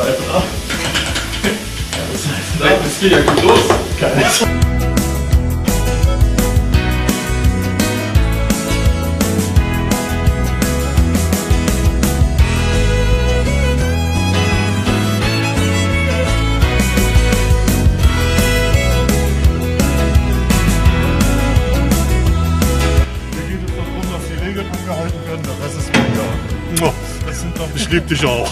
Seite. Das geht ja gut los. Keines. Angehalten werden, der Rest ist mega. Das sind dann, ich liebe dich auch.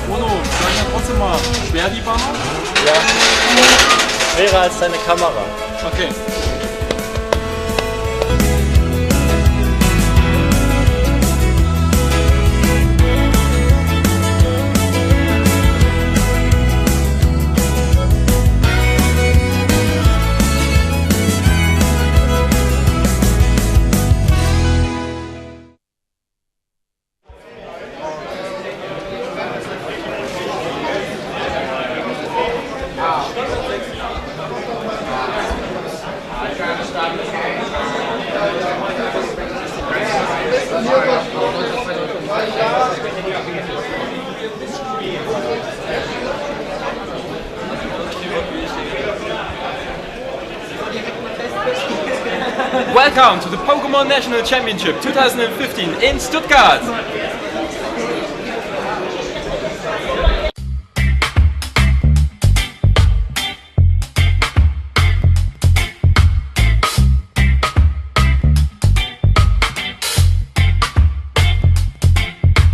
Bruno, sag mir trotzdem mal, schwer die Banner? Ja. Schwerer als deine Kamera. Okay. Welcome to the Pokémon National Championship 2015 in Stuttgart!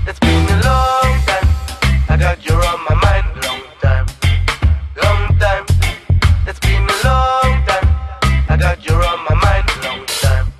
It's been a long time. I got you on my mind. Long time. Long time. It's been a long time. I got you on my mind. Long time.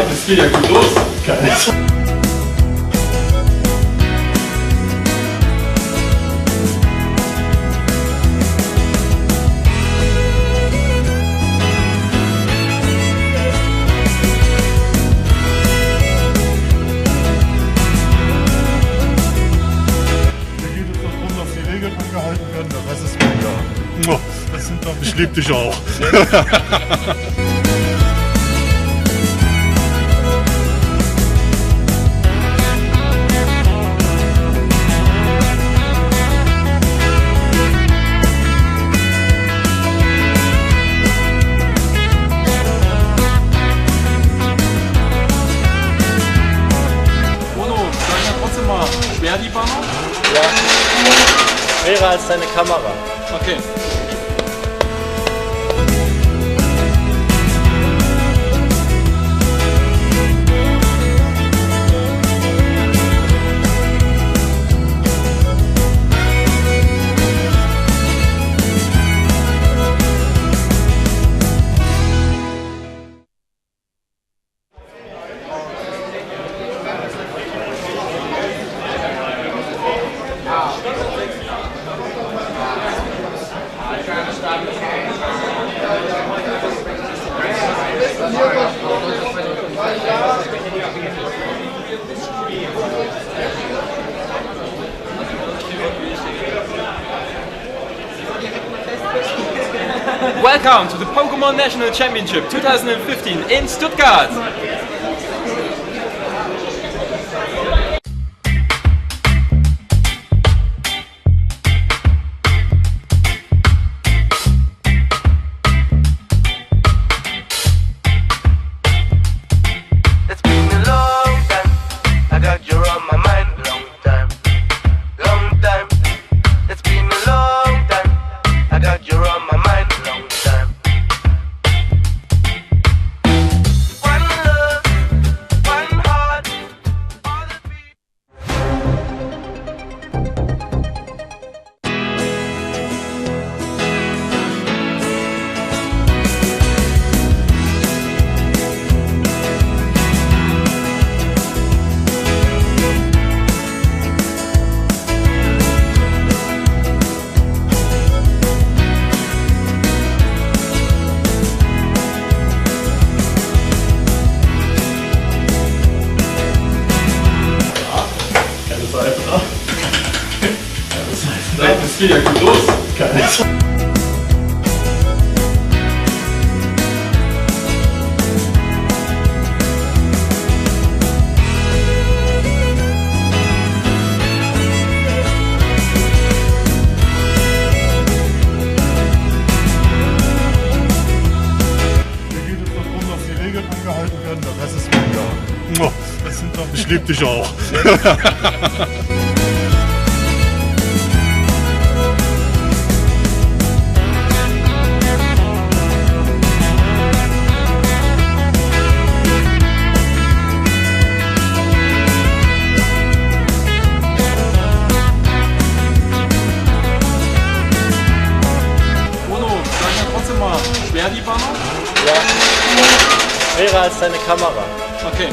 Das geht ja gut los. Keines. Angehalten werden, der Rest ist mega. Das sind dann, ich liebe dich auch. Bruno, sag mir trotzdem mal, schwer die Banner? Ja. Schwerer als deine Kamera. Okay. Welcome to the Pokémon National Championship 2015 in Stuttgart! geht ja gut los. Mir geht es darum, dass die Regeln angehalten werden, der Rest ist mir egal. Das sind doch, ich liebe dich auch. Bruno, sag ja trotzdem mal, schwer die Banner? Ja. Schwerer als deine Kamera. Okay.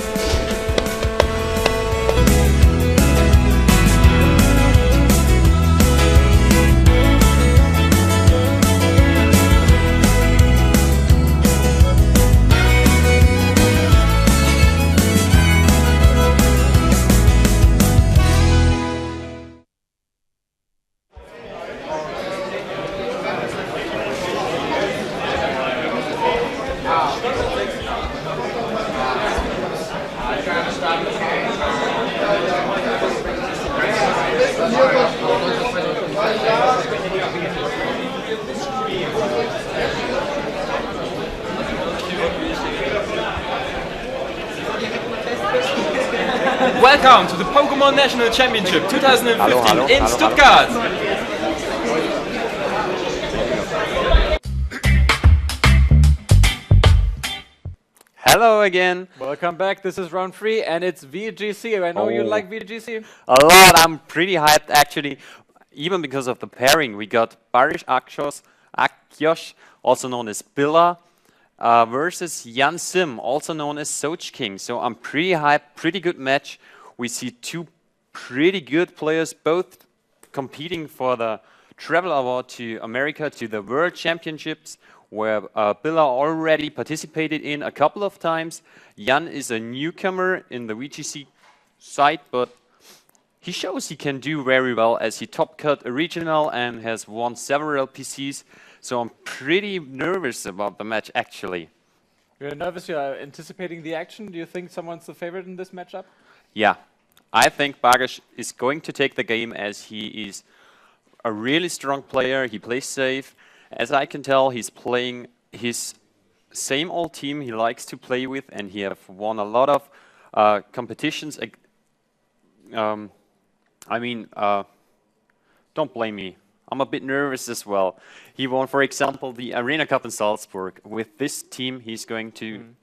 Welcome to the Pokémon National Championship 2015 in Stuttgart. Hello again. Welcome back. This is round 3 and it's VGC. I know you like VGC. A lot. I'm pretty hyped actually, even because of the pairing. We got Barish Akyosh, also known as Billa, versus Jan Sim, also known as Soch King. So I'm pretty hyped, pretty good match. We see two pretty good players, both competing for the travel award to America, to the World Championships, where Billa already participated in a couple of times. Jan is a newcomer in the VGC side, but he shows he can do very well as he top cut a regional and has won several PCs. So I'm pretty nervous about the match actually. You're nervous, you're anticipating the action. Do you think someone's the favorite in this matchup? Yeah, I think Bagash is going to take the game as he is a really strong player. He plays safe. As I can tell, he's playing his same old team he likes to play with, and he have won a lot of competitions. Don't blame me. I'm a bit nervous as well. He won, for example, the Arena Cup in Salzburg. With this team, he's going to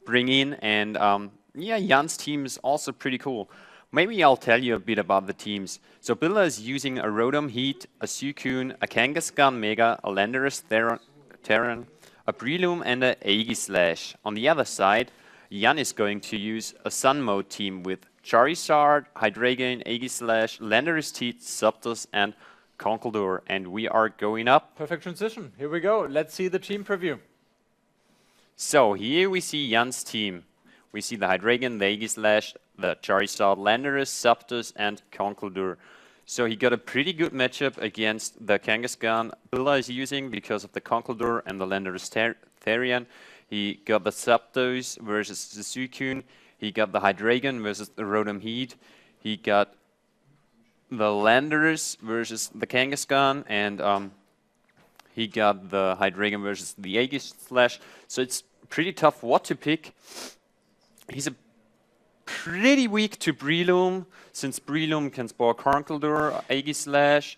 bring in, and yeah, Jan's team is also pretty cool. Maybe I'll tell you a bit about the teams. So Billa is using a Rotom Heat, a Suicune, a Kangaskhan Mega, a Landorus Terran, a Breloom, and a Aegislash. On the other side, Jan is going to use a Sun Mode team with Charizard, Hydreigon, Aegislash, Landorus Heat, Zapdos, and Conkeldurr. And we are going up. Perfect transition. Here we go. Let's see the team preview. So here we see Jan's team. We see the Hydreigon, the Aegislash, the Charizard, Landorus, Zapdos, and Conkeldurr. So he got a pretty good matchup against the Kangaskhan Billa is using because of the Conkeldurr and the Landorus Therian. He got the Zapdos versus the Suicune. He got the Hydreigon versus the Rotom Heat. He got the Landorus versus the Kangaskhan, and he got the Hydreigon versus the Aegislash. So it's pretty tough what to pick. He's a pretty weak to Breloom, since Breloom can spore Conkeldurr, Aegislash,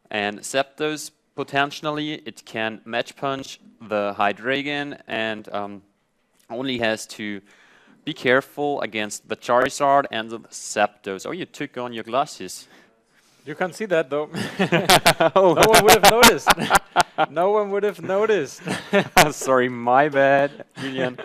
and Zapdos. Potentially, it can match punch the Hydreigon, and only has to be careful against the Charizard and the Zapdos. Oh, you took on your glasses. You can't see that though. No one would have noticed. No one would have noticed. Sorry, my bad, Julian.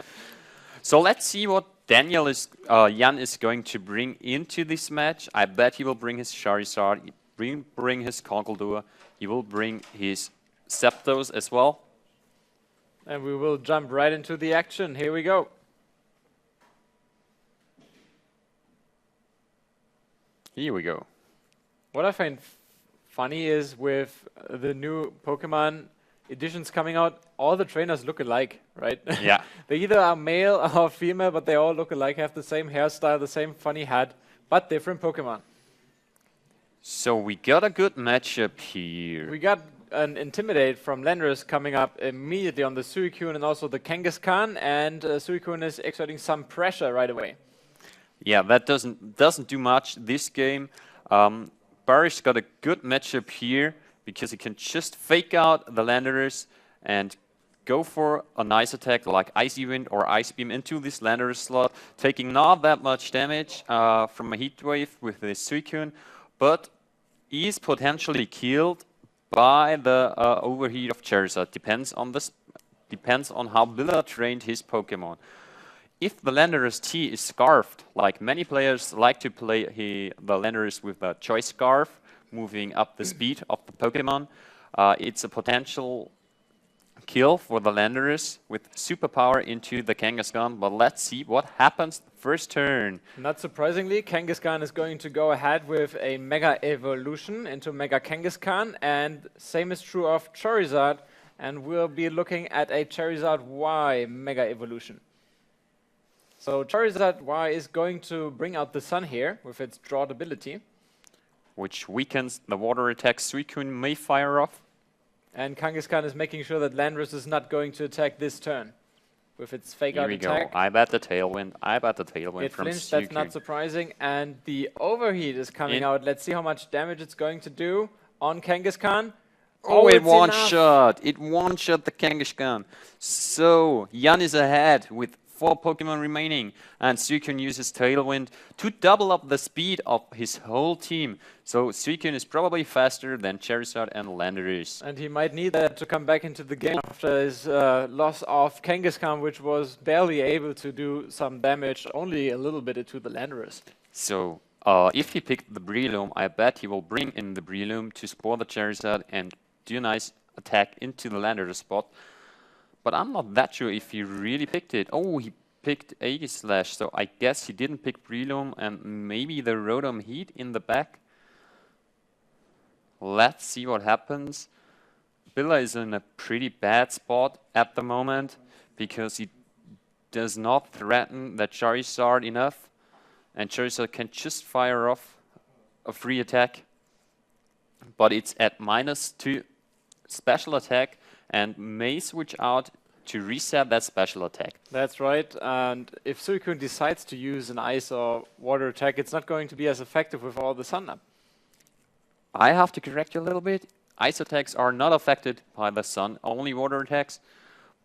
So let's see what Jan is going to bring into this match. I bet he will bring his Charizard, bring his Conkeldurr, he will bring his Zapdos as well. And we will jump right into the action. Here we go. Here we go. What I find funny is with the new Pokemon editions coming out, all the trainers look alike, right? Yeah. They either are male or female, but they all look alike, have the same hairstyle, the same funny hat, but different Pokemon. So we got a good matchup here. We got an Intimidate from Landorus coming up immediately on the Suicune and also the Kangaskhan, and Suicune is exerting some pressure right away. Yeah, that doesn't do much this game. Barish got a good matchup here because he can just fake out the Landorus and go for a nice attack like Icy Wind or Ice Beam into this Landorus slot, taking not that much damage from a Heat Wave with the Suicune, but is potentially killed by the overheat of Charizard. Depends on how Billa trained his Pokemon. If the Landorus T is scarfed, like many players like to play the Landorus with the Choice Scarf, moving up the speed of the Pokemon, it's a potential kill for the Landorus with superpower into the Kangaskhan. But let's see what happens the first turn. Not surprisingly, Kangaskhan is going to go ahead with a Mega Evolution into Mega Kangaskhan, and same is true of Charizard, and we'll be looking at a Charizard Y Mega Evolution. So Charizard Y is going to bring out the Sun here with its Drought ability, which weakens the water attack Suicune may fire off. and Kangaskhan is making sure that Landorus is not going to attack this turn with its fake out attack. Here we go. I bet the Tailwind. It from flinched, that's Suicune. not surprising, and the Overheat is coming out. Let's see how much damage it's going to do on Kangaskhan. Oh, it it's enough. one-shot. It one-shot the Kangaskhan. So, Jan is ahead with 4 Pokemon remaining, and Suicune uses Tailwind to double up the speed of his whole team. So, Suicune is probably faster than Charizard and Landorus. And he might need that to come back into the game after his loss of Kangaskhan, which was barely able to do some damage, only a little bit to the Landorus. So, if he picked the Breloom, I bet he will bring in the Breloom to spore the Charizard and do a nice attack into the Landorus spot. But I'm not that sure if he really picked it. Oh, he picked Aegislash, so I guess he didn't pick Breloom and maybe the Rotom Heat in the back. Let's see what happens. Billa is in a pretty bad spot at the moment because he does not threaten the Charizard enough, and Charizard can just fire off a free attack. But it's at -2 special attack and may switch out to reset that special attack. That's right, and if Suicune decides to use an Ice or Water attack, it's not going to be as effective with all the Sun up. I have to correct you a little bit. Ice attacks are not affected by the Sun, only Water attacks.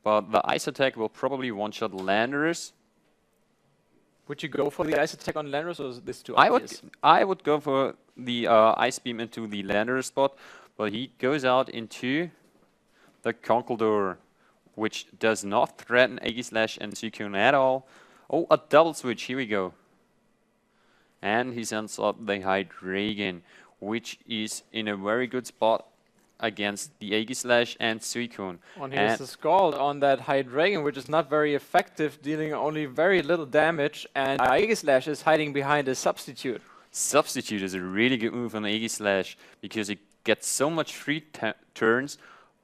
But the Ice attack will probably one-shot Landorus. Would you go for the Ice attack on Landorus, or is this too obvious? I would go for the Ice Beam into the Landorus spot, but he goes out into the Conkeldurr, which does not threaten Aegislash and Suicune at all. Oh, a double switch, here we go. And he sends out the Hydreigon, which is in a very good spot against the Aegislash and Suicune. And here's the Scald on that Hydreigon, which is not very effective, dealing only very little damage, and Aegislash is hiding behind a Substitute. Substitute is a really good move on Aegislash because it gets so much free turns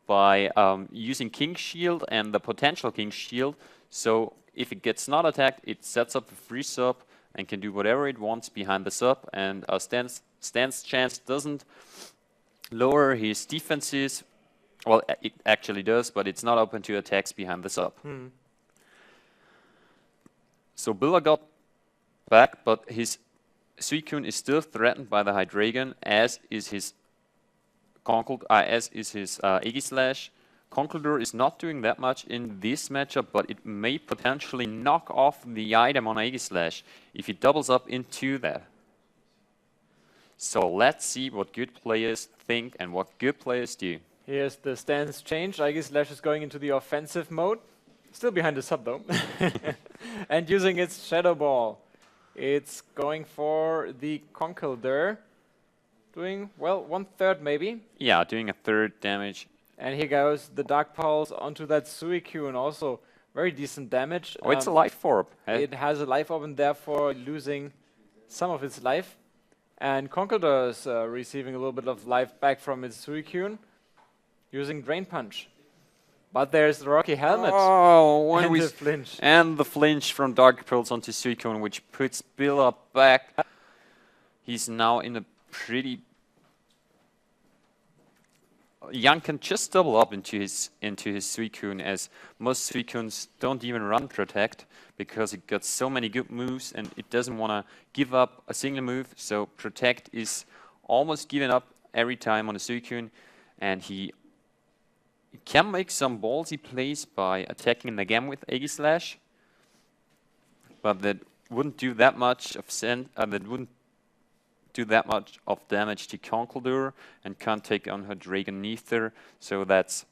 by using King Shield and the potential King Shield. So if it gets not attacked, it sets up a free sub and can do whatever it wants behind the sub, and Stan's chance doesn't lower his defenses. Well, it actually does, but it's not open to attacks behind the sub. So Billa got back, but his Suicune is still threatened by the Hydreigon, as is his Aegislash. Conkeldurr is not doing that much in this matchup, but it may potentially knock off the item on Aegislash if he doubles up into that. So let's see what good players think and what good players do. Here's the stance change. Aegislash is going into the offensive mode. Still behind the sub though. And using its Shadow Ball. It's going for the Conkeldurr. Doing, well, 1/3 maybe. Yeah, doing a 1/3 damage. And here goes the Dark Pulse onto that Suicune, also very decent damage. Oh, it's a Life Orb. It has a Life Orb and therefore losing some of its life. And Conkeldurr is receiving a little bit of life back from its Suicune, using Drain Punch. But there's the Rocky Helmet Oh, and the flinch. And the flinch from Dark Pulse onto Suicune, which puts Billa back. He's now in a pretty... Jan can just double up into his Suicune, as most Suicunes don't even run Protect because it got so many good moves and it doesn't want to give up a single move. So Protect is almost given up every time on a Suicune, and he can make some ballsy plays by attacking again with Aegislash, but that wouldn't do that much of damage to Conkeldurr and can't take on her Dragon neither, so that's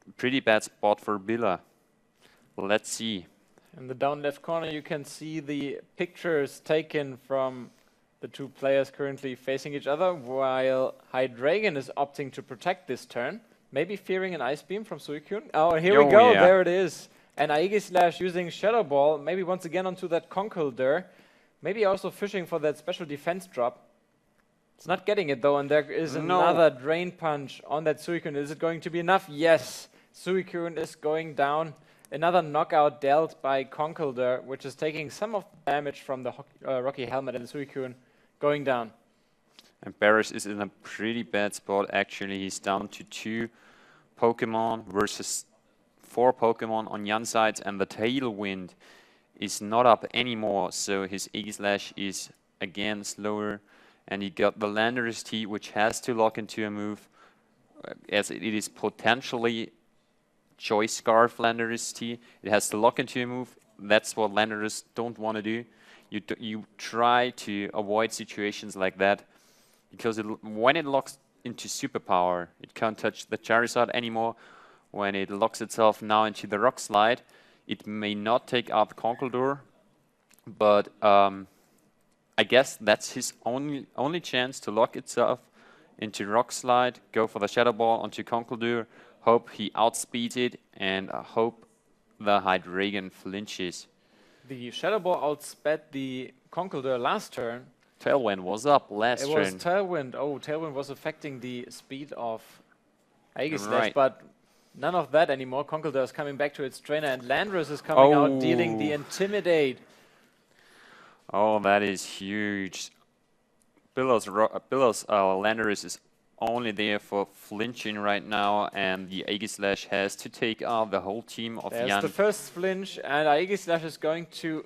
a pretty bad spot for Billa. Let's see. In the down left corner you can see the pictures taken from the two players currently facing each other, while Hydreigon is opting to protect this turn, maybe fearing an Ice Beam from Suicune. Oh, here we go, there it is. And Aegislash using Shadow Ball, maybe once again onto that Conkeldurr, maybe also fishing for that special defense drop. It's not getting it though, and there is another Drain Punch on that Suicune. Is it going to be enough? Yes. Suicune is going down. Another knockout dealt by Conkeldurr, which is taking some of the damage from the Rocky Helmet, and Suicune going down. And Barrish is in a pretty bad spot actually. He's down to 2 Pokemon versus 4 Pokemon on Jan's side, and the Tailwind is not up anymore, so his Aegislash is again slower. And he got the Landorus T, which has to lock into a move, as it is potentially Choice Scarf Landorus T. It has to lock into a move. That's what Landorus don't want to do. You try to avoid situations like that, because when it locks into Superpower, it can't touch the Charizard anymore. When it locks itself now into the Rock Slide, it may not take out Conkeldurr, but I guess that's his only chance to lock itself into Rock Slide, go for the Shadow Ball onto Conkeldurr, hope he outspeeds it, and hope the Hydreigon flinches. The Shadow Ball outsped the Conkeldurr last turn. Tailwind was up last turn. It was Tailwind. Oh, Tailwind was affecting the speed of Aegislash, Right. but none of that anymore. Conkeldurr is coming back to its trainer, and Landorus is coming out, dealing the Intimidate. Oh, that is huge. Billa's Landorus is only there for flinching right now, and the Aegislash has to take out the whole team of There's Jan. the first flinch, and Aegislash is going to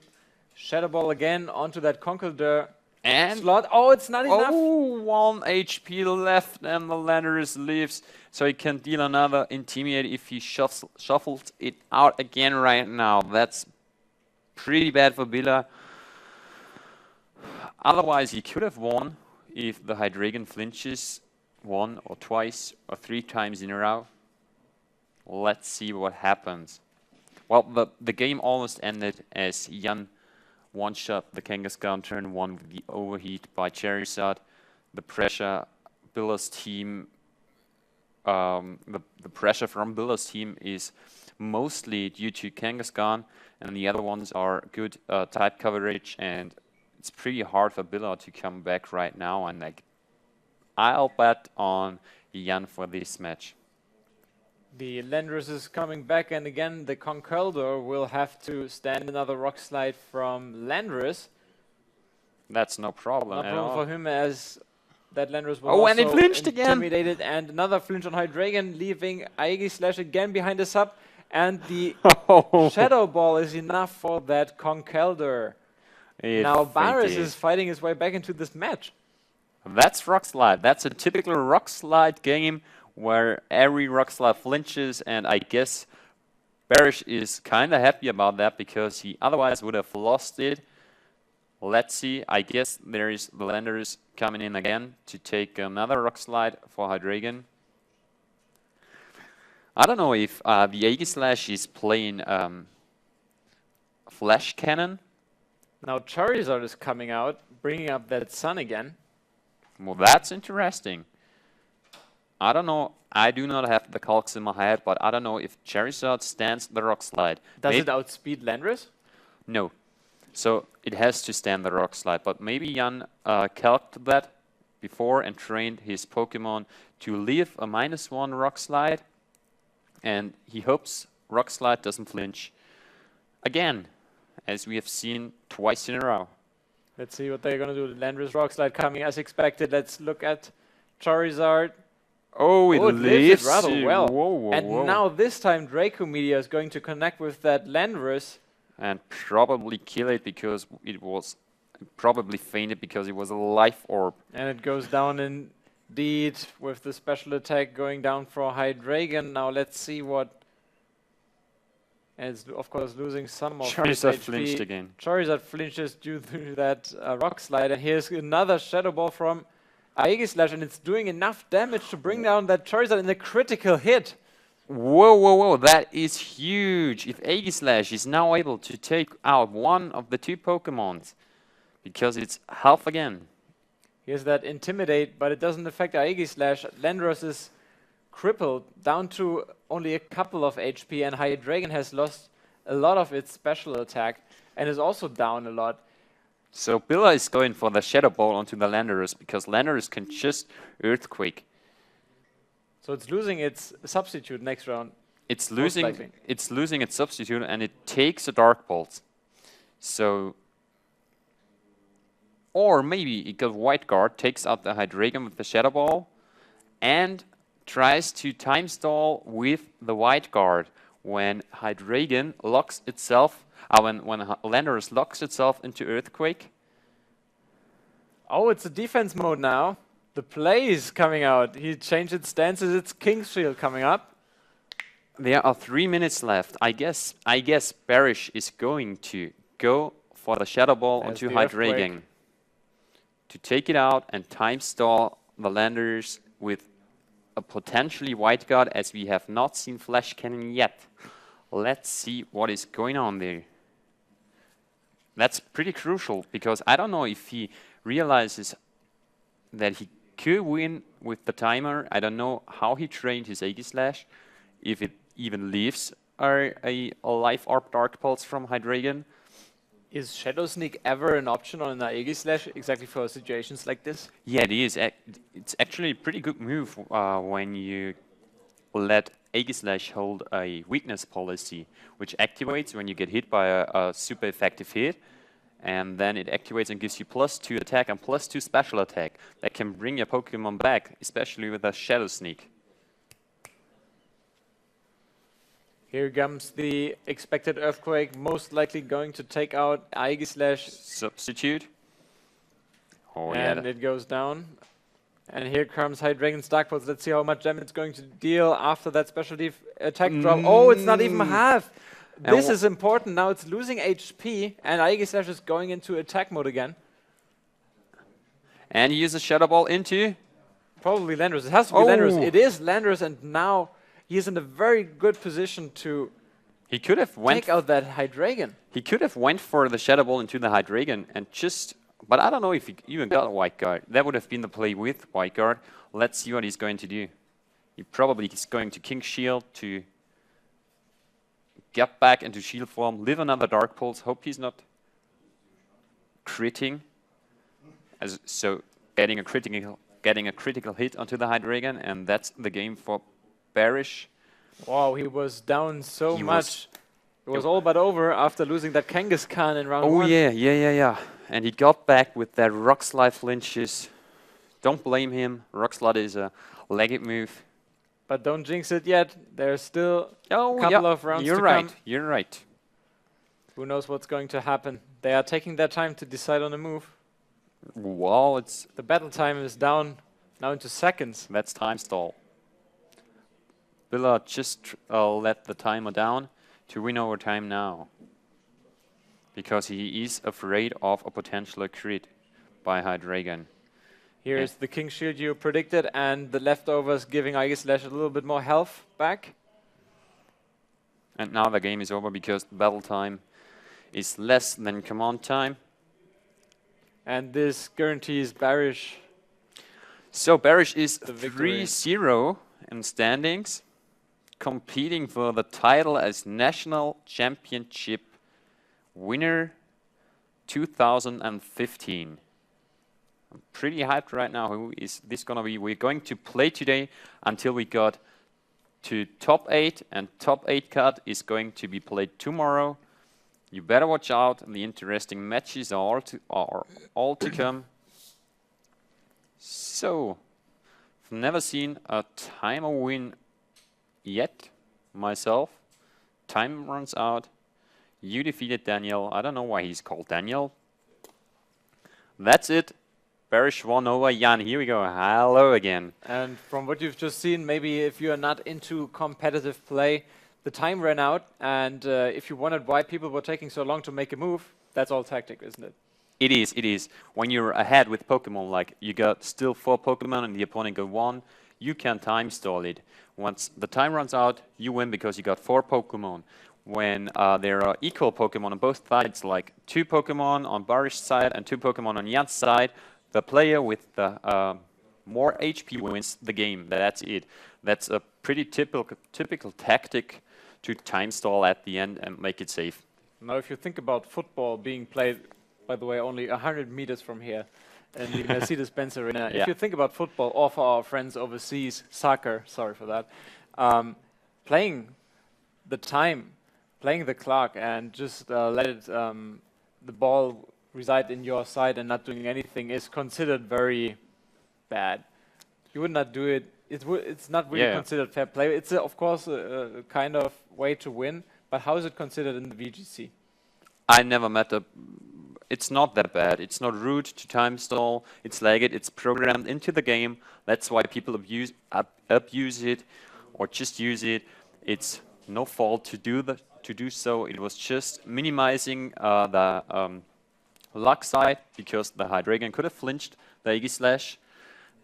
Shadow Ball again onto that Conkeldurr And slot. Oh, it's not enough. oh, 1 HP left, and the Landorus lives, so he can deal another Intimidate if he shuffles it out again right now. That's pretty bad for Billa. Otherwise, he could have won if the Hydreigon flinches 1 or twice or 3 times in a row. Let's see what happens. Well, the game almost ended as Jan one-shot the Kangaskhan turn 1 with the overheat by Charizard. The pressure Billa's team, the pressure from Billa's team is mostly due to Kangaskhan, and the other ones are good type coverage, and it's pretty hard for Billa to come back right now, and I'll bet on Jan for this match. The Landorus is coming back, and again the Conkeldurr will have to stand another Rock Slide from Landorus. That's no problem No at problem all. for him, as that Landorus was Oh, and it also flinched again. intimidated, and another flinch on Hydreigon, leaving Aegislash again behind the sub, and the Shadow Ball is enough for that Conkeldurr. Now Barris is fighting his way back into this match. That's Rock Slide. That's a typical Rock Slide game where every Rock Slide flinches, and I guess Barish is kind of happy about that because he otherwise would have lost it. Let's see. I guess there is the Landorus coming in again to take another Rock Slide for Hydreigon. I don't know if the Aegislash is playing Flash Cannon. Now Charizard is coming out, bringing up that sun again. Well, that's interesting. I don't know. I do not have the calcs in my head, but I don't know if Charizard stands the Rock Slide. Does it outspeed Landorus? No. So it has to stand the Rock Slide, but maybe Jan calced that before and trained his Pokemon to leave a -1 Rock Slide, and he hopes Rock Slide doesn't flinch again, as we have seen twice in a row. Let's see what they're going to do. Landorus Rock Slide coming as expected. Let's look at Charizard. Oh, it lived lives it rather well. Whoa, and whoa. now this time Draco Meteor is going to connect with that Landorus. And probably kill it because it was probably fainted because it was a life orb. And it goes down indeed with the special attack going down for Hydreigon. Now let's see what... And it's of course losing some of Charizard his HP. flinched again. Charizard flinches due to that Rock Slide. And here's another Shadow Ball from Aegislash, and it's doing enough damage to bring down that Charizard in a critical hit. Whoa, whoa, whoa, that is huge. If Aegislash is now able to take out one of the 2 Pokemons, because it's half again. Here's that Intimidate, but it doesn't affect Aegislash. Landorus is crippled down to only a couple of HP, and Hydreigon has lost a lot of its special attack and is also down a lot. So Billa is going for the Shadow Ball onto the Landorus, because Landorus can just Earthquake. So it's losing its substitute next round. It's Most likely. losing its substitute, and it takes a Dark Bolt. So, or maybe it got White Guard, takes out the Hydreigon with the Shadow Ball, and tries to time stall with the White Guard when Hydreigon locks itself. When Landorus locks itself into Earthquake. Oh, it's a defense mode now. The play is coming out. He changed its stances. It's King's Shield coming up. There are 3 minutes left. I guess Barish is going to go for the Shadow Ball There's onto the Hydreigon Earthquake. to take it out and time stall the Landers with a potentially White Guard, as we have not seen Flash Cannon yet. Let's see what is going on there. That's pretty crucial, because I don't know if he realizes that he could win with the timer. I don't know how he trained his Aegislash, if it even leaves a Life Orb Dark Pulse from Hydreigon. Is Shadow Sneak ever an option on an Aegislash exactly for situations like this? Yeah, it is. It's actually a pretty good move when you let Aegislash hold a weakness policy, which activates when you get hit by a super effective hit, and then it activates and gives you +2 attack and +2 special attack. That can bring your Pokemon back, especially with a Shadow Sneak. Here comes the expected Earthquake, most likely going to take out Aegislash, Substitute. Oh and yeah. it goes down. And here comes Hydreigon's Dark Pulse. Let's see how much damage it's going to deal after that special attack drop. Oh, it's not even half. And This is important. Now it's losing HP, and Aegislash is going into attack mode again. And he uses Shadow Ball into... Probably Landorus. It has to be Landorus. It is Landorus, and now he is in a very good position to He could have take out that Hydreigon. He could have went for the Shadow Ball into the Hydreigon and just... But I don't know if he even got a White Guard. That would have been the play with White Guard. Let's see what he's going to do. He probably is going to King Shield to get back into Shield form, live another Dark Pulse, hope he's not critting. So getting a critical hit onto the Hydreigon, and that's the game for Barish. Wow, he was down so much. It was all but over after losing that Kangaskhan in round 1. Oh yeah. And he got back with that Rock Slide flinches. Don't blame him. Rock Slide is a legged move. But don't jinx it yet. There's still a couple of rounds to come. You're right. Who knows what's going to happen. They are taking their time to decide on a move. Well, The battle time is down now into seconds. that's time stall. Billa just let the timer down to win over time now, because he is afraid of a potential crit by Hydreigon. Here's the King Shield you predicted, and the leftovers giving Aegislash a little bit more health back. And now the game is over because the battle time is less than command time. And this guarantees Barish. So Barish is The victory. 3-0 in standings, competing for the title as National Championship winner 2015. I'm pretty hyped right now. Who is this gonna be? We're going to play today until we got to top 8, and top 8 card is going to be played tomorrow. You better watch out. The interesting matches are all to come. So, I've never seen a timer win yet myself. Time runs out. You defeated Daniel. I don't know why he's called Daniel. That's it. Barish won over Jan. Here we go. Hello again. And from what you've just seen, maybe if you are not into competitive play, the time ran out, and if you wondered why people were taking so long to make a move, that's all tactic, isn't it? It is, it is. When you're ahead with Pokemon, like you got still 4 Pokemon and the opponent got 1, you can time stall it. Once the time runs out, you win because you got 4 Pokemon. When there are equal Pokemon on both sides, like 2 Pokemon on Barish's side and 2 Pokemon on Jan's side, the player with the more HP wins the game. That's it. That's a pretty typical tactic to time stall at the end and make it safe. Now, if you think about football being played, by the way, only 100 meters from here, in the Mercedes-Benz Arena, Yeah. if you think about football, or for our friends overseas, soccer, sorry for that, playing the time, playing the clock, and just let it, the ball reside in your side and not doing anything is considered very bad. You would not do it. It's not really considered fair play. It's of course a kind of way to win, but how is it considered in the VGC? I never met a... It's not that bad. It's not rude to time stall. It's like it's programmed into the game. That's why people abuse it or just use it. It's no fault to do so. It was just minimizing the luck side, because the Hydreigon could have flinched the Aegislash,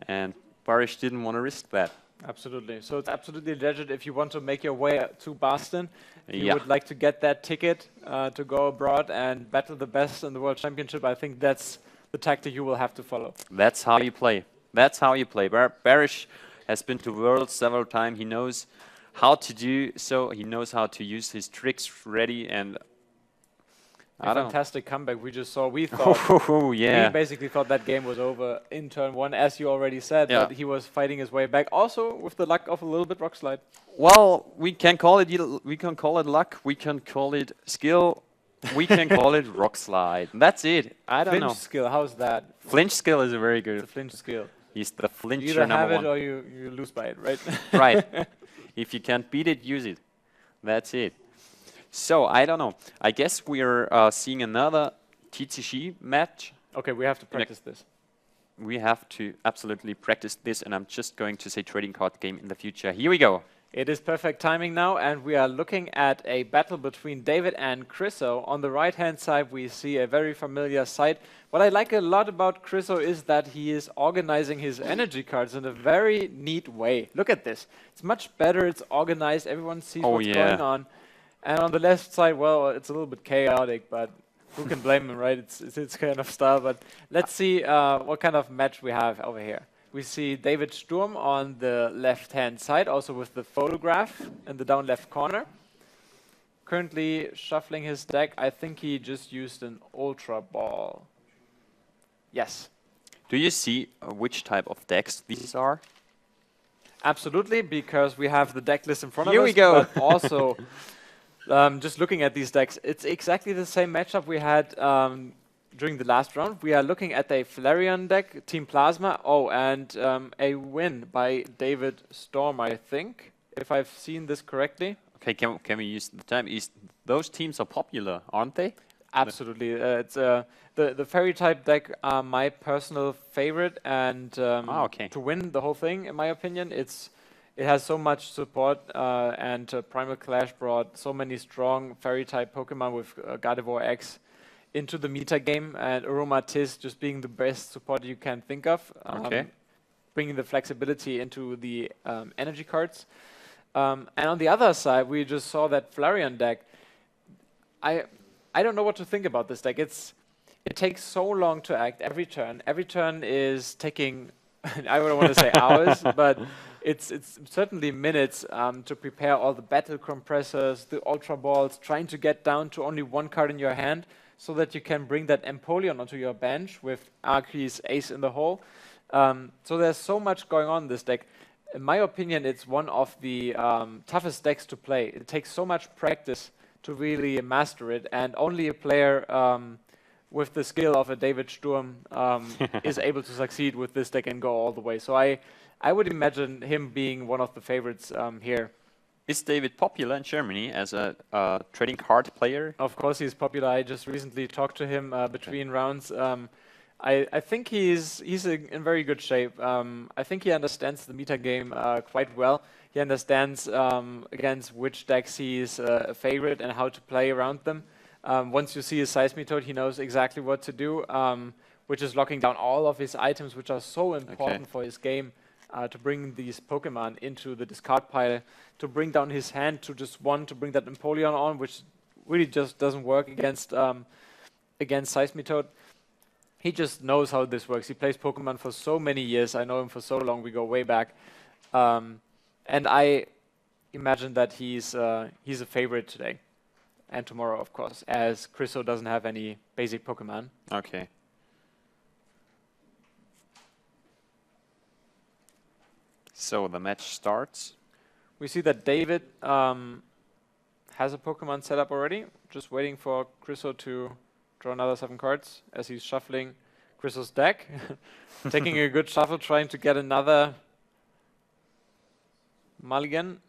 and Barish didn't want to risk that. Absolutely. So it's absolutely legit if you want to make your way to Boston. If you Yeah. would like to get that ticket to go abroad and battle the best in the World Championship, I think that's the tactic you will have to follow. That's how you play. That's how you play. Barish has been to Worlds several times. He knows how to do so. He knows how to use his tricks ready, and I don't know. Fantastic comeback we just saw. We thought Oh, yeah. we basically thought that game was over in turn 1, as you already said, Yeah. but he was fighting his way back, also with the luck of a little bit rock slide. Well, we can call it luck. We can call it skill. We can call it rock slide. That's it. I don't Flinch know. skill, how's that? Flinch skill is a very The good. flinch skill. He's the You flincher either have number it 1. or you lose by it, right? Right. If you can't beat it, use it. That's it. So, I don't know. I guess we're seeing another TCG match. Okay, we have to practice this. We have to absolutely practice this, and I'm just going to say trading card game in the future. Here we go. It is perfect timing now, and we are looking at a battle between David and Chriso. On the right-hand side, we see a very familiar sight. What I like a lot about Chriso is that he is organizing his energy cards in a very neat way. Look at this. It's much better. It's organized. Everyone sees what's going on. And on the left side, well, it's a little bit chaotic, but who can blame him, right? It's kind of style. But let's see what kind of match we have over here. We see David Sturm on the left-hand side, also with the photograph in the down left corner. Currently shuffling his deck. I think he just used an Ultra Ball. Yes. Do you see which type of decks these are? Absolutely, because we have the deck list in front Here of us. we go. But also, just looking at these decks, it's exactly the same matchup we had during the last round. We are looking at a Flareon deck, Team Plasma. Oh, and a win by David Storm, I think, if I've seen this correctly. Okay, can we use the time? Those teams are popular, aren't they? Absolutely. It's the fairy type deck are my personal favorite, and to win the whole thing, in my opinion, it has so much support, and Primal Clash brought so many strong fairy type Pokemon with Gardevoir X into the meta game, and Aromatisse just being the best support you can think of, bringing the flexibility into the energy cards. And on the other side, we just saw that Flareon deck. I don't know what to think about this deck. It takes so long to act every turn. Every turn is taking, I don't want to say hours, but it's certainly minutes to prepare all the battle compressors, the Ultra Balls, trying to get down to only one card in your hand. so that you can bring that Empoleon onto your bench with Arceus Ace in the hole. So there's so much going on in this deck. In my opinion, it's one of the toughest decks to play. It takes so much practice to really master it, and only a player with the skill of a David Sturm is able to succeed with this deck and go all the way. So I would imagine him being one of the favorites here. Is David popular in Germany as a trading card player? Of course he's popular. I just recently talked to him between rounds. I think he's in very good shape. I think he understands the meta game quite well. He understands against which decks he's a favorite and how to play around them. Once you see his Seismitoad, he knows exactly what to do, which is locking down all of his items, which are so important for his game, to bring these Pokemon into the discard pile, to bring down his hand to just one, to bring that Empoleon on, which really just doesn't work against Seismitoad. He just knows how this works. He plays Pokemon for so many years. I know him for so long. We go way back. And I imagine that he's a favorite today. And tomorrow, of course, as Chriso doesn't have any basic Pokemon. Okay. So the match starts. We see that David has a Pokemon set up already, just waiting for Chriso to draw another 7 cards as he's shuffling Chriso's deck. Taking a good shuffle, trying to get another mulligan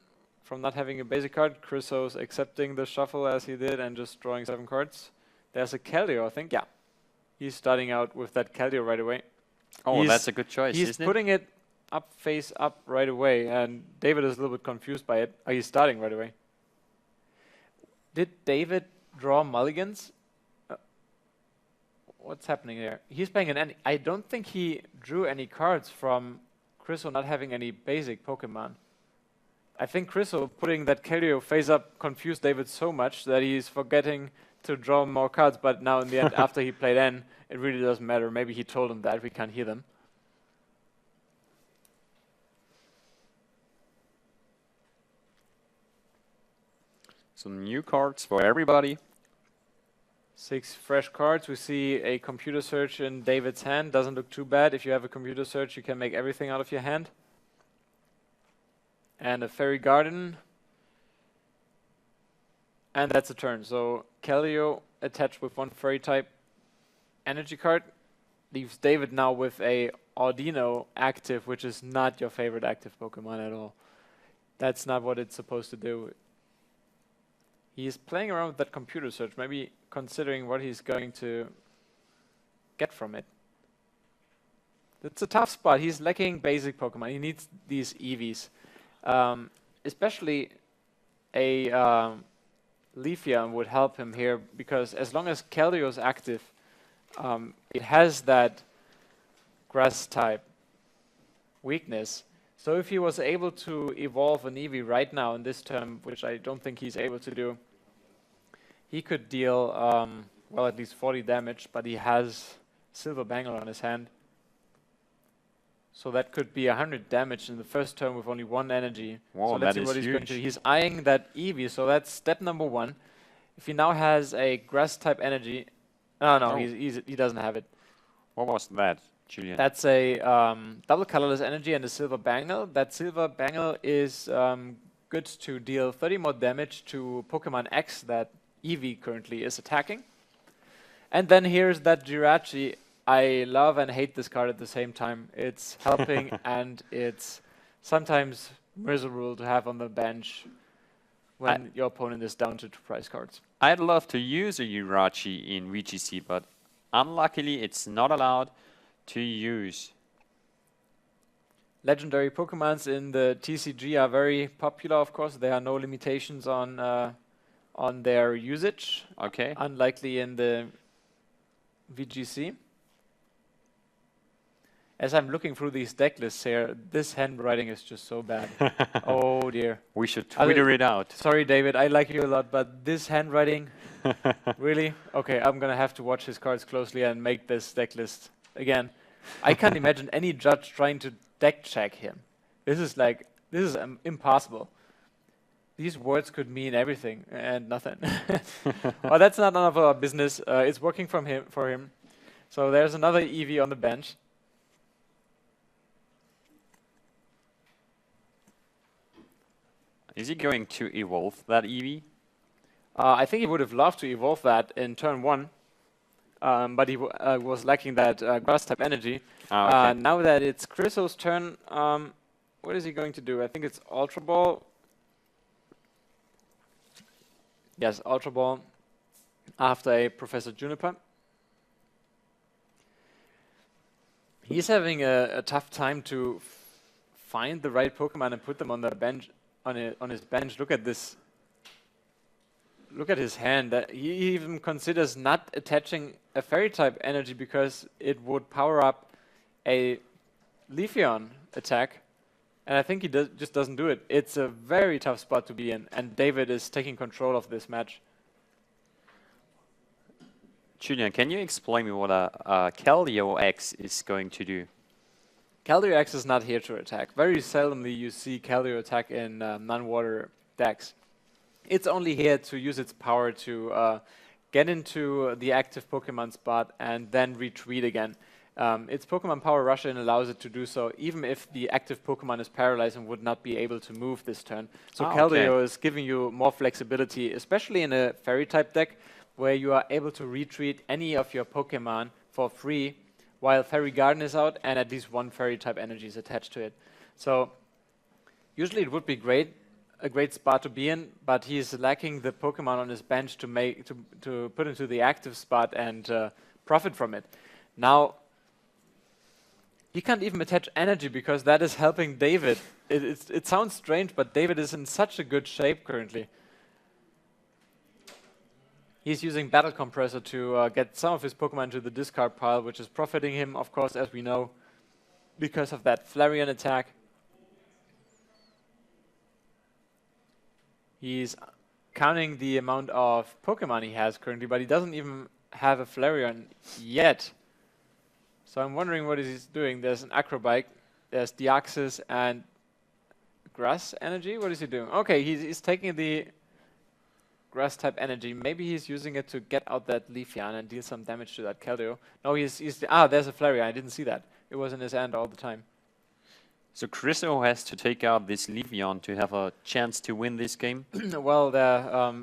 from not having a basic card. Chriso's accepting the shuffle as he did and just drawing 7 cards. There's a Keldeo, I think. Yeah. He's starting out with that Keldeo right away. Oh, that's a good choice, He's isn't putting it up, face up right away, and David is a little bit confused by it. Oh, he's starting right away. Did David draw mulligans? What's happening there? He's playing an... I don't think he drew any cards from Chriso not having any basic Pokemon. I think Chriso putting that Keldeo face up confused David so much that he's forgetting to draw more cards, but now in the end, after he played N, it really doesn't matter. Maybe he told him that, we can't hear them. Some new cards for everybody. 6 fresh cards. We see a computer search in David's hand. Doesn't look too bad. If you have a computer search, you can make everything out of your hand. And a Fairy Garden. And that's a turn. So Keldeo attached with 1 Fairy type energy card leaves David now with a Audino active, which is not your favorite active Pokemon at all. That's not what it's supposed to do. He's playing around with that computer search, maybe considering what he's going to get from it. It's a tough spot. He's lacking basic Pokemon. He needs these EVs. Especially a Leafeon would help him here, because as long as Keldeo is active, it has that grass type weakness. So if he was able to evolve an Eevee right now in this term, which I don't think he's able to do, he could deal, well, at least 40 damage, but he has Silver Bangle on his hand. So that could be 100 damage in the first turn with only 1 energy. Whoa, so let's see what he's going to do. He's eyeing that Eevee, so that's step number 1. If he now has a grass type energy, he doesn't have it. What was that, Julian? That's a double colorless energy and a Silver Bangle. That Silver Bangle is good to deal 30 more damage to Pokemon X that Eevee currently is attacking. And then here's that Jirachi. I love and hate this card at the same time. It's helping and it's sometimes miserable to have on the bench when your opponent is down to 2 prize cards. I'd love to use a Jirachi in VGC, but unluckily it's not allowed to use. Legendary Pokemons in the TCG are very popular, of course. There are no limitations on their usage. Okay. Unlikely in the VGC. As I'm looking through these deck lists here, this handwriting is just so bad. Oh dear. We should Twitter it out. Sorry, David, I like you a lot, but this handwriting, really? Okay, I'm gonna have to watch his cards closely and make this deck list again. I can't imagine any judge trying to deck check him. This is impossible. These words could mean everything and nothing. Well, that's not none of our business. It's working for him. So there's another EV on the bench. Is he going to evolve that EV? I think he would have loved to evolve that in turn 1, but he was lacking that grass type energy. Okay. Now that it's Chriso's turn, what is he going to do? I think it's Ultra Ball. Yes, Ultra Ball after a Professor Juniper. He's having a tough time to find the right Pokemon and put them on the bench, on his bench. Look at this. Look at his hand. He even considers not attaching a Fairy type energy because it would power up a Leafeon attack. And I think he just doesn't do it. It's a very tough spot to be in, and David is taking control of this match. Julian, can you explain me what a Keldeo X is going to do? Keldeo X is not here to attack. Very seldomly you see Keldeo attack in non-water decks. It's only here to use its power to get into the active Pokemon spot and then retreat again. Its Pokemon Power Rush In allows it to do so even if the active Pokemon is paralyzed and would not be able to move this turn. So Keldeo is giving you more flexibility, especially in a Fairy type deck where you are able to retreat any of your Pokemon for free while Fairy Garden is out and at least one Fairy type energy is attached to it. So usually it would be a great spot to be in, but he's lacking the Pokemon on his bench to put into the active spot and profit from it. Now, he can't even attach energy because that is helping David. It sounds strange, but David is in such a good shape currently. He's using Battle Compressor to get some of his Pokemon to the discard pile, which is profiting him, of course, as we know, because of that Flareon attack. He's counting the amount of Pokemon he has currently, but he doesn't even have a Flareon yet. So I'm wondering what he's doing. There's an Acrobike, there's Deoxys and Grass Energy. What is he doing? Okay, he's taking the Grass type energy. Maybe he's using it to get out that Leafeon and deal some damage to that Keldeo. No, there's a Flareon. I didn't see that. It was in his hand all the time. So Chriso has to take out this Leafeon to have a chance to win this game? Well,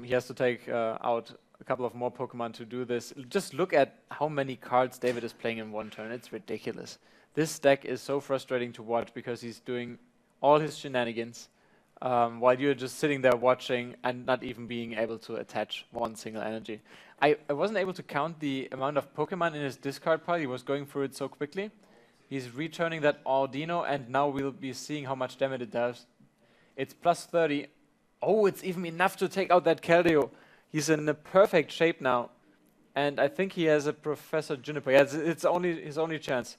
he has to take out a couple of more Pokemon to do this. Just look at how many cards David is playing in one turn. It's ridiculous. This deck is so frustrating to watch because he's doing all his shenanigans while you're just sitting there watching and not even being able to attach one single energy. I wasn't able to count the amount of Pokemon in his discard pile. He was going through it so quickly. He's returning that Audino, and now we'll be seeing how much damage it does. It's plus 30. Oh, it's even enough to take out that Keldeo. He's in a perfect shape now, and I think he has a Professor Juniper. Yeah, it's only his only chance.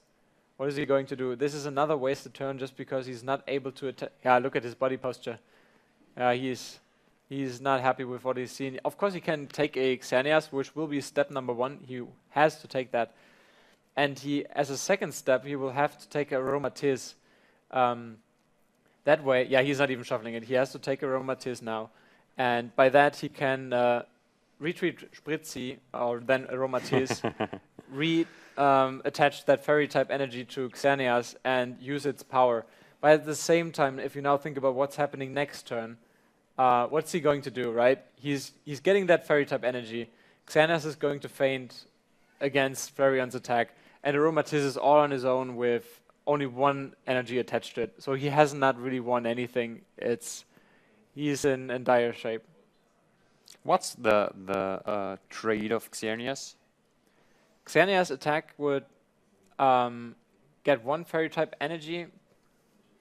What is he going to do? This is another wasted turn just because he's not able to attack. Yeah, look at his body posture. He's not happy with what he's seen. Of course, he can take a Xerneas, which will be step number 1. He has to take that. And he, as a second step, he will have to take Aromatiz. That way, yeah, he's not even shuffling it. He has to take Aromatiz now. And by that, he can retreat Spritzy, or then Aromatiz, attach that Fairy type energy to Xerneas and use its power. But at the same time, if you now think about what's happening next turn, what's he going to do, right? He's getting that Fairy type energy. Xerneas is going to faint against Flareon's attack, and Aromatiz is all on his own with only one energy attached to it. So he has not really won anything. He's in dire shape. What's the trade of Xerneas? Xerneas' attack would get one Fairy type energy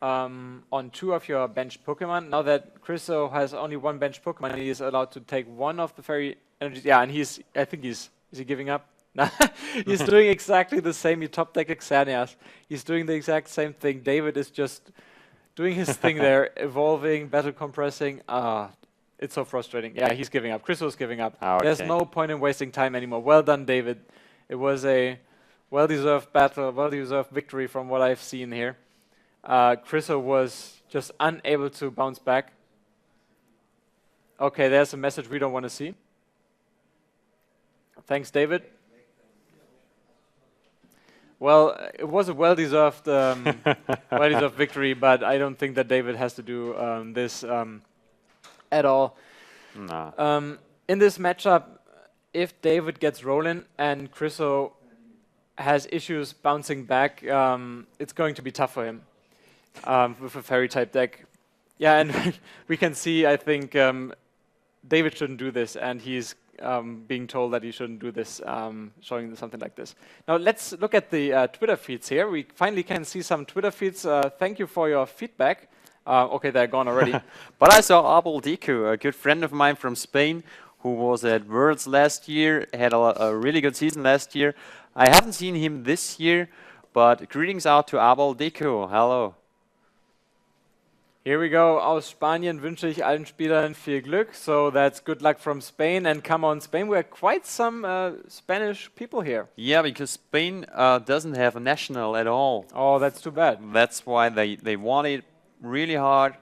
on 2 of your bench Pokemon. Now that Chriso has only one bench Pokemon, he is allowed to take one of the Fairy energies. Yeah, and is he giving up? No, he's doing exactly the same. He top decked Xerneas. He's doing the exact same thing. David is just doing his thing there, evolving, battle compressing. It's so frustrating. Yeah, he's giving up. Chriso's giving up. Okay. There's no point in wasting time anymore. Well done, David. It was a well-deserved battle, well-deserved victory from what I've seen here. Chriso was just unable to bounce back. Okay, there's a message we don't want to see. Thanks, David. Well, it was a well-deserved well-deserved victory, but I don't think that David has to do this at all. No. In this matchup, if David gets rolling and Chriso has issues bouncing back, it's going to be tough for him with a fairy-type deck. Yeah, and we can see, I think, David shouldn't do this, and he's being told that he shouldn't do this, showing something like this. Now let's look at the Twitter feeds here. We finally can see some Twitter feeds. Thank you for your feedback. Okay, they're gone already. But I saw Abel Deku, a good friend of mine from Spain, who was at Worlds last year, had a really good season last year. I haven't seen him this year, but greetings out to Abel Deku. Hello. Here we go. Aus Spanien wünsche ich allen Spielern viel Glück. So that's good luck from Spain. And come on, Spain. We have quite some Spanish people here. Yeah, because Spain doesn't have a national at all. Oh, that's too bad. That's why they want it really hard,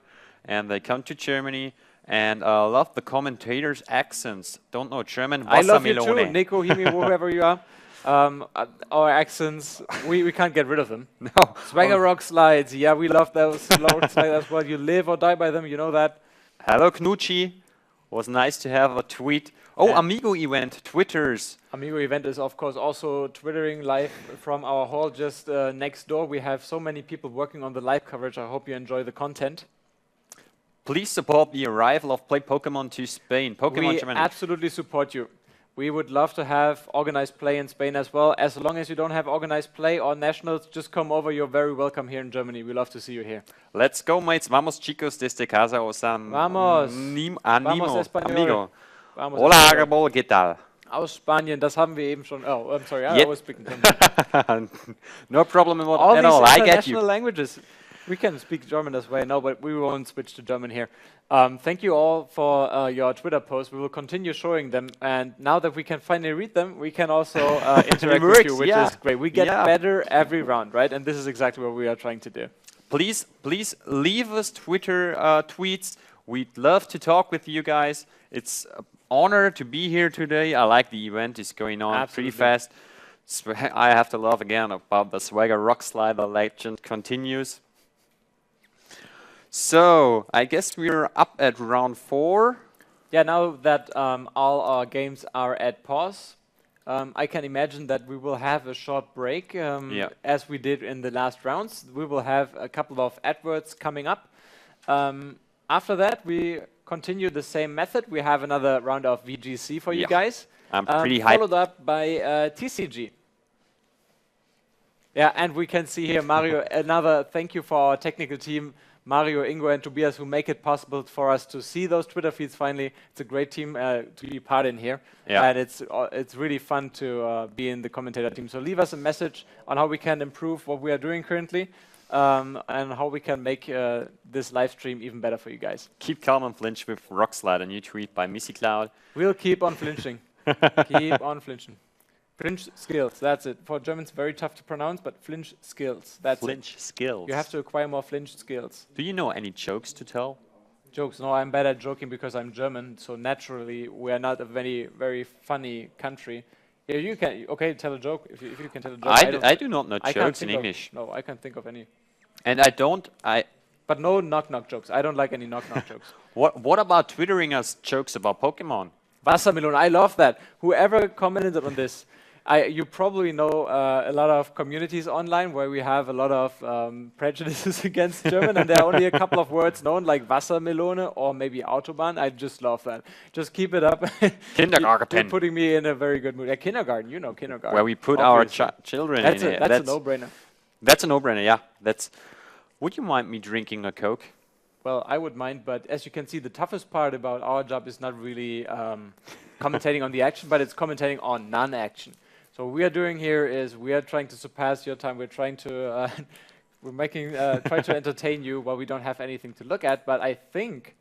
and they come to Germany. And love the commentators' accents. Don't know German. I love you too, Wassermelone. Nico, Himi, whoever you are. Our accents, we can't get rid of them. No. Swagger rock slides, yeah, we love those rock slides as well. You live or die by them, you know that. Hello, Knucci. Was nice to have a tweet. Oh, Yeah. Amigo event, Twitters. Amigo event is, of course, also twittering live from our hall just next door. We have so many people working on the live coverage. I hope you enjoy the content. Please support the arrival of Play Pokemon to Spain. Pokemon We Germany. absolutely support you. We would love to have organized play in Spain as well. As long as you don't have organized play or nationals, just come over. You're very welcome here in Germany. We love to see you here. Let's go, mates. Vamos, chicos, desde casa o San... Vamos. Animo, Vamos, Español. amigo. Vamos, Hola, Español. Agabol, ¿qué tal? Aus Spanien, das haben wir eben schon. Oh, I'm sorry, I Yet- was speaking German. No problem at All all. these I get international you. languages. We can speak German as well, no, but we won't switch to German here. Thank you all for your Twitter posts. We will continue showing them, and now that we can finally read them, we can also interact with you, works, which yeah. is great. We get Yeah. better every round, right? And this is exactly what we are trying to do. Please leave us Twitter tweets. We'd love to talk with you guys. It's an honor to be here today. I like the event is going on Absolutely. pretty fast. I have to laugh again about the Swagger Rock Slide. The legend continues. So I guess we're up at round 4. Yeah, now that all our games are at pause, I can imagine that we will have a short break, as we did in the last rounds. We will have a couple of adverts coming up. After that, we continue the same method. We have another round of VGC for you Yeah. guys. I'm pretty hyped. Followed up by TCG. Yeah, and we can see here Mario, another thank you for our technical team, Mario, Ingo, and Tobias, who make it possible for us to see those Twitter feeds finally. It's a great team to be part in here. Yeah. And it's really fun to be in the commentator team. So leave us a message on how we can improve what we are doing currently, and how we can make this live stream even better for you guys. Keep calm and flinch with Rock Slide, a new tweet by Missy Cloud. We'll keep on flinching. Keep on flinching. Flinch skills, that's it. For Germans, very tough to pronounce, but flinch skills, that's Flinch skills. it. You have to acquire more flinch skills. Do you know any jokes to tell? Jokes, no, I'm bad at joking because I'm German, so naturally we are not a very funny country. Yeah, you can, okay, tell a joke, if you can tell a joke. I do not know I can't jokes in think of- English. No, I can't think of any. And I don't... But no knock-knock jokes. I don't like any knock-knock jokes. What about twittering us jokes about Pokemon? Wassermelone, I love that. Whoever commented on this, you probably know a lot of communities online where we have a lot of prejudices against German, and there are only a couple of words known, like Wassermelone or maybe Autobahn. I just love that. Just keep it up. Kindergarten. You're putting me in a very good mood. Yeah, kindergarten, you know kindergarten. Where we put obviously. our children That's in. That's a no-brainer. That's a no-brainer, yeah. Would you mind me drinking a Coke? Well, I would mind, but as you can see, the toughest part about our job is not really commentating on the action, but it's commentating on non-action. So what we are doing here is we are trying to surpass your time. We're trying to try to entertain you while we don't have anything to look at. But I think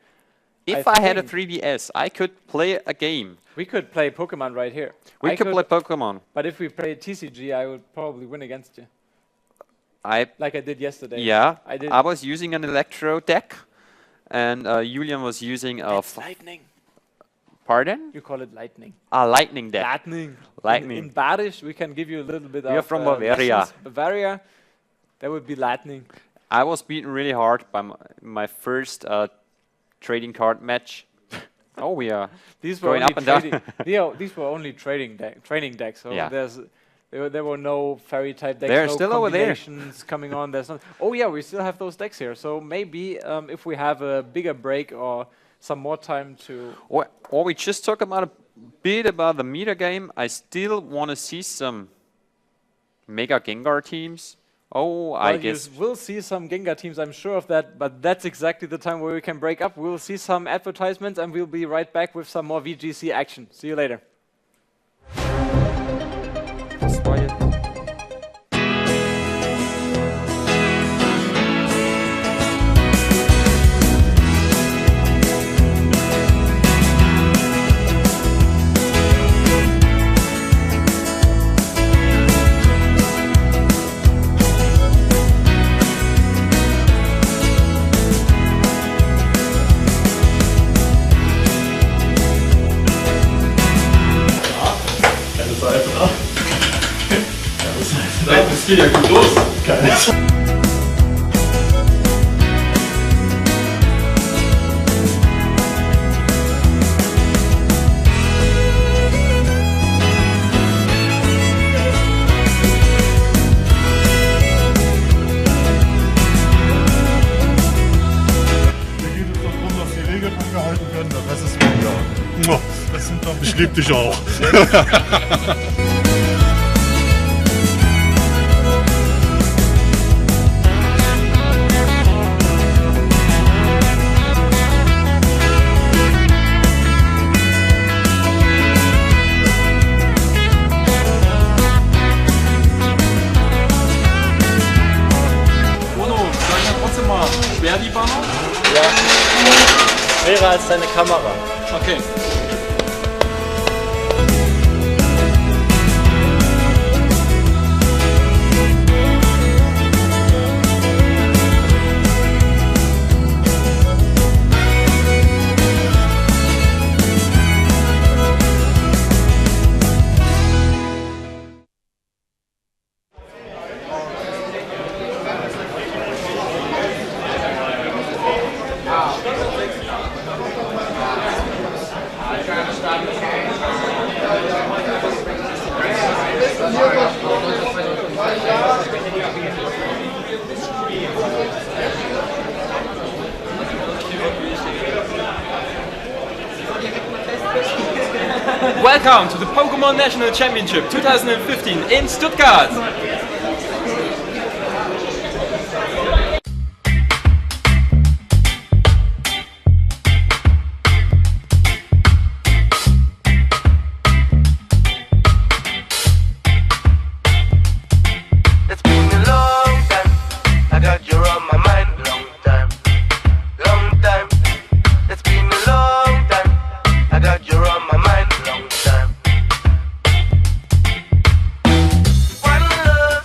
If I had a 3DS, I could play a game. we could play Pokemon right here. We I could play Pokemon. But if we play TCG, I would probably win against you, I like I did yesterday. Yeah, I did. I was using an Electro deck, and Julian was using a Lightning. Pardon? You call it lightning. Ah, lightning deck. Lightning. Lightning. In Badisch, we can give you a little bit We are of from Bavaria. lessons. Bavaria, that would be lightning. I was beaten really hard by my first trading card match. Oh, we are These were going only up and down. these were only training decks. So Yeah. there were no fairy type decks. They're no still over there. combinations coming on. There's not. Oh yeah, we still have those decks here. So maybe if we have a bigger break or some more time to. Or we just talk about a bit about the meta game. I still want to see some Mega Gengar teams. Oh, I guess. You will see some Gengar teams, I'm sure of that, but that's exactly the time where we can break up. We'll see some advertisements and we'll be right back with some more VGC action. See you later. Das geht ja gut los. Mir geht es darum, dass die Regeln angehalten werden, der Rest ist mir egal. Das sind doch. Ich lieb dich auch. Bruno, sag ja trotzdem mal, schwer die Banner? Ja. Schwerer als deine Kamera. Okay. Welcome to the Pokémon National Championship 2015 in Stuttgart. It's been a long time. I got you on my mind. Long time. Long time. It's been a long time. I got you on my mind. Long time. One love.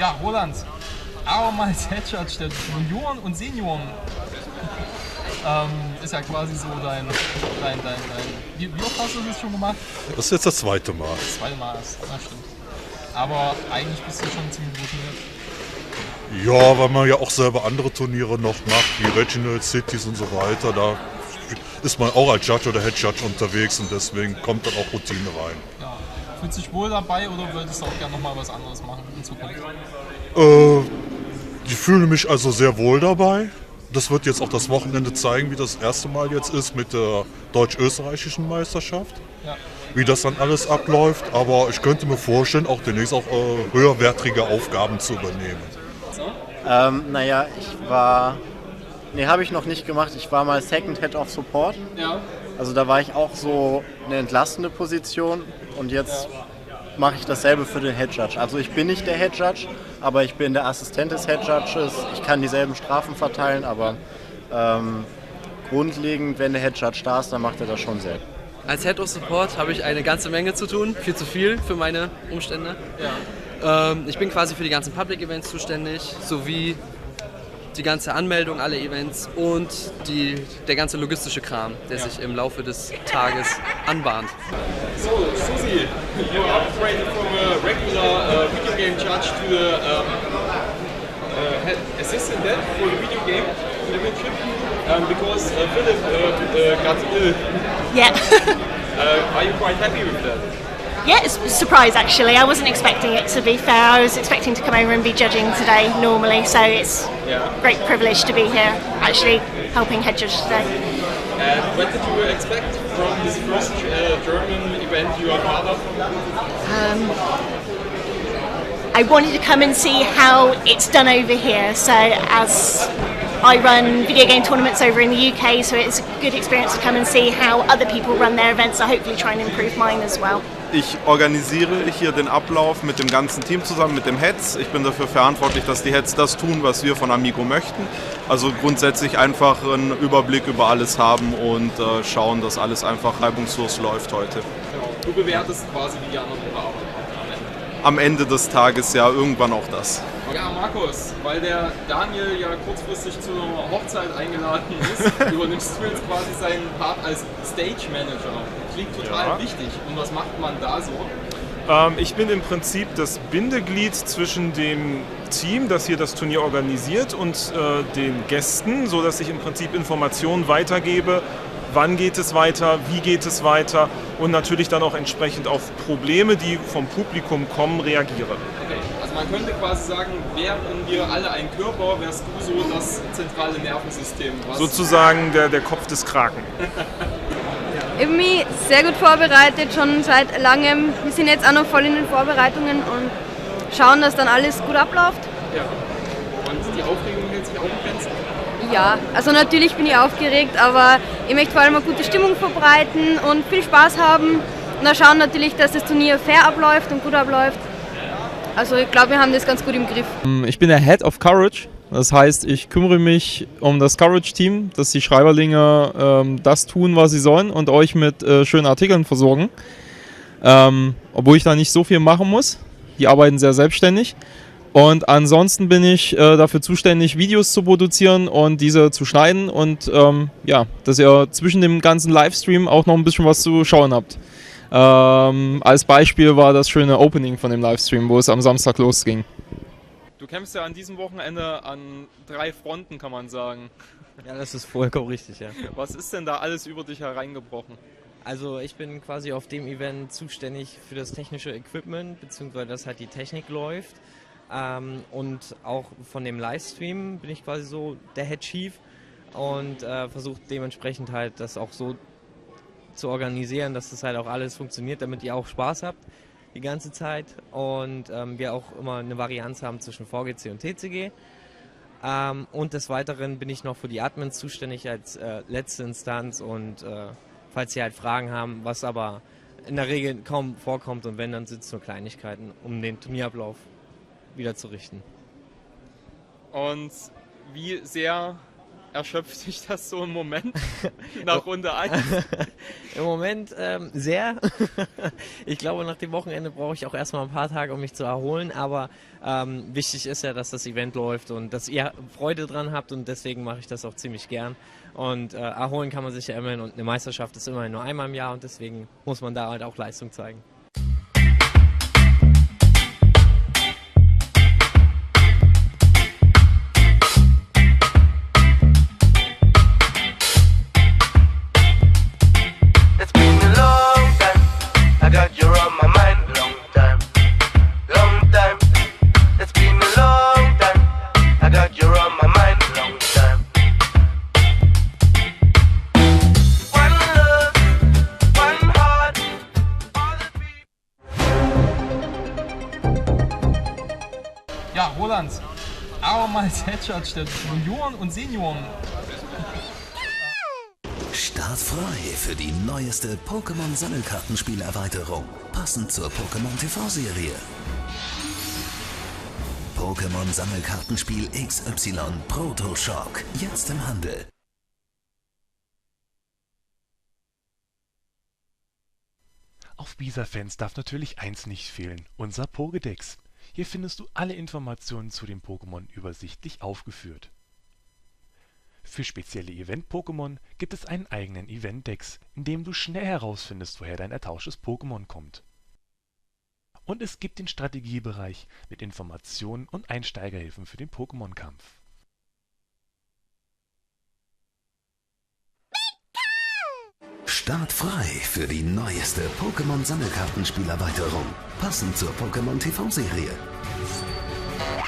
Ja, Roland, abermals Headjudge der Junioren und Senioren. Ist ja quasi so dein wie oft hast du das schon gemacht? Das ist jetzt das zweite Mal. Das zweite Mal ist, das stimmt. Aber eigentlich bist du schon ziemlich routiniert. Ja, weil man ja auch selber andere Turniere noch macht, wie Regional Cities und so weiter. Da ist man auch als Judge oder Head Judge unterwegs und deswegen kommt dann auch Routine rein. Ja. Fühlst du dich wohl dabei oder würdest du auch gerne nochmal was anderes machen in Zukunft? Ich fühle mich also sehr wohl dabei. Das wird jetzt auch das Wochenende zeigen, wie das erste Mal jetzt ist mit der deutsch-österreichischen Meisterschaft. Ja. Wie das dann alles abläuft. Aber ich könnte mir vorstellen, auch demnächst auch höherwertige Aufgaben zu übernehmen. Naja, habe ich noch nicht gemacht. Ich war mal Second Head of Support. Ja. Also da war ich auch so eine entlastende Position und jetzt mache ich dasselbe für den Head Judge. Also ich bin nicht der Head Judge, aber ich bin der Assistent des Head Judges. Ich kann dieselben Strafen verteilen, aber grundlegend, wenn der Head Judge da ist, dann macht er das schon selbst. Als Head of Support habe ich eine ganze Menge zu tun, viel zu viel für meine Umstände. Ja. Ich bin quasi für die ganzen Public Events zuständig, sowie die ganze Anmeldung, alle Events und der ganze logistische Kram, der sich im Laufe des Tages anbahnt. So, Susi, you upgraded from a regular video game judge to head assistant head for the video game championship because Philip got ill. Yeah. Are you quite happy with that? Yeah, it's a surprise actually. I wasn't expecting it, to be fair. I was expecting to come over and be judging today normally, so it's a great privilege to be here actually helping head judge today. And what did you expect from this first German event you are part of? I wanted to come and see how it's done over here. So as I run video game tournaments over in the UK, so it's a good experience to come and see how other people run their events. So hopefully try and improve mine as well. Ich organisiere hier den Ablauf mit dem ganzen Team zusammen, mit dem Heads. Ich bin dafür verantwortlich, dass die Heads das tun, was wir von Amigo möchten. Also grundsätzlich einfach einen Überblick über alles haben und schauen, dass alles einfach reibungslos läuft heute. Du bewertest quasi die anderen Arbeit. Am Ende des Tages ja irgendwann auch das. Ja, Markus, weil der Daniel ja kurzfristig zu einer Hochzeit eingeladen ist, übernimmst du jetzt quasi seinen Part als Stage Manager. Klingt total wichtig. Und was macht man da so? Ich bin im Prinzip das Bindeglied zwischen dem Team, das hier das Turnier organisiert, und den Gästen, sodass ich im Prinzip Informationen weitergebe. Wann geht es weiter, wie geht es weiter und natürlich dann auch entsprechend auf Probleme, die vom Publikum kommen, reagiere. Okay. Also man könnte quasi sagen, wären wir alle ein Körper, wärst du so das zentrale Nervensystem. Was sozusagen der Kopf des Kraken. Ich bin mich sehr gut vorbereitet, schon seit langem. Wir sind jetzt auch noch voll in den Vorbereitungen und schauen, dass dann alles gut abläuft. Ja. Und die Aufregung hält sich auch in Grenzen? Ja, also natürlich bin ich aufgeregt, aber ich möchte vor allem eine gute Stimmung verbreiten und viel Spaß haben. Und dann schauen natürlich, dass das Turnier fair abläuft und gut abläuft. Also ich glaube, wir haben das ganz gut im Griff. Ich bin der Head of Courage. Das heißt, ich kümmere mich um das Courage-Team, dass die Schreiberlinge das tun, was sie sollen und euch mit schönen Artikeln versorgen. Obwohl ich da nicht so viel machen muss. Die arbeiten sehr selbstständig. Und ansonsten bin ich dafür zuständig, Videos zu produzieren und diese zu schneiden und ja, dass ihr zwischen dem ganzen Livestream auch noch ein bisschen was zu schauen habt. Als Beispiel war das schöne Opening von dem Livestream, wo es am Samstag losging. Du kämpfst ja an diesem Wochenende an 3 Fronten, kann man sagen. Ja, das ist vollkommen richtig, ja. Was ist denn da alles über dich hereingebrochen? Also ich bin quasi auf dem Event zuständig für das technische Equipment, beziehungsweise dass halt die Technik läuft. Und auch von dem Livestream bin ich quasi so der Head Chief und versuche dementsprechend halt das auch so zu organisieren, dass das halt auch alles funktioniert, damit ihr auch Spaß habt die ganze Zeit und wir auch immer eine Varianz haben zwischen VGC und TCG. Und des Weiteren bin ich noch für die Admins zuständig als letzte Instanz und falls sie halt Fragen haben, was aber in der Regel kaum vorkommt und wenn, dann sind es nur Kleinigkeiten, um den Turnierablauf wieder zu richten. Und wie sehr erschöpft sich das so im Moment nach Runde 1? Im Moment sehr. Ich glaube, nach dem Wochenende brauche ich auch erstmal ein paar Tage, um mich zu erholen. Aber wichtig ist ja, dass das Event läuft und dass ihr Freude dran habt. Und deswegen mache ich das auch ziemlich gern. Und erholen kann man sich ja immerhin. Und eine Meisterschaft ist immerhin nur einmal im Jahr. Und deswegen muss man da halt auch Leistung zeigen. Ja, Roland, abermals Headshots der Junioren und Senioren. Startfrei für die neueste Pokémon-Sammelkartenspielerweiterung, passend zur Pokémon TV-Serie. Pokémon Sammelkartenspiel XY Proto Shock, jetzt im Handel. Auf Bisa-Fans darf natürlich eins nicht fehlen, unser Pokédex. Hier findest du alle Informationen zu den Pokémon übersichtlich aufgeführt. Für spezielle Event-Pokémon gibt es einen eigenen Event-Dex, in dem du schnell herausfindest, woher dein ertauschtes Pokémon kommt. Und es gibt den Strategiebereich mit Informationen und Einsteigerhilfen für den Pokémon-Kampf. Startfrei für die neueste Pokémon-Sammelkartenspielerweiterung, passend zur Pokémon TV-Serie.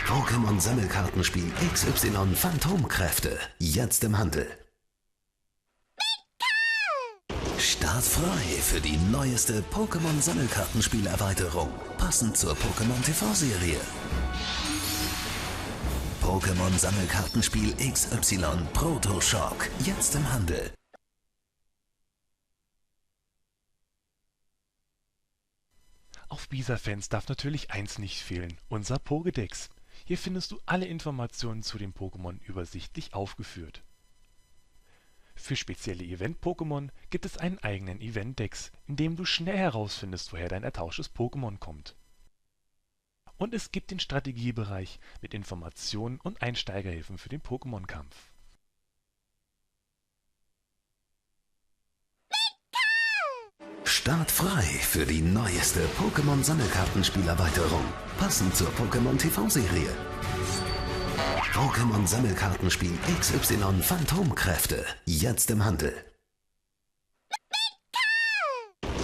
Pokémon Sammelkartenspiel XY Phantomkräfte, jetzt im Handel. Startfrei für die neueste Pokémon Sammelkartenspielerweiterung, passend zur Pokémon TV-Serie. Pokémon Sammelkartenspiel XY Proto Shock, jetzt im Handel. Auf Bisa-Fans darf natürlich eins nicht fehlen, unser Pokédex. Hier findest du alle Informationen zu den Pokémon übersichtlich aufgeführt. Für spezielle Event-Pokémon gibt es einen eigenen Event-Dex, in dem du schnell herausfindest, woher dein ertauschtes Pokémon kommt. Und es gibt den Strategiebereich mit Informationen und Einsteigerhilfen für den Pokémon-Kampf. Startfrei für die neueste Pokémon Sammelkartenspielerweiterung, passend zur Pokémon TV-Serie. Pokémon Sammelkartenspiel XY Phantomkräfte, jetzt im Handel.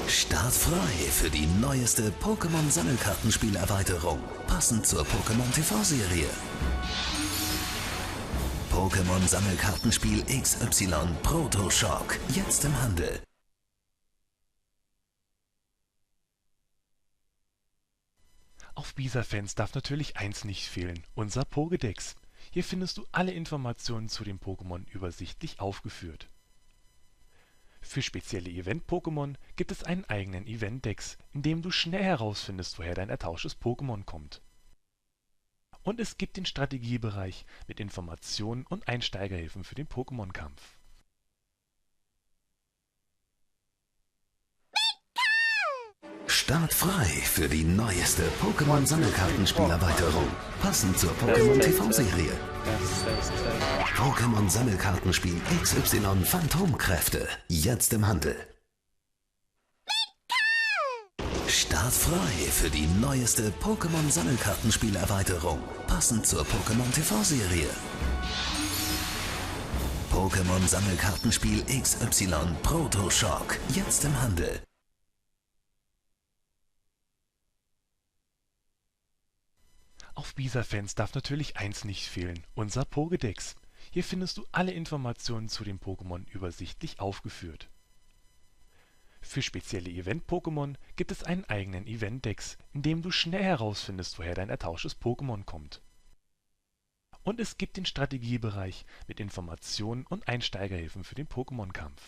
Startfrei für die neueste Pokémon Sammelkartenspielerweiterung, passend zur Pokémon TV-Serie. Pokémon Sammelkartenspiel XY Proto Shock, jetzt im Handel. Auf Bisa-Fans darf natürlich eins nicht fehlen, unser Pokédex. Hier findest du alle Informationen zu den Pokémon übersichtlich aufgeführt. Für spezielle Event-Pokémon gibt es einen eigenen Event-Dex, in dem du schnell herausfindest, woher dein ertauschtes Pokémon kommt. Und es gibt den Strategiebereich mit Informationen und Einsteigerhilfen für den Pokémon-Kampf. Startfrei für die neueste Pokémon Sammelkartenspielerweiterung, passend zur Pokémon TV-Serie. Pokémon Sammelkartenspiel XY Phantomkräfte, jetzt im Handel. Startfrei für die neueste Pokémon Sammelkartenspielerweiterung, passend zur Pokémon TV-Serie. Pokémon Sammelkartenspiel XY Proto Shock, jetzt im Handel. Auf Bisa-Fans darf natürlich eins nicht fehlen, unser Pokédex. Hier findest du alle Informationen zu den Pokémon übersichtlich aufgeführt. Für spezielle Event-Pokémon gibt es einen eigenen Event-Dex, in dem du schnell herausfindest, woher dein ertauschtes Pokémon kommt. Und es gibt den Strategiebereich mit Informationen und Einsteigerhilfen für den Pokémon-Kampf.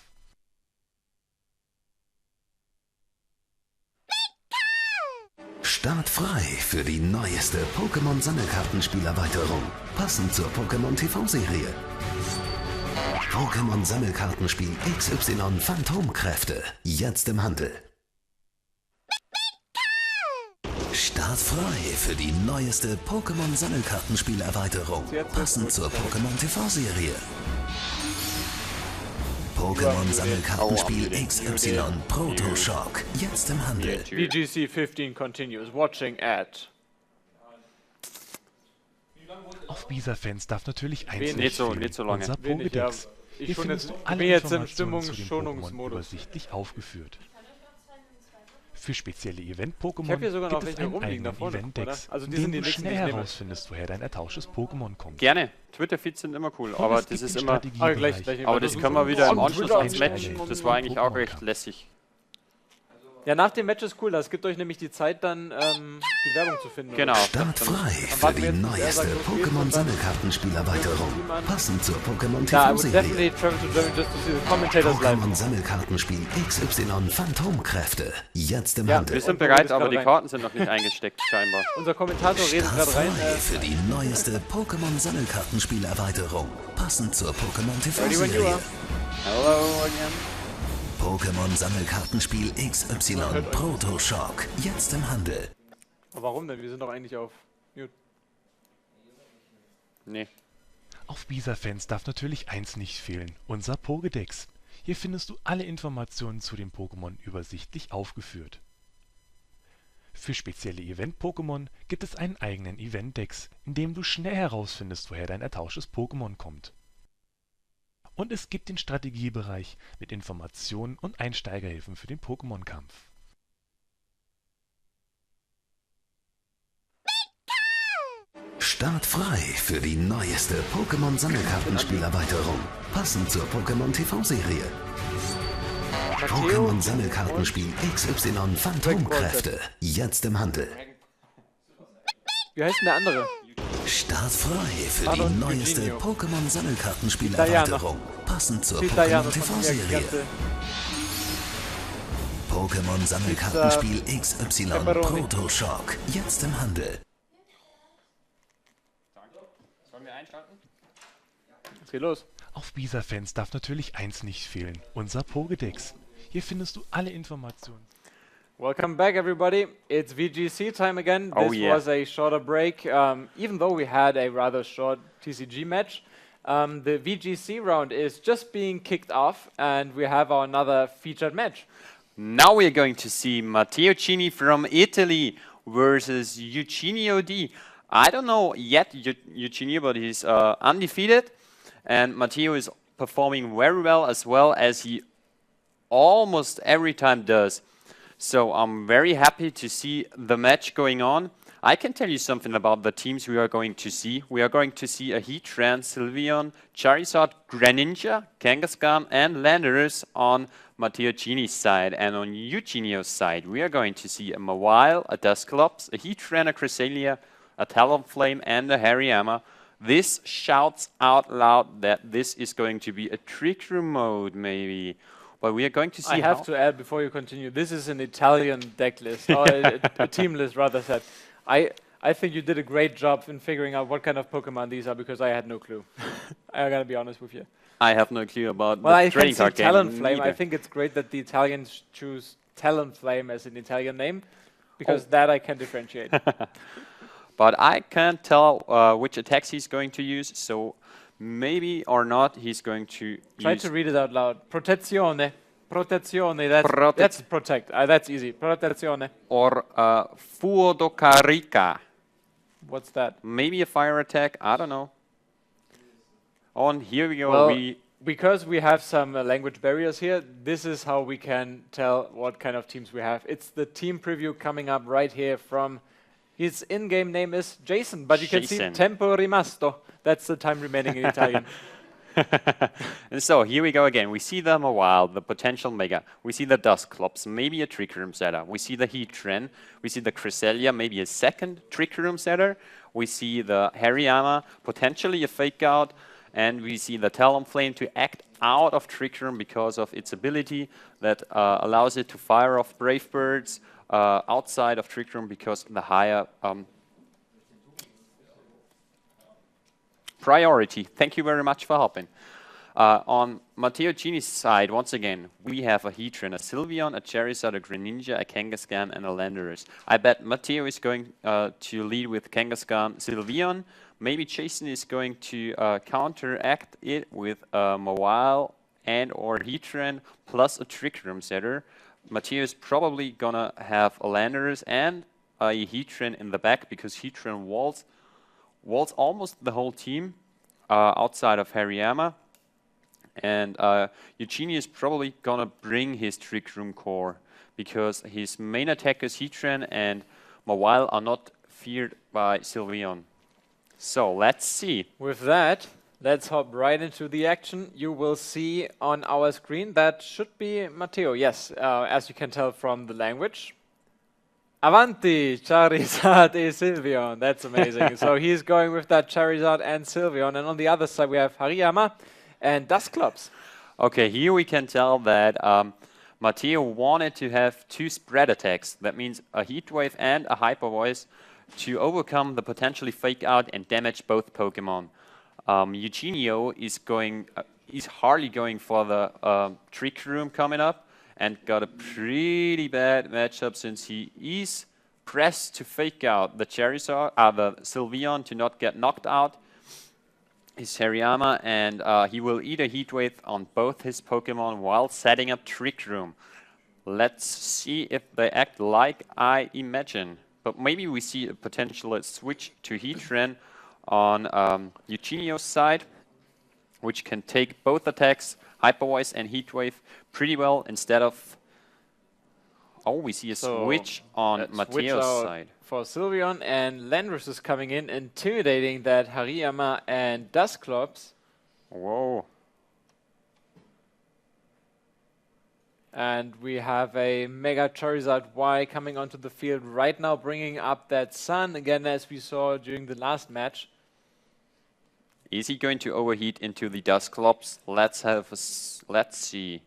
Startfrei für die neueste Pokémon Sammelkartenspielerweiterung, passend zur Pokémon TV-Serie. Pokémon-Sammelkartenspiel XY Phantomkräfte. Jetzt im Handel. Startfrei für die neueste Pokémon-Sammelkartenspiel-Erweiterung. Passend zur Pokémon TV-Serie. Pokémon-Sammelkartenspiel XY Proto-Shock. Jetzt im Handel. VGC 15 continues. Watching ad. Auf Bisa-Fans darf natürlich eins Wenig. nicht fehlen. Nicht so lange. Unser Wenig, ja. Pokédex. Ich Hier schon findest jetzt- du ich alle bin jetzt im Informationen zu den Stimmungsschonungsmodus. Pokémon übersichtlich aufgeführt. Für spezielle Ich Event-Pokémon hab hier sogar noch gibt es welche einen rumliegen da eigenen vorne, Event-Dex, oder? Also die in sind dem die du nächsten, die schnell ich nehme. herausfindest, woher dein ertauschtes Pokémon kommt. Gerne. Twitter-Feeds sind immer cool, Und aber es das gibt ist den immer... Strategiebereich. Aber das können wir wieder im Anschluss ans Match. Das war eigentlich auch recht Pokémon-Kampf. lässig. Ja, nach dem Match ist cool. Das gibt euch nämlich die Zeit, dann die Werbung zu finden. Genau. Startfrei für die neueste Pokémon-Sammelkartenspiel-Erweiterung. Passend zur Pokémon Yeah, I would TV-Serie. definitely travel to Germany just to see the commentators live. Pokémon-Sammelkartenspiel XY Phantomkräfte. Jetzt im Ja, Handel. Wir sind Und du bereit, bist aber gerade die rein. Karten sind noch nicht eingesteckt, scheinbar. Unser Kommentator redet gerade rein. Startfrei für die neueste Pokémon-Sammelkartenspiel-Erweiterung. Passend zur Pokémon TV-Serie. Hello again. Pokémon-Sammelkartenspiel XY Proto-Shock. Jetzt im Handel. Aber warum denn? Wir sind doch eigentlich auf Mute. Nee. Auf Bisa-Fans darf natürlich eins nicht fehlen. Unser Pokédex. Hier findest du alle Informationen zu den Pokémon übersichtlich aufgeführt. Für spezielle Event-Pokémon gibt es einen eigenen Event-Dex, in dem du schnell herausfindest, woher dein ertauschtes Pokémon kommt. Und es gibt den Strategiebereich mit Informationen und Einsteigerhilfen für den Pokémon-Kampf. Startfrei für die neueste Pokémon-Sammelkartenspiel-Erweiterung. Passend zur Pokémon TV-Serie. Pokémon-Sammelkartenspiel XY Phantomkräfte. Jetzt im Handel. Wie heißt denn der andere? Startfrei für Pardon, die neueste Eugenio. Pokémon-Sammelkartenspiel-Erweiterung. Passend zur Italiano Pokémon von mir, die TV-Serie. ganze Pokémon-Sammelkartenspiel XY Pepperoni. Proto-Shock. Jetzt im Handel. Sollen wir einschalten? Es geht los. Auf Bisa-Fans darf natürlich eins nicht fehlen. Unser Pokédex. Hier findest du alle Informationen. Welcome back, everybody. It's VGC time again. Oh, This yeah. was a shorter break. Even though we had a rather short TCG match, the VGC round is just being kicked off, and we have our another featured match. Now we're going to see Matteo Cini from Italy versus Eugenio D. I don't know yet Eugenio, but he's undefeated. And Matteo is performing very well as he almost every time does. So I'm very happy to see the match going on. I can tell you something about the teams we are going to see. We are going to see a Heatran, Sylveon, Charizard, Greninja, Kangaskhan, and Landorus on Matteo Cini's side. And on Eugenio's side, we are going to see a Mawile, a Dusclops, a Heatran, a Cresselia, a Talonflame, and a Hariyama. This shouts out loud that this is going to be a Trick Room mode, maybe. But we are going to see I have to add before you continue, this is an Italian deck list, or a team list rather said. I think you did a great job in figuring out what kind of Pokemon these are, because I had no clue. I gotta be honest with you. I have no clue about Well, the I can trading see card game Talonflame. I neither. think it's great that the Italians choose Talonflame as an Italian name, because that I can differentiate. But I can't tell which attacks he's going to use, so maybe or not he's going to Try use... to read it out loud. Protezione. Protezione. That's protect. That's easy. Protezione. Or Fuodocarica. What's that? Maybe a fire attack, I don't know. Oh, and here we go. Well, because we have some language barriers here, this is how we can tell what kind of teams we have. It's the team preview coming up right here from... His in-game name is Jason, but you can see Jason. tempo rimasto. That's the time remaining in Italian. And so here we go again. We see the Mawile, the potential Mega. We see the Dusclops, maybe a Trick Room setter. We see the Heatran. We see the Cresselia, maybe a second Trick Room setter. We see the Hariyama, potentially a Fake Out. And we see the Talonflame to act out of Trick Room because of its ability that allows it to fire off Brave Birds outside of Trick Room because the higher priority. Thank you very much for helping. On Matteo Cini's side, once again, we have a Heatran, a Sylveon, a Charizard, a Greninja, a Kangaskhan, and a Landorus. I bet Matteo is going to lead with Kangaskhan, Sylveon. Maybe Jason is going to counteract it with a Mawile and or Heatran plus a Trick Room setter. Matteo is probably gonna have a Landorus and a Heatran in the back because Heatran walls almost the whole team outside of Hariyama. And Eugenie is probably gonna bring his Trick Room core because his main attackers Heatran and Mawile are not feared by Sylveon. So let's see. With that, let's hop right into the action. You will see on our screen that should be Matteo. Yes, as you can tell from the language. Avanti, Charizard e Sylveon. That's amazing. So he's going with that Charizard and Sylveon. And on the other side we have Hariyama and Dusclops. Okay, here we can tell that Matteo wanted to have 2 spread attacks. That means a Heat Wave and a Hyper Voice to overcome the potentially fake out and damage both Pokemon. Eugenio is he's hardly going for the Trick Room coming up and got a pretty bad matchup since he is pressed to fake out the Charizard, the Sylveon to not get knocked out. His Hariyama, and he will eat a Heat Wave on both his Pokemon while setting up Trick Room. Let's see if they act like I imagine. But maybe we see a potential switch to Heatran on Eugenio's side, which can take both attacks, Hyper Voice and Heat Wave, pretty well instead of... Oh, we see a switch on Matteo's side. For Sylveon, and Landorus is coming in, intimidating that Hariyama and Dusclops. Whoa. And we have a Mega Charizard Y coming onto the field right now, bringing up that Sun, again as we saw during the last match. Is he going to overheat into the Dusclops? Let's see.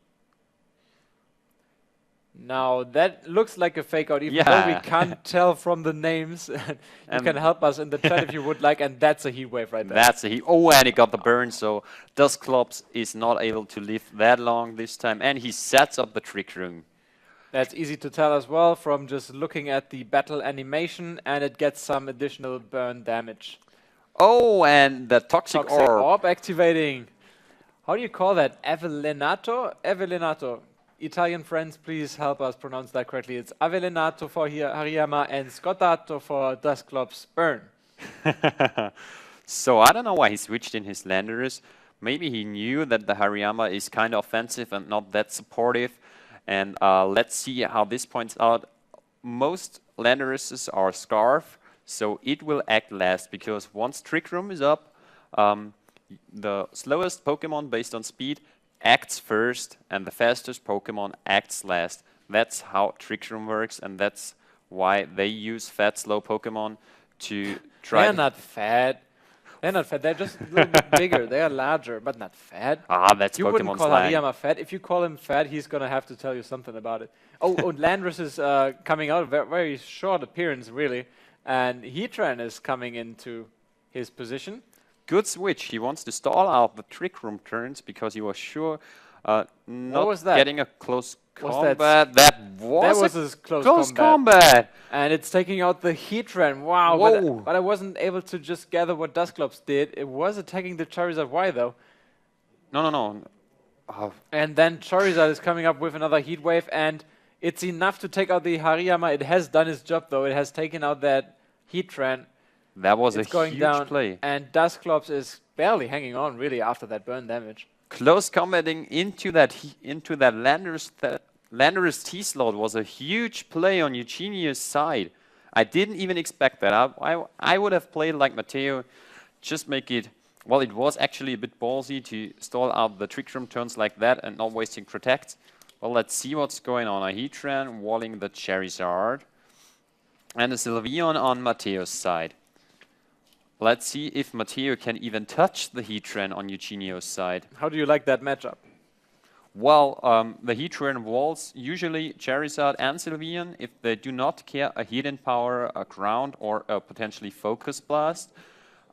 Now that looks like a fake out, even though we can't tell from the names. You can help us in the chat if you would like, and that's a Heat Wave right there. That's a Heat. Oh, and he got the burn, so Dusclops is not able to live that long this time, and he sets up the Trick Room. That's easy to tell as well from just looking at the battle animation, and it gets some additional burn damage. Oh, and the Toxic Orb activating. How do you call that? Avelenato? Avelenato. Italian friends, please help us pronounce that correctly. It's Avelenato for Hariyama and Scottato for Dusclops burn. So I don't know why he switched in his Landorus. Maybe he knew that the Hariyama is kind of offensive and not that supportive. And let's see how this points out. Most Landoruses are Scarf, so it will act last because once Trick Room is up, the slowest Pokemon based on speed acts first, and the fastest Pokemon acts last. That's how Trick Room works, and that's why they use fat, slow Pokemon to try. They're not fat. They're not fat. They're just a little bit bigger. They are larger, but not fat. Ah, that's you Pokemon wouldn't call slang. Hariyama fat. If you call him fat, he's gonna have to tell you something about it. Oh, and Landorus is coming out. Very short appearance, really, and Heatran is coming into his position. Good switch. He wants to stall out the Trick Room turns because he was sure not getting a close combat. That was a close combat. And it's taking out the Heatran. Wow. But I wasn't able to just gather what Dusclops did. It was attacking the Charizard Y, though. No. And then Charizard is coming up with another Heat Wave, and it's enough to take out the Hariyama. It has done its job, though. It has taken out that Heatran. That was it's a going huge down, play. And Dusclops is barely hanging on, really, after that burn damage. Close combating into that Landorus. That Landorus T-slot was a huge play on Eugenio's side. I didn't even expect that. I would have played like Matteo, just make it... Well, it was actually a bit ballsy to stall out the Trick Room turns like that and not wasting Protect. Well, let's see what's going on. A Heatran walling the Charizard. And a Sylveon on Matteo's side. Let's see if Matteo can even touch the Heatran on Eugenio's side. How do you like that matchup? Well, the Heatran walls usually Charizard and Sylveon if they do not care a Hidden Power, a Ground, or a potentially Focus Blast.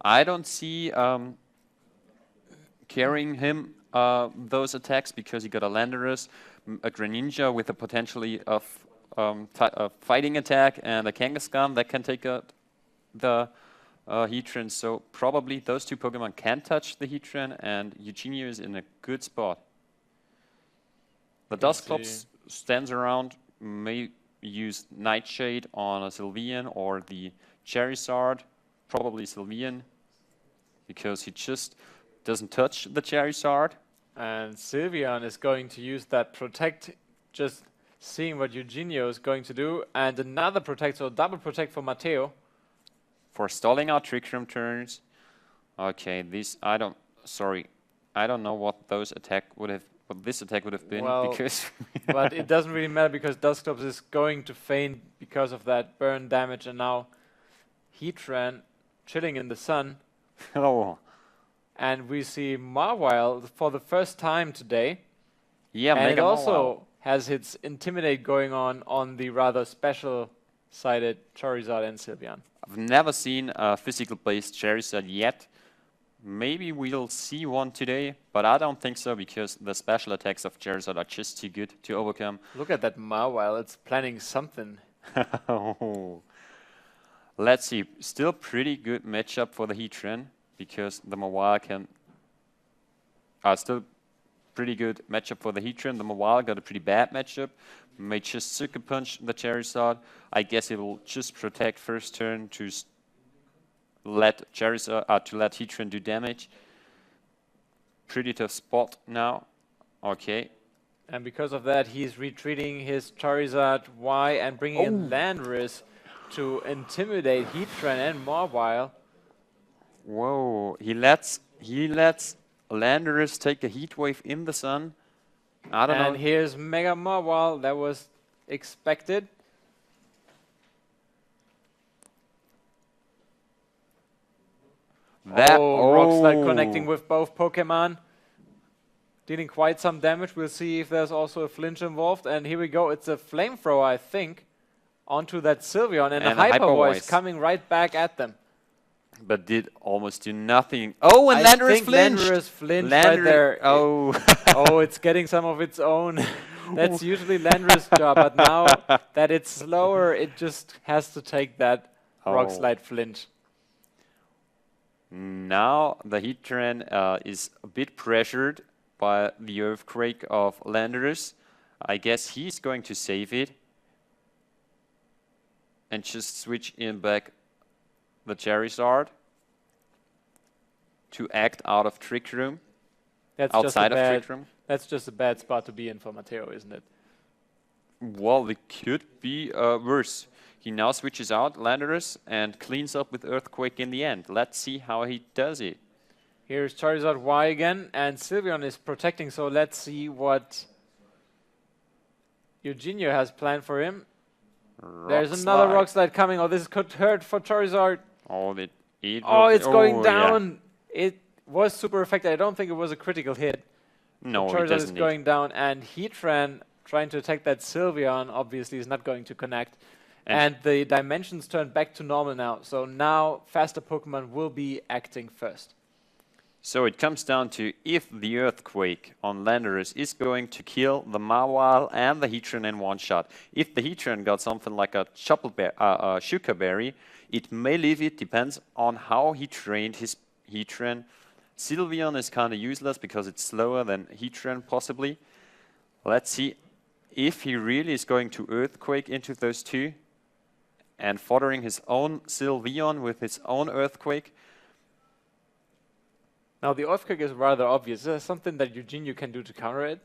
I don't see carrying him those attacks because he got a Landorus, a Greninja with a potentially of fighting attack, and a Kangaskhan that can take out the Heatran. So probably those two Pokemon can touch the Heatran, and Eugenio is in a good spot. The Dusclops stands around, may use Nightshade on a Sylveon or the Charizard, probably Sylveon, because he just doesn't touch the Charizard. And Sylveon is going to use that Protect, just seeing what Eugenio is going to do, and another Protect, so double Protect for Matteo. For stalling out Trick Room turns. Okay, I don't know what those what this attack would have been, well, because but it doesn't really matter because Dusclops is going to faint because of that burn damage, and now Heatran chilling in the sun. Oh. And we see Mawile for the first time today. Yeah, and Mega it also Mawile has its Intimidate going on the rather special-sided Charizard and Sylveon. I've never seen a physical-based Charizard yet. Maybe we'll see one today, but I don't think so because the special attacks of Charizard are just too good to overcome. Look at that Mawile, it's planning something. Let's see, still pretty good matchup for the Heatran because the Mawile can... still pretty good matchup for the Heatran. The Mawile got a pretty bad matchup. May just Sucker Punch the Charizard. I guess it will just protect first turn to let Heatran do damage. Pretty tough spot now. Okay. And because of that, he's retreating his Charizard Y and bringing in Landorus to intimidate Heatran and Mawile. Whoa! He lets Landorus take a Heat Wave in the sun. I don't know. And here's Mega Mawile. That was expected. Rock Slide connecting with both Pokemon. Dealing quite some damage. We'll see if there's also a flinch involved. And here we go. It's a Flamethrower, I think, onto that Sylveon. And a Hyper Voice coming right back at them. But did almost do nothing. Oh, and Landorus flinched. Landorus flinched right there. Oh. Oh, it's getting some of its own. That's usually Landorus' job. But now that it's slower, it just has to take that Rock Slide flinch. Now the Heatran is a bit pressured by the Earthquake of Landorus. I guess he's going to save it and just switch in back the Charizard to act out of Trick Room. Outside of Trick Room. That's just a bad spot to be in for Matteo, isn't it? Well, it could be worse. He now switches out Landorus and cleans up with Earthquake in the end. Let's see how he does it. Here's Charizard Y again, and Sylveon is protecting, so let's see what Eugenio has planned for him. There's another Rock Slide coming. Oh, this could hurt for Charizard. Oh, it's going down. Yeah. It was super effective. I don't think it was a critical hit. No, so Charizard is going down, and Heatran trying to attack that Sylveon obviously is not going to connect. And the dimensions turn back to normal now. So now faster Pokemon will be acting first. So it comes down to if the Earthquake on Landorus is going to kill the Mawile and the Heatran in one shot. If the Heatran got something like a Shuka Berry, it may leave it, depends on how he trained his Heatran. Sylveon is kind of useless because it's slower than Heatran possibly. Let's see if he really is going to Earthquake into those two and foddering his own Sylveon with his own Earthquake. Now the Earthquake is rather obvious. Is there something that Eugenio can do to counter it?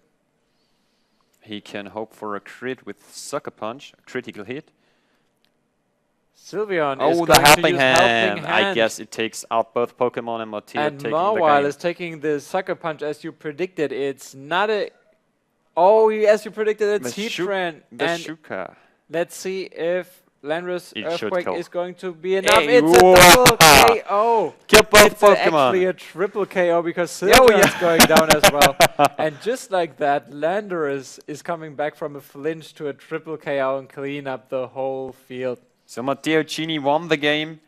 He can hope for a crit with Sucker Punch, a critical hit. Sylveon is going the Helping to use Hand. Helping Hand. I guess it takes out both Pokemon and Matteo And taking Mawile the is taking the Sucker Punch as you predicted. It's not a... Oh, as you predicted, it's Heatran. The Shuka. Let's see if Landorus Earthquake is going to be enough. Hey, it's a double KO. Kill both It's Pokemon. actually a triple KO because Sylveon is going down as well. And just like that, Landorus is coming back from a flinch to a triple KO and clean up the whole field. So Matteo Cini won the game.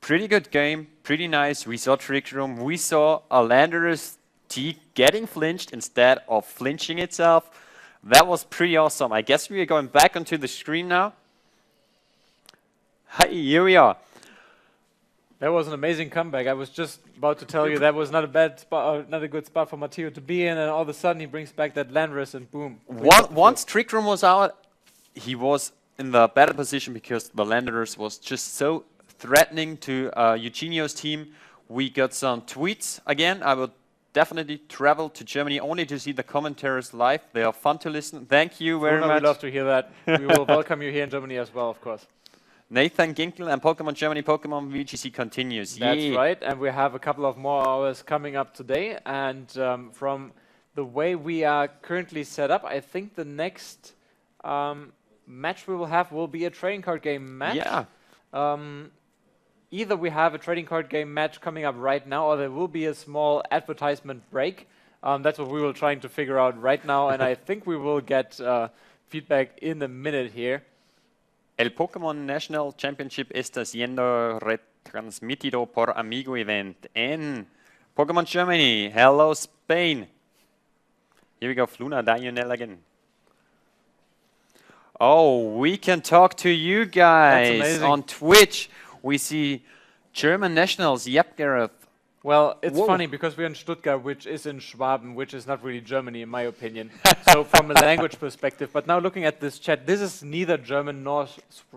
Pretty good game. Pretty nice. We saw Trick Room. We saw a Landorus T getting flinched instead of flinching itself. That was pretty awesome. I guess we are going back onto the screen now. Hi, here we are. That was an amazing comeback. I was just about to tell you that was not a bad spot, not a good spot for Matteo to be in, and all of a sudden he brings back that Landorus and boom. Once Trick Room was out, he was in the better position because the Landorus was just so threatening to Eugenio's team. We got some tweets again. I will definitely travel to Germany only to see the commentaries live. They are fun to listen. Thank you very much. We'd love to hear that. We will welcome you here in Germany as well, of course. Nathan Ginkel and Pokémon Germany, Pokémon VGC continues. That's right, and we have a couple of more hours coming up today. And from the way we are currently set up, I think the next match we will have will be a trading card game match. Yeah. Either we have a trading card game match coming up right now, or there will be a small advertisement break. That's what we will trying to figure out right now, and I think we will get feedback in a minute here. El Pokémon National Championship está siendo retransmitido por Amigo Event en Pokémon Germany. Hello, Spain. Here we go, Fluna Dionel again. Oh, we can talk to you guys on Twitch. We see German nationals. Yep, Gareth. Well, it's funny because we're in Stuttgart, which is in Schwaben, which is not really Germany, in my opinion. So from a language perspective. But now looking at this chat, this is neither German nor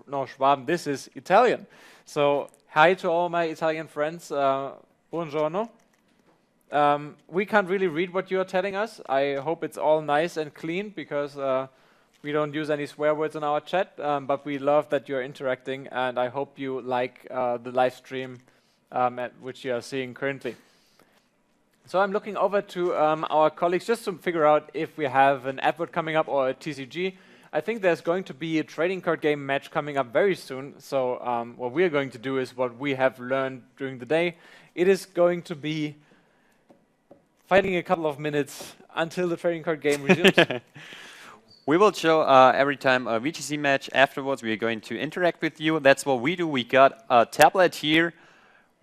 Schwaben. This is Italian. So hi to all my Italian friends. Buongiorno. We can't really read what you're telling us. I hope it's all nice and clean because we don't use any swear words in our chat. But we love that you're interacting, and I hope you like the live stream which you are seeing currently. So I'm looking over to our colleagues just to figure out if we have an advert coming up or a TCG. I think there's going to be a trading card game match coming up very soon. So what we're going to do is what we have learned during the day. It is going to be fighting a couple of minutes until the trading card game resumes. We will show every time a VGC match. Afterwards, we are going to interact with you. That's what we do. We got a tablet here.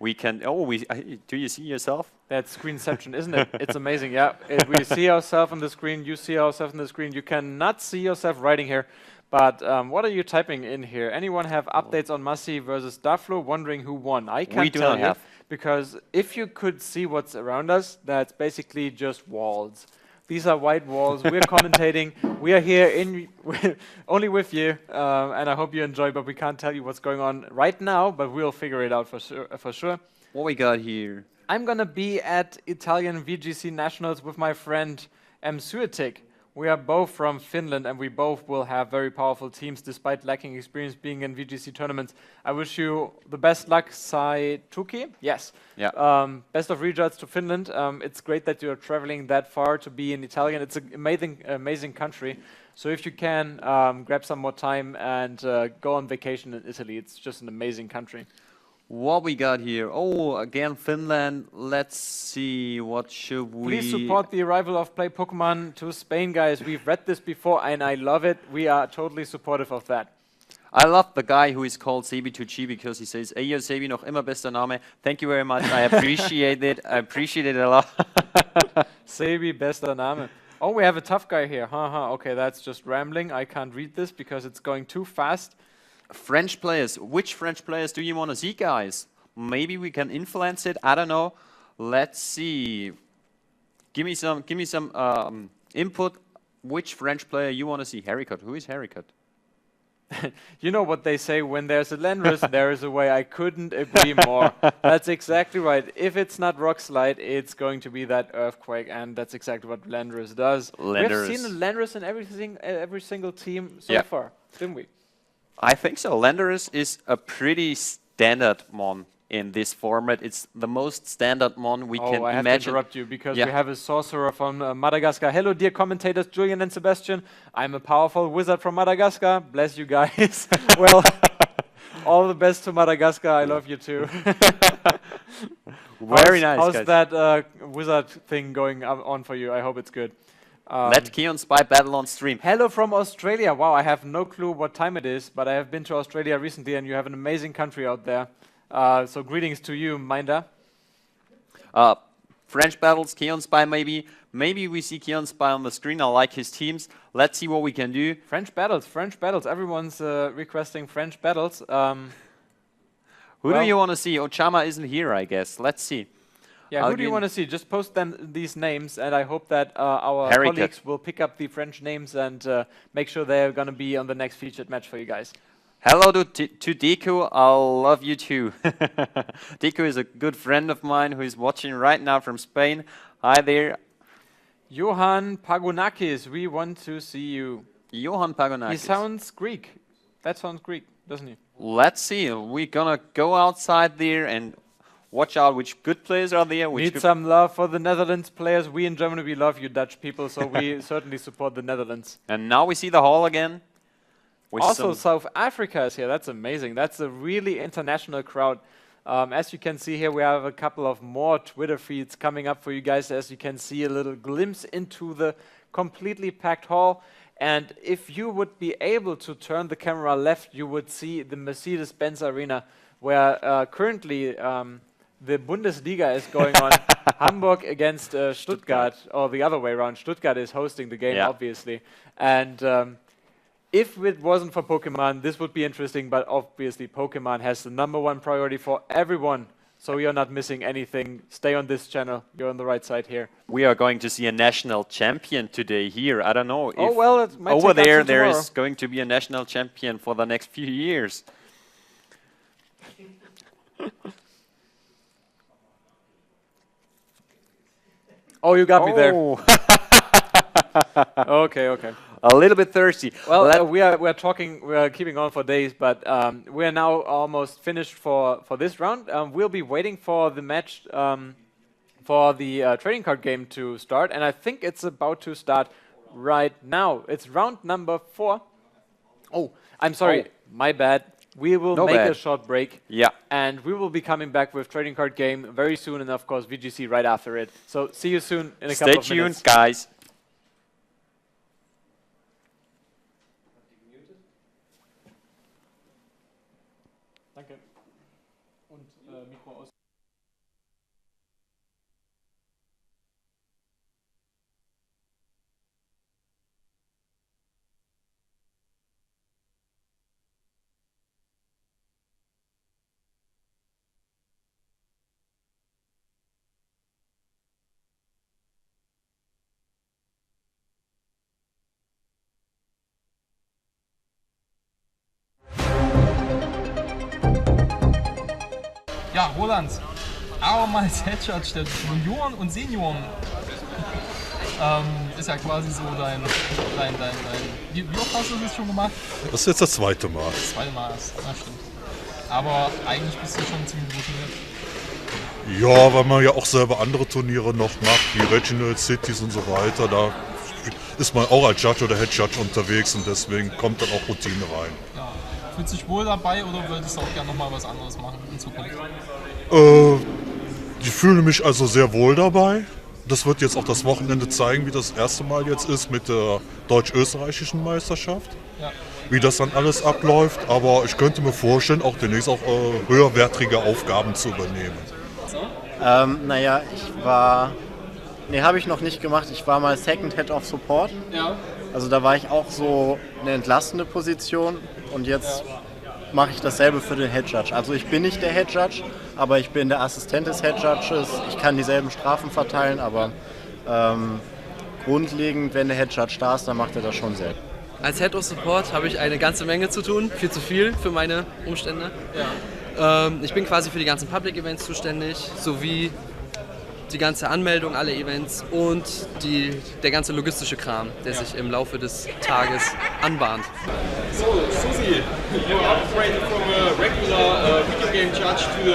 We can, do you see yourself? That's screenception, isn't it? It's amazing, yeah. We see ourselves on the screen, you see ourselves on the screen. You cannot see yourself writing here. But what are you typing in here? Anyone have updates on Massi versus Daflo? Wondering who won? I can't tell you, because if you could see what's around us, that's basically just walls. These are white walls. We're commentating. We are here only with you, and I hope you enjoy. But we can't tell you what's going on right now. But we'll figure it out for sure. What we got here? I'm gonna be at Italian VGC Nationals with my friend M. Suetic. We are both from Finland, and we both will have very powerful teams, despite lacking experience being in VGC tournaments. I wish you the best luck, Saituki. Yes. Yeah. Best of regards to Finland. It's great that you're traveling that far to be in Italian. It's an amazing country. So if you can, grab some more time and go on vacation in Italy. It's just an amazing country. What we got here? Oh, again, Finland. Let's see, what should we... Please support the arrival of Play Pokémon to Spain, guys. We've read this before, and I love it. We are totally supportive of that. I love the guy who is called Sebi2G because he says, "Ey, Sebi, noch immer bester Name." Thank you very much. I appreciate it. I appreciate it a lot. Sebi, bester Name. Oh, we have a tough guy here. Okay, that's just rambling. I can't read this because it's going too fast. French players. Which French players do you want to see, guys? Maybe we can influence it. I don't know. Let's see. Give me some input. Which French player you want to see? Harrycut. Who is Harrycut? You know what they say, when there's a Landorus, there is a way. I couldn't agree more. That's exactly right. If it's not Rock Slide, it's going to be that Earthquake, and that's exactly what Landorus does. Landorus. We've seen a Landorus in every single team so far, didn't we? I think so. Landorus is a pretty standard mon in this format. It's the most standard mon we can imagine. I have to interrupt you because we have a sorcerer from Madagascar. Hello, dear commentators, Julian and Sebastian. I'm a powerful wizard from Madagascar. Bless you guys. Well, all the best to Madagascar. I love you too. Very nice, How's guys. that wizard thing going on for you? I hope it's good. Let Keon Spy battle on stream. Hello from Australia. Wow, I have no clue what time it is, but I have been to Australia recently, and you have an amazing country out there. So greetings to you, Minder. French battles, Keon Spy maybe. Maybe we see Keon Spy on the screen. I like his teams. Let's see what we can do. French battles, French battles. Everyone's requesting French battles. Who do you want to see? Ochama isn't here, I guess. Let's see. Yeah, who do you want to see? Just post them these names, and I hope that our colleagues will pick up the French names and make sure they're going to be on the next featured match for you guys. Hello to Deku. I love you too. Deku is a good friend of mine who is watching right now from Spain. Hi there. Johan Pagonakis, we want to see you. Johan Pagonakis. He sounds Greek. That sounds Greek, doesn't he? Let's see. We're gonna go outside there and watch out which good players are there. Which Need some love for the Netherlands players. We in Germany, we love you Dutch people, so we certainly support the Netherlands. And now we see the hall again. Also, South Africa is here. That's amazing. That's a really international crowd. As you can see here, we have a couple of more Twitter feeds coming up for you guys. As you can see, a little glimpse into the completely packed hall. And if you would be able to turn the camera left, you would see the Mercedes-Benz Arena, where currently the Bundesliga is going on. Hamburg against Stuttgart, or the other way around. Stuttgart is hosting the game, obviously. And if it wasn't for Pokemon, this would be interesting, but obviously Pokemon has the #1 priority for everyone, so you're not missing anything. Stay on this channel. You're on the right side here. We are going to see a national champion today here. I don't know if it might over take there tomorrow. is going to be a national champion for the next few years. Oh, you got me there. Okay. A little bit thirsty. Well, we are keeping on for days, but we are now almost finished for this round. We'll be waiting for the match for the trading card game to start, and I think it's about to start right now. It's round number 4. Oh, I'm sorry, my bad. We will make a short break. Yeah. And we will be coming back with trading card game very soon, and of course VGC right after it. So see you soon in a couple of minutes. Stay tuned, guys. Danke. Und Mikro aus. Ja, Roland, abermals Headshot der Junioren und Senioren. Ist ja quasi so dein wie oft hast du das schon gemacht? Das ist jetzt das zweite Mal. Das zweite Mal, das stimmt. Aber eigentlich bist du schon ziemlich routiniert. Ja, weil man ja auch selber andere Turniere noch macht, wie Regional Cities und so weiter. Da ist man auch als Judge oder Head Judge unterwegs und deswegen kommt dann auch Routine rein. Ja. Fühlst du dich wohl dabei oder würdest du auch gerne nochmal was anderes machen in Zukunft? Ich fühle mich also sehr wohl dabei. Das wird jetzt auch das Wochenende zeigen, wie das erste Mal jetzt ist mit der deutsch-österreichischen Meisterschaft. Ja. Wie das dann alles abläuft, aber ich könnte mir vorstellen, auch demnächst auch höherwertige Aufgaben zu übernehmen. Naja, habe ich noch nicht gemacht. Ich war mal Second Head of Support. Ja. Also da war ich auch so eine entlastende Position und jetzt mache ich dasselbe für den Head Judge. Also ich bin nicht der Head Judge, aber ich bin der Assistent des Head Judges. Ich kann dieselben Strafen verteilen, aber grundlegend, wenn der Head Judge da ist, dann macht er das schon selbst. Als Head of Support habe ich eine ganze Menge zu tun, viel zu viel für meine Umstände. Ja. Ich bin quasi für die ganzen Public Events zuständig, sowie die ganze Anmeldung, alle Events und der ganze logistische Kram, der sich im Laufe des Tages anbahnt. So, Susi, you upgraded from a regular video game judge to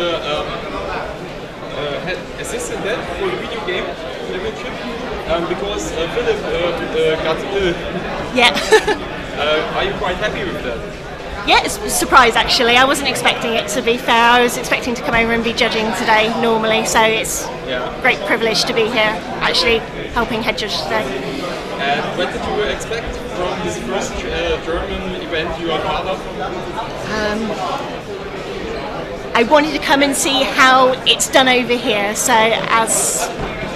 head assistant then for the video game championship because Philip got ill. Yeah. Are you quite happy with that? Yeah, it's a surprise actually. I wasn't expecting it, to be fair. I was expecting to come over and be judging today normally, so it's a great privilege to be here actually helping head judge today. And what did you expect from this first German event you are part of? I wanted to come and see how it's done over here, so as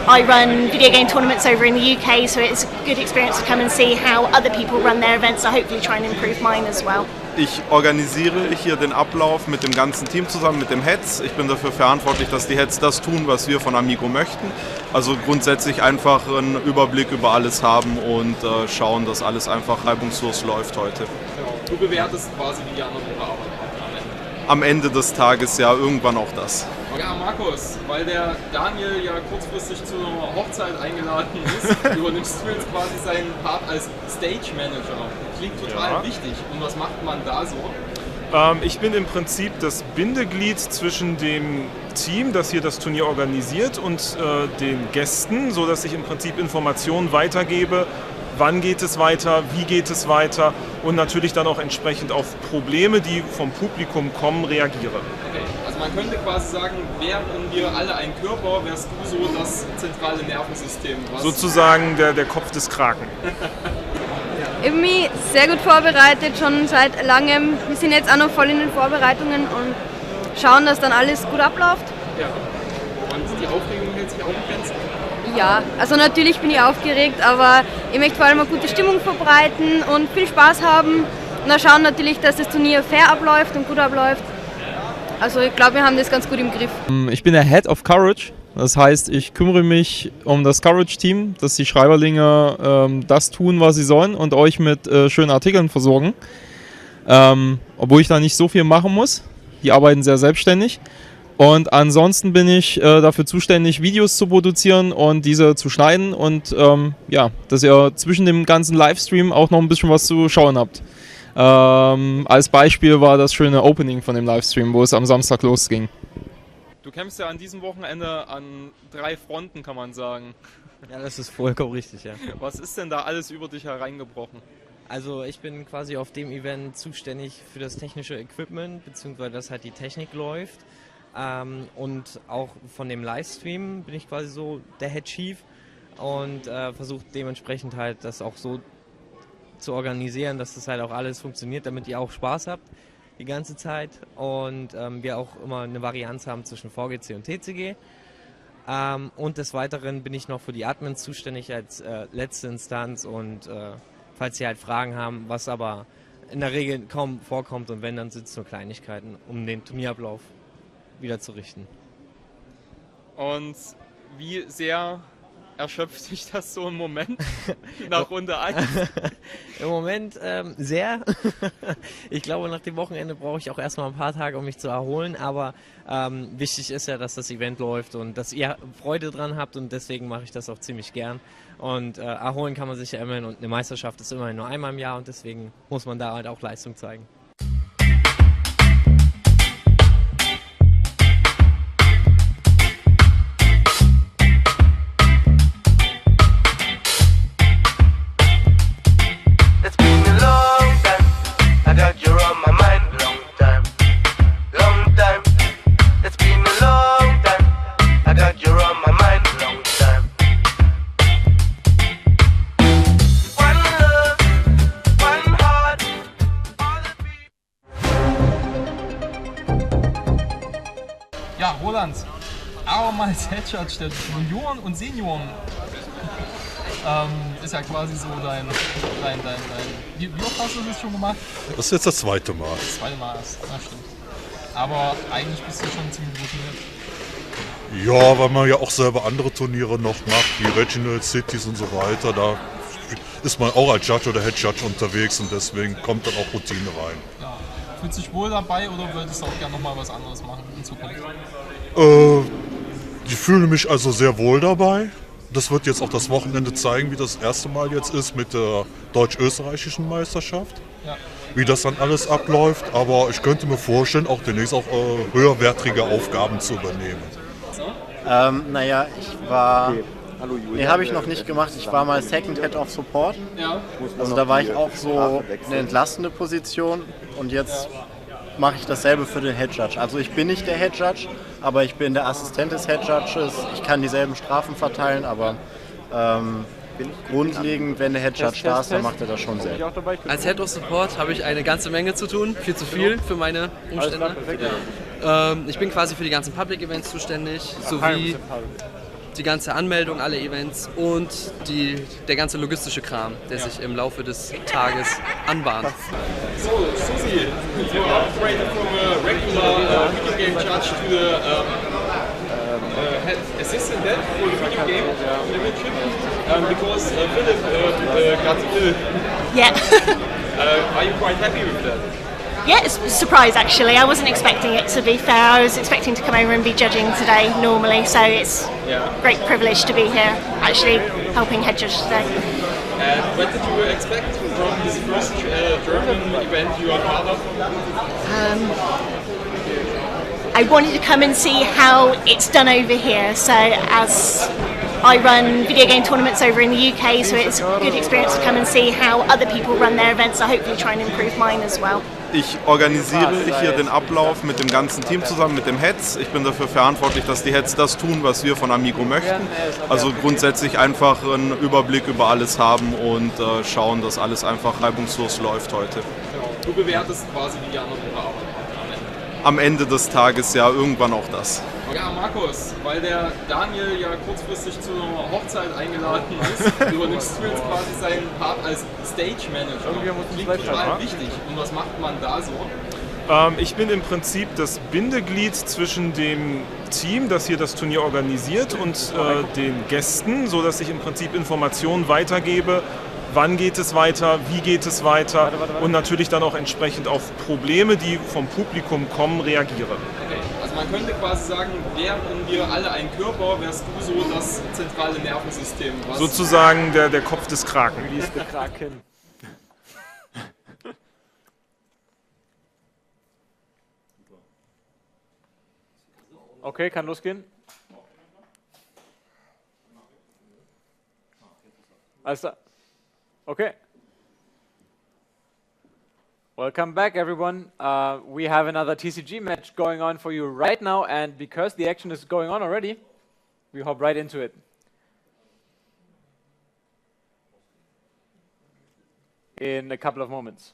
I run video game tournaments over in the UK, so it's a good experience to come and see how other people run their events. So hopefully try and improve mine as well. Ich organisiere hier den Ablauf mit dem ganzen Team zusammen, mit dem Heads. Ich bin dafür verantwortlich, dass die Heads das tun, was wir von Amigo möchten. Also grundsätzlich einfach einen Überblick über alles haben und schauen, dass alles einfach reibungslos läuft heute. Du bewertest quasi, wie die anderen arbeiten. Am Ende des Tages ja irgendwann auch das. Ja, Markus, weil der Daniel ja kurzfristig zu einer Hochzeit eingeladen ist, übernimmst du jetzt quasi seinen Part als Stage Manager. Klingt total wichtig. Und was macht man da so? Ich bin im Prinzip das Bindeglied zwischen dem Team, das hier das Turnier organisiert, und den Gästen, sodass ich im Prinzip Informationen weitergebe, wann geht es weiter, wie geht es weiter und natürlich dann auch entsprechend auf Probleme, die vom Publikum kommen, reagiere. Okay. Also man könnte quasi sagen, wären wir alle ein Körper, wärst du so das zentrale Nervensystem. Was Sozusagen der Kopf des Kraken. Ich bin mich sehr gut vorbereitet, schon seit langem. Wir sind jetzt auch noch voll in den Vorbereitungen und schauen, dass dann alles gut abläuft. Ja. Und die Aufregung hält sich auch in Grenzen? Ja, also natürlich bin ich aufgeregt, aber ich möchte vor allem eine gute Stimmung verbreiten und viel Spaß haben. Und dann schauen natürlich, dass das Turnier fair abläuft und gut abläuft. Also ich glaube, wir haben das ganz gut im Griff. Ich bin der Head of Courage. Das heißt, ich kümmere mich um das Courage-Team, dass die Schreiberlinge das tun, was sie sollen und euch mit schönen Artikeln versorgen. Obwohl ich da nicht so viel machen muss. Die arbeiten sehr selbstständig. Und ansonsten bin ich dafür zuständig, Videos zu produzieren und diese zu schneiden und ja, dass ihr zwischen dem ganzen Livestream auch noch ein bisschen was zu schauen habt. Als Beispiel war das schöne Opening von dem Livestream, wo es am Samstag losging. Du kämpfst ja an diesem Wochenende an 3 Fronten, kann man sagen. Ja, das ist vollkommen richtig, ja. Was ist denn da alles über dich hereingebrochen? Also ich bin quasi auf dem Event zuständig für das technische Equipment, beziehungsweise dass halt die Technik läuft. Und auch von dem Livestream bin ich quasi so der Head Chief und versuche dementsprechend halt das auch so zu organisieren, dass das halt auch alles funktioniert, damit ihr auch Spaß habt die ganze Zeit und wir auch immer eine Varianz haben zwischen VGC und TCG. Und des Weiteren bin ich noch für die Admins zuständig als letzte Instanz und falls sie halt Fragen haben, was aber in der Regel kaum vorkommt und wenn, dann sind es nur Kleinigkeiten, um den Turnierablauf wieder zu richten. Und wie sehr erschöpft sich das so im Moment nach Runde 1? Im Moment sehr. Ich glaube, nach dem Wochenende brauche ich auch erstmal ein paar Tage, um mich zu erholen, aber wichtig ist ja, dass das Event läuft und dass ihr Freude dran habt und deswegen mache ich das auch ziemlich gern. Und erholen kann man sich ja immerhin und eine Meisterschaft ist immerhin nur einmal im Jahr und deswegen muss man da halt auch Leistung zeigen. Ja, Roland, abermals Headshot der Junioren und Senioren ist ja quasi so dein wie oft hast du das schon gemacht? Das ist jetzt das zweite Mal. Das zweite Mal erst, ja stimmt. Aber eigentlich bist du schon ziemlich routiniert. Ja, weil man ja auch selber andere Turniere noch macht, wie Regional Cities und so weiter. Da ist man auch als Judge oder Head Judge unterwegs und deswegen kommt dann auch Routine rein. Ja. Fühlst du dich wohl dabei oder würdest du auch gerne nochmal was anderes machen in Zukunft? Ich fühle mich also sehr wohl dabei. Das wird jetzt auch das Wochenende zeigen, wie das erste Mal jetzt ist mit der deutsch-österreichischen Meisterschaft. Ja. Wie das dann alles abläuft, aber ich könnte mir vorstellen, auch demnächst auch höherwertige Aufgaben zu übernehmen. Naja, ich war... Nee, habe ich noch nicht gemacht. Ich war mal Second Head of Support. Ja. Also da war ich auch so eine entlastende Position und jetzt mache ich dasselbe für den Head Judge. Also ich bin nicht der Head Judge, aber ich bin der Assistent des Head Judges. Ich kann dieselben Strafen verteilen, aber grundlegend, wenn der Head Judge da ist, dann macht er das schon selbst. Als Head of Support habe ich eine ganze Menge zu tun, viel zu viel für meine Umstände. Ich bin quasi für die ganzen Public Events zuständig, sowie die ganze Anmeldung, alle Events und der ganze logistische Kram, der sich im Laufe des Tages anbahnt. So, Susi, you upgraded from a regular video game judge to the head assistant then for the video game championship because Philip got ill. Yeah. Are you quite happy with that? Yeah, it's a surprise actually. I wasn't expecting it, to be fair. I was expecting to come over and be judging today normally, so it's a great privilege to be here actually helping head judge today. And what did you expect from this first German event you are part of? I wanted to come and see how it's done over here. So as I run video game tournaments over in the UK, so it's a good experience to come and see how other people run their events. So hopefully try and improve mine as well. Ich organisiere hier den Ablauf mit dem ganzen Team zusammen, mit dem Heads. Ich bin dafür verantwortlich, dass die Heads das tun, was wir von Amigo möchten. Also grundsätzlich einfach einen Überblick über alles haben und schauen, dass alles einfach reibungslos läuft heute. Du bewertest quasi die andere Arbeit am Ende des Tages ja irgendwann auch das. Ja, Markus, weil der Daniel ja kurzfristig zu einer Hochzeit eingeladen ist, übernimmst du jetzt quasi seinen Part als Stage Manager. Klingt total wichtig. Und was macht man da so? Ich bin im Prinzip das Bindeglied zwischen dem Team, das hier das Turnier organisiert, und den Gästen, sodass ich im Prinzip Informationen weitergebe. Wann geht es weiter, wie geht es weiter und natürlich dann auch entsprechend auf Probleme, die vom Publikum kommen, reagiere. Okay. Also man könnte quasi sagen, wären wir alle ein Körper, wärst du so das zentrale Nervensystem. Was sozusagen der Kopf des Kraken. Okay, kann losgehen. Alles klar. Okay. Welcome back, everyone. We have another TCG match going on for you right now, and because the action is going on already, we hop right into it. In a couple of moments,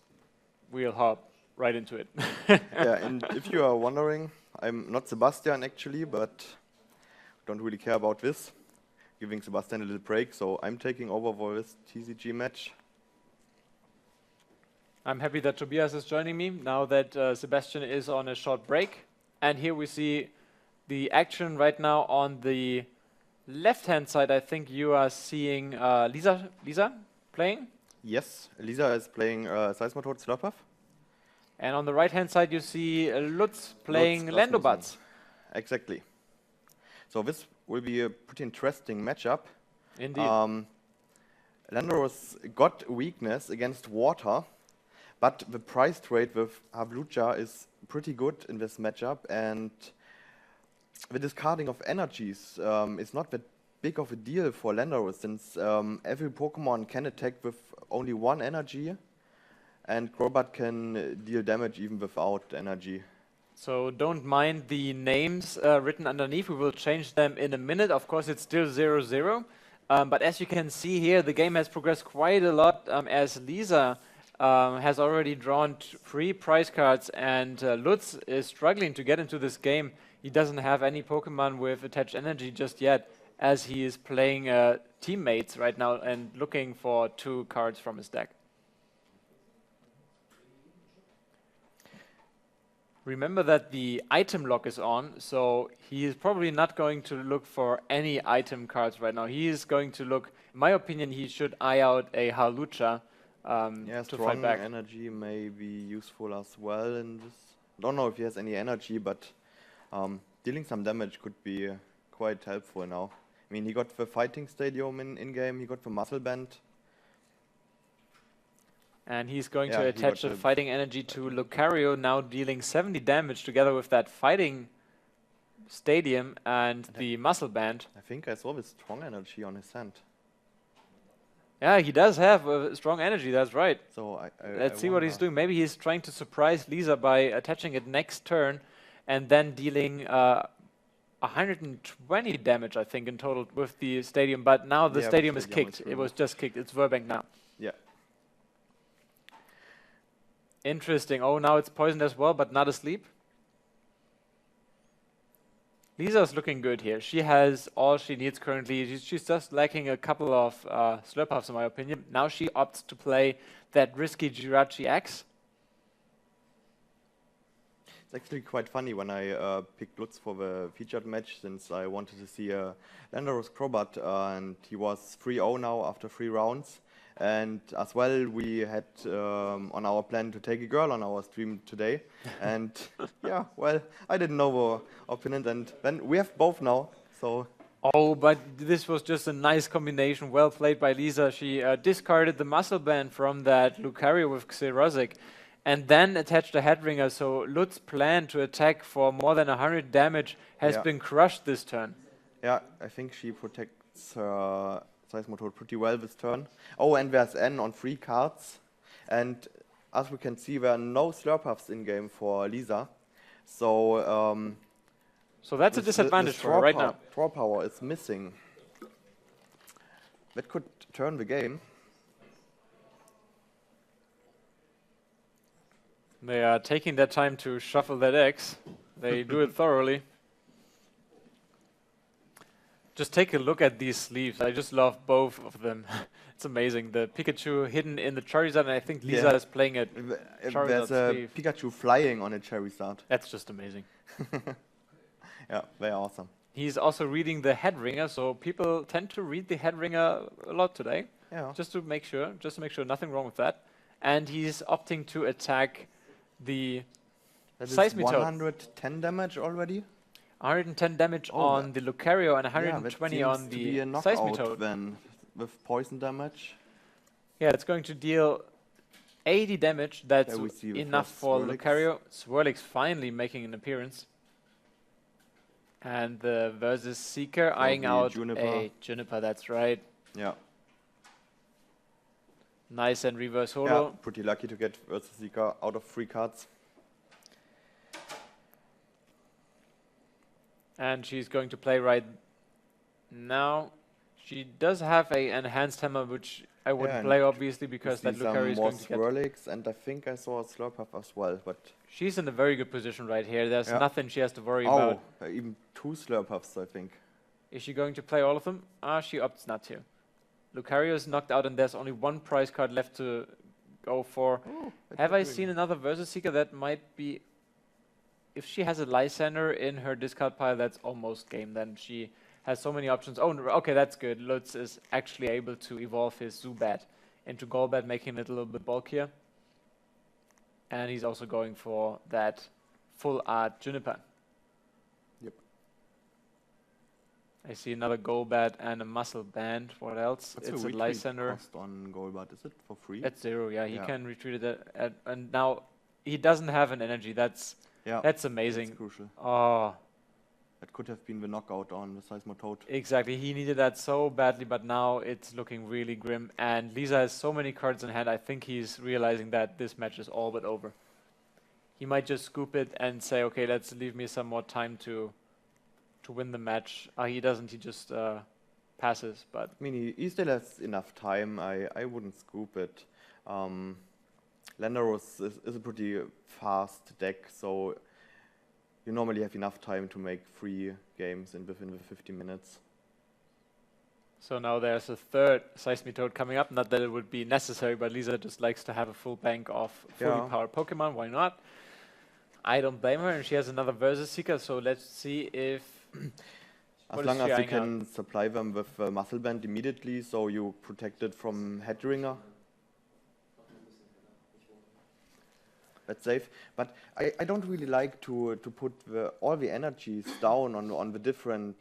we'll hop right into it. Yeah, and if you are wondering, I'm not Sebastian actually, but don't really care about this. Giving Sebastian a little break, so I'm taking over for this TCG match. I'm happy that Tobias is joining me now that Sebastian is on a short break. And here we see the action right now on the left-hand side. I think you are seeing Lisa playing? Yes, Lisa is playing Seismotod Slurpuff. And on the right-hand side you see Lutz playing Landobuds. Exactly. So this will be a pretty interesting matchup. Indeed. Lando's got weakness against water, but the price trade with Havlucha is pretty good in this matchup, and the discarding of energies is not that big of a deal for Lando, since every Pokemon can attack with only one energy, and Crobat can deal damage even without energy. So don't mind the names written underneath. We will change them in a minute. Of course, it's still 0-0. But as you can see here, the game has progressed quite a lot as Lisa has already drawn 3 prize cards, and Lutz is struggling to get into this game. He doesn't have any Pokemon with attached energy just yet, as he is playing teammates right now and looking for 2 cards from his deck. Remember that the item lock is on, so he is probably not going to look for any item cards right now. He is going to look, in my opinion, he should eye out a Hawlucha to fight back. Energy may be useful as well in this. Don't know if he has any energy, but dealing some damage could be quite helpful now. I mean, he got the Fighting Stadium in-game, he got the Muscle Band. And he's going to attach the fighting energy to Lucario, now dealing 70 damage together with that fighting stadium and the muscle band. I think I saw the strong energy on his hand. Yeah, he does have strong energy, that's right. So let's see what he's doing. Maybe he's trying to surprise Lisa by attaching it next turn and then dealing 120 damage, I think, in total with the stadium. But now the stadium is kicked. It was just kicked. It's Verbank now. Yeah. Interesting. Oh, now it's poisoned as well, but not asleep. Lisa's looking good here. She has all she needs currently. She's just lacking a couple of Slurpuffs, in my opinion. Now she opts to play that risky Jirachi X. It's actually quite funny when I picked Lutz for the featured match, since I wanted to see Landaros Crobat, and he was 3-0 now after 3 rounds. And as well, we had on our plan to take a girl on our stream today. And yeah, well, I didn't know the opponent, and then we have both now, so... Oh, but this was just a nice combination. Well played by Lisa. She discarded the muscle band from that Lucario with Xerosic, and then attached a headringer, so Lutz's plan to attack for more than 100 damage has been crushed this turn. Yeah, I think she protects her Seismitoad pretty well this turn. Oh, and there's N on 3 cards. And as we can see, there are no Slurpuffs in-game for Lisa. So so that's a disadvantage for her right now. Draw power is missing. That could turn the game. They are taking their time to shuffle their decks. They do it thoroughly. Just take a look at these sleeves. I just love both of them. It's amazing. The Pikachu hidden in the Charizard, and I think Lisa is playing it. There's a Pikachu flying on a Charizard. That's just amazing. Yeah, very awesome. He's also reading the headringer, so people tend to read the headringer a lot today. Yeah. Just to make sure, nothing wrong with that. And he's opting to attack the Seismitoad. 110 damage already. 110 damage on the Lucario and 120 on the Seismitoad. Then with poison damage. Yeah, it's going to deal 80 damage. That's enough for Lucario. Swirlix finally making an appearance. And the versus Seeker eyeing out a Juniper, that's right. Yeah. Nice and reverse holo. Yeah, pretty lucky to get versus Seeker out of 3 cards. And she's going to play right now. She does have a enhanced hammer, which I wouldn't play obviously because that Lucario is going to get. Swirlix, and I think I saw a Slurpuff as well, but she's in a very good position right here. There's nothing she has to worry about. Even 2 Slurpuffs, I think. Is she going to play all of them? She opts not to. Lucario is knocked out, and there's only 1 prize card left to go for. Have I seen another Versus Seeker? That might be. If she has a Lysander in her discard pile, that's almost game. Then she has so many options. Oh, okay, that's good. Lutz is actually able to evolve his Zubat into Golbat, making it a little bit bulkier. And he's also going for that full art Juniper. Yep. I see another Golbat and a Muscle Band. What else? What's it's the a Lysander. Cost on Golbat? Is it for free? At 0, yeah. He can retrieve it and now he doesn't have an energy. That's amazing. That's crucial. Oh. That could have been the knockout on the Seismitoad. Exactly. He needed that so badly, but now it's looking really grim. And Lisa has so many cards in hand. I think he's realizing that this match is all but over. He might just scoop it and say, okay, let's leave me some more time to win the match. He doesn't. He just passes. But I mean, he still has enough time. I wouldn't scoop it. Landaros is a pretty fast deck, so you normally have enough time to make 3 games within the 50 minutes. So now there's a 3rd Seismitoad coming up. Not that it would be necessary, but Lisa just likes to have a full bank of fully powered Pokemon. Why not? I don't blame her, and she has another Versus Seeker, so let's see if... As long as you can supply them with Muscle Band immediately, so you protect it from Headringer. That's safe, but I don't really like to put all the energies down on the different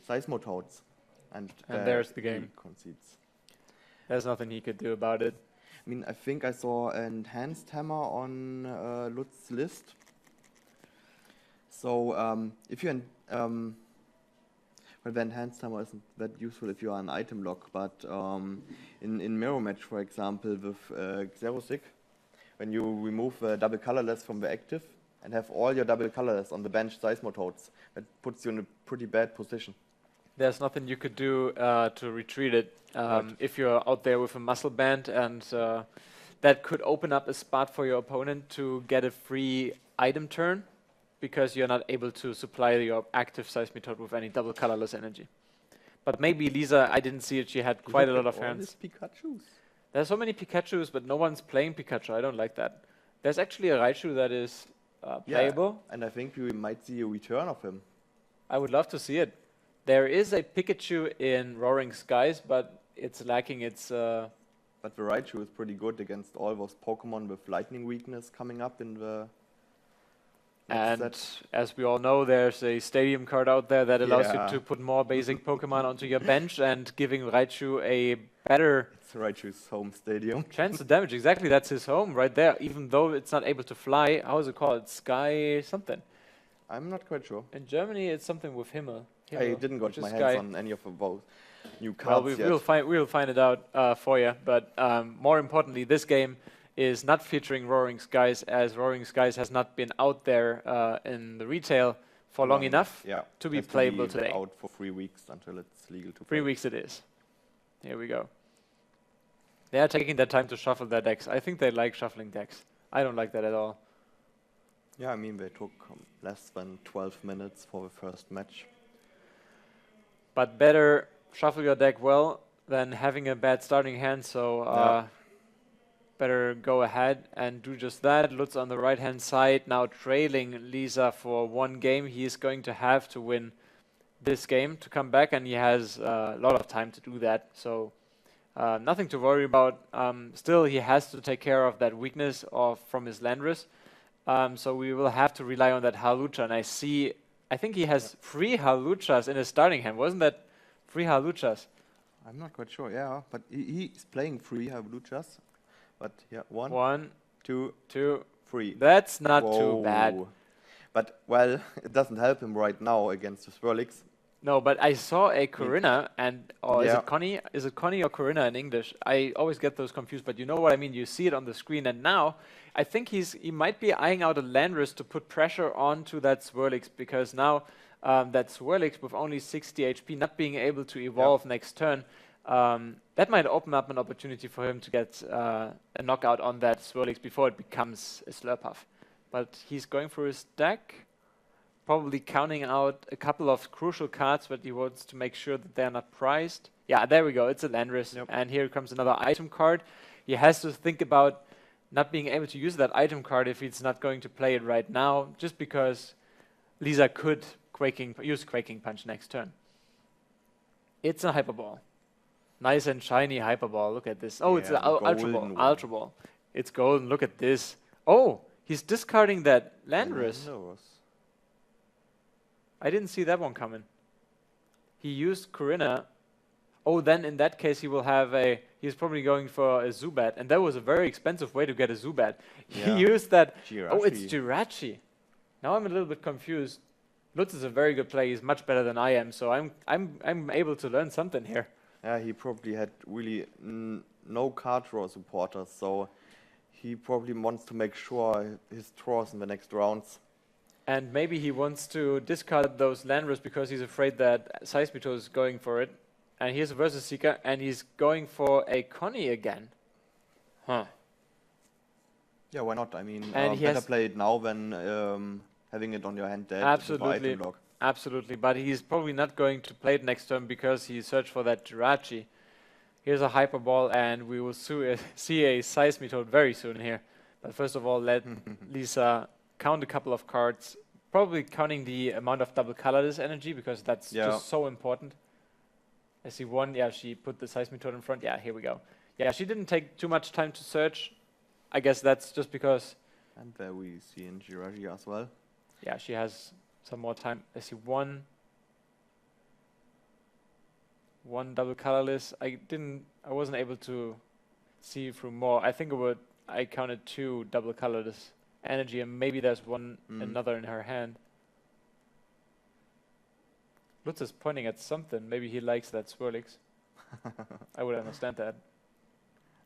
Seismitoads, and there's the game. Concedes. There's nothing he could do about it. I mean, I think I saw an enhanced hammer on Lutz's list. So if you well, the enhanced hammer isn't that useful if you are an item lock, but in Mirror Match, for example, with Xerosic, when you remove double colorless from the active and have all your double colorless on the bench Seismitoads, that puts you in a pretty bad position. There's nothing you could do to retreat it if you're out there with a Muscle Band, and that could open up a spot for your opponent to get a free item turn. because you're not able to supply your active Seismitoad with any double colorless energy. But maybe Lisa, I didn't see it, she had quite a lot of hands. Pikachus. There's so many Pikachus, but no one's playing Pikachu. I don't like that. There's actually a Raichu that is playable. And I think we might see a return of him. I would love to see it. There is a Pikachu in Roaring Skies, but it's lacking its... But the Raichu is pretty good against all those Pokemon with lightning weakness coming up in the... And as we all know, there's a stadium card out there that allows Yeah. you to put more basic Pokemon onto your bench, and giving Raichu a better... It's Raichu's home stadium. Chance to damage, exactly, that's his home right there. Even though it's not able to fly, how is it called? Sky something. I'm not quite sure. In Germany, it's something with Himmel. I didn't got which is my Sky. hands on any of those new Well, cards yet. we'll find it out for you. But more importantly, this game is not featuring Roaring Skies, as Roaring Skies has not been out there in the retail for long enough to be Has playable today. Out for 3 weeks until it's legal to 3 play. weeks it is. Here we go. They are taking their time to shuffle their decks. I think they like shuffling decks. I don't like that at all. Yeah, I mean, they took less than 12 minutes for the first match. But better shuffle your deck well than having a bad starting hand, so better go ahead and do just that. Lutz on the right-hand side, now trailing Lisa for 1 game. He is going to have to win this game to come back, and he has a lot of time to do that, so nothing to worry about. Still, he has to take care of that weakness from his Landorus, so we will have to rely on that Hawlucha, and I think he has 3 Hawluchas in his starting hand. Wasn't that 3 Hawluchas? I'm not quite sure, yeah, but he's playing 3 Hawluchas. But yeah, 1, One, 2, 3. That's not too bad. But, well, it doesn't help him right now against the Swirlix. No, but I saw a Corinna, and is Yeah. it Connie? Is it Connie or Corinna in English? I always get those confused, but you know what I mean. You see it on the screen, and now I think he might be eyeing out a Landorus to put pressure onto that Swirlix, because now that Swirlix with only 60 HP, not being able to evolve next turn, that might open up an opportunity for him to get a knockout on that Swirlix before it becomes a Slurpuff. But he's going through his deck, probably counting out a couple of crucial cards, but he wants to make sure that they're not priced. Yeah, there we go. It's a Landorus. And here comes another item card. He has to think about not being able to use that item card if he's not going to play it right now, just because Lisa could use Quaking Punch next turn. It's a Hyper Ball. Nice and shiny Hyper Ball. Look at this. Oh, it's an Ultra Ball. Ultra Ball. It's golden. Look at this. Oh, he's discarding that Landorus. I didn't see that one coming. He used Corinna. Oh, then in that case he will have he's probably going for a Zubat, and that was a very expensive way to get a Zubat. He used that. Oh, it's Jirachi. Now I'm a little bit confused. Lutz is a very good player. He's much better than I am, so I'm able to learn something here. Yeah, he probably had really no card draw supporters, so he probably wants to make sure his draws in the next rounds. And maybe he wants to discard those Landorus because he's afraid that Seismitoad is going for it. And here's a Versus Seeker, and he's going for a Connie again. Huh. Yeah, why not? I mean, And he better has- play it now than having it on your hand dead. Absolutely. With the item block. Absolutely, but he's probably not going to play it next turn because he searched for that Jirachi. Here's a Hyper Ball, and we will see a Seismitoad very soon here. But first of all, let Lisa count a couple of cards, probably counting the amount of double colorless energy, because that's just so important. I see one. Yeah, she put the Seismitoad in front. Yeah, here we go. Yeah, she didn't take too much time to search. I guess that's just because... And there we see in Jirachi as well. Yeah, she has some more time. I see one double colorless. I wasn't able to see through more. I think I counted 2 double colorless energy, and maybe there's another in her hand. Lutz is pointing at something. Maybe he likes that Swirlix. I would understand that.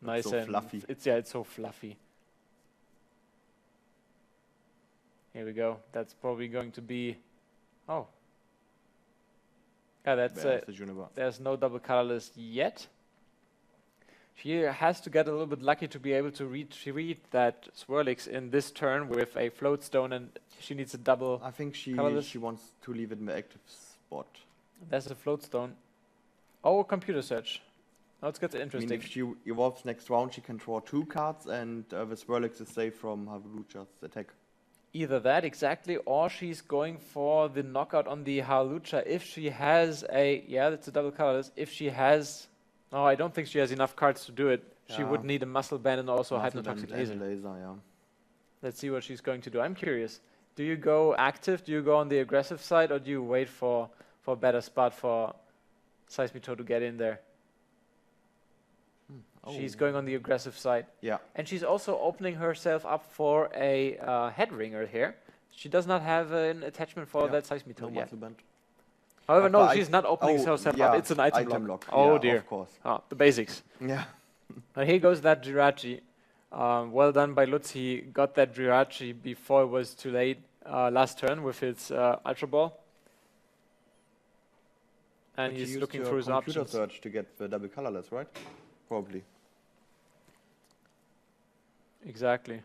Nice so and fluffy. It's so fluffy. Here we go. That's probably going to be... Oh. Yeah, that's There's the Juniper. there's no double colorless yet. She has to get a little bit lucky to be able to retreat that Swirlix in this turn with a float stone, and she needs a double. I think she colorless. wants to leave it in the active spot. There's a float stone. Oh, computer search. Now it's gets I interesting. mean, if she evolves next round, she can draw 2 cards, and the Swirlix is safe from Hawlucha's attack. Either that exactly, or she's going for the knockout on the Hawlucha if she has a, yeah, that's a double colorless. If she has, no, I don't think she has enough cards to do it. She would need a muscle band and also a hypnotoxic laser. Yeah. Let's see what she's going to do. I'm curious. Do you go active? Do you go on the aggressive side, or do you wait for a better spot for Seismitoad to get in there? She's going on the aggressive side. Yeah. And she's also opening herself up for a head ringer here. She does not have an attachment for that Seismitoad yet. However, no, she's not opening herself up. It's an item lock. Oh, dear. Of course. Ah, the basics. Yeah. And here goes that Jirachi. Well done by Lutz. He got that Jirachi before it was too late last turn with his Ultra Ball. And he's looking through his computer options. search to get the double colorless, right? Probably. Exactly.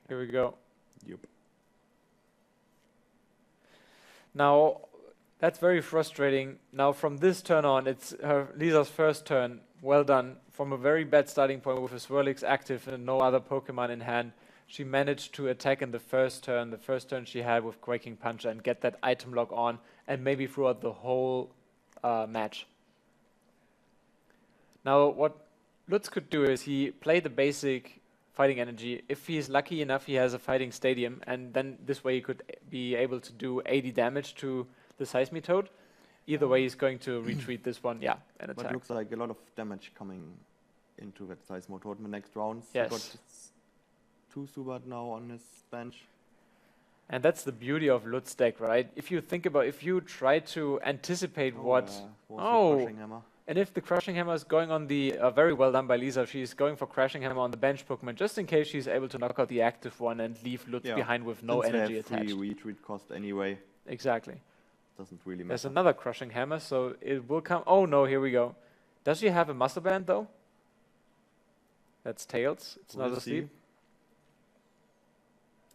Here we go. Yep. Now, that's very frustrating. Now, from this turn on, it's Lisa's first turn. Well done. From a very bad starting point with a Swirlix active and no other Pokemon in hand, she managed to attack in the first turn she had with Quaking Punch, and get that item lock on, and maybe throughout the whole match. Now, what Lutz could do is he played the basic fighting energy. If he's lucky enough, he has a fighting stadium, and then this way he could be able to do 80 damage to the Seismitoad. Either way, he's going to retreat this one, and attack. But looks like a lot of damage coming into that Seismitoad in the next rounds. Yes. Got 2 Subat now on his bench. And that's the beauty of Lutz deck, right? If you think about, if you try to anticipate Crushing Hammer. And if the Crushing Hammer is going on the, very well done by Lisa, she's going for Crushing Hammer on the bench Pokemon, just in case she's able to knock out the active one and leave Lutz behind with no Since they energy have attached. free retreat cost anyway. Exactly. Doesn't really matter. There's another Crushing Hammer, so it will come. Oh no, here we go. Does she have a muscle band though? That's Tails. It's not asleep.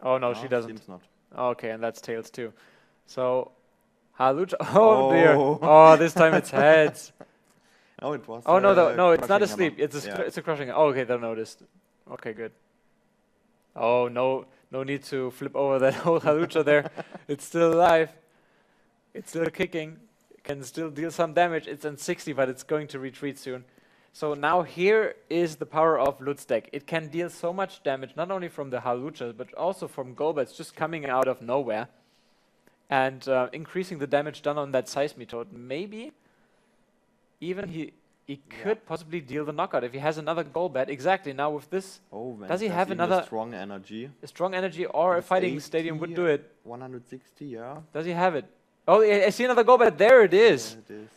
Oh no, she doesn't. Seems not. Okay, and that's Tails too. So, Hawlucha. Oh dear. Oh, this time it's heads. Oh, it was. Oh no, it's not Crushing asleep. Hammer. It's a Crushing. Oh, okay, they noticed. Okay, good. Oh no need to flip over that whole Hawlucha there. It's still alive. It's still kicking. Can still deal some damage. It's on 60, but it's going to retreat soon. So now here is the power of Lutz deck. It can deal so much damage, not only from the Hawluchas, but also from Golbats just coming out of nowhere. And increasing the damage done on that Seismitoad. Maybe even he could possibly deal the knockout if he has another Golbat. Exactly, now with this, does he have another strong energy? A strong energy or a fighting stadium would do it. 160, yeah. Does he have it? Oh, I see another Golbat. There it is. Yeah, it is.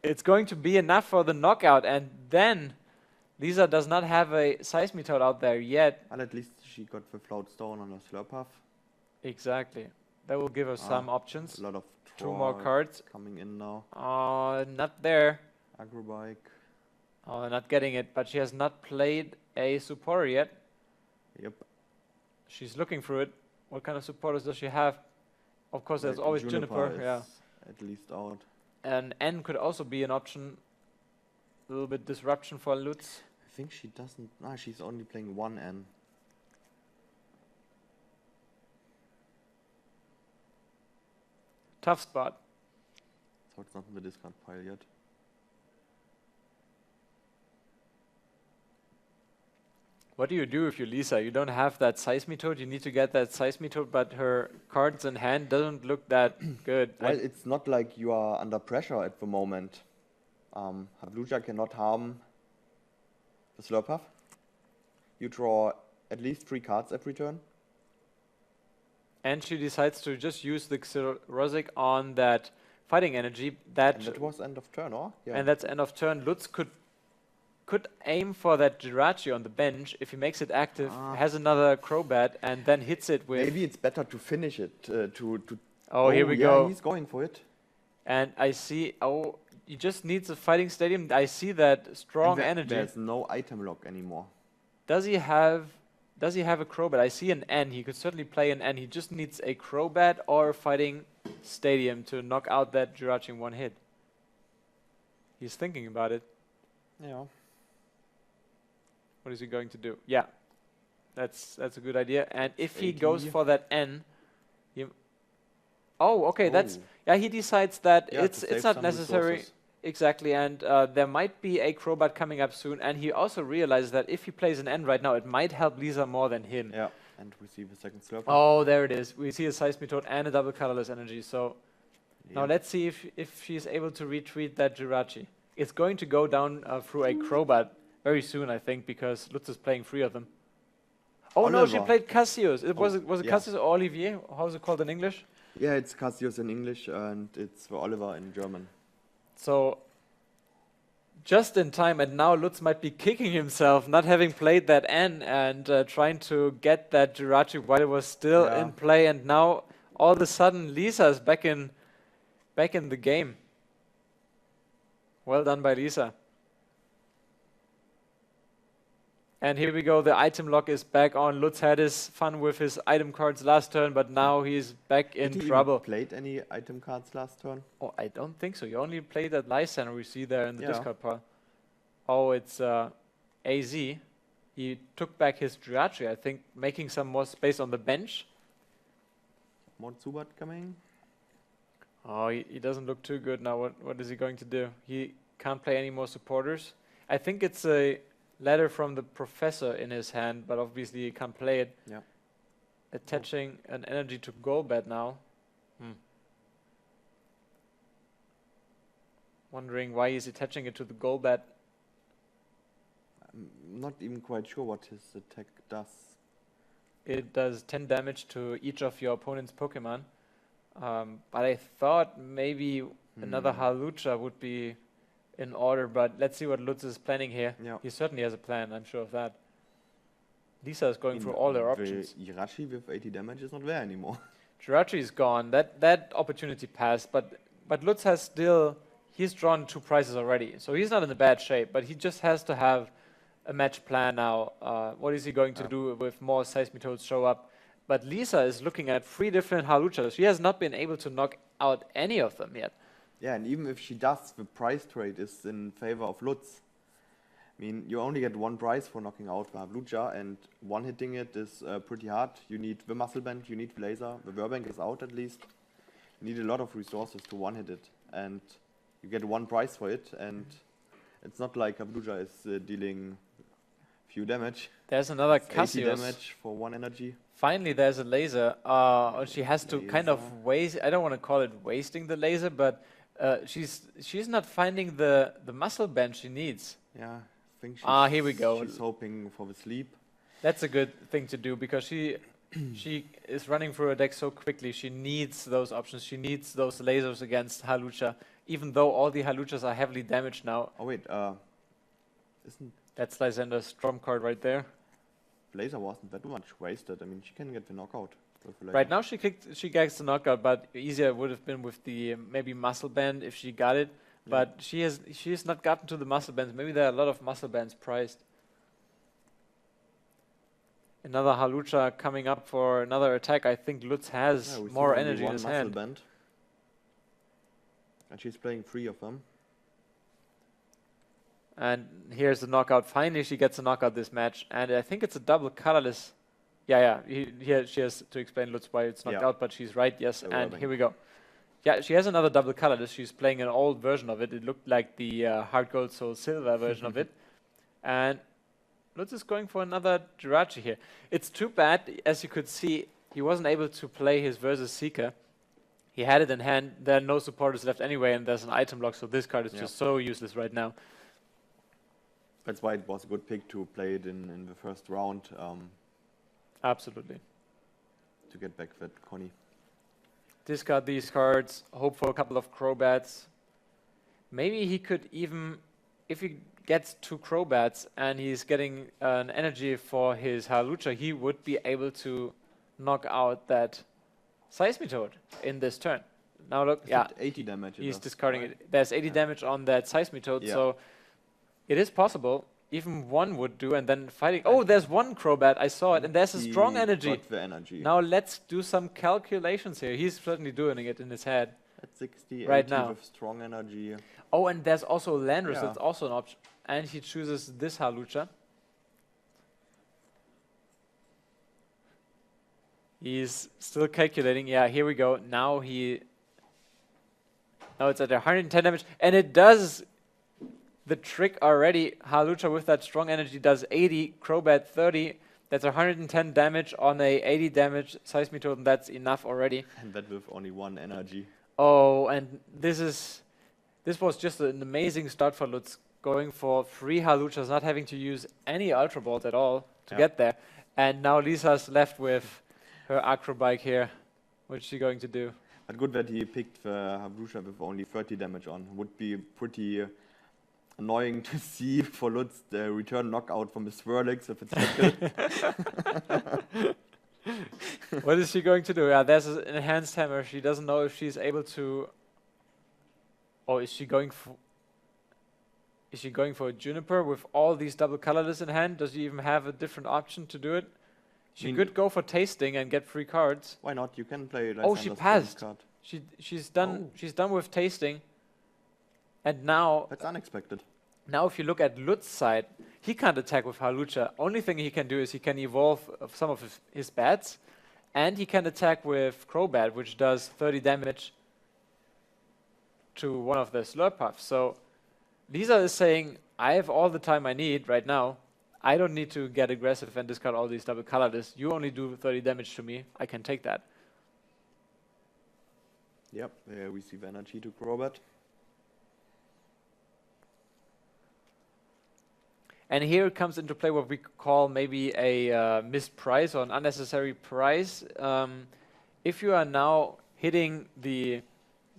It's going to be enough for the knockout, and then Lisa does not have a Seismitoad out there yet. Well, at least she got the Float Stone on a Slurpuff. Exactly. That will give her some options. A lot of 2 more cards. Coming in now. Oh, not there. Agrobike. Oh, not getting it, but she has not played a supporter yet. Yep. She's looking through it. What kind of supporters does she have? Of course, there's always Juniper. Yeah. At least out. And N could also be an option. A little bit disruption for Lutz. I think she doesn't. Ah, she's only playing 1 N. Tough spot. So it's not in the discard pile yet. What do you do if you're Lisa? You don't have that Seismitoad. You need to get that Seismitoad, but her cards in hand doesn't look that good. Well, it's not like you are under pressure at the moment. Hawlucha cannot harm the Slurpuff. You draw at least 3 cards every turn. And she decides to just use the Xerosic on that fighting energy. And that was end of turn, or? Yeah. And that's end of turn. Lutz could aim for that Jirachi on the bench. If he makes it active, has another Crobat, and then hits it with... Maybe it's better to finish it. Oh, here we go. He's going for it. And I see... Oh, he just needs a fighting stadium. I see that strong energy. There's no item lock anymore. Does he have a Crobat? I see an N. He could certainly play an N. He just needs a Crobat or a fighting stadium to knock out that Jirachi in one hit. He's thinking about it. Yeah. What is he going to do? Yeah, that's a good idea. And if he 80. goes for that N, okay, that's Oh. he decides that Yeah, to it's save not some necessary. resources. Exactly, and there might be a Crobat coming up soon, and he also realizes that if he plays an N right now, it might help Lisa more than him. Yeah, and receive a second Slurper. Oh, there it is. We see a Seismitoad and a double colorless energy. So now let's see if she's able to retreat that Jirachi. It's going to go down through a Crobat very soon, I think, because Lutz is playing 3 of them. Oh no, she Oliver. played Cassius. Was it yeah. Cassius or Olivier? How's it called in English? Yeah, it's Cassius in English and it's for Oliver in German. So just in time, and now Lutz might be kicking himself, not having played that N and trying to get that Jirachi while it was still in play, and now all of a sudden Lisa is back in the game. Well done by Lisa. And here we go, the item lock is back on. Lutz had his fun with his item cards last turn, but now he's back in Did he trouble. even played any item cards last turn? Oh, I don't think so. You only played that Lysander we see there in the Yeah. discard pile. Oh, it's AZ. He took back his Jirachi, I think, making some more space on the bench. More Zubat coming? Oh, he doesn't look too good now. What is he going to do? He can't play any more supporters. I think it's a letter from the professor in his hand, but obviously he can't play it. Yeah. Attaching an energy to Golbat now. Wondering why he's attaching it to the Golbat. I'm not even quite sure what his attack does. It does 10 damage to each of your opponent's Pokemon. But I thought maybe another Halucha would be in order, but let's see what Lutz is planning here. Yeah. He certainly has a plan, I'm sure of that. Lisa is going through all their options. Jirachi with 80 damage is not there anymore. Jirachi is gone. That opportunity passed, but Lutz has still, he's drawn 2 prizes already, so he's not in a bad shape, but he just has to have a match plan now. What is he going to do with more Seismitoads show up? But Lisa is looking at 3 different Haluchas. She has not been able to knock out any of them yet. Yeah, and even if she does, the price trade is in favor of Lutz. I mean, you only get 1 prize for knocking out Vabluja, and one-hitting it is pretty hard. You need the Muscle Band, you need the Laser, the Burbank is out at least. You need a lot of resources to one-hit it, and you get 1 prize for it, and it's not like Vabluja is dealing few damage. There's another It's 80 Cassius. damage for 1 energy. Finally, there's a laser. She has to kind of waste. I don't want to call it wasting the laser, but she's not finding the muscle band she needs. Yeah, I think she's, here we go. She's hoping for the sleep. That's a good thing to do because she is running through her deck so quickly. She needs those options. She needs those lasers against Halucha, even though all the Haluchas are heavily damaged now. Oh wait, isn't that's Lysander's Strom card right there. Laser wasn't that much wasted. I mean, she can get the knockout with the laser. Right now she gets the knockout, but easier would have been with the maybe muscle band if she got it. But she has not gotten to the muscle bands. Maybe there are a lot of muscle bands priced. Another Halucha coming up for another attack. I think Lutz has we see more only energy in one his muscle hand. band. And she's playing 3 of them. And here's the knockout. Finally, she gets a knockout this match. And I think it's a double colorless. Yeah. Here she has to explain Lutz why it's knocked out, but she's right, yes. And here we go. Yeah, she has another double colorless. She's playing an old version of it. It looked like the Hard Gold Soul Silver version of it. And Lutz is going for another Jirachi here. It's too bad, as you could see, he wasn't able to play his Versus Seeker. He had it in hand. There are no supporters left anyway, and there's an item lock, so this card is just so useless right now. That's why it was a good pick to play it in the first round. Absolutely. To get back that Connie. Discard these cards, hope for a couple of Crobats. Maybe he could even, if he gets 2 Crobats and he's getting an energy for his Halucha, he would be able to knock out that Seismitoad in this turn. Now look, It's yeah, at 80 damage it he's does, discarding right? it. There's 80 damage on that Seismitoad, Yeah. so it is possible. Even one would do, and then fighting. Oh, there's one Crobat. I saw it, and there's a strong He energy. got the energy. Now let's do some calculations here. He's certainly doing it in his head. At 60, right 80 now. with strong energy. Oh, and there's also Landorus. Yeah. That's also an option. And he chooses this Halucha. He's still calculating. Yeah, here we go. Now it's at 110 damage, and it does the trick already. Halucha with that strong energy does 80, Crobat 30. That's 110 damage on a 80 damage Seismitoad, and that's enough already. And that with only one energy. Oh, and this was just an amazing start for Lutz, going for 3 Haluchas, not having to use any Ultra Balls at all to get there. And now Lisa's left with her Acrobike here. What's she going to do? But good that he picked the Halucha with only 30 damage on. Would be pretty annoying to see for Lutz the return knockout from the Swirlix if it's tackle. What is she going to do? Yeah, there's an enhanced hammer. She doesn't know if she's able to. Oh, is she going for? Is she going for a Juniper with all these double colorless in hand? Does she even have a different option to do it? She could go for tasting and get 3 cards. Why not? You can play. Oh, she passed. Card. She's done. She's done with tasting. And now that's unexpected. Now, if you look at Lutz's side, he can't attack with Halucha. Only thing he can do is he can evolve some of his bats, and he can attack with Crobat, which does 30 damage to one of the Slurpuffs. So Lisa is saying, I have all the time I need right now. I don't need to get aggressive and discard all these double colorless. You only do 30 damage to me. I can take that. Yep, we see energy to Crobat. And here it comes into play what we call maybe a missed price or an unnecessary price. If you are now hitting the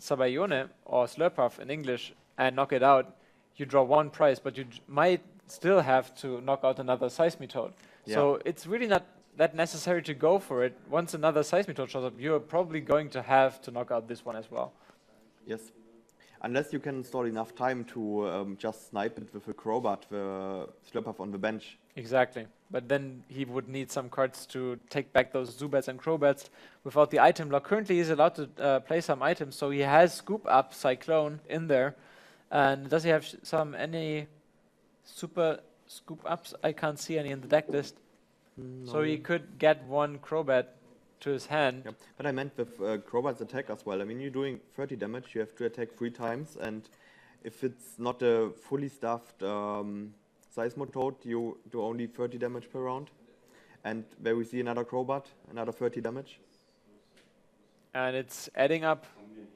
Sabayone or Slurpuff in English and knock it out, you draw 1 price, but you might still have to knock out another Seismitoad. Yeah. So it's really not that necessary to go for it. Once another Seismitoad shows up, you're probably going to have to knock out this one as well. Yes. Unless you can install enough time to just snipe it with a Crobat, the Slurpuff on the bench. Exactly. But then he would need some cards to take back those Zubats and Crobats without the item block. Currently he's allowed to play some items, so he has Scoop Up Cyclone in there. And does he have any super Scoop Ups? I can't see any in the deck list. No. So he could get 1 Crobat to his hand. Yep. But I meant with Crobat's attack as well. I mean, you're doing 30 damage, you have to attack 3 times, and if it's not a fully stuffed Seismitoad, you do only 30 damage per round. And there we see another Crobat, another 30 damage. And it's adding up.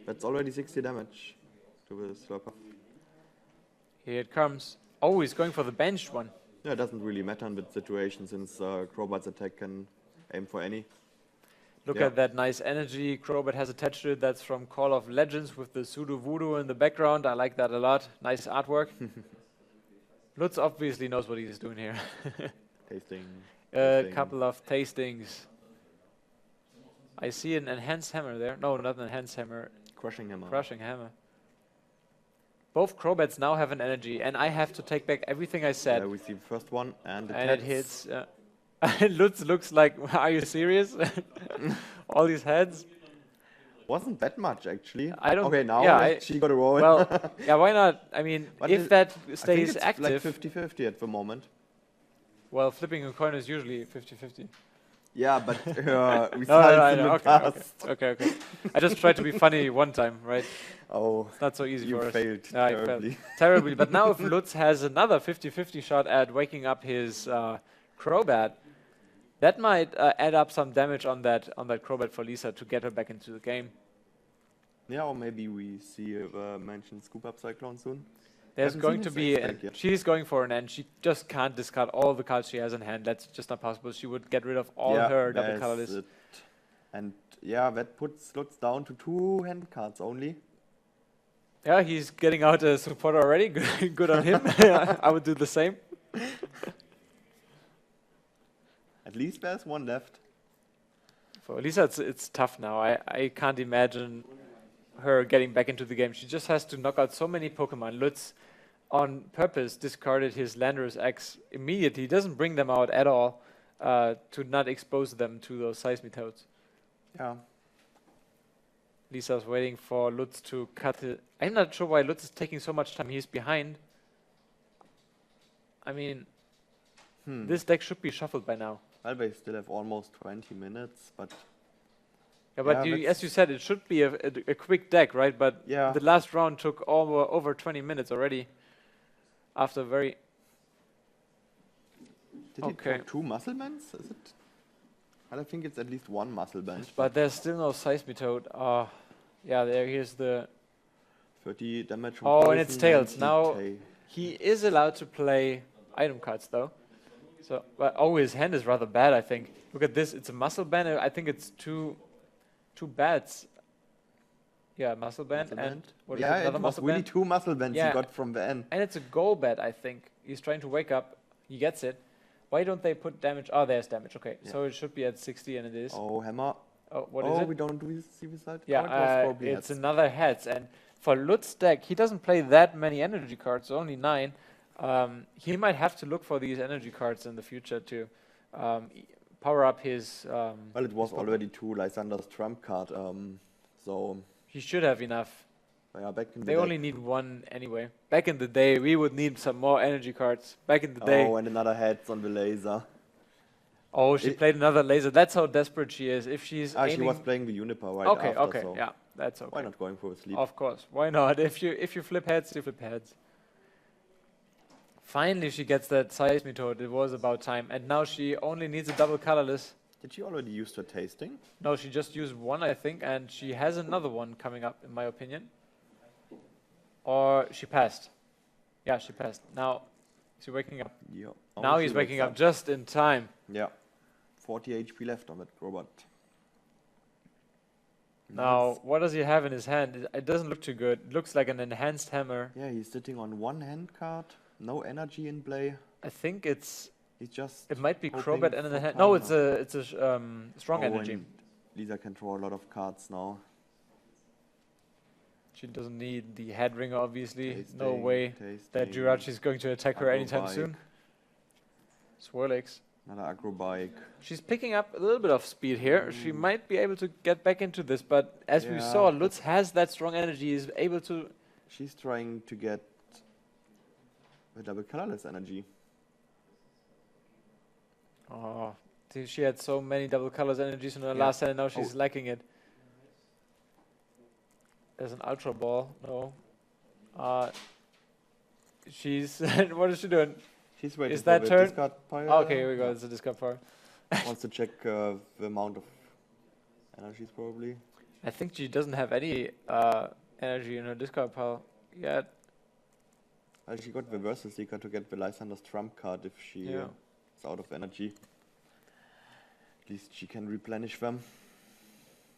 That's already 60 damage to the Slurpuff. Here it comes. Oh, he's going for the benched one. Yeah, it doesn't really matter in that situation since Crobat's attack can aim for any. Look at that nice energy Crobat has attached to it. That's from Call of Legends with the Pseudo Voodoo in the background. I like that a lot. Nice artwork. Lutz obviously knows what he's doing here. Tasting. A couple of tastings. I see an enhanced hammer there. No, not an enhanced hammer. Crushing hammer. Crushing hammer. Both Crobats now have an energy, and I have to take back everything I said. We see the first one, and it hits. Lutz looks like, are you serious? All these heads. Wasn't that much, actually. I don't. Okay, now she got a roll. Well, yeah, why not? I mean, but if that stays I think it's active. like 50-50 at the moment. Well, flipping a coin is usually 50-50. Yeah, but we no, in the okay, past. okay. I just tried to be funny one time, right? Oh, it's not so easy you for us. failed I terribly. failed terribly. But now if Lutz has another 50-50 shot at waking up his Crobat, that might add up some damage on that Crobat for Lisa to get her back into the game. Yeah, or maybe we see mentioned Scoop Up Cyclone soon. There's going to be, she's going for an end. She just can't discard all the cards she has in hand. That's just not possible. She would get rid of all her double colorless. And yeah, that puts Lutz down to 2 hand cards only. Yeah, he's getting out a supporter already. Good on him. I would do the same. At least there's 1 left. For Lisa, it's tough now. I can't imagine her getting back into the game. She just has to knock out so many Pokemon. Lutz, on purpose, discarded his Landorus X immediately. He doesn't bring them out at all to not expose them to those Seismitoads. Yeah. Lisa's waiting for Lutz to cut it. I'm not sure why Lutz is taking so much time. He's behind. I mean, this deck should be shuffled by now. Well, they still have almost 20 minutes, but... Yeah, but as you said, it should be a quick deck, right? But the last round took over 20 minutes already. After very... Did he take 2 muscle bands? Is it? I think it's at least 1 muscle band. But there's still no Seismitoad. Yeah, here's the... 30 damage from Oh, poison and it's Tails. Now, decay. he is allowed to play item cards, though. So, but his hand is rather bad, I think. Look at this. It's a muscle band. I think it's two bats. Yeah, muscle band. And what is it, another it was muscle really band? 2 muscle bands he got from the end. And it's a goal bat, I think. He's trying to wake up. He gets it. Why don't they put damage? Oh, there's damage. Okay, so it should be at 60, and it is. Oh, hammer. Oh, what is it? We don't see the side. Yeah, it's another heads. And for Lutz's deck, he doesn't play that many energy cards, only 9. He might have to look for these energy cards in the future to power up his... well, it was already 2 Lysander's trump card, so... He should have enough. Yeah, back in the they day. only need 1 anyway. Back in the day, we would need some more energy cards. Back in the day... Oh, and another heads on the laser. Oh, she played another laser. That's how desperate she is. If she's aiming... she was playing the Juniper right okay, after, okay, so yeah, that's okay. why not going for a sleep? Of course, why not? If you flip heads, you flip heads. Finally, she gets that Seismitoad. It was about time. And now she only needs a double colorless. Did she already use her tasting? No, she just used 1, I think, and she has another one coming up, in my opinion. Or she passed. Yeah, she passed. Now, is he waking up? Yeah. Now he's waking up just in time. Yeah. 40 HP left on that robot. Now, what does he have in his hand? It doesn't look too good. It looks like an enhanced hammer. Yeah, he's sitting on 1 hand card. No energy in play. I think it's... He's just... It might be hoping Crobat and in the for hand. No, it's counter. a strong energy. And Lisa can draw a lot of cards now. She doesn't need the head ringer, obviously. Tasting, No way that Jirachi is going to attack her anytime Acrobike. soon. Swirlix. Another Acrobike. She's picking up a little bit of speed here. She might be able to get back into this, but as we saw, Lutz has that strong energy, is able to... She's trying to get the double colorless energy. Oh, she had so many double colors energies in her last hand, and now she's lacking it. There's an Ultra Ball. No. She's... what is she doing? She's waiting is for that the turn? discard pile. Okay, here we go. It's a discard pile. Wants to check the amount of energies, probably. I think she doesn't have any energy in her discard pile yet. She got the Versus Seeker to get the Lysander's trump card if she is out of energy. At least she can replenish them.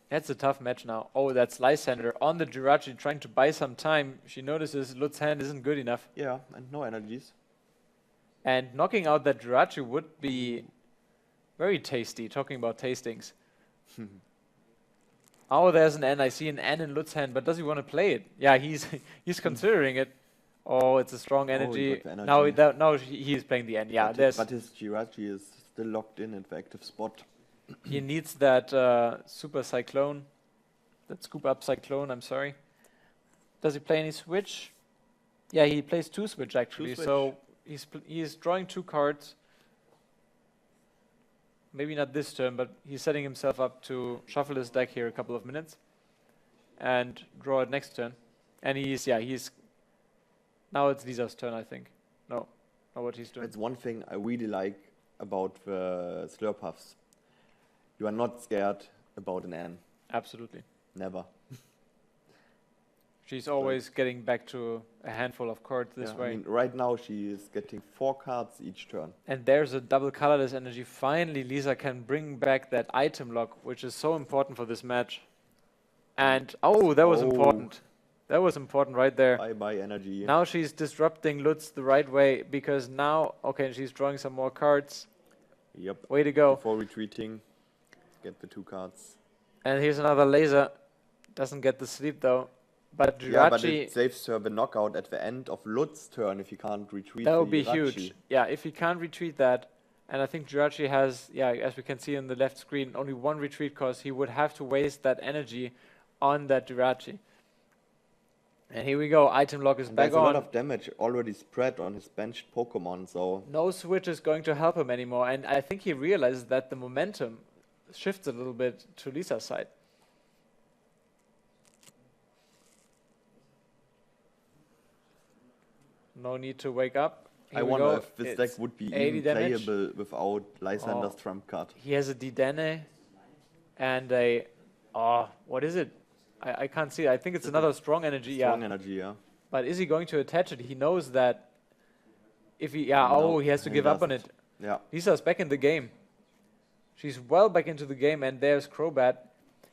That's a tough match now. Oh, that's Lysander on the Jirachi trying to buy some time. She notices Lutz's hand isn't good enough. Yeah, and no energies. And knocking out that Jirachi would be very tasty, talking about tastings. Oh, there's an N. I see an N in Lutz's hand, but does he want to play it? Yeah, he's considering it. Oh, it's a strong energy. Got the energy. Now he's playing the N. Yeah, but his Jirachi is still locked in the active spot. He needs that Super Cyclone, that Scoop Up Cyclone, I'm sorry. Does he play any Switch? Yeah, he plays 2 Switch actually, so he's drawing 2 cards. Maybe not this turn, but he's setting himself up to shuffle his deck here a couple of minutes and draw it next turn. And he's now it's Lisa's turn, I think. No, not what he's doing. It's one thing I really like about the Slurpuffs. You are not scared about an N. Absolutely. Never. She's always getting back to a handful of cards this way. I mean, right now she is getting 4 cards each turn. And there's a double colorless energy. Finally, Lisa can bring back that item lock, which is so important for this match. And, oh, that was important. That was important right there. Bye-bye energy. Now she's disrupting Lutz the right way, because now, okay, she's drawing some more cards. Yep. Way to go. Before retreating, get the 2 cards. And here's another laser. Doesn't get the sleep though. But Yeah, but Jirachi, it saves her the knockout at the end of Lutz's turn if he can't retreat. that the would be Jirachi. huge. Yeah, if he can't retreat that, and I think Jirachi has, yeah, as we can see on the left screen, only one retreat because he would have to waste that energy on that Jirachi. And here we go, item lock is And back there's a lot on. of damage already spread on his benched Pokemon, so No switch is going to help him anymore, and I think he realizes that the momentum shifts a little bit to Lisa's side. No need to wake up. I Here we wonder go. if this It's deck would be 80 even damage. playable without Lysander's Oh. trump card. He has a Dedenne and a, what is it? I can't see it. I think it's another strong energy. Strong Yeah. energy, yeah. But is he going to attach it? He knows that if he, yeah, No, he has to he give up on doesn't. it. Yeah. Lisa's back in the game. She's well back into the game, and there's Crobat.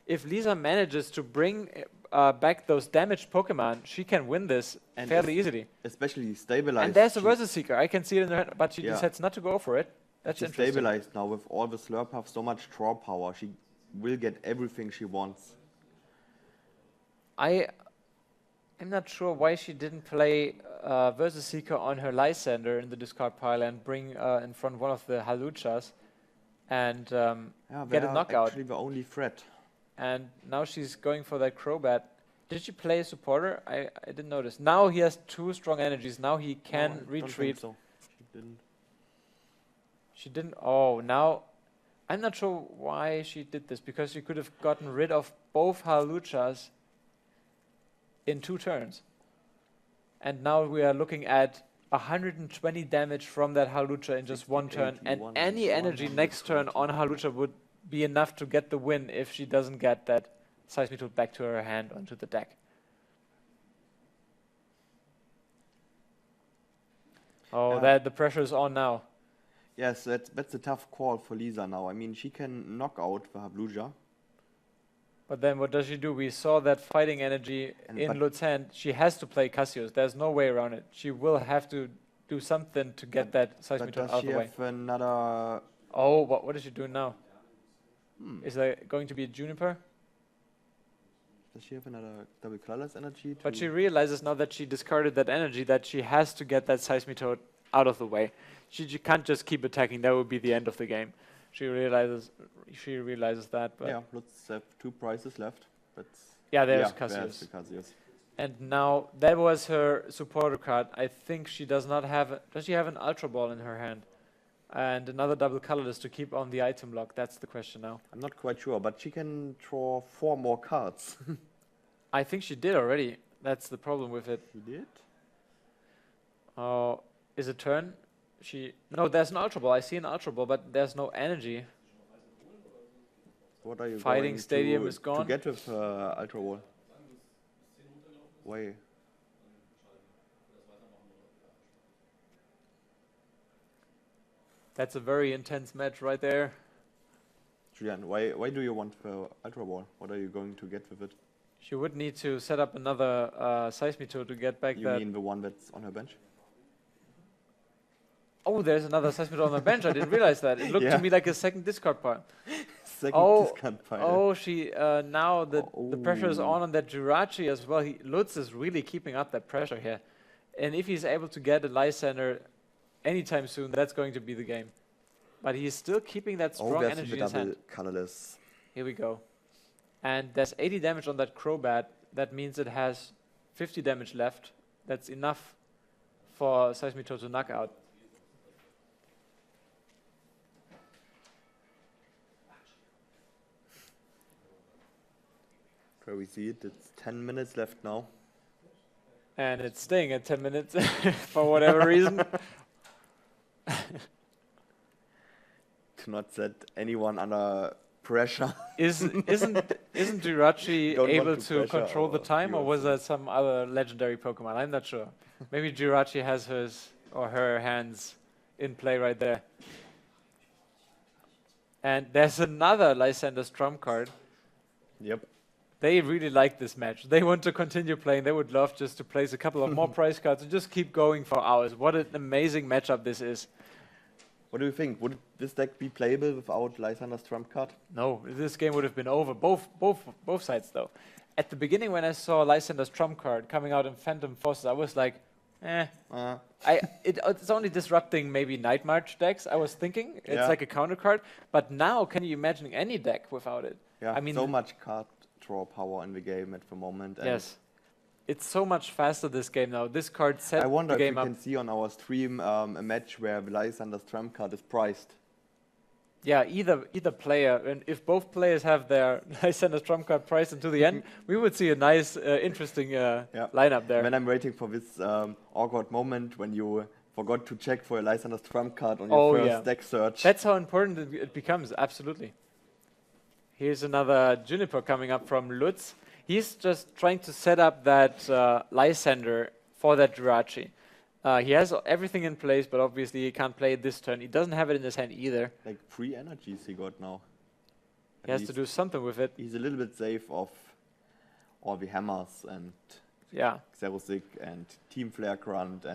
If Lisa manages to bring back those damaged Pokemon, she can win this And fairly es- easily. Especially stabilized. And there's a she- Versus Seeker. I can see it in her hand, but she Yeah. decides not to go for it. That's She's interesting. stabilized now with all the Slurpuff, so much draw power. She will get everything she wants. I'm not sure why she didn't play Versus Seeker on her Lysander in the discard pile and bring in front one of the Haluchas and Yeah, get they a are knockout. actually the only threat. And now she's going for that Crobat. Did she play a supporter? I didn't notice. Now he has two strong energies. Now he can No, I don't retreat. think so. She didn't. She didn't. Oh, now I'm not sure why she did this, because she could have gotten rid of both Haluchas in 2 turns. And now we are looking at 120 damage from that Halucha in just 1 turn. And 81, any energy next turn on Halucha would be enough to get the win if she doesn't get that Seismitoad back to her hand onto the deck. Oh, Yeah. that the pressure is on now. Yes, that's a tough call for Lisa now. I mean, she can knock out the Habluja. But then what does she do? We saw that fighting energy And in but- Lutz's hand. She has to play Cassius. There's no way around it. She will have to do something to get that But Seismitoad does out of she the way. have another... Oh, what is she doing now? Is there going to be a Juniper? Does she have another double colorless energy? But to- she realizes now that she discarded that energy that she has to get that Seismitoad out of the way. She can't just keep attacking. That would be the end of the game. She realizes that. But Yeah, let's have 2 prizes left. That's Yeah, there's there's Cassius. the Cassius. And now that was her supporter card. I think she does not have. Does she have an Ultra Ball in her hand? And another double colorless to keep on the item lock. That's the question now. I'm not quite sure, but she can draw 4 more cards. I think she did already. That's the problem with it. She did? Oh, is it turn? No, there's an Ultra Ball. I see an Ultra Ball, but there's no energy. What are you Fighting going Stadium to, is gone. to get with Ultra Wall? Why? That's a very intense match right there. Julian, why do you want the Ultra Wall? What are you going to get with it? She would need to set up another Seismitoad to get back You that. mean the one that's on her bench? Oh, there's another Seismitoad on the bench. I didn't realize that. It looked Yeah. to me like a second discard pile. Second discard pile. Oh, she now the pressure is on that Jirachi as well. Lutz is really keeping up that pressure here, and if he's able to get a Lysander anytime soon, that's going to be the game. But he's still keeping that strong there's energy the in his double hand. colorless. Here we go, and there's 80 damage on that Crobat. That means it has 50 damage left. That's enough for Seismitoad to knock out. Where we see it, it's 10 minutes left now. And it's staying at 10 minutes for whatever reason. To not set anyone under pressure. Isn't Jirachi Don't want able to to pressure control the our time, or was viewers. that some other legendary Pokemon? I'm not sure. Maybe Jirachi has his or her hands in play right there. And there's another Lysander's trump card. Yep. They really like this match. They want to continue playing. They would love just to place a couple of more prize cards and just keep going for hours. What an amazing matchup this is. What do you think? Would this deck be playable without Lysander's trump card? No, this game would have been over. Both sides though. at the beginning when I saw Lysander's trump card coming out in Phantom Forces, I was like, it's only disrupting maybe Night March decks, I was thinking. It's like a counter card. But now, can you imagine any deck without it? Yeah, I mean, so much card draw power in the game at the moment. And yes. It's so much faster, this game now. This card set I wonder the game if we up. can see on our stream a match where the Lysander's trump card is priced. Yeah, either player, and if both players have their Lysander's trump card priced into the end, we would see a nice, interesting lineup there. When I'm waiting for this awkward moment when you forgot to check for a Lysander's trump card on your first deck search. That's how important it becomes, absolutely. Here's another Juniper coming up from Lutz. He's just trying to set up that Lysander for that Jirachi. He has everything in place, but obviously he can't play it this turn. He doesn't have it in his hand either. Like 3 energies he got now. He has to do something with it. He's a little bit safe of all the hammers and Xerosic and Team Flare Grunt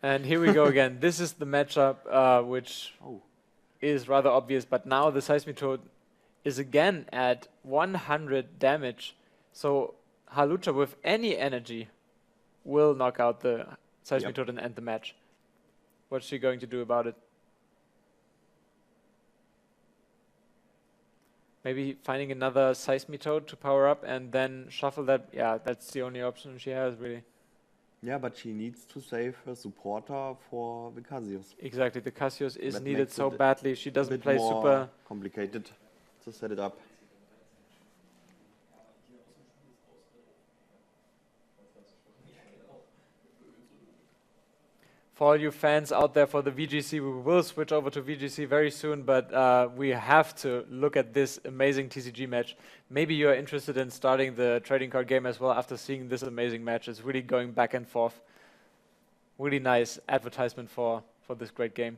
and here we go again. This is the matchup which is rather obvious, but now the Seismitoad is again at 100 damage. So Halucha with any energy will knock out the Seismitoad and end the match. What's she going to do about it? Maybe finding another Seismitoad to power up and then shuffle that. Yeah, that's the only option she has, really. Yeah, but she needs to save her supporter for the Cassius. Exactly, the Cassius is That needed makes so it badly. She doesn't bit play more super complicated to set it up. For all you fans out there for the VGC, we will switch over to VGC very soon, but we have to look at this amazing TCG match. Maybe you are interested in starting the trading card game as well after seeing this amazing match. It's really going back and forth. Really nice advertisement for this great game.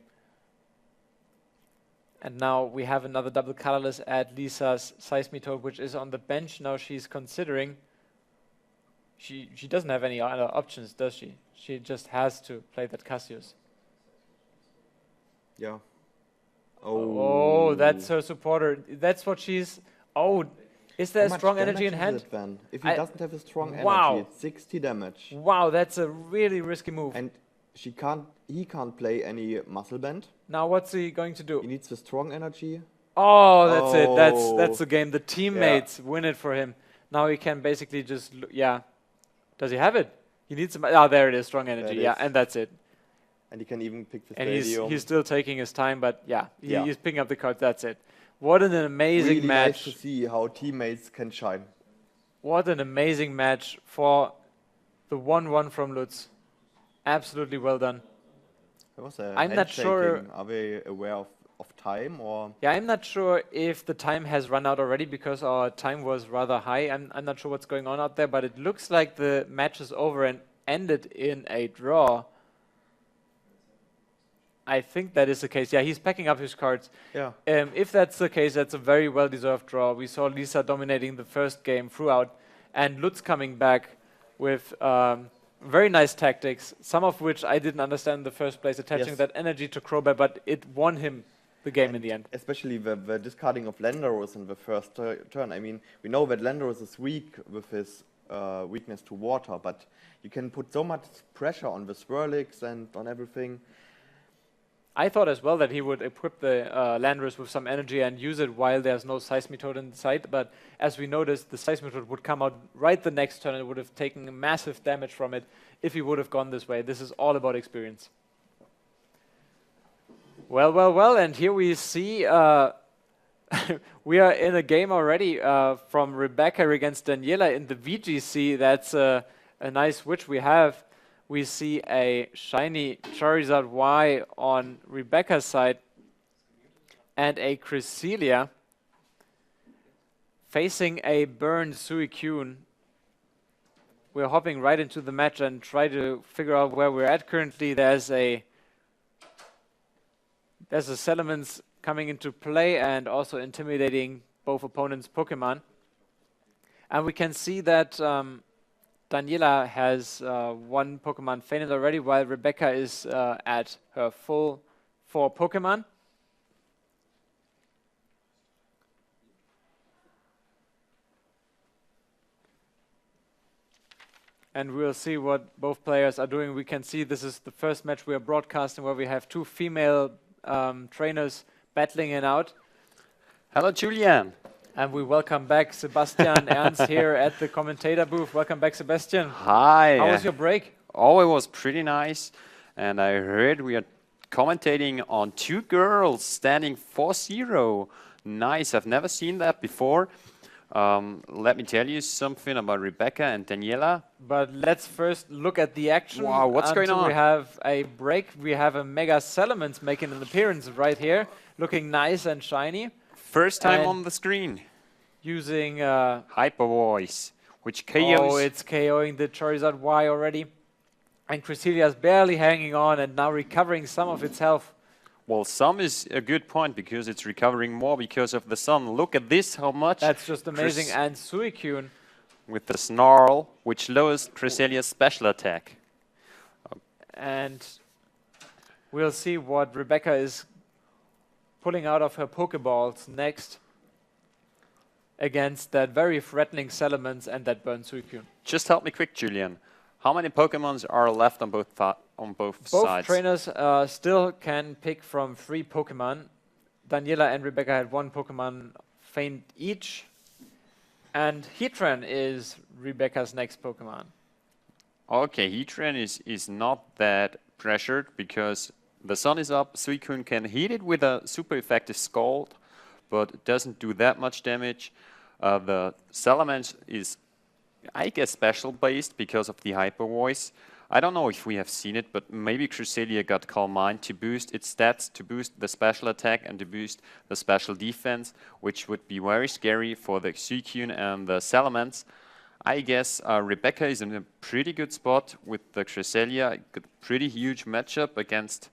And now we have another double colorless at Lisa's Seismitoad, which is on the bench. Now she's considering. She doesn't have any other options, does she? She just has to play that Cassius. Yeah. Oh, that's her supporter. That's what she's... Oh, is there a strong energy in hand? If he doesn't have a strong energy, it's 60 damage. Wow, that's a really risky move. And he can't play any muscle band. Now what's he going to do? He needs the strong energy. Oh, that's it. That's the game. The teammates win it for him. Now he can basically just... Does he have it? He needs some... Oh, there it is. Strong energy. Yeah, and that's it. And he can even pick the stadium. And he's still taking his time, but he's picking up the cards. That's it. What an amazing really match. Nice to see how teammates can shine. What an amazing match for the 1-1 from Lutz. Absolutely well done. There was a I'm not sure... Are they aware of time or? Yeah, I'm not sure if the time has run out already because our time was rather high. I'm not sure what's going on out there, but it looks like the match is over and ended in a draw. I think that is the case. Yeah, he's packing up his cards. Yeah. If that's the case, that's a very well-deserved draw. We saw Lisa dominating the first game throughout, and Lutz coming back with very nice tactics, some of which I didn't understand in the first place, attaching that energy to Crowbar, but it won him the game in the end. Especially the discarding of Landaros in the first turn. I mean, we know that Landaros is weak with his weakness to water, but you can put so much pressure on the Swirlix and on everything. I thought as well that he would equip the Landorus with some energy and use it while there's no Seismitoad in sight, but as we noticed, the Seismitoad would come out right the next turn and would have taken massive damage from it if he would have gone this way. This is all about experience. Well, and here we see we are in a game already from Rebecca against Daniela in the VGC. That's a nice switch we have. We see a shiny Charizard Y on Rebecca's side and a Cresselia facing a burned Suicune. We're hopping right into the match and try to figure out where we're at currently. There's a Salamence coming into play and also intimidating both opponents' Pokemon. And we can see that Daniela has one Pokemon fainted already, while Rebecca is at her full 4 Pokemon. And we'll see what both players are doing. We can see this is the first match we are broadcasting where we have two female trainers battling it out. Hello, Julian. And we welcome back Sebastian Ernst here at the commentator booth. Welcome back, Sebastian. Hi. How was your break? Oh, it was pretty nice. And I heard we are commentating on two girls standing 4-0. Nice. I've never seen that before. Let me tell you something about Rebecca and Daniela. But let's first look at the action. Wow, what's going on? We have a break. We have a Mega Salamence making an appearance right here, looking nice and shiny. First time on the screen. Using Hyper Voice, which KOs. Oh, it's KOing the Charizard Y already. And Creselia's barely hanging on and now recovering some of its health. Well, some is a good point because it's recovering more because of the sun. Look at this, how much. That's just amazing. And Suicune with the Snarl, which lowers Creselia's special attack. And we'll see what Rebecca is pulling out of her Pokeballs next against that very threatening Salamence and that burn Suicune. Just help me quick, Julian. How many Pokemons are left on both sides? Both trainers still can pick from 3 Pokemon. Daniela and Rebecca had 1 Pokemon faint each. And Heatran is Rebecca's next Pokemon. Okay, Heatran is not that pressured because the sun is up. Suicune can hit it with a super effective Scald, but it doesn't do that much damage. The Salamence is, I guess, special based because of the Hyper Voice. I don't know if we have seen it, but maybe Cresselia got Calm Mind to boost its stats, to boost the special attack and to boost the special defense, which would be very scary for the Suicune and the Salamence. I guess Rebecca is in a pretty good spot with the Cresselia, a pretty huge matchup against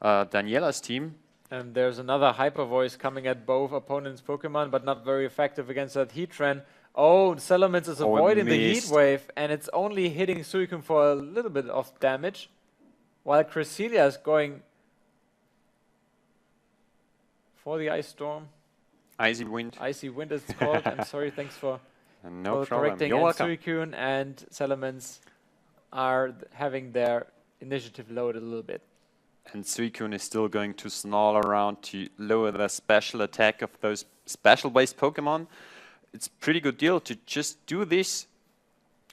Daniela's team. And there's another Hyper Voice coming at both opponents' Pokemon, but not very effective against that Heatran. Oh, Salamence is avoiding the Heat Wave, and it's only hitting Suicune for a little bit of damage, while Cresselia is going for the Ice Storm. Icy Wind. Icy Wind is called. I'm sorry, thanks for no problem. correcting. You're and welcome. Suicune and Salamence are having their initiative lowered a little bit. And Suicune is still going to snarl around to lower the special attack of those special-based Pokemon. It's a pretty good deal to just do this.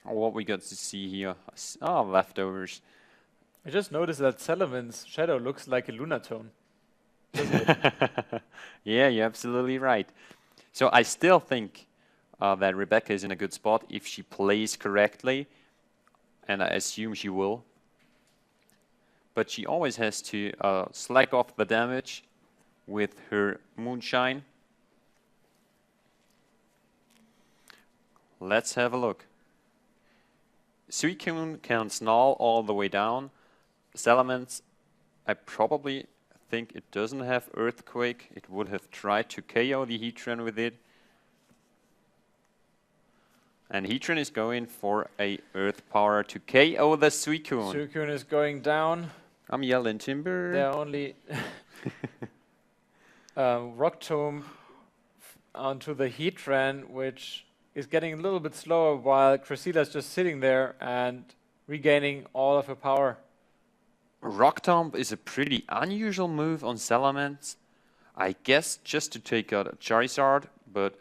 What we got to see here. Oh, leftovers. I just noticed that Salamance's shadow looks like a Lunatone. Yeah, you're absolutely right. So I still think that Rebecca is in a good spot if she plays correctly. And I assume she will. But she always has to slack off the damage with her Moonshine. Let's have a look. Suicune can snarl all the way down. Salamence, I probably think it doesn't have Earthquake. It would have tried to KO the Heatran with it. And Heatran is going for a Earth Power to KO the Suicune. Suicune is going down. I'm yelling timber. They're only Rock Tomb onto the Heatran, which is getting a little bit slower while Cresselia is just sitting there and regaining all of her power. Rock Tomb is a pretty unusual move on Salamence. I guess just to take out a Charizard, but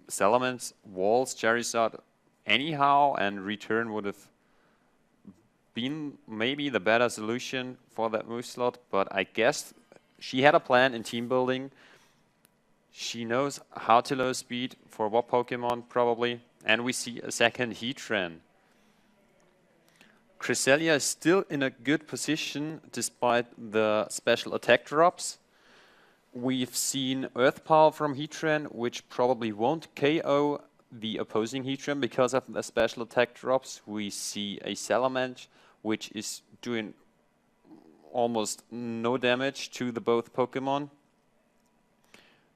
Salamence walls Charizard anyhow, and return would have been maybe the better solution for that move slot, but I guess she had a plan in team building. She knows how to low speed for what Pokemon probably, and we see a second Heatran. Cresselia is still in a good position despite the special attack drops. We've seen Earth Power from Heatran, which probably won't KO the opposing Heatran because of the special attack drops. We see a Salamence, which is doing almost no damage to the both Pokemon.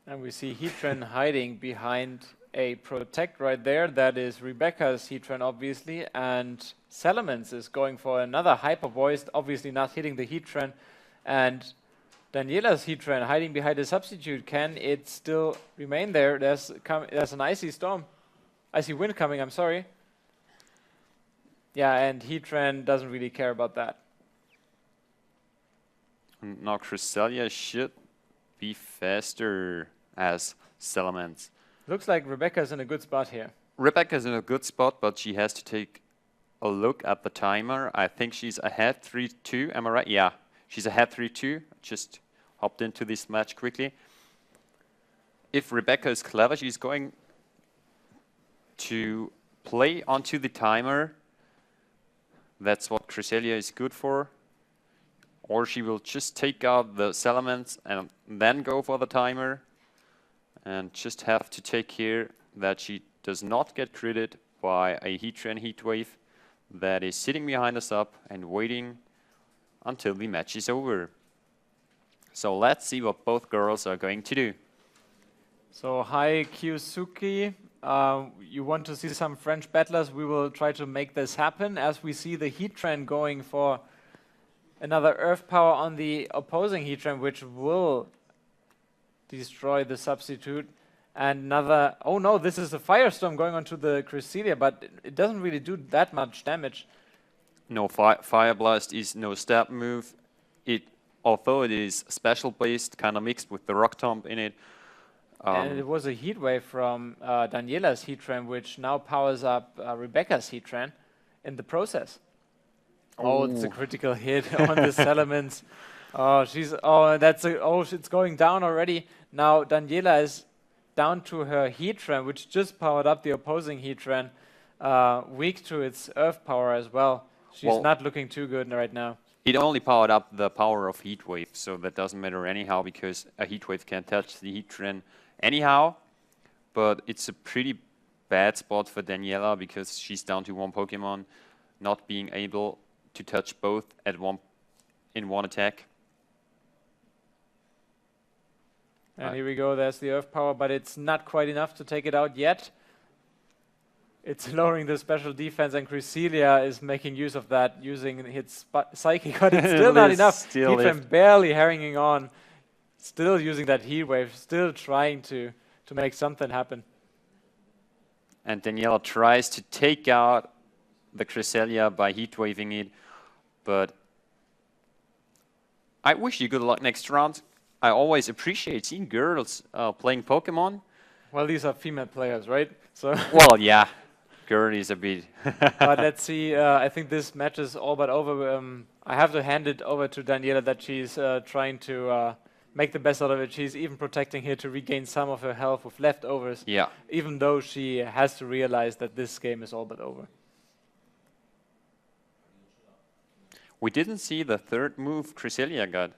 And we see Heatran hiding behind a Protect right there. That is Rebecca's Heatran, obviously. And Salamence is going for another Hyper Voice, obviously not hitting the Heatran. And Daniela's Heatran hiding behind a Substitute. Can it still remain there? There's an Icy Storm. Icy Wind coming, I'm sorry. Yeah, and Heatran doesn't really care about that. Now Cresselia should be faster as Salamence. Looks like Rebecca's in a good spot here. Rebecca's in a good spot, but she has to take a look at the timer. I think she's ahead 3-2. Am I right? Yeah, she's ahead 3-2. Just hopped into this match quickly. If Rebecca is clever, she's going to play onto the timer. That's what Cresselia is good for. Or she will just take out the Salamence and then go for the timer. And just have to take care that she does not get critted by a Heatran Heatwave that is sitting behind us up and waiting until the match is over. So let's see what both girls are going to do. So hi Kyosuke, you want to see some French battlers? We will try to make this happen as we see the Heatran going for another Earth Power on the opposing Heatran, which will destroy the substitute. And another, oh no, this is a Firestorm going onto the Cresselia, but it doesn't really do that much damage. No, Fire Blast is no stab move. Although it is special based, kind of mixed with the Rock Tomb in it. And it was a Heat Wave from Daniela's Heatran, which now powers up Rebecca's Heatran in the process. Oh, it's a critical hit on the Salamence. It's going down already. Now Daniela is down to her Heatran, which just powered up the opposing Heatran, weak to its Earth Power as well. She's not looking too good right now. It only powered up the power of Heat Wave, so that doesn't matter anyhow because a Heat Wave can touch the Heatran anyhow. But it's a pretty bad spot for Daniela because she's down to one Pokemon, not being able to touch both in one attack. And here we go, there's the Earth Power, but it's not quite enough to take it out yet. It's lowering the special defense, and Cresselia is making use of that, using its Psychic, but it's still not enough. Heatran barely hanging on, still using that Heat Wave, still trying to make something happen. And Daniela tries to take out the Cresselia by Heat Waving it, but I wish you good luck next round. I always appreciate seeing girls playing Pokemon. Well, these are female players, right? So well, yeah. Girl is a bit. But let's see. I think this match is all but over. I have to hand it over to Daniela that she's trying to make the best out of it. She's even protecting here to regain some of her health with leftovers. Yeah. Even though she has to realize that this game is all but over. We didn't see the third move Cresselia got.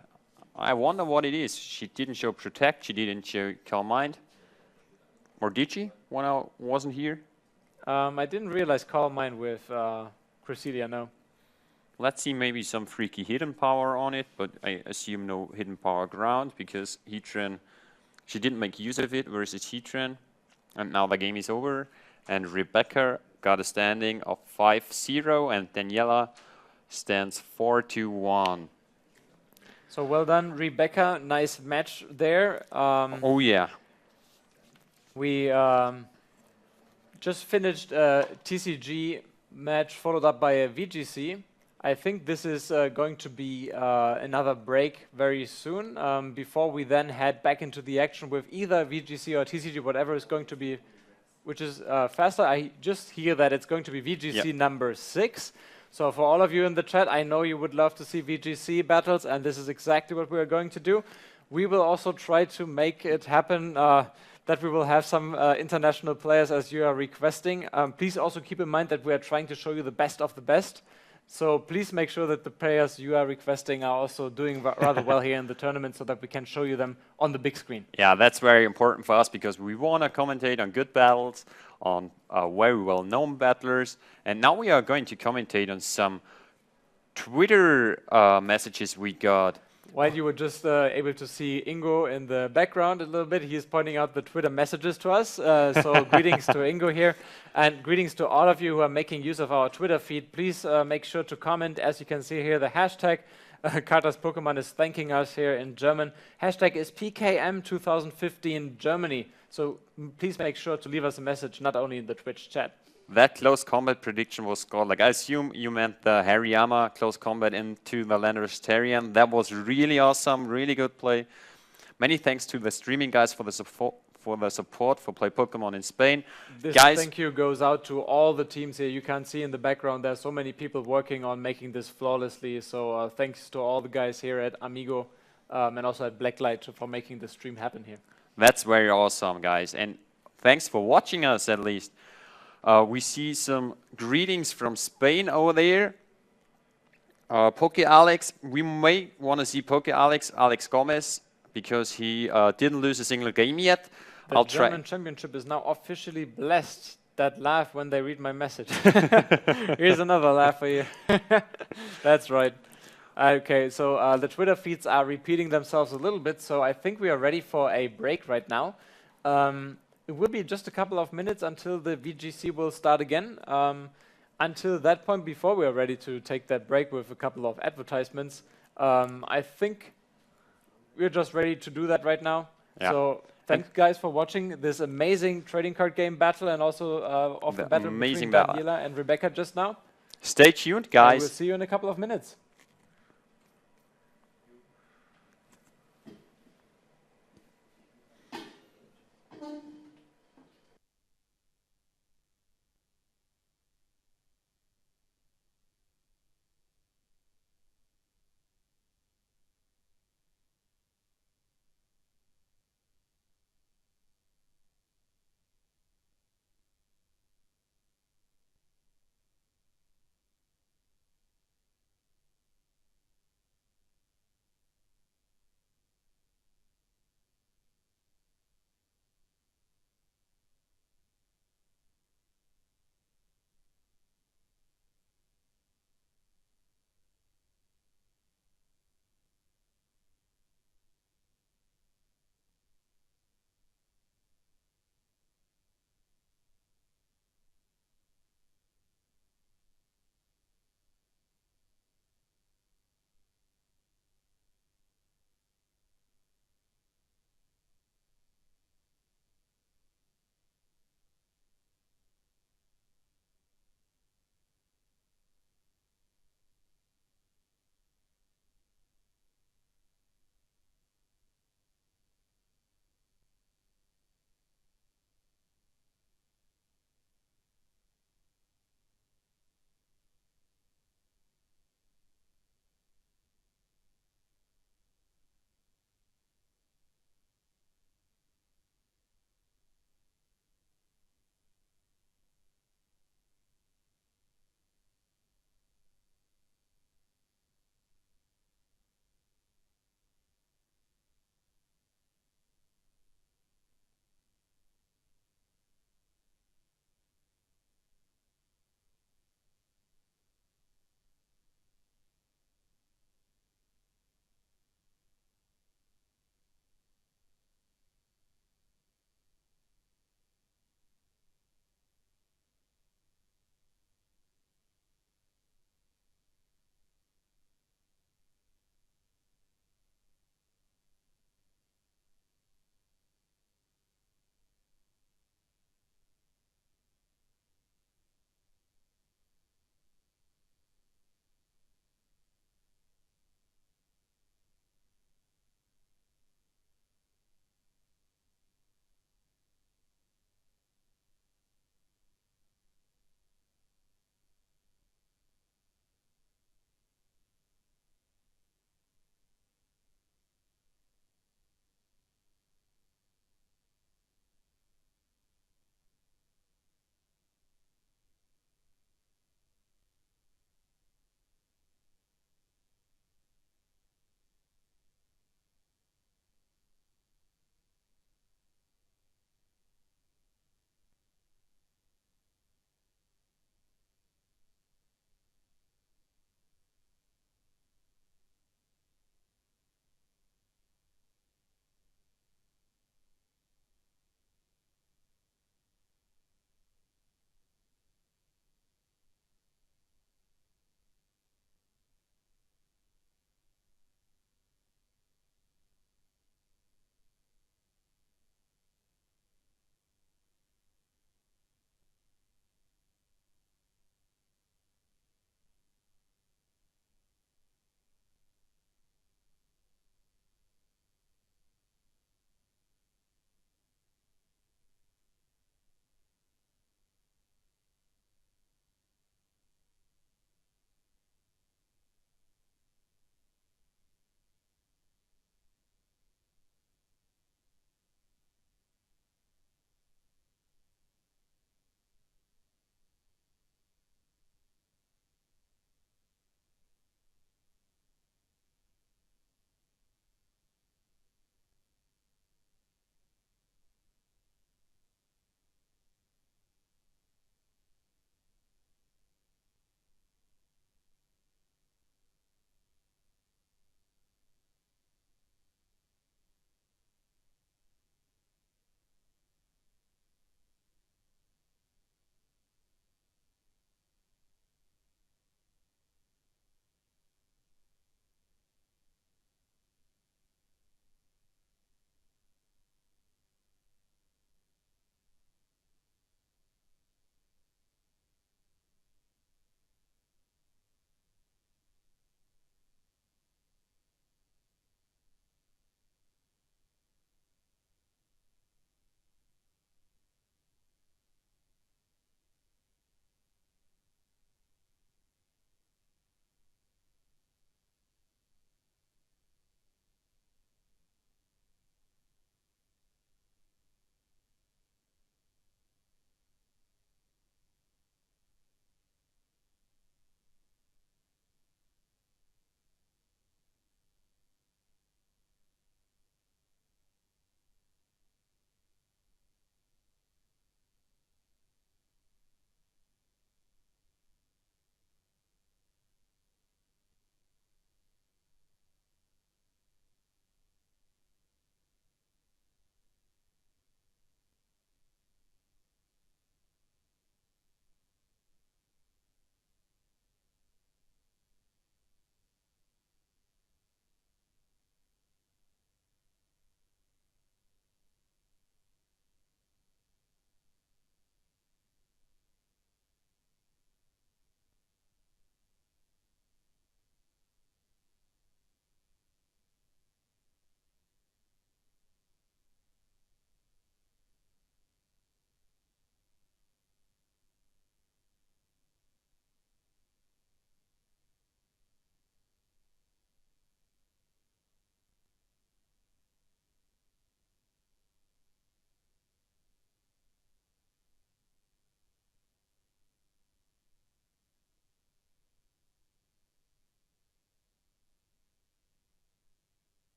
I wonder what it is. She didn't show Protect. She didn't show Calm Mind. Or did she when I wasn't here? I didn't realize Calm Mind with Cresselia, no. Let's see maybe some freaky hidden power on it, but I assume no hidden power ground because Heatran, she didn't make use of it versus Heatran. And now the game is over. And Rebecca got a standing of 5-0 and Daniela stands 4-1. So well done, Rebecca. Nice match there. Oh yeah. We just finished a TCG match followed up by a VGC. I think this is going to be another break very soon before we then head back into the action with either VGC or TCG, whatever is going to be, which is faster. I just hear that it's going to be VGC number 6. So for all of you in the chat, I know you would love to see VGC battles, and this is exactly what we are going to do. We will also try to make it happen that we will have some international players as you are requesting. Please also keep in mind that we are trying to show you the best of the best. So please make sure that the players you are requesting are also doing rather well here in the tournament so that we can show you them on the big screen. Yeah, that's very important for us because we want to commentate on good battles, on very well-known battlers. And now we are going to commentate on some Twitter messages we got. While you were just able to see Ingo in the background a little bit, he is pointing out the Twitter messages to us. So greetings to Ingo here, and greetings to all of you who are making use of our Twitter feed. Please make sure to comment. As you can see here, the hashtag Carter's Pokemon is thanking us here in German. Hashtag is PKM 2015 Germany. So please make sure to leave us a message, not only in the Twitch chat. that close combat prediction was godlike. I assume you meant the Hariyama close combat into the Landorus Tarian. That was really awesome, really good play. Many thanks to the streaming guys for the support for Play Pokemon in Spain. This Guys, thank you goes out to all the teams here. You can't see in the background, there's so many people working on making this flawlessly. So thanks to all the guys here at Amigo and also at Blacklight for making the stream happen here. that's very awesome, guys. And thanks for watching us, at least. We see some greetings from Spain over there. Poke Alex, we may want to see Poke Alex Gomez, because he didn't lose a single game yet. The German Championship is now officially blessed. That laugh when they read my message. Here's another laugh for you. That's right. Okay, so the Twitter feeds are repeating themselves a little bit, so I think we are ready for a break right now. It will be just a couple of minutes until the VGC will start again. Until that point, before we are ready to take that break with a couple of advertisements, I think we're just ready to do that right now. Yeah. So thanks, guys, for watching this amazing trading card game battle and also of the battle between Daniela and Rebecca just now. Stay tuned, guys. We'll see you in a couple of minutes.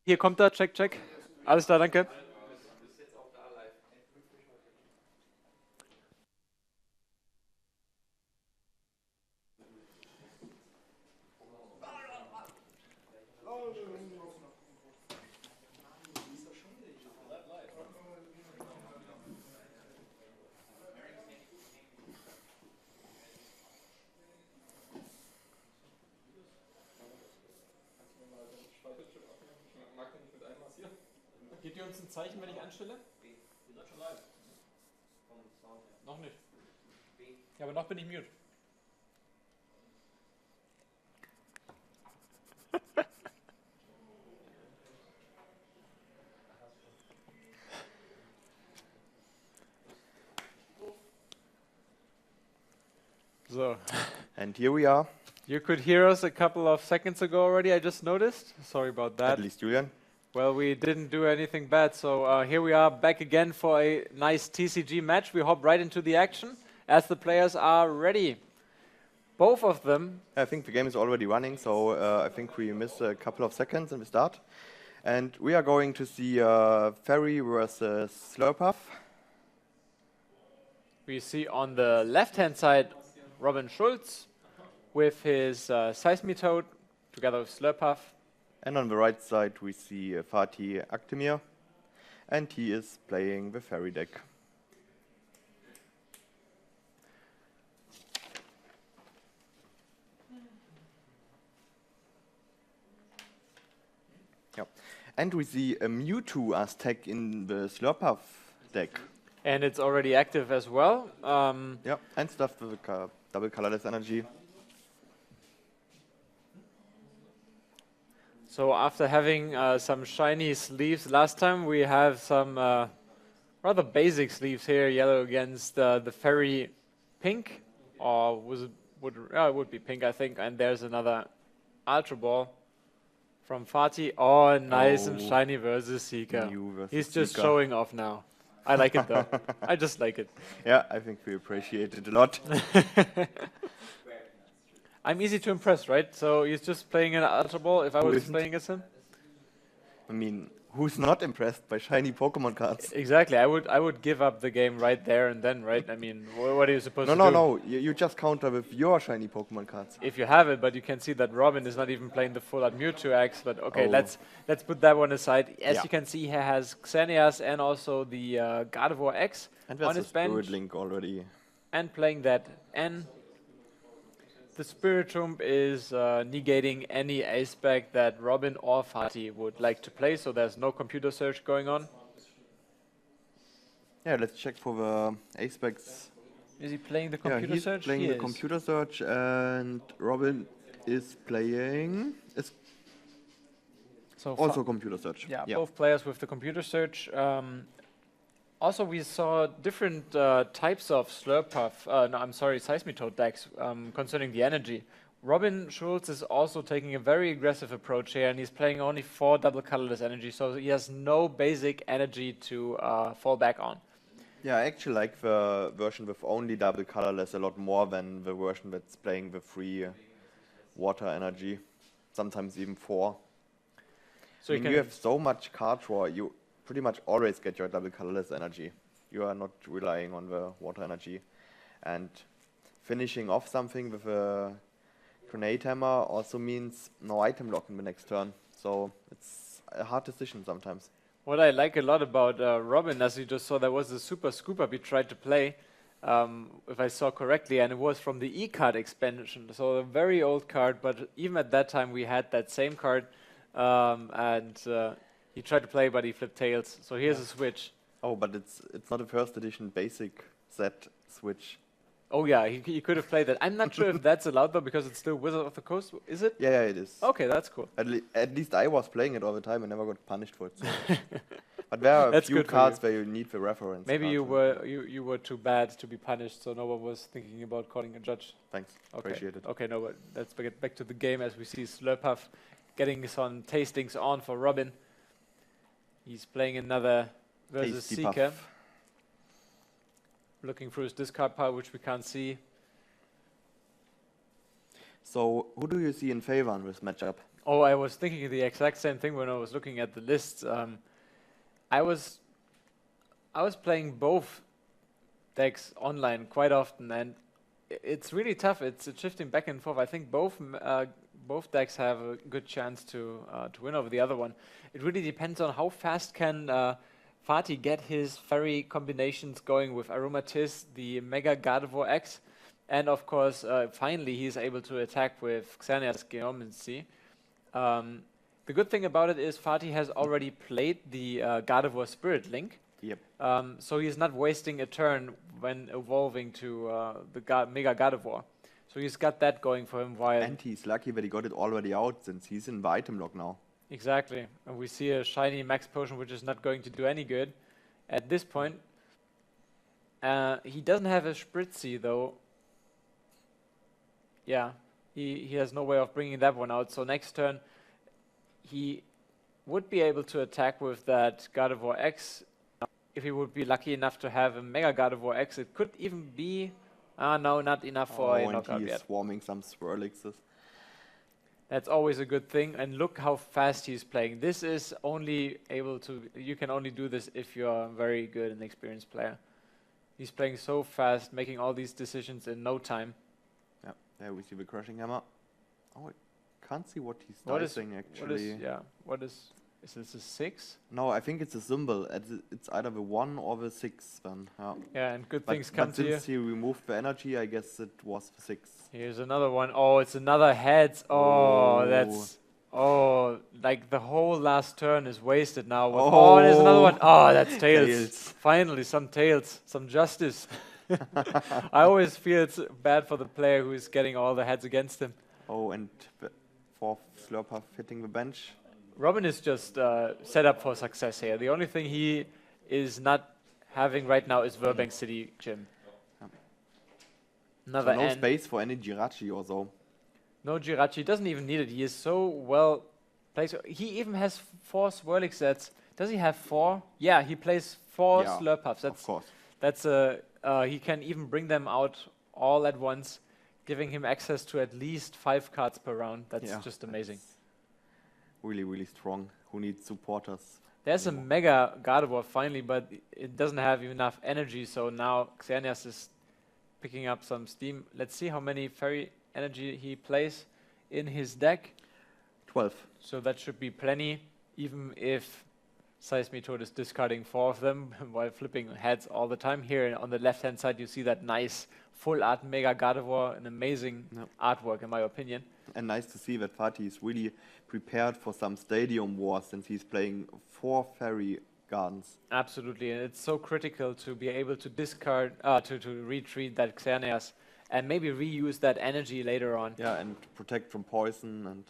Hier kommt er, check, check. Alles klar, danke. Gebt ihr uns ein Zeichen, wenn ich anstelle? Ihr seid schon live. Noch nicht. Ja, aber noch bin ich mute. So. And here we are. You could hear us a couple of seconds ago already, I just noticed. Sorry about that. At least Julian. Well, we didn't do anything bad, so here we are back again for a nice TCG match. We hop right into the action as the players are ready. Both of them. I think the game is already running, so I think we missed a couple of seconds and we start. And we are going to see Ferry versus Slurpuff. We see on the left-hand side Robin Schulz with his Seismitoad together with Slurpuff. And on the right side we see Fatih Akdemir, and he is playing the Fairy deck. Yep. And we see a Mewtwo Aztec in the Slurpuff deck. And it's already active as well. Yeah, and stuffed with a double colorless energy. So after having some shiny sleeves last time, we have some rather basic sleeves here. Yellow against the fairy pink, or it would be pink, I think. And there's another Ultra Ball from Fatih. Oh, nice and shiny versus Seeker. He's just showing off now. I like it though. I just like it. Yeah, I think we appreciate it a lot. I'm easy to impress, right? So he's just playing an Ultra Ball if I was playing as him? I mean, who's not impressed by shiny Pokemon cards? Exactly. I would give up the game right there and then, right? I mean, what are you supposed to do? No. You just counter with your shiny Pokemon cards. If you have it, but you can see that Robin is not even playing the full-out Mewtwo X. But okay, let's put that one aside. As you can see, he has Xenias and also the Gardevoir X on his bench. Spirit Link already. And playing that N. The Spiritomb is negating any ace-spec that Robin or Fatih would like to play, so there's no computer search going on. Yeah, let's check for the ace-specs. Is he playing the computer search? He's playing the computer search, and Robin is playing... also computer search. Yeah, both players with the computer search. Also, we saw different types of Slurpuff, Seismitoad decks concerning the energy. Robin Schulz is also taking a very aggressive approach here, and he's playing only 4 double colorless energy, so he has no basic energy to fall back on. Yeah, I actually like the version with only double colorless a lot more than the version that's playing with 3 water energy, sometimes even 4. So you have so much card draw, you pretty much always get your double colorless energy. You are not relying on the water energy. And finishing off something with a grenade hammer also means no item lock in the next turn. So it's a hard decision sometimes. What I like a lot about Robin, as you just saw, there was a Super Scoop Up he tried to play, if I saw correctly, and it was from the E-card expansion. So a very old card, but even at that time we had that same card, he tried to play, but he flipped tails. So here's a switch. Oh, but it's not a first edition basic set switch. Oh yeah, he could have played that. I'm not sure if that's allowed though, because it's still Wizard of the Coast. Is it? Yeah, it is. Okay, that's cool. At least I was playing it all the time and never got punished for it. So. But there are a few cards where you need the reference. Maybe you were too bad to be punished, so no one was thinking about calling a judge. Thanks. Okay. Appreciate it. Okay, no, but let's get back to the game as we see Slurpuff getting some tastings on for Robin. He's playing another versus Tasty Seeker. Puff. Looking through his discard pile, which we can't see. So, who do you see in favor in this matchup? Oh, I was thinking the exact same thing when I was looking at the lists. I was playing both decks online quite often, and it's really tough. It's shifting back and forth. I think both decks have a good chance to win over the other one. It really depends on how fast can Fatih get his fairy combinations going with Aromatisse, the Mega Gardevoir X, and of course, finally he's able to attack with Xerneas Geomancy. The good thing about it is Fatih has already played the Gardevoir Spirit Link. Yep. So he's not wasting a turn when evolving to the Mega Gardevoir. So he's got that going for him. While And he's lucky that he got it already out since he's in the item lock now. Exactly. And we see a shiny Max Potion which is not going to do any good at this point. He doesn't have a Spritzy though. Yeah, he has no way of bringing that one out. So next turn he would be able to attack with that Gardevoir X. If he would be lucky enough to have a Mega Gardevoir X, it could even be... no, not enough for a knockout and he is yet. swarming some Swirlixes. That's always a good thing. And look how fast he's playing. This is only able to... You can only do this if you're a very good and experienced player. He's playing so fast, making all these decisions in no time. Yeah, there we see the Crushing Hammer. Oh, I can't see what he's What is, dicing actually. what is this a 6? No, I think it's a symbol. It's either the 1 or the 6 then. Yeah, and good things come but to you. since he removed the energy, I guess it was the 6. Here's another one. Oh, it's another heads. Oh, that's... Oh, like the whole last turn is wasted now. Oh, there's another one. Oh, that's tails. Finally, some tails. Some justice. I always feel it's bad for the player who is getting all the heads against him. Oh, and the 4th Slurpuff hitting the bench. Robin is just set up for success here. The only thing he is not having right now is Burbank City Gym. Another So no N. space for any Jirachi or so. No Jirachi, doesn't even need it. He is so well placed. He even has 4 Swirlix sets. Does he have 4? Yeah, he plays 4 Slurpuffs. That's, of course. That's he can even bring them out all at once, giving him access to at least 5 cards per round. That's just amazing. Really, really strong. Who needs supporters? There's a Mega Gardevoir finally, but it doesn't have enough energy, so now Xerneas is picking up some steam. Let's see how many Fairy Energy he plays in his deck. 12. So that should be plenty, even if Seismitoad is discarding 4 of them while flipping heads all the time. Here on the left-hand side, you see that nice full art Mega Gardevoir, an amazing artwork in my opinion. And nice to see that Fatih is really prepared for some stadium war since he's playing 4 Fairy Gardens. Absolutely, and it's so critical to be able to discard, to retreat that Xerneas and maybe reuse that energy later on. Yeah, and protect from poison and...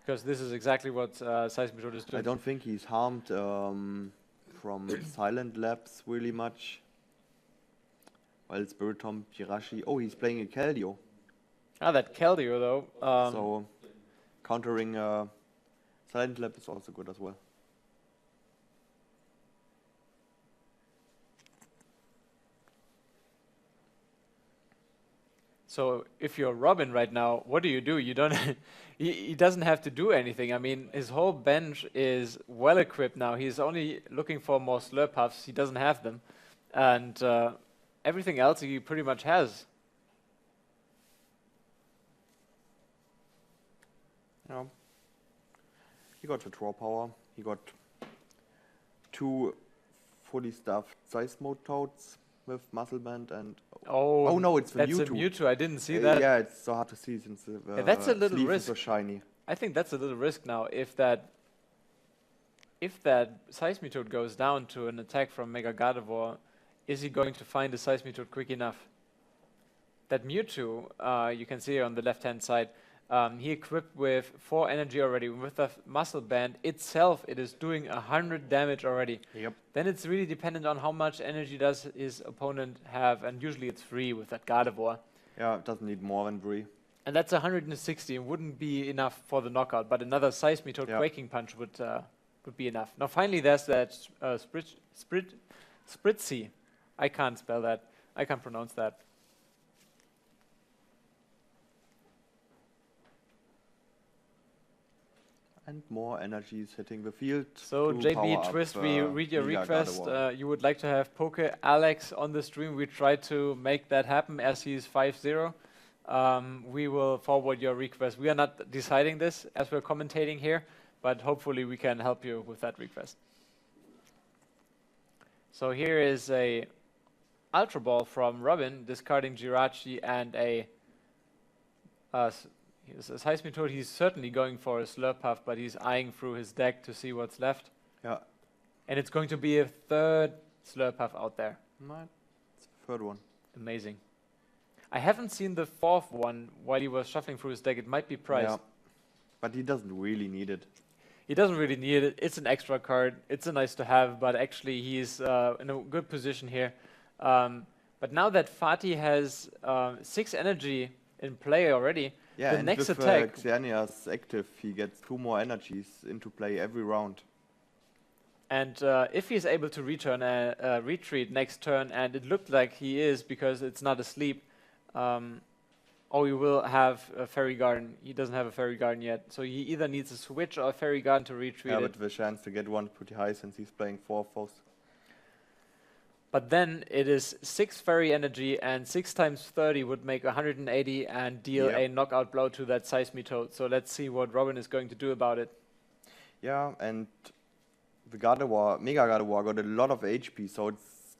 Because this is exactly what Seismitoad is doing. I don't think he's harmed from Silent Labs really much. While Spiritomb, Jirachi... Oh, he's playing a Keldeo. Ah, that Keldeo though. So, countering Silent Lab is also good as well. So if you're Robin right now, what do? You don't. He doesn't have to do anything. I mean, his whole bench is well equipped now. He's only looking for more Slurpuffs. He doesn't have them, and everything else he pretty much has. Yeah. He got the draw power. He got 2 fully stuffed Seismitoads with Muscle Band and... Oh no, it's the that's Mewtwo. a Mewtwo. I didn't see that. Yeah, it's so hard to see since the that's a little sleeve risk. is so shiny. I think that's a little risk now. If that Seismitoad goes down to an attack from Mega Gardevoir, is he going to find the Seismitoad quick enough? That Mewtwo, you can see on the left-hand side, he equipped with 4 energy already. With the Muscle Band itself, it is doing 100 damage already. Yep. Then it's really dependent on how much energy does his opponent have, and usually it's 3 with that Gardevoir. Yeah, it doesn't need more than 3. And that's 160. It wouldn't be enough for the knockout, but another Seismitoad Quaking Punch would be enough. Now finally there's that Spritzy. I can't spell that. I can't pronounce that. And more energies hitting the field. So to JB power up, Twist, we read your Mega request. Gardevoir. You would like to have Poke Alex on the stream. We try to make that happen as he's 5-0. We will forward your request. We are not deciding this as we're commentating here, but hopefully we can help you with that request. So here is a Ultra Ball from Robin, discarding Jirachi and a Seismitoad. He's certainly going for a Slurpuff, but he's eyeing through his deck to see what's left. Yeah. And it's going to be a third Slurpuff out there. No, it's the third one. Amazing. I haven't seen the fourth one while he was shuffling through his deck. It might be priced. Yeah. But he doesn't really need it. He doesn't really need it. It's an extra card. It's a nice to have, but actually he's in a good position here. But now that Fatih has 6 energy in play already, Yeah, the and next with attack... Xerneas active, he gets 2 more energies into play every round. And if he's able to return a retreat next turn, and it looked like he is because it's not asleep, or he will have a Fairy Garden. He doesn't have a Fairy Garden yet, so he either needs a Switch or a Fairy Garden to retreat Yeah, it. but the chance to get one is pretty high since he's playing 4 foes. But then it is 6 Fairy Energy, and 6 times 30 would make 180 and deal a knockout blow to that Seismitoad. So let's see what Robin is going to do about it. Yeah, and the Gardevoir, Mega Gardevoir got a lot of HP, so it's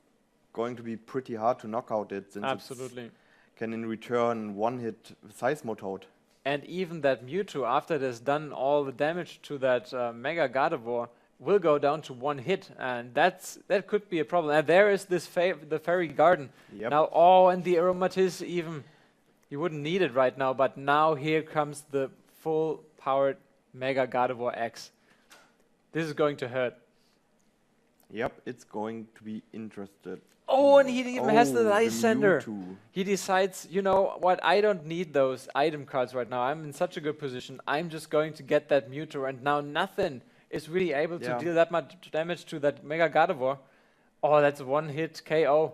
going to be pretty hard to knock out it since Absolutely. it can in return one-hit Seismitoad. And even that Mewtwo, after it has done all the damage to that Mega Gardevoir, will go down to 1 hit, and that could be a problem. And there is this the Fairy Garden. Yep. Now, oh, and the Aromatisse even, you wouldn't need it right now, but now here comes the full-powered Mega Gardevoir X. This is going to hurt. Yep, it's going to be interested. Oh, and he even has the Oh, Lysander. Mewtwo. He decides, you know what, I don't need those item cards right now. I'm in such a good position. I'm just going to get that Mewtwo, and now nothing is really able to deal that much damage to that Mega Gardevoir. Oh, that's a 1-hit KO.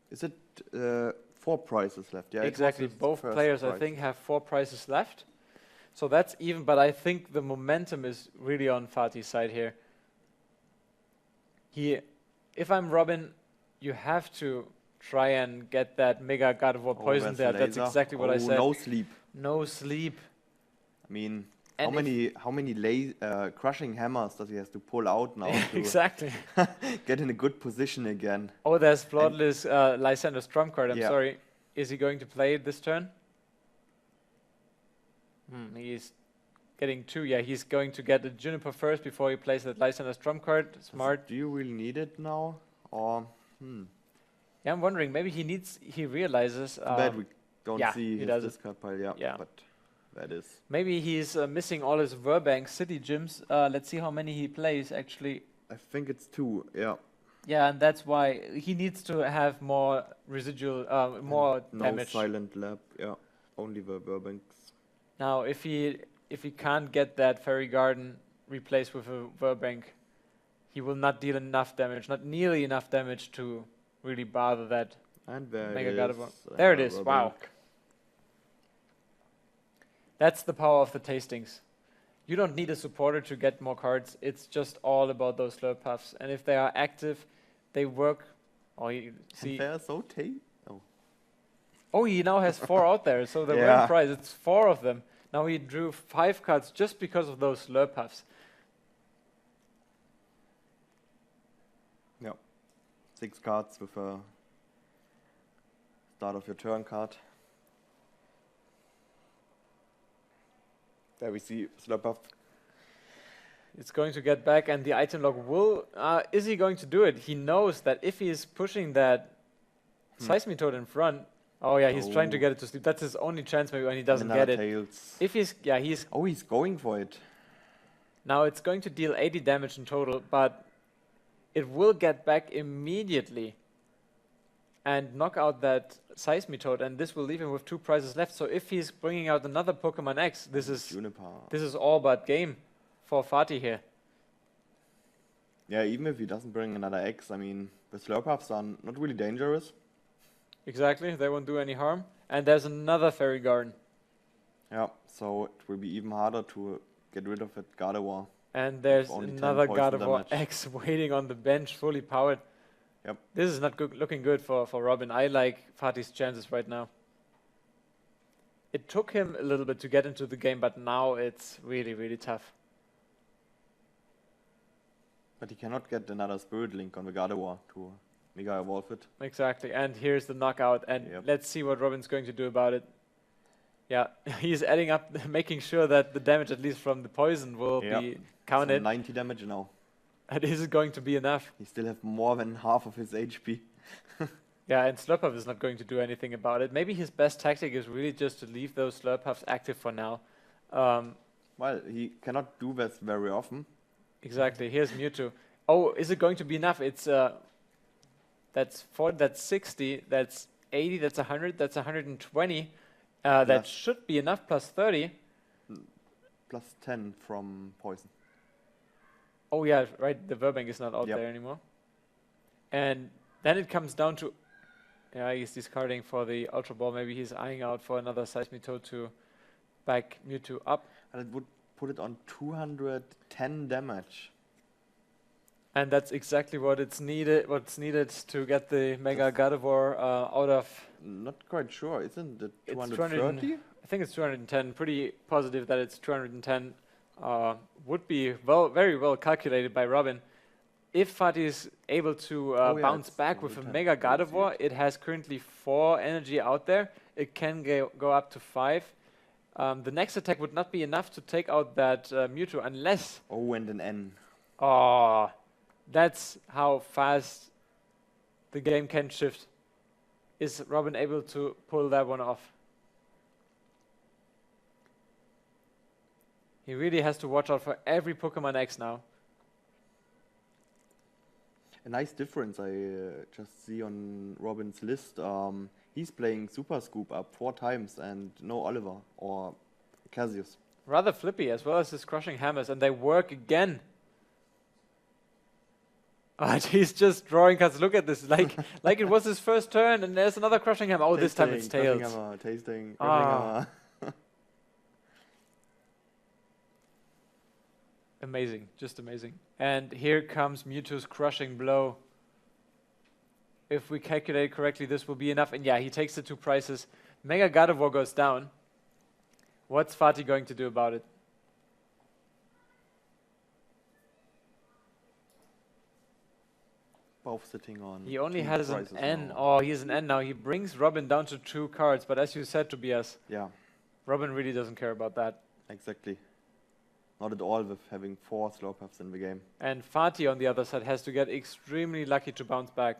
Is it 4 prizes left? Yeah, Exactly. it was his Both first players, I prize. think, have 4 prizes left. So that's even, but I think the momentum is really on Fatih's side here. If I'm Robin, you have to try and get that Mega Gardevoir poison there's there. the That's laser. exactly what I said. No sleep. No sleep. I mean, And how many crushing hammers does he has to pull out now to Exactly. get in a good position again? Oh, there's Flawless Lysander's trump card. I'm Yeah. sorry. Is he going to play it this turn? He's getting 2. Yeah, he's going to get a Juniper first before he plays that Lysander's trump card. Smart. Do you really need it now? Or Yeah, I'm wondering. Maybe he realizes. bad we don't yeah, see he his does it. discard pile. Yeah, but that is. Maybe he's missing all his Verbank City gyms. Let's see how many he plays, actually. I think it's 2. Yeah. Yeah, and that's why he needs to have more residual, more No damage. silent lab. Yeah, only the Burbanks. Now, if he can't get that Fairy Garden replaced with a Verbank, he will not deal enough damage, not nearly enough damage to really bother that And there Mega it Gardevoir. is. There it is. Wow. Verbank. That's the power of the tastings. You don't need a supporter to get more cards. It's just all about those Slurpuffs. And if they are active, they work. Oh, you see. And they're so Oh, he now has 4 out there. So the Yeah. win prize, it's 4 of them. Now he drew 5 cards just because of those Slurpuffs. Yeah. 6 cards with a start of your turn card. There we see Slurpuff. It's going to get back, and the item lock will... is he going to do it? He knows that if he is pushing that Seismitoad in front... Oh, yeah, he's trying to get it to sleep. That's his only chance maybe when he doesn't get it. Tails. If he's... Yeah, he's... Oh, he's going for it. Now it's going to deal 80 damage in total, but it will get back immediately and knock out that Seismitoad, and this will leave him with 2 prizes left. So if he's bringing out another Pokemon X, this is all but game for Fatih here. Yeah, even if he doesn't bring another X, I mean, the Slurpuffs are not really dangerous. Exactly, they won't do any harm. And there's another Fairy Garden. Yeah, so it will be even harder to get rid of that Gardevoir. And there's Only 10 another poison Gardevoir damage. X waiting on the bench, fully powered. Yep. This is not looking good for Robin. I like Fatih's chances right now. It took him a little bit to get into the game, but now it's really, really tough. But he cannot get another Spirit Link on the Gardevoir to Mega Evolve it. Exactly, and here's the knockout, and let's see what Robin's going to do about it. Yeah, he's adding up, making sure that the damage, at least from the poison, will be counted. 90 damage now. And is it going to be enough? He still have more than half of his HP. Yeah, and Slurpuff is not going to do anything about it. Maybe his best tactic is really just to leave those Slurpuffs active for now. Well, he cannot do this very often. Exactly, here's Mewtwo. Oh, is it going to be enough? It's that's 40, that's 60, that's 80, that's 100, that's 120. That should be enough, plus 30. Plus 10 from poison. Oh yeah, right, the Verbank is not out there anymore. And then it comes down to, yeah, he's discarding for the Ultra Ball. Maybe he's eyeing out for another Seismitoad to back Mewtwo up. And it would put it on 210 damage. And that's exactly what's needed to get the Mega Gardevoir out of... Not quite sure, isn't it 230? I think it's 210. Pretty positive that it's 210. Would be very well calculated by Robin. If Fatih is able to bounce back with a Mega Gardevoir, it has currently 4 energy out there. It can go up to 5. The next attack would not be enough to take out that Mewtwo unless... Oh, and an N. Oh, that's how fast the game can shift. Is Robin able to pull that one off? He really has to watch out for every Pokemon X now. A nice difference I just see on Robin's list. He's playing Super Scoop up 4 times and no Oliver or Cassius. Rather flippy, as well as his Crushing Hammers, and they work again. He's just drawing cards. Look at this, like it was his first turn, and there's another Crushing Hammer. Oh, this time it's Tails. Crushing Hammer, tasting, Crushing Hammer. Amazing, just amazing. And here comes Mewtwo's Crushing Blow. If we calculate correctly, this will be enough. And yeah, he takes the 2 prizes. Mega Gardevoir goes down. What's Fatih going to do about it? Both sitting on. He only has an N. Oh, he has an N now. He brings Robin down to 2 cards. But as you said, Tobias, Robin really doesn't care about that. Exactly. Not at all with having 4 Slurpuffs in the game. And Fatih, on the other side, has to get extremely lucky to bounce back.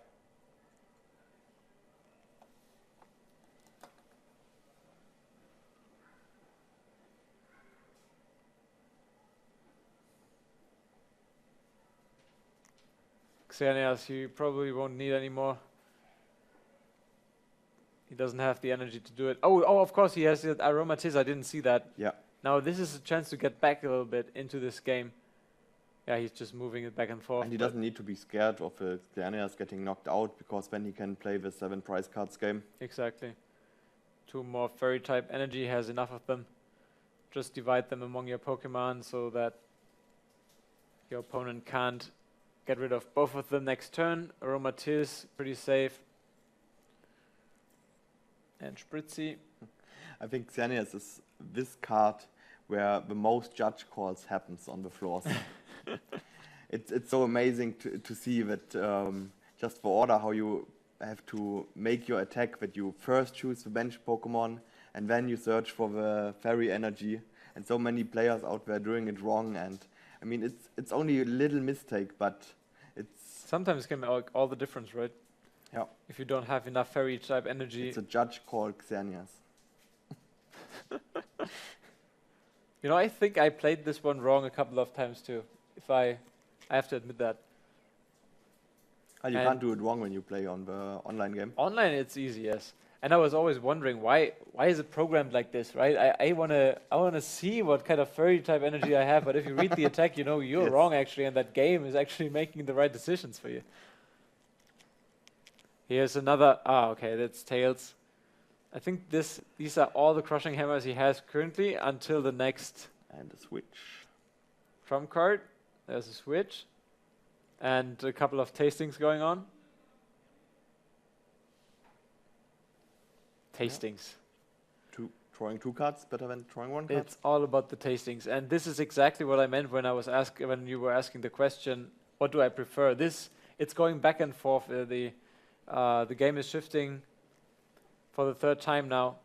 Xerneas, he probably won't need any more. He doesn't have the energy to do it. Oh, of course he has the Aromatiz. I didn't see that. Yeah. Now this is a chance to get back a little bit into this game. Yeah, he's just moving it back and forth. And he doesn't need to be scared of Xerneas getting knocked out, because then he can play the 7 prize cards game. Exactly. 2 more fairy type energy, he has enough of them. Just divide them among your Pokemon so that your opponent can't get rid of both of them next turn. Aromatiz, pretty safe. And Spritzy. I think Xerneas is this card where the most judge calls happens on the floors. It's so amazing to see that just for order how you have to make your attack, that you first choose the bench Pokemon and then you search for the fairy energy, and so many players out there doing it wrong. And I mean, it's only a little mistake, but it's... Sometimes it can make all the difference, right? Yeah. If you don't have enough fairy type energy. It's a judge called Xerneas. You know, I think I played this one wrong a couple of times too. If I have to admit that. Oh, you can't do it wrong when you play on the online game. Online it's easy, yes. And I was always wondering why is it programmed like this, right? I wanna see what kind of fairy type energy I have, but if you read the attack, you know you're wrong actually, and that game is actually making the right decisions for you. Here's another okay, that's Tails. I think these are all the crushing hammers he has currently until the next. And the switch. Trump card. There's a switch. And a couple of tastings going on. Tastings. Drawing 2 cards better than drawing 1 card? It's all about the tastings. And this is exactly what I meant when you were asking the question, what do I prefer? It's going back and forth. The game is shifting for the 3rd time now.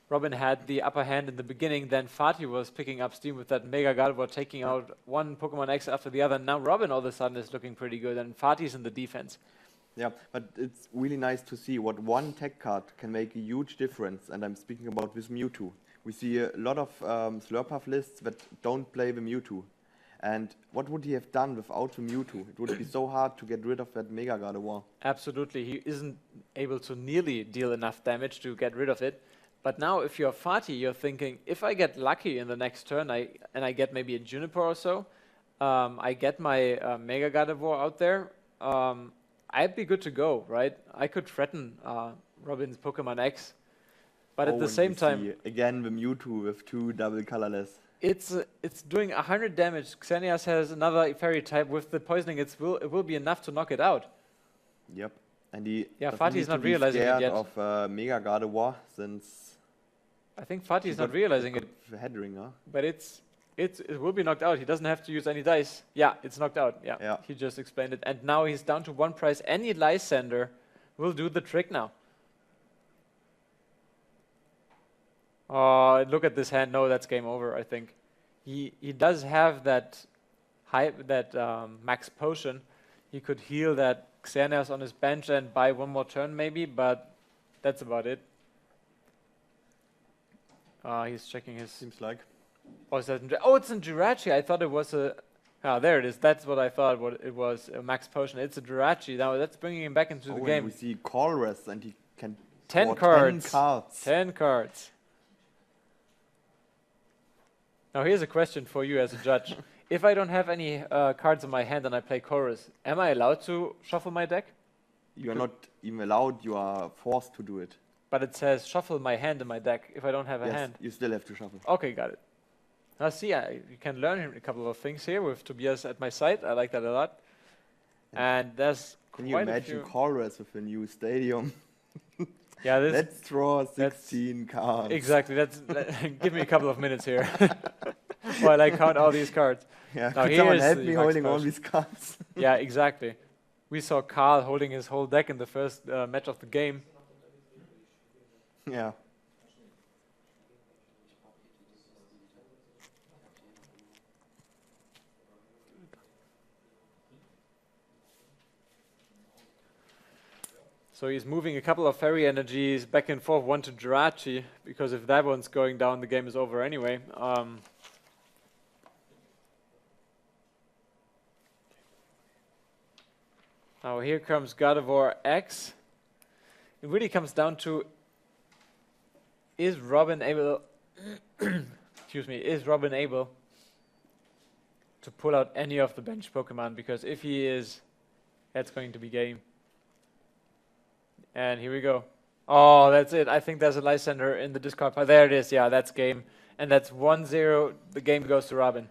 Robin had the upper hand in the beginning, then Fatih was picking up steam with that Mega Gardevoir, taking out one Pokemon X after the other. Now Robin all of a sudden is looking pretty good, and Fatih's in the defense. Yeah, but it's really nice to see what one tech card can make a huge difference, and I'm speaking about with Mewtwo. We see a lot of Slurpuff lists that don't play the Mewtwo. And what would he have done without the Mewtwo? It would be so hard to get rid of that Mega Gardevoir. Absolutely, he isn't able to nearly deal enough damage to get rid of it. But now if you're Fatih, you're thinking, if I get lucky in the next turn, and I get maybe a Juniper or so, I get my Mega Gardevoir out there, I'd be good to go, right? I could threaten Robin's Pokemon X, but at the same time, again the Mewtwo with 2 double colorless. It's doing 100 damage. Xenias has another fairy type with the poisoning. It will be enough to knock it out. Yep, and he Fatih's not realizing it yet. Of Mega Gardevoir since I think Fatih's not realizing it. Head ringer, but it will be knocked out. He doesn't have to use any dice. Yeah, it's knocked out. Yeah, he just explained it. And now he's down to 1 price. Any Lysender will do the trick now. Oh, look at this hand. No, that's game over, I think. He does have that max potion. He could heal that Xerneas on his bench and buy 1 more turn maybe, but that's about it. He's checking his... Seems like. Oh, it's in Jirachi. I thought it was a... Ah, there it is. That's what I thought it was, a max potion. It's a Jirachi. Now that's bringing him back into the game. We see Colress and he can... 10 cards. 10 cards. Now here's a question for you as a judge. If I don't have any cards in my hand and I play Chorus, am I allowed to shuffle my deck? You are not even allowed, you are forced to do it. But it says shuffle my hand in my deck if I don't have a Yes, hand. you still have to shuffle. Okay, got it. Now see, you can learn a couple of things here with Tobias at my side. I like that a lot. And there's Can you imagine Chorus with a new stadium? Yeah, let's draw 16 cards. Exactly. Give me a couple of minutes here while I count all these cards. Yeah, now could someone help me holding all these cards? Yeah, exactly. We saw Carl holding his whole deck in the first match of the game. Yeah. So he's moving a couple of fairy energies back and forth, 1 to Jirachi, because if that one's going down, the game is over anyway. Now here comes Gardevoir X. It really comes down to, is Robin able to pull out any of the bench Pokemon? Because if he is, that's going to be game. And here we go. Oh, that's it. I think there's a Lysender in the discard pile. There it is. Yeah, that's game. And that's 1-0. The game goes to Robin.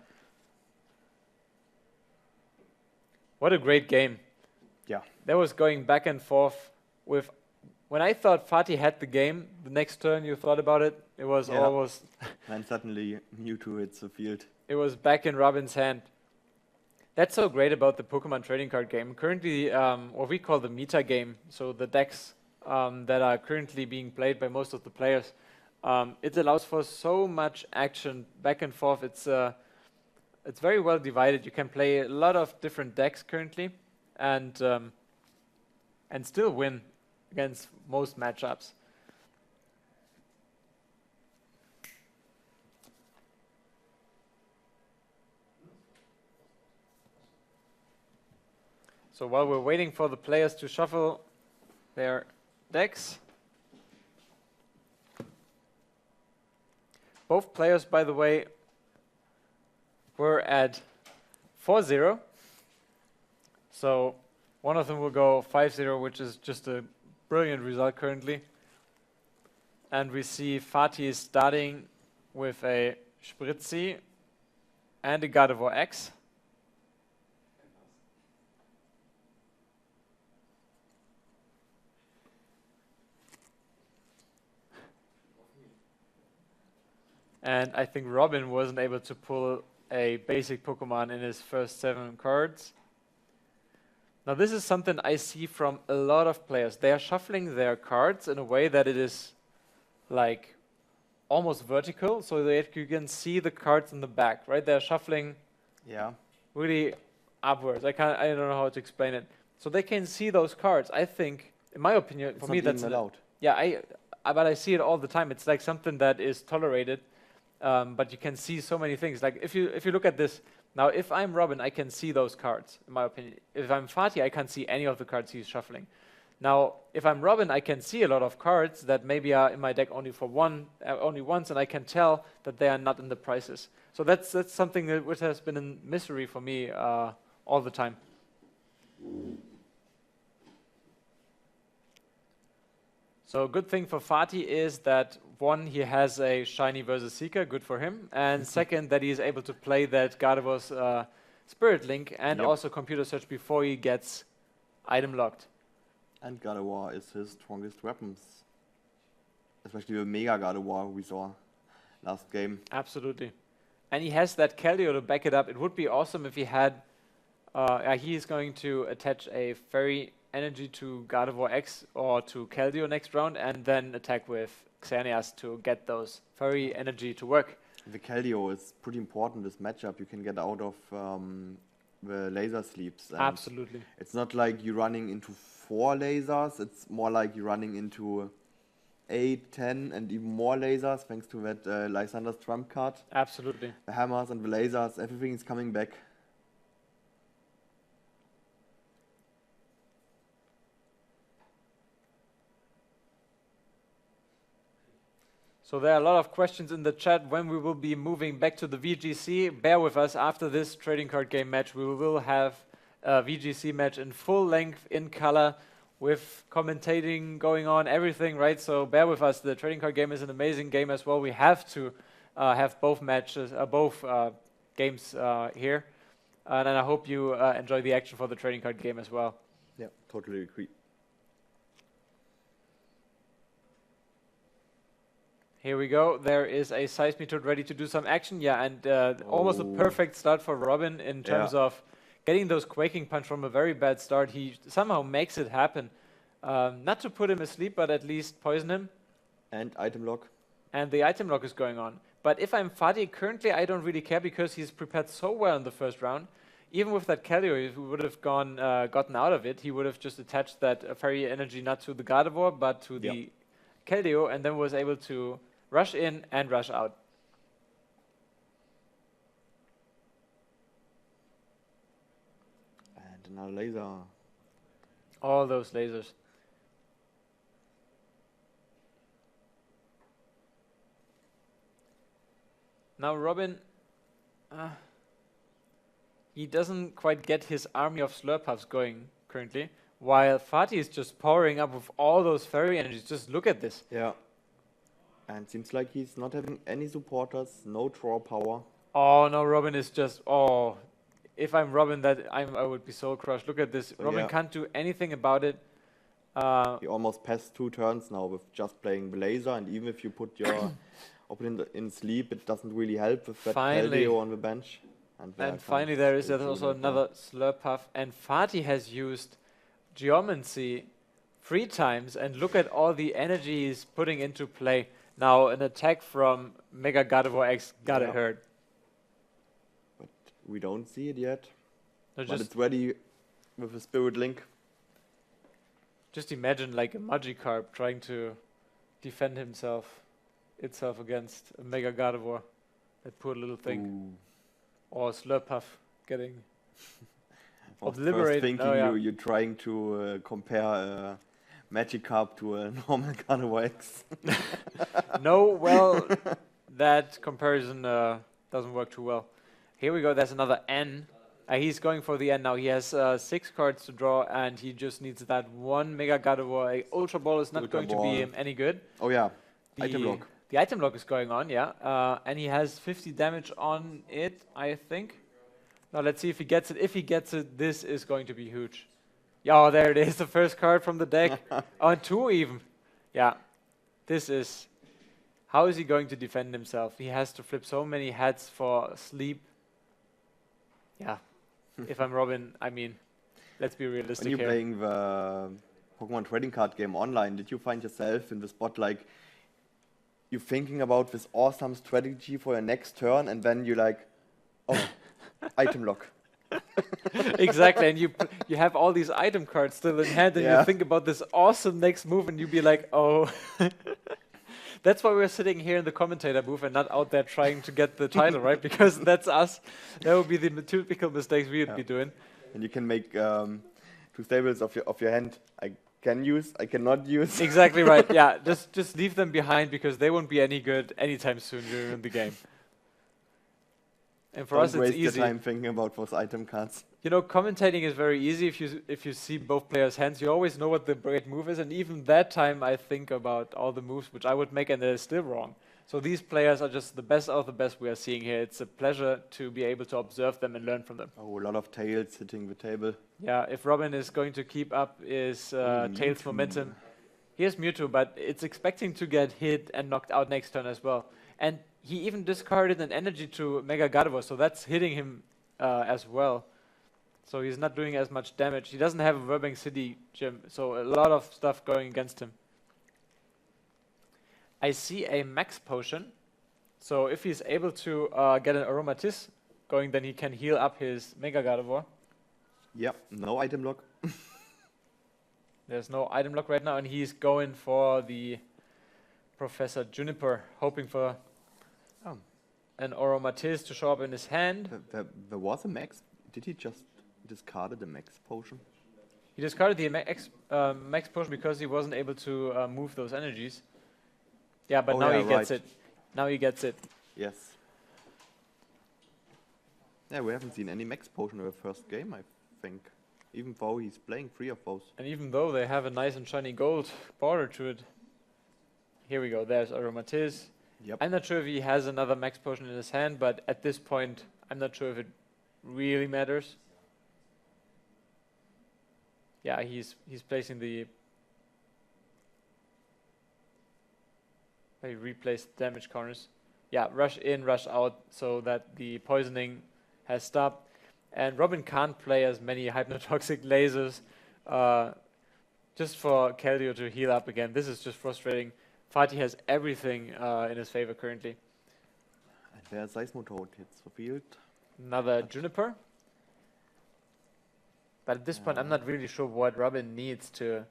What a great game. Yeah. That was going back and forth with... When I thought Fatih had the game, the next turn you thought about it, it was almost... And suddenly Mewtwo hits the field. It was back in Robin's hand. That's so great about the Pokemon trading card game. Currently, what we call the meta game, so the decks that are currently being played by most of the players, it allows for so much action back and forth. It's very well divided. You can play a lot of different decks currently, and still win against most matchups. So while we're waiting for the players to shuffle their decks, both players, by the way, were at 4-0. So one of them will go 5-0, which is just a brilliant result currently. And we see Fatih is starting with a Spritzi and a Gardevoir X. And I think Robin wasn't able to pull a basic Pokemon in his first 7 cards. Now this is something I see from a lot of players. They are shuffling their cards in a way that it is like almost vertical, so that you can see the cards in the back, right? They're shuffling really upwards. I don't know how to explain it. So they can see those cards. I think, in my opinion, It's for not me even that's allowed. but I see it all the time. It's like something that is tolerated, but you can see so many things. Like if you look at this now, if I'm Robin, I can see those cards. In my opinion, if I'm Fatih, I can't see any of the cards he's shuffling. Now, if I'm Robin, I can see a lot of cards that maybe are in my deck only once, and I can tell that they are not in the prices. So that's something that which has been a mystery for me all the time. So a good thing for Fatih is that one, he has a shiny versus Seeker, good for him, and second, that he is able to play that Gardevoir's Spirit Link and also Computer Search before he gets item locked. And Gardevoir is his strongest weapons. Especially the Mega Gardevoir we saw last game. Absolutely. And he has that Keldeo to back it up. It would be awesome if he had... he is going to attach a Fairy Energy to Gardevoir X or to Keldeo next round and then attack with Xerneas to get those Fairy Energy to work. The Keldeo is pretty important, this matchup. You can get out of the laser sleeps. And absolutely. It's not like you're running into 4 lasers, it's more like you're running into 8, 10 and even more lasers thanks to that Lysander's trump card. Absolutely. The hammers and the lasers, everything is coming back. So there are a lot of questions in the chat when we will be moving back to the VGC. Bear with us, after this trading card game match we will have a VGC match in full length, in color, with commentating going on, everything, right? So bear with us, the trading card game is an amazing game as well. We have to have both matches, games here. And I hope you enjoy the action for the trading card game as well. Yeah, totally agree. Here we go. There is a Seismitoad ready to do some action. Yeah, and almost a perfect start for Robin in terms of getting those Quaking Punch from a very bad start. He somehow makes it happen. Not to put him asleep, but at least poison him. And item lock. And the item lock is going on. But if I'm Fatih, currently I don't really care because he's prepared so well in the first round. Even with that Keldeo, if he would have gotten out of it, he would have just attached that Fairy Energy not to the Gardevoir, but to the Keldeo, and then was able to rush in and rush out. And another laser. All those lasers. Now Robin, he doesn't quite get his army of Slurpuffs going currently, while Fatih is just powering up with all those Fairy Energies. Just look at this. Yeah. And seems like he's not having any supporters, no draw power. Oh no, Robin is just, if I'm Robin, I would be so crushed. Look at this. So Robin can't do anything about it. He almost passed 2 turns now with just playing the laser, and even if you put your opponent in sleep, it doesn't really help with that Keldeo on the bench. And finally there is also another Slurpuff, and Fatih has used Geomancy 3 times, and look at all the energy he's putting into play. Now an attack from Mega Gardevoir X got it hurt. But we don't see it yet. But it's ready with a Spirit Link. Just imagine like a Magikarp trying to defend itself against a Mega Gardevoir. That poor little thing. Ooh. Or Slurpuff getting obliterated. Thinking you're trying to compare Magikarp to a normal Gardevoir X. No, well, that comparison doesn't work too well. Here we go, there's another N. He's going for the N now. He has 6 cards to draw, and he just needs that one Mega Gardevoir. Ultra Ball is not going to be any good. Oh yeah. Item lock. The item lock is going on, yeah. And he has 50 damage on it, I think. Now let's see if he gets it. If he gets it, this is going to be huge. Yeah, oh, there it is, the first card from the deck. On 2 even. Yeah, this is... How is he going to defend himself? He has to flip so many heads for sleep. Yeah, if I'm Robin, I mean, let's be realistic When you're here. playing the Pokemon trading card game online, did you find yourself in the spot like you're thinking about this awesome strategy for your next turn, and then you're like, oh, item lock. Exactly, and you have all these item cards still in hand, and you think about this awesome next move, and you be like, oh. That's why we're sitting here in the commentator booth and not out there trying to get the title, right? Because that's us. That would be the typical mistakes we would be doing. And you can make 2 stables of your hand. I can use, I cannot use. Exactly right. Yeah, just leave them behind because they won't be any good anytime soon during the game. And for us, it's waste easy. your time thinking about those item cards. You know, commentating is very easy if you see both players' hands. You always know what the great move is, and even that time I think about all the moves which I would make, and they're still wrong. So these players are just the best of the best we are seeing here. It's a pleasure to be able to observe them and learn from them. Oh, a lot of tails hitting the table. Yeah, if Robin is going to keep up his tails momentum. Here's Mewtwo, but it's expecting to get hit and knocked out next turn as well. And he even discarded an energy to Mega Gardevoir, so that's hitting him as well. So he's not doing as much damage. He doesn't have a Burbank City gym, so a lot of stuff going against him. I see a Max Potion. So if he's able to get an Aromatisse going, then he can heal up his Mega Gardevoir. Yep, no item lock. There's no item lock right now, and he's going for the Professor Juniper, hoping for an Aromatisse to show up in his hand. There was a Max. Did he just discard the Max Potion? He discarded the Max Potion because he wasn't able to move those energies. Yeah, but now he gets it. Now he gets it. Yes. Yeah, we haven't seen any Max Potion in the first game, I think. Even though he's playing 3 of those. And even though they have a nice and shiny gold border to it. Here we go, there's Aromatisse. Yep. I'm not sure if he has another Max Potion in his hand, but at this point, I'm not sure if it really matters. Yeah, he's placing the... He replaced damage counters. Yeah, rush in, rush out, so that the poisoning has stopped. And Robin can't play as many hypnotoxic lasers just for Keldeo to heal up again. This is just frustrating. Fatih has everything in his favor currently. And there's Seismitoad hits the field. Another Juniper. But at this point, I'm not really sure what Robin needs to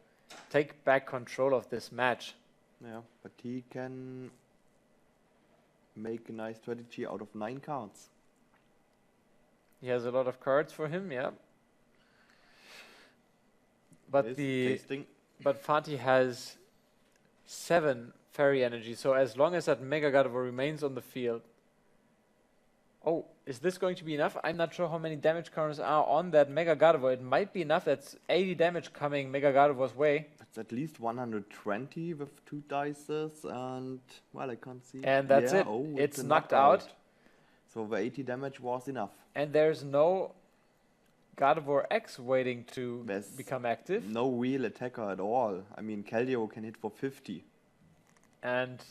take back control of this match. Yeah, but he can make a nice strategy out of 9 cards. He has a lot of cards for him, yeah. But but Fatih has 7 fairy energy, so as long as that Mega Gardevoir remains on the field. Oh, is this going to be enough? I'm not sure how many damage counters are on that Mega Gardevoir. It might be enough. That's 80 damage coming Mega Gardevoir's way. It's at least 120 with 2 dices, and well, I can't see. And that's it. Oh, it's knocked out. So the 80 damage was enough. And there's no Gardevoir X waiting to become active. No real attacker at all. I mean, Keldeo can hit for 50. And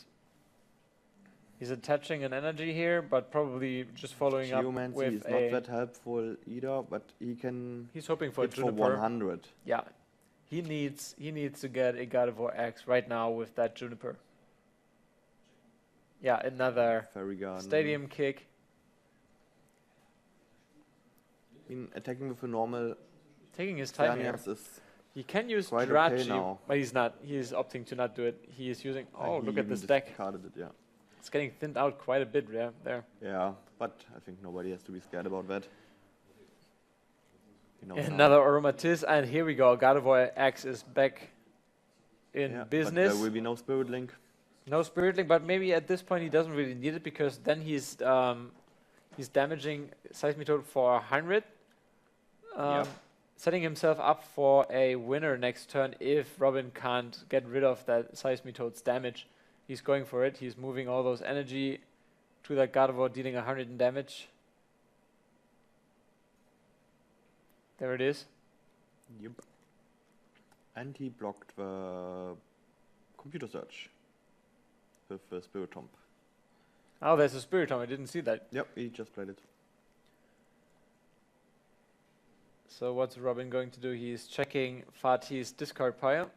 he's attaching an energy here, but probably just following up with is not that helpful either, but he can. He's hoping for hit a Juniper. For 100. Yeah, he needs to get a Gardevoir X right now with that Juniper. Yeah, another stadium kick. I mean, attacking with a normal. Taking his time here. He can use Jirachi, but he's not. He is opting to not do it. He is using. Oh, look at this deck. Yeah. It's getting thinned out quite a bit there. Yeah, but I think nobody has to be scared about that. Another Aromatisse, and here we go. Gardevoir X is back in business. But there will be no Spirit Link. No Spirit Link, but maybe at this point he doesn't really need it because then he's damaging Seismitoad for 100. Setting himself up for a winner next turn if Robin can't get rid of that Seismitoad's damage. He's going for it. He's moving all those energy to that Gardevoir, dealing 100 in damage. There it is. Yep. And he blocked the computer search with the Spiritomb. Oh, there's a Spiritomb. I didn't see that. Yep, he just played it. So what's Robin going to do? He's checking Fatih's discard pile.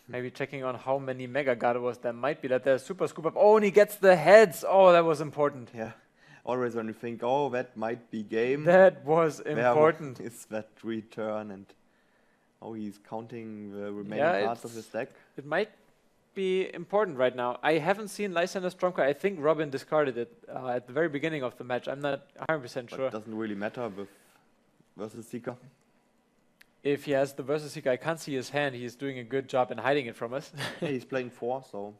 Maybe checking on how many Mega Gardevoirs there might be. That there's Super Scoop Up. Oh, and he gets the heads. Oh, that was important. Yeah. Always when you think, oh, that might be game. That was important. Where is that return? And oh, he's counting the remaining parts of his deck. It might be important right now. I haven't seen Lysander Stromka. I think Robin discarded it at the very beginning of the match. I'm not 100% sure. It doesn't really matter with versus Seeker. If he has the versus Seeker, I can't see his hand. He's doing a good job in hiding it from us. Yeah, he's playing 4, so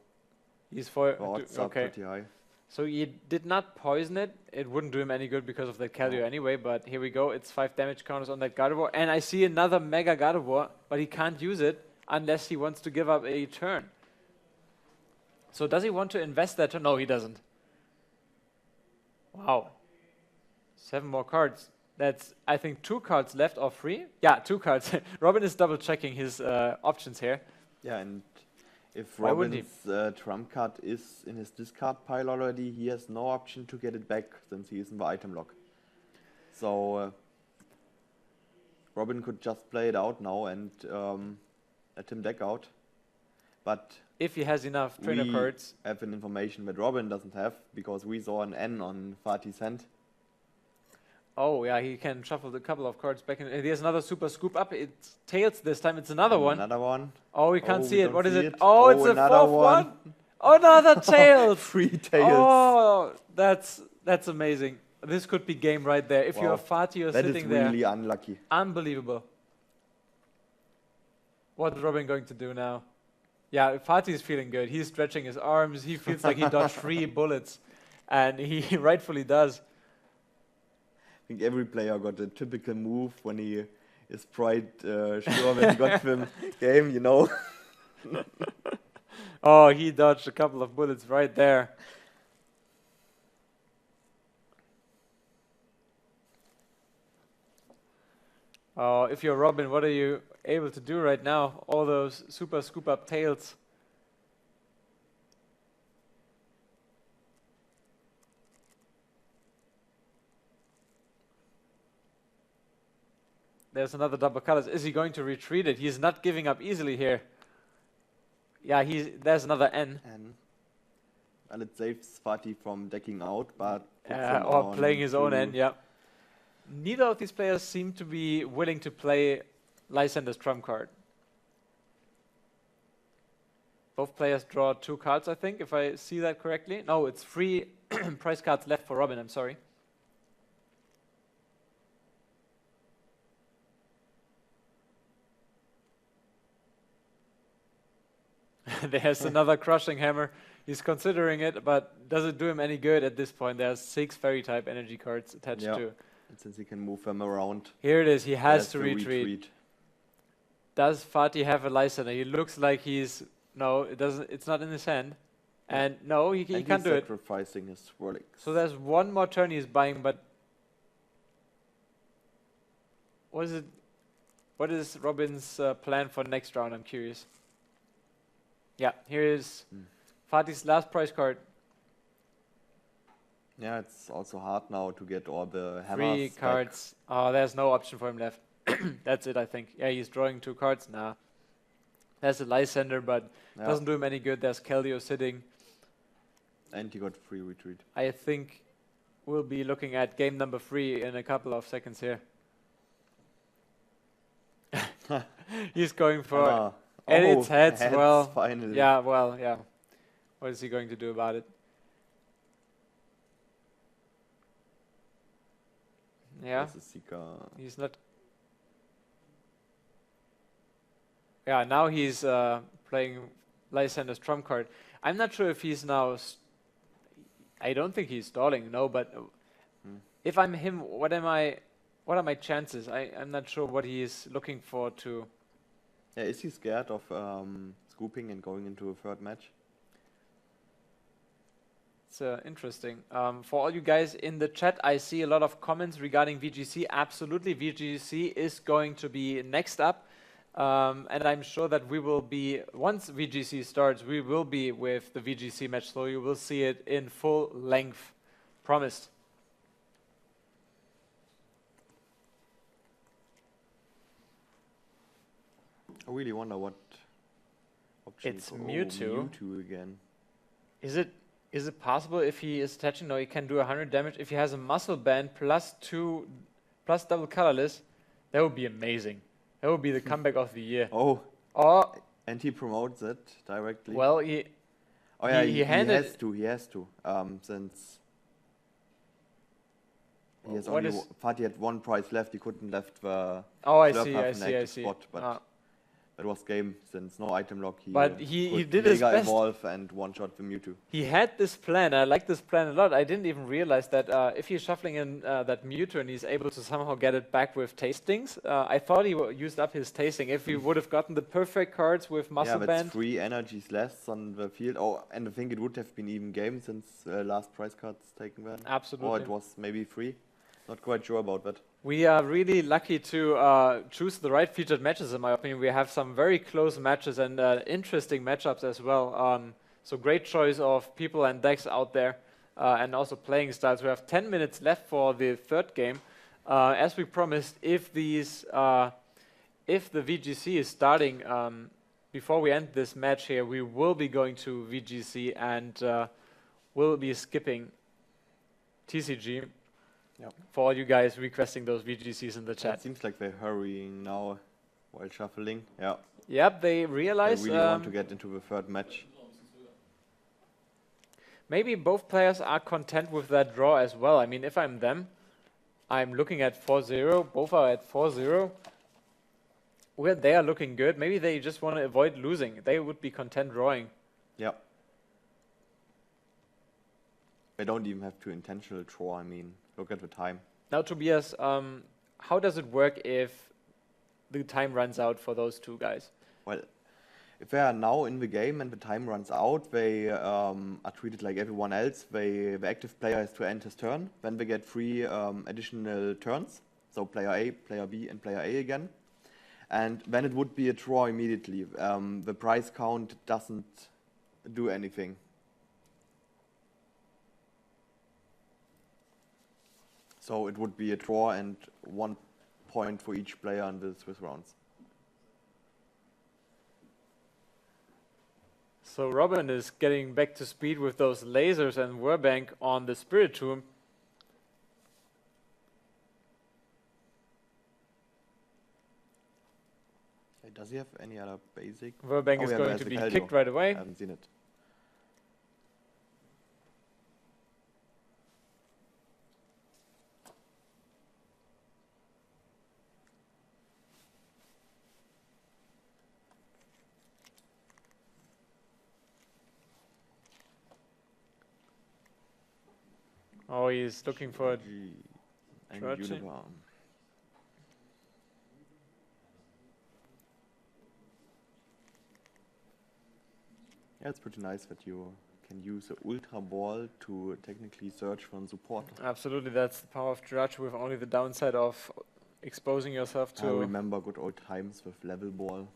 he's 4. the odds are pretty high. So he did not poison it. It wouldn't do him any good because of that Keldeo anyway, but here we go. It's 5 damage counters on that Gardevoir. And I see another Mega Gardevoir, but he can't use it unless he wants to give up a turn. So does he want to invest that turn? No, he doesn't. Wow. 7 more cards. That's, I think, 2 cards left or 3? Yeah, 2 cards. Robin is double checking his options here. Yeah, and if Robin's trump card is in his discard pile already, he has no option to get it back since he is in the item lock. So Robin could just play it out now and let him deck out. But if he has enough trainer cards, we have an information that Robin doesn't have because we saw an N on Fatih's hand. Oh yeah, he can shuffle a couple of cards back in. There's another Super Scoop Up. It's Tails this time. It's another one. Another one. Oh, we can't see it. What is it? Oh, it's a 4th one. Oh, another Tails. 3 Tails. Oh, that's amazing. This could be game right there. If you're Fatih, you're sitting there. That is really unlucky. Unbelievable. What's Robin going to do now? Yeah, Fatih is feeling good. He's stretching his arms. He feels like he dodged 3 bullets. And he rightfully does. I think every player got a typical move when he is quite sure that he got the game, you know. Oh, he dodged a couple of bullets right there. Oh, if you're Robin, what are you able to do right now? All those Super Scoop Up Tails. There's another double colors. Is he going to retreat it? He's not giving up easily here. Yeah, there's another N. And it saves Fatih from decking out, but or playing his own N, yeah. Neither of these players seem to be willing to play Lysander's trump card. Both players draw 2 cards, I think, if I see that correctly. No, it's 3 prize cards left for Robin, I'm sorry. There's another Crushing Hammer. He's considering it, but does it do him any good at this point? There's 6 Fairy type energy cards attached to. And since he can move them around. Here it is. He has to retreat. Does Fatih have a Lysander? He looks like he's no. It doesn't. It's not in his hand. And no, he can't do it. Sacrificing his relics. So there's one more turn he's buying, but what is it? What is Robin's plan for next round? I'm curious. Yeah, here is Fatih's last prize card. Yeah, it's also hard now to get all the hammers 3 cards. Oh, there's no option for him left. That's it, I think. Yeah, he's drawing 2 cards. Nah. There's a Lysander, but doesn't do him any good. There's Keldeo sitting. And he got free retreat. I think we'll be looking at game number 3 in a couple of seconds here. He's going for... and it's heads. Well, finally. Yeah, well, yeah. What is he going to do about it? Yeah. He's not... Yeah, now he's playing Lysander's trump card. I'm not sure if he's now... I don't think he's stalling, no, but if I'm him, what are my chances? I'm not sure what he is looking for to... Yeah, is he scared of scooping and going into a third match. It's interesting. For all you guys in the chat, I see a lot of comments regarding VGC. Absolutely, VGC is going to be next up. And I'm sure that we will be, once VGC starts, we will be with the VGC match, so you will see it in full length. Promised. I really wonder what options. It's Mewtwo. Mewtwo again. Is it possible if he is attaching? No, he can do 100 damage. If he has a muscle band plus double colorless, that would be amazing. That would be the comeback of the year. Oh. Oh. And he promotes it directly. Well, he has to. Since he has only Fatih had one prize left, he couldn't left the I Slurpuff see. spot, but that was game since no item lock. He did his Mega best. Evolve and one shot the Mewtwo. He had this plan. I like this plan a lot. I didn't even realize that if he's shuffling in that Mewtwo and he's able to somehow get it back with tastings, I thought he used up his tasting. If he would have gotten the perfect cards with muscle but band. 3 energies less on the field. Oh, and I think it would have been even game since last prize cards taken then. Absolutely. Or it was maybe 3. Not quite sure about that. We are really lucky to choose the right featured matches, in my opinion. We have some very close matches and interesting matchups as well. So great choice of people and decks out there, and also playing styles. We have 10 minutes left for the third game. As we promised, if the VGC is starting before we end this match here, we will be going to VGC and we'll be skipping TCG. Yep. For all you guys requesting those VGCs in the chat. It seems like they're hurrying now while shuffling. Yeah. Yep, they realize they really want to get into the third match. Maybe both players are content with that draw as well. I mean, if I'm them, I'm looking at 4-0. Both are at 4-0. Well, they are looking good. Maybe they just want to avoid losing. They would be content drawing. Yeah. They don't even have to intentional draw, I mean. Look at the time. Now, Tobias, how does it work if the time runs out for those two guys? Well, if they are now in the game and the time runs out, they are treated like everyone else. The active player has to end his turn. Then they get 3 additional turns. So player A, player B, and player A again. And then it would be a draw immediately. The prize count doesn't do anything. So it would be a draw and 1 point for each player in the Swiss rounds. So Robin is getting back to speed with those lasers and Warbank on the Spirit Tomb. Does he have any other basic? Warbank is going to be kicked right away. I haven't seen it. Oh, he's looking for a and Church. Unibarm. Yeah, it's pretty nice that you can use the Ultra Ball to technically search for a support. Absolutely, that's the power of Jirachi with only the downside of exposing yourself to... I remember good old times with Level Ball.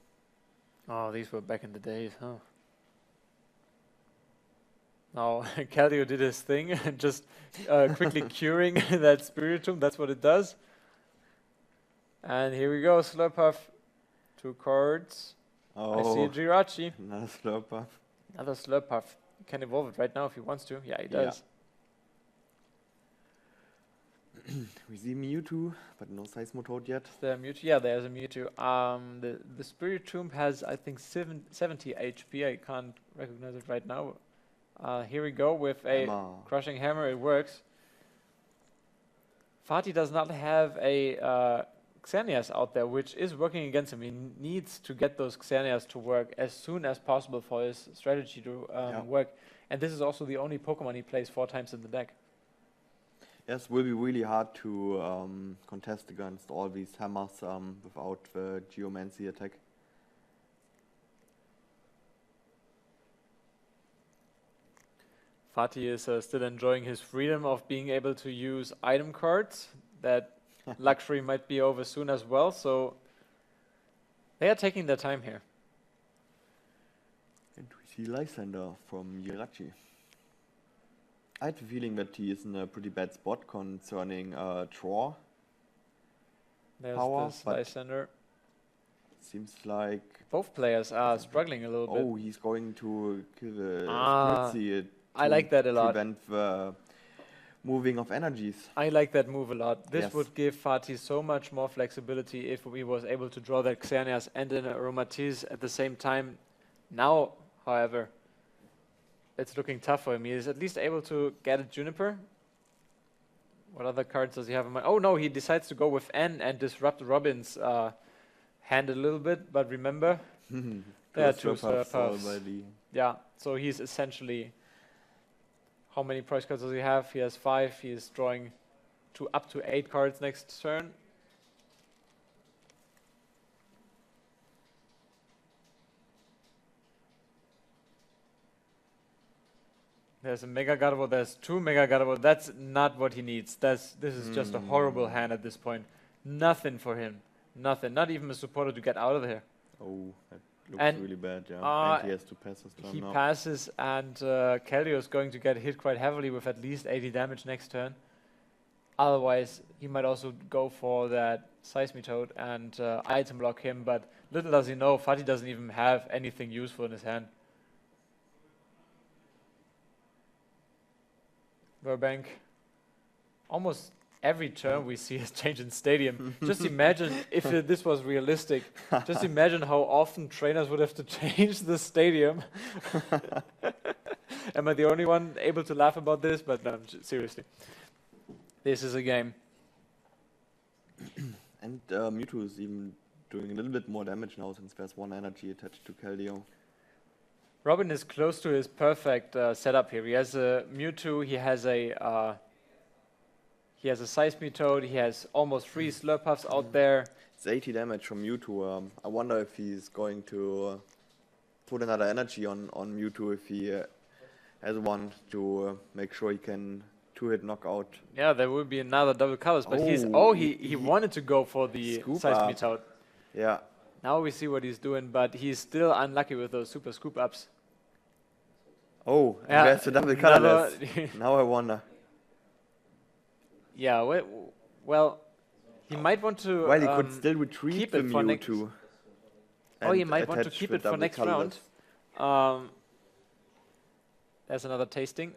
Oh, these were back in the days, huh? Now, Caldio did his thing, just quickly curing that Spiritomb, that's what it does. And here we go, Slurpuff, 2 cards. Oh, I see a Jirachi. Another Slurpuff. Another Slurpuff. He can evolve it right now if he wants to. Yeah, he does. We see Mewtwo, but no Seismitoad yet. Is there a Mewtwo? Yeah, there's a Mewtwo. The Spiritomb has, I think, 70 HP. I can't recognize it right now. Here we go with a Crushing Hammer. It works. Fatih does not have a Xerneas out there, which is working against him. He needs to get those Xerneas to work as soon as possible for his strategy to work. And this is also the only Pokemon he plays 4 times in the deck. Yes, will be really hard to contest against all these hammers without the Geomancy attack. Fatih is still enjoying his freedom of being able to use item cards. That luxury might be over soon as well, so they are taking their time here. And we see Lysander from Jirachi. I had the feeling that he is in a pretty bad spot concerning draw There's power, this but Lysander. seems like Both players are struggling a little bit. oh, he's going to kill the Ah, Spritzy I to like that a lot. prevent the moving of energies. I like that move a lot. This Yes. would give Fatih so much more flexibility if he was able to draw that Xerneas and an Aromatisse at the same time. Now, however, it's looking tough for him. He is at least able to get a Juniper. What other cards does he have in mind? Oh no, he decides to go with N and disrupt Robin's hand a little bit, but remember, there are two Slurpuffs Slurpuffs. already. Yeah, so he's essentially... How many prize cards does he have? He has 5. He is drawing up to 8 cards next turn. There's a Mega Garbo, there's 2 Mega Garbo. That's not what he needs. This is just a horrible hand at this point. Nothing for him. Nothing. Not even a supporter to get out of here. Oh, that looks And, really bad, yeah. And he has to pass his turn He now. passes, and Keldeo is going to get hit quite heavily with at least 80 damage next turn. Otherwise, he might also go for that Seismitoad and item block him, but little does he know, Fatih doesn't even have anything useful in his hand. Burbank. Almost every turn we see a change in stadium. Just imagine if this was realistic. Just imagine how often trainers would have to change the stadium. Am I the only one able to laugh about this? But no, seriously. This is a game. And Mewtwo is even doing a little bit more damage now since there's 1 energy attached to Keldeo. Robin is close to his perfect setup here. He has a Mewtwo, he has a Seismitoad, he has almost 3 Slurpuffs out there. It's 80 damage from Mewtwo. I wonder if he's going to put another energy on Mewtwo if he has one to make sure he can 2-hit knockout. Yeah, there will be another double colors, but he wanted to go for the Seismitoad. Yeah. Now we see what he's doing, but he's still unlucky with those super scoop ups. Oh, Yeah, there's a double colorless. Now I wonder. Yeah, well, he might want to. Well, he could still retrieve keep the it for next. Mewtwo. Oh, he and might want to attach keep the it for double next colorless. round. There's another tasting.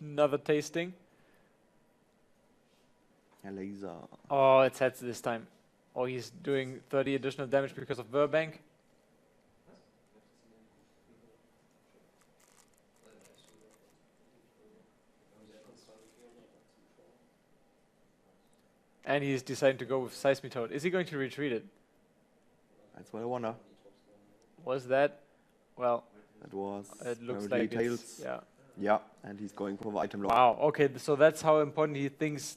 Another tasting. A laser. Oh, it's heads this time. Oh, he's doing 30 additional damage because of Burbank. And he's deciding to go with Seismitoad. Is he going to retreat it? That's what I wonder. Was that? Well, That was. it looks Memory like it's, Tales. yeah. Yeah, and he's going for the item lock. Wow, okay, so that's how important he thinks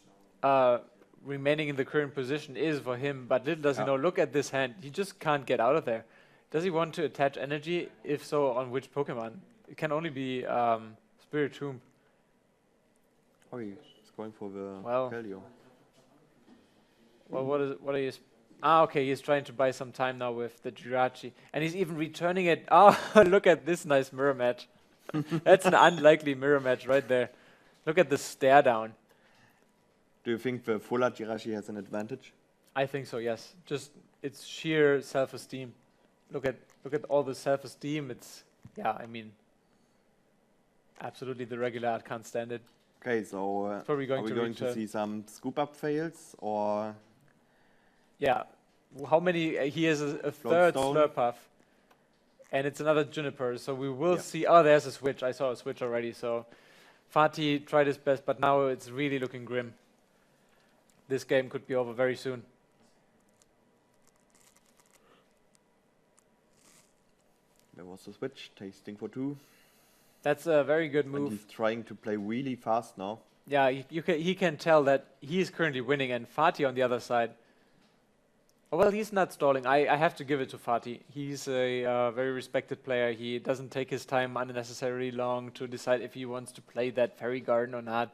remaining in the current position is for him, but little does he know, look at this hand, he just can't get out of there. Does he want to attach energy? If so, on which Pokemon? It can only be Spirit Tomb. Oh, he's going for the Well. Keldeo. Well, what are you... Ah, okay, he's trying to buy some time now with the Jirachi. And he's even returning it. Oh, look at this nice mirror match. That's an unlikely mirror match right there. Look at the stare down. Do you think the full art Jirachi has an advantage? I think so, yes. Just, it's sheer self-esteem. Look at all the self-esteem. It's, yeah, I mean, absolutely the regular art can't stand it. Okay, so Probably going are we to going return. to see some scoop up fails or Yeah. How many? He has a third Floatstone. Slurpuff. And it's another Juniper. So we will see. Oh, there's a switch. I saw a switch already. So Fatih tried his best, but now it's really looking grim. This game could be over very soon. there was a switch, tasting for 2. That's a very good And move. he's trying to play really fast now. Yeah, he can tell that he is currently winning, and Fatih on the other side. Oh, well, he's not stalling. I have to give it to Fatih. He's a very respected player. He doesn't take his time unnecessarily long to decide if he wants to play that Fairy Garden or not.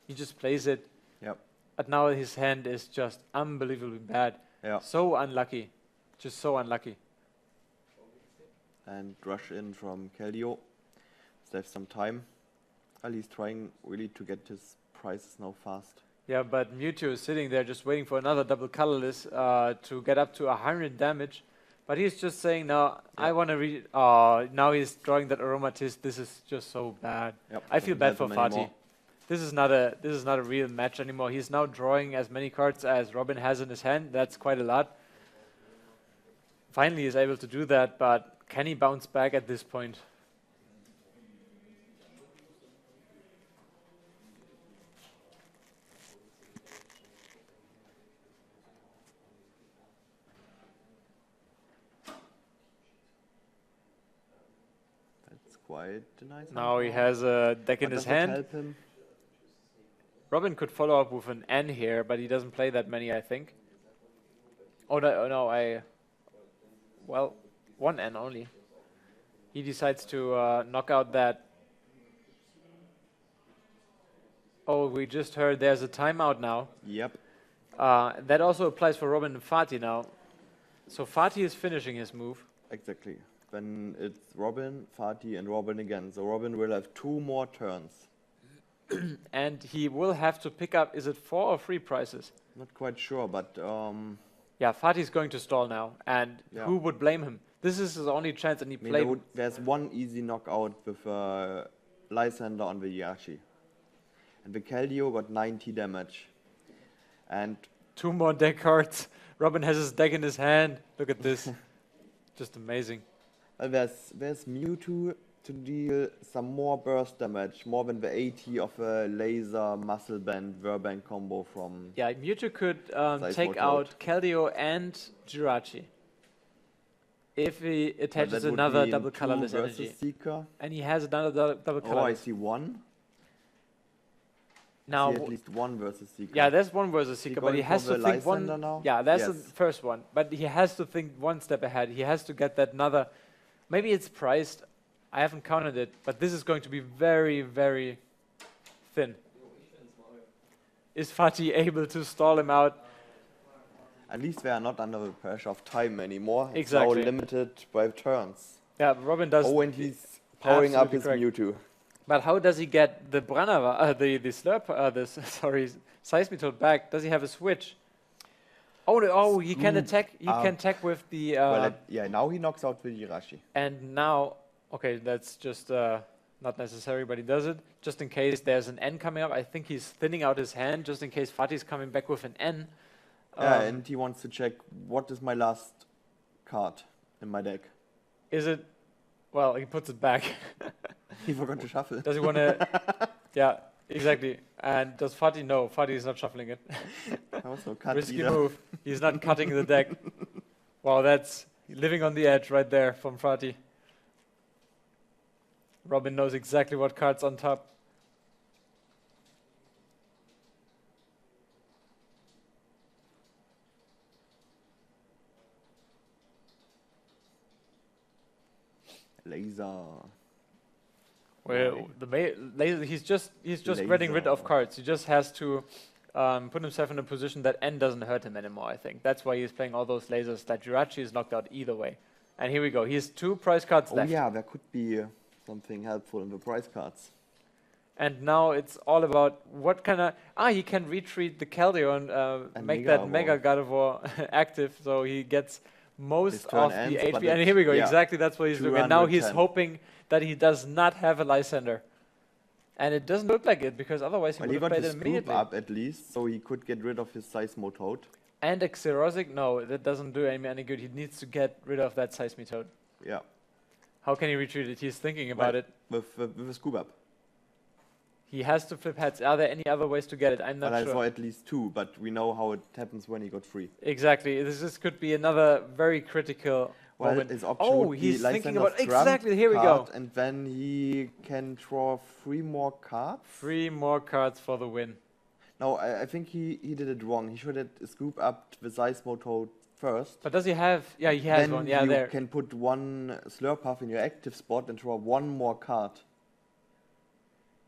He just plays it. Yep. But now his hand is just unbelievably bad. Yeah. So unlucky. Just so unlucky. And rush in from Keldeo. Save some time. Well, he's trying really to get his prices now fast. Yeah, but Mewtwo is sitting there just waiting for another double colorless to get up to 100 damage. But he's just saying, no, I want to read. Oh, now he's drawing that Aromatisse. This is just so bad. Yep, I feel bad for doesn't Fatih. anymore. This is not a real match anymore. He's now drawing as many cards as Robin has in his hand. That's quite a lot. Finally, he's able to do that, but can he bounce back at this point? That's quite a nice. Now he hand. has a deck in But his does it hand. help him? Robin could follow up with an N here, but he doesn't play that many, I think. Oh no, well, one N only. He decides to knock out that. Oh, we just heard there's a timeout now. Yep. That also applies for Robin and Fatih now. So Fatih is finishing his move. Exactly. Then it's Robin, Fatih, and Robin again. So Robin will have 2 more turns. And he will have to pick up, is it 4 or 3 prizes? Not quite sure, but yeah, Fatih's going to stall now, and Yeah. who would blame him? This is his only chance, and he I mean, played. there's one easy knockout with Lysander on the Yashi. And the Keldeo got 90 damage. And 2 more deck cards. Robin has his deck in his hand. Look at this. Just amazing. there's Mewtwo to deal some more burst damage, more than the 80 of a laser muscle band Verbank combo from. Yeah, Mewtwo could Size take Mode out Keldeo and Jirachi. If he attaches that would another be double 2 colorless versus energy. Seeker. And he has another double Oh, I colorless. see 1. Now, I see at least 1 versus Seeker. yeah, there's 1 versus Seeker, but he going has for to the think one. Lysander now? Yeah, that's the Yes. first one. But he has to think 1 step ahead. He has to get that another. Maybe it's priced. I haven't counted it, but this is going to be very, very thin. Is Fatih able to stall him out? At least they are not under the pressure of time anymore. It's Exactly. now limited by turns. Yeah, Robin does. Oh, and he's powering up his absolutely correct. Mewtwo. But how does he get the Branava, the Slurp, sorry, Seismitoad back? Does he have a switch? Oh, oh, he can attack. He can attack with the. Yeah, now he knocks out the Jirachi. And now, okay, that's just not necessary, but he does it just in case there's an N coming up. I think he's thinning out his hand just in case Fatih's coming back with an N. Yeah, and he wants to check what is my last card in my deck. Is it? Well, he puts it back. He forgot to shuffle. Does he want to? Yeah, exactly. And does Fatih? No, Fatih is not shuffling it. Also cut Risky either. move. He's not cutting the deck. Wow, that's living on the edge right there from Fatih. Robin knows exactly what card's on top. Laser. Well, he's just getting rid of cards. He just has to put himself in a position that N doesn't hurt him anymore, I think. That's why he's playing all those lasers. That Jirachi is knocked out either way. And here we go. He has 2 prize cards Oh left. yeah, there could be something helpful in the prize cards. And now it's all about what kind of... he can retreat the Keldeo and make that Mega Gardevoir active, so he gets most turn of the ends, but HP. And here we go, yeah, exactly that's what he's doing. And now he's 210. hoping that he does not have a Lysander. And it doesn't look like it, because otherwise he Well, would he have got played his it scoop immediately. up at least, so he could get rid of his Seismitoad. And a Xerosic? No, that doesn't do any good. He needs to get rid of that Seismitoad. Yeah. How can he retreat it? He's thinking about it. With a scoop up. He has to flip heads. Are there any other ways to get it? I'm not But I sure. saw at least 2, but we know how it happens when he got 3. Exactly. This could be another very critical moment. His option Oh, would be he's thinking Lysander's about... Exactly, here we go. card, and then he can draw 3 more cards. 3 more cards for the win. No, I think he did it wrong. He should have scoop up the Seismitoad first. But does he have? Yeah, he has then one. Yeah, you there. can put one Slurpuff in your active spot and draw one more card.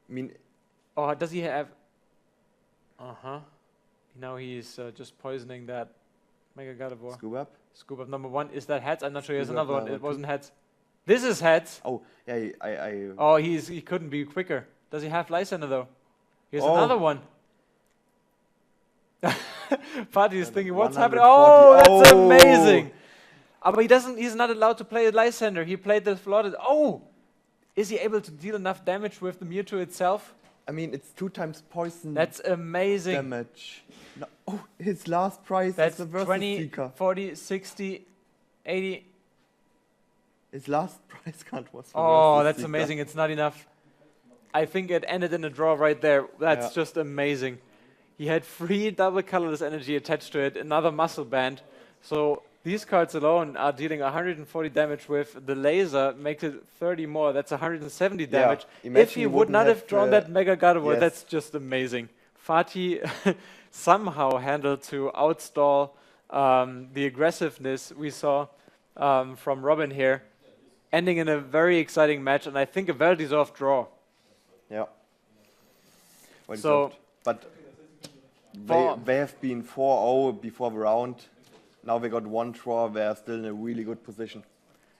I mean, Oh, does he have? Now he's just poisoning that Mega Gardevoir. Scoop up. Scoop up number 1. Is that heads? I'm not sure. He has Scoop up another one. number It 2. wasn't heads. This is heads. Oh, yeah, I Oh, he couldn't be quicker. Does he have Lysander though? Here's Oh. another one. Party is thinking, what's happening? 140. Oh, that's Oh. amazing. But he's not allowed to play Lysander. He played the flooded. Oh! Is he able to deal enough damage with the Mewtwo itself? I mean, it's 2 times poison. That's amazing. Damage. No, oh, his last prize That's is the Versus 20, Seeker. 40, 60, 80. His last prize card was the Oh, Versus that's Seeker. amazing. It's not enough. I think it ended in a draw right there. That's Yeah. just amazing. He had 3 double colorless energy attached to it, another muscle band. So these cards alone are dealing 140 damage with the laser, makes it 30 more. That's 170 Yeah. damage. Imagine If he you would wouldn't not have have, drawn that Mega Gardevoir, yes. that's just amazing. Fatih somehow handled to outstall the aggressiveness we saw from Robin here, ending in a very exciting match, and I think a well-deserved draw. Yeah. Well So, deserved. But for- they have been 4-0 before the round. Now they got 1 draw. They are still in a really good position.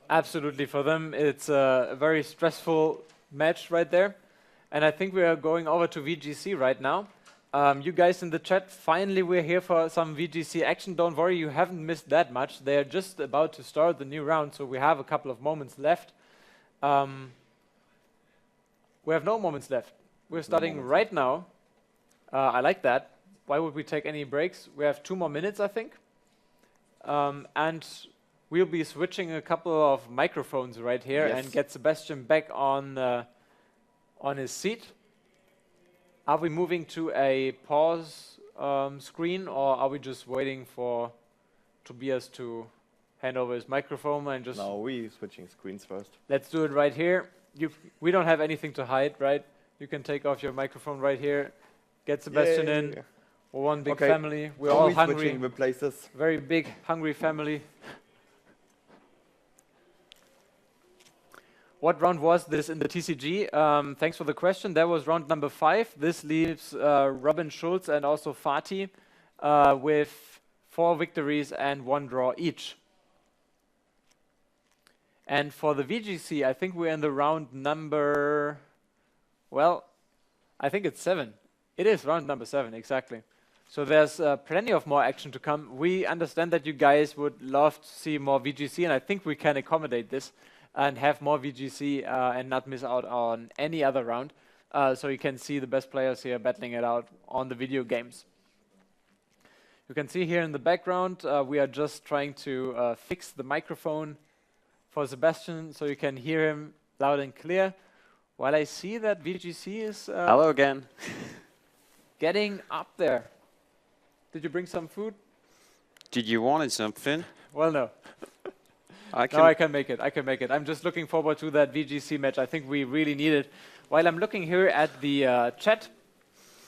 Absolutely, for them it's a very stressful match right there. And I think we are going over to VGC right now. You guys in the chat, finally we're here for some VGC action. Don't worry, you haven't missed that much. They are just about to start the new round, so we have a couple of moments left. We have no moments left. We're starting right now. I like that. Why would we take any breaks? We have 2 more minutes, I think. And we'll be switching a couple of microphones right here Yes. and get Sebastian back on his seat. Are we moving to a pause screen, or are we just waiting for Tobias to hand over his microphone and just... Now we switching screens first. Let's do it right here. We don't have anything to hide, right? You can take off your microphone right here, get Sebastian in. Yay. We're one big Okay. family. We're Are all we hungry. switching the places? Very big, hungry family. What round was this in the TCG? Thanks for the question. That was round number 5. This leaves Robin Schulz and also Fatih with 4 victories and 1 draw each. And for the VGC, I think we're in the round number... Well, I think it's 7. It is round number 7, exactly. So there's plenty of more action to come. We understand that you guys would love to see more VGC, and I think we can accommodate this and have more VGC and not miss out on any other round. So you can see the best players here battling it out on the video games. You can see here in the background, we are just trying to fix the microphone for Sebastian so you can hear him loud and clear. While I see that VGC is Hello again. getting up there. Did you bring some food? Did you want something? Well, no. I No, I can make it. I can make it. I'm just looking forward to that VGC match. I think we really need it. While I'm looking here at the chat,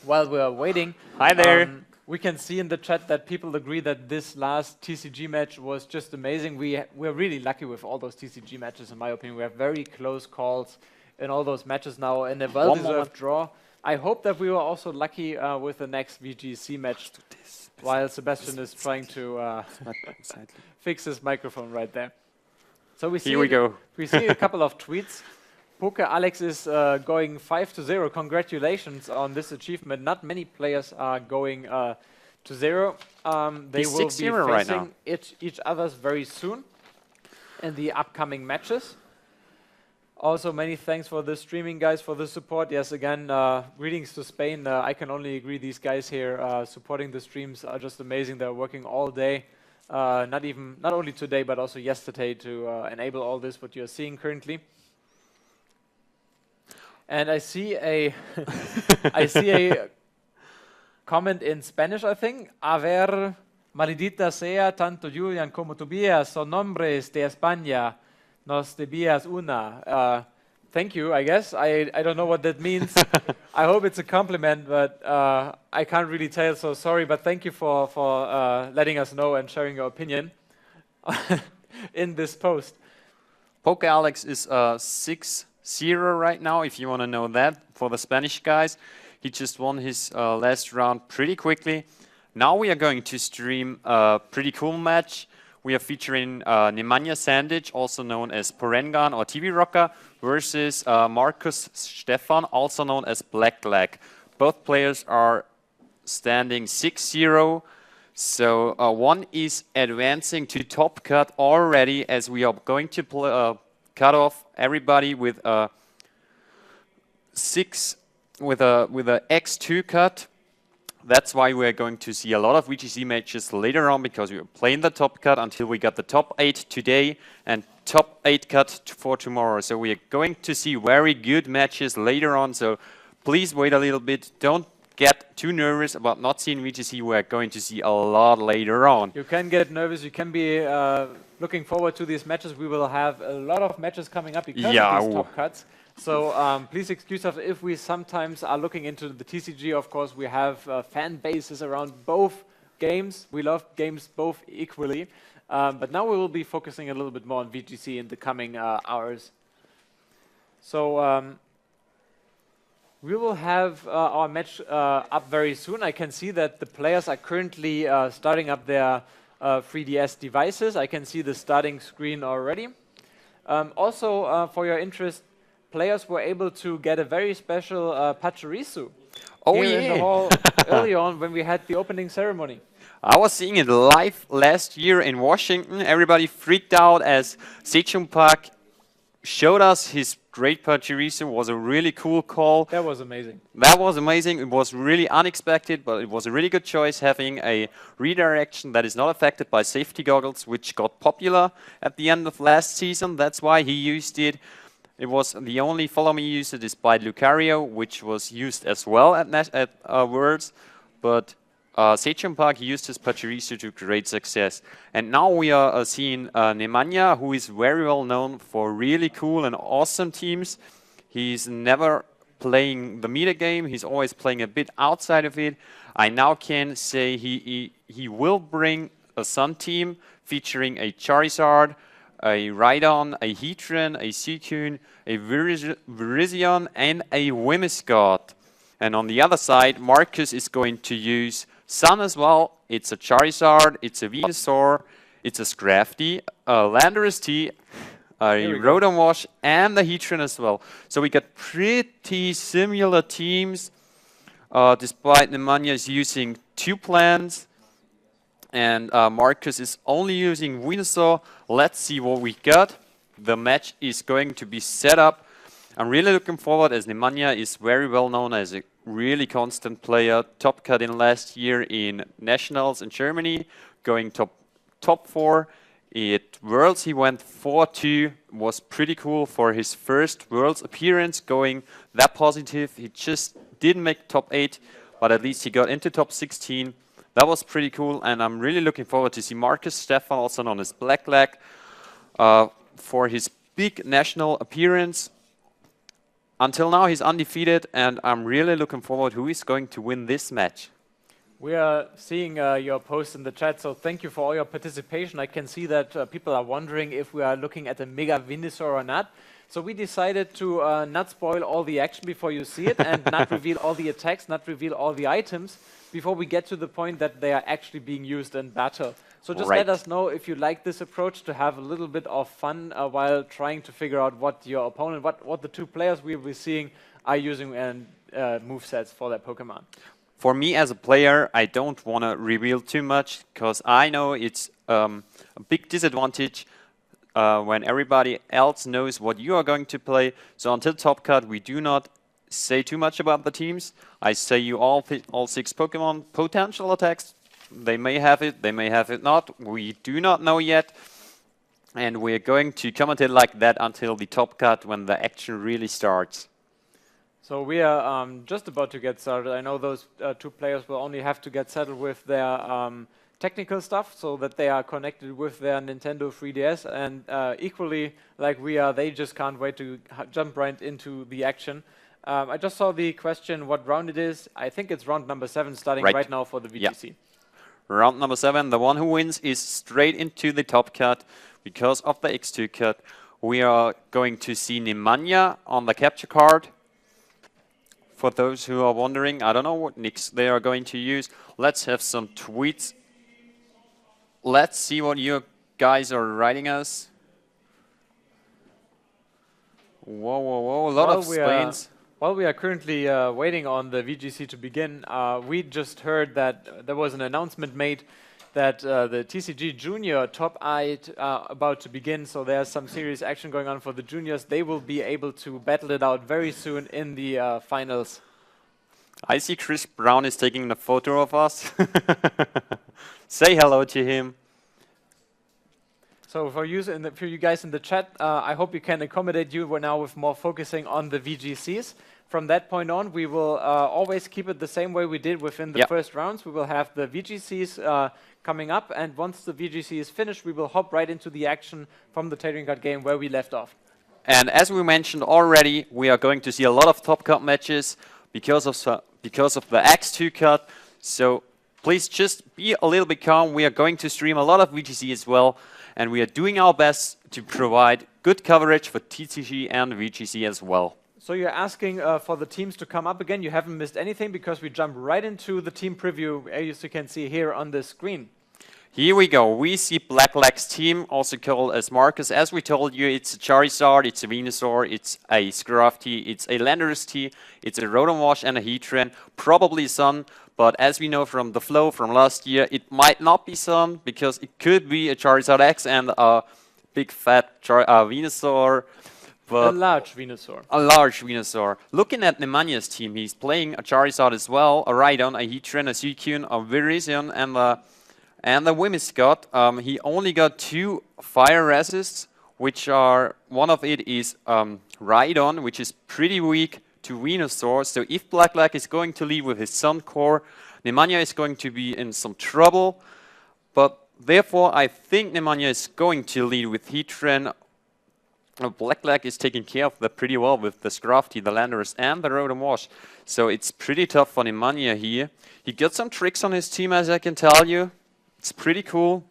while we're waiting, Hi there. we can see in the chat that people agree that this last TCG match was just amazing. We're really lucky with all those TCG matches, in my opinion. We have very close calls in all those matches now, and a well-deserved draw. I hope that we were also lucky with the next VGC match, while Sebastian is trying to fix his microphone right there. So we see Here we go. We see a couple of tweets. Poke Alex is going 5-0. Congratulations on this achievement. Not many players are going to 0. They He's will be 6-0 right now. facing each others very soon in the upcoming matches. Also, many thanks for the streaming, guys, for the support. Yes, again, greetings to Spain. I can only agree. These guys here supporting the streams are just amazing. They're working all day, not only today, but also yesterday to enable all this, what you're seeing currently. And I see a comment in Spanish, I think. A ver, maldita sea, tanto Julian como Tobias son nombres de España. Nos debías una. Thank you, I guess. I don't know what that means. I hope it's a compliment, but I can't really tell, so sorry. But thank you for letting us know and sharing your opinion in this post. Poke Alex is 6-0 right now, if you want to know that, for the Spanish guys. He just won his last round pretty quickly. Now we are going to stream a pretty cool match. We are featuring Nemanja Sandic, also known as Porengan or TV Rocker, versus Markus Stefan, also known as Blackleg. Both players are standing 6-0. So one is advancing to top cut already, as we are going to cut off everybody with a X2 cut. That's why we're going to see a lot of VGC matches later on, because we are playing the top cut until we got the top 8 today and top 8 cut for tomorrow. So we are going to see very good matches later on. So please wait a little bit. Don't get too nervous about not seeing VGC. We're going to see a lot later on. You can get nervous. You can be looking forward to these matches. We will have a lot of matches coming up because of these top cuts. So please excuse us if we sometimes are looking into the TCG. Of course, we have fan bases around both games. We love games both equally. But now we will be focusing a little bit more on VGC in the coming hours. So we will have our match up very soon. I can see that the players are currently starting up their 3DS devices. I can see the starting screen already. Also, for your interest, players were able to get a very special Pachirisu here in the hall early on when we had the opening ceremony. I was seeing it live last year in Washington. Everybody freaked out as Sejong Park showed us his great Pachirisu. It was a really cool call. That was amazing. That was amazing. It was really unexpected, but it was a really good choice having a redirection that is not affected by safety goggles, which got popular at the end of last season. That's why he used it. It was the only follow me user despite Lucario, which was used as well at Worlds. But Sejong Park used his Pachirisu to great success. And now we are seeing Nemanja, who is very well known for really cool and awesome teams. He's never playing the meta game. He's always playing a bit outside of it. I now can say he will bring a Sun team featuring a Charizard, a Rhydon, a Heatran, a Suicune, a Virizion, and a Whimsicott. And on the other side, Marcus is going to use Sun as well. It's a Charizard, it's a Venusaur, it's a Scrafty, a Landorus T, a Rotom Wash, and the Heatran as well. So we got pretty similar teams, despite Nemanja is using 2 plans. And Marcus is only using Venusaur. Let's see what we got. The match is going to be set up. I'm really looking forward, as Nemanja is very well known as a really constant player. Top cut in last year in Nationals in Germany, going top 4. At Worlds he went 4-2. Was pretty cool for his first Worlds appearance, going that positive. He just didn't make top 8, but at least he got into top 16. That was pretty cool, and I'm really looking forward to see Markus Stefan, also known as Blackleg, for his big national appearance. Until now, he's undefeated, and I'm really looking forward who is going to win this match. We are seeing your posts in the chat, so thank you for all your participation. I can see that people are wondering if we are looking at a Mega Venusaur or not. So we decided to not spoil all the action before you see it, and not reveal all the attacks, not reveal all the items, before we get to the point that they are actually being used in battle. So just let us know if you like this approach, to have a little bit of fun while trying to figure out what your opponent, what the 2 players we will be seeing are using and movesets for their Pokemon. For me as a player, I don't want to reveal too much, because I know it's a big disadvantage when everybody else knows what you are going to play. So until top cut, we do not say too much about the teams. I say you all 6 Pokemon potential attacks. They may have it, they may have it not. We do not know yet. And we're going to comment it like that until the top cut, when the action really starts. So we are just about to get started. I know those 2 players will only have to get settled with their technical stuff so that they are connected with their Nintendo 3DS, and equally like we are, they just can't wait to jump right into the action. I just saw the question what round it is. I think it's round number 7 starting right now for the VGC. Yeah. Round number 7, the one who wins is straight into the top cut because of the X2 cut. We are going to see Nemanja on the capture card. For those who are wondering, I don't know what nicks they are going to use. Let's have some tweets. Let's see what you guys are writing us. Whoa, whoa, whoa, a lot of Spains. While we are currently waiting on the VGC to begin, we just heard that there was an announcement made that the TCG Junior Top 8 about to begin, so there's some serious action going on for the juniors. They will be able to battle it out very soon in the finals. I see Chris Brown is taking a photo of us. Say hello to him. So for you guys in the chat, I hope we can accommodate you. We're now with more focusing on the VGCs. From that point on, we will always keep it the same way we did within the first rounds. We will have the VGCs coming up, and once the VGC is finished, we will hop right into the action from the trading card game where we left off. And as we mentioned already, we are going to see a lot of top cut matches because of the X2 cut. So please just be a little bit calm. We are going to stream a lot of VGC as well, and we are doing our best to provide good coverage for TCG and VGC as well. So you're asking for the teams to come up again. You haven't missed anything because we jump right into the team preview, as you can see here on the screen. Here we go. We see Blackleg's team, also called as Marcus. As we told you, it's a Charizard, it's a Venusaur, it's a Scrafty, it's a Landorus T, it's a Rotom Wash and a Heatran, probably Sun. But as we know from the flow from last year, it might not be Sun because it could be a Charizard X and a big fat Venusaur. A large Venusaur. A large Venusaur. Looking at Nemanja's team, he's playing a Charizard as well, a Rhydon, a Heatran, a Suicune, a Virizion, and the Whimsicott. He only got 2 fire resists, which are, one of it is Rhydon, which is pretty weak to Venusaur. So if Blackleg is going to lead with his Sun Core, Nemanja is going to be in some trouble. But therefore, I think Nemanja is going to lead with Heatran. Blackleg is taking care of that pretty well with the Scrafty, the Landorus, and the Rotom Wash. So it's pretty tough for Nemanja here. He got some tricks on his team, as I can tell you. It's pretty cool.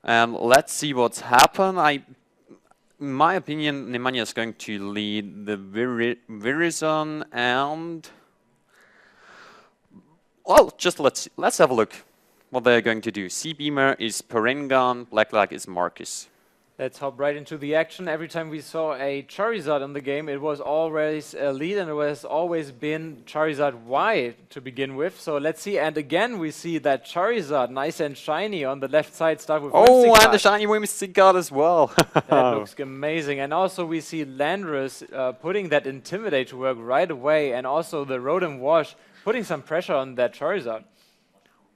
And let's see what's happened. In my opinion, Nemanja is going to lead the Virizion and... Well, just let's have a look what they're going to do. Seabeamer is Parengan, Blackleg is Marcus. Let's hop right into the action. Every time we saw a Charizard in the game, it was always a lead, and it has always been Charizard Y to begin with. So let's see, and again we see that Charizard, nice and shiny on the left side, start with Whimsicott. And the shiny Whimsicott as well. That looks amazing. And also we see Landorus putting that Intimidate to work right away, and also the Rotom Wash putting some pressure on that Charizard.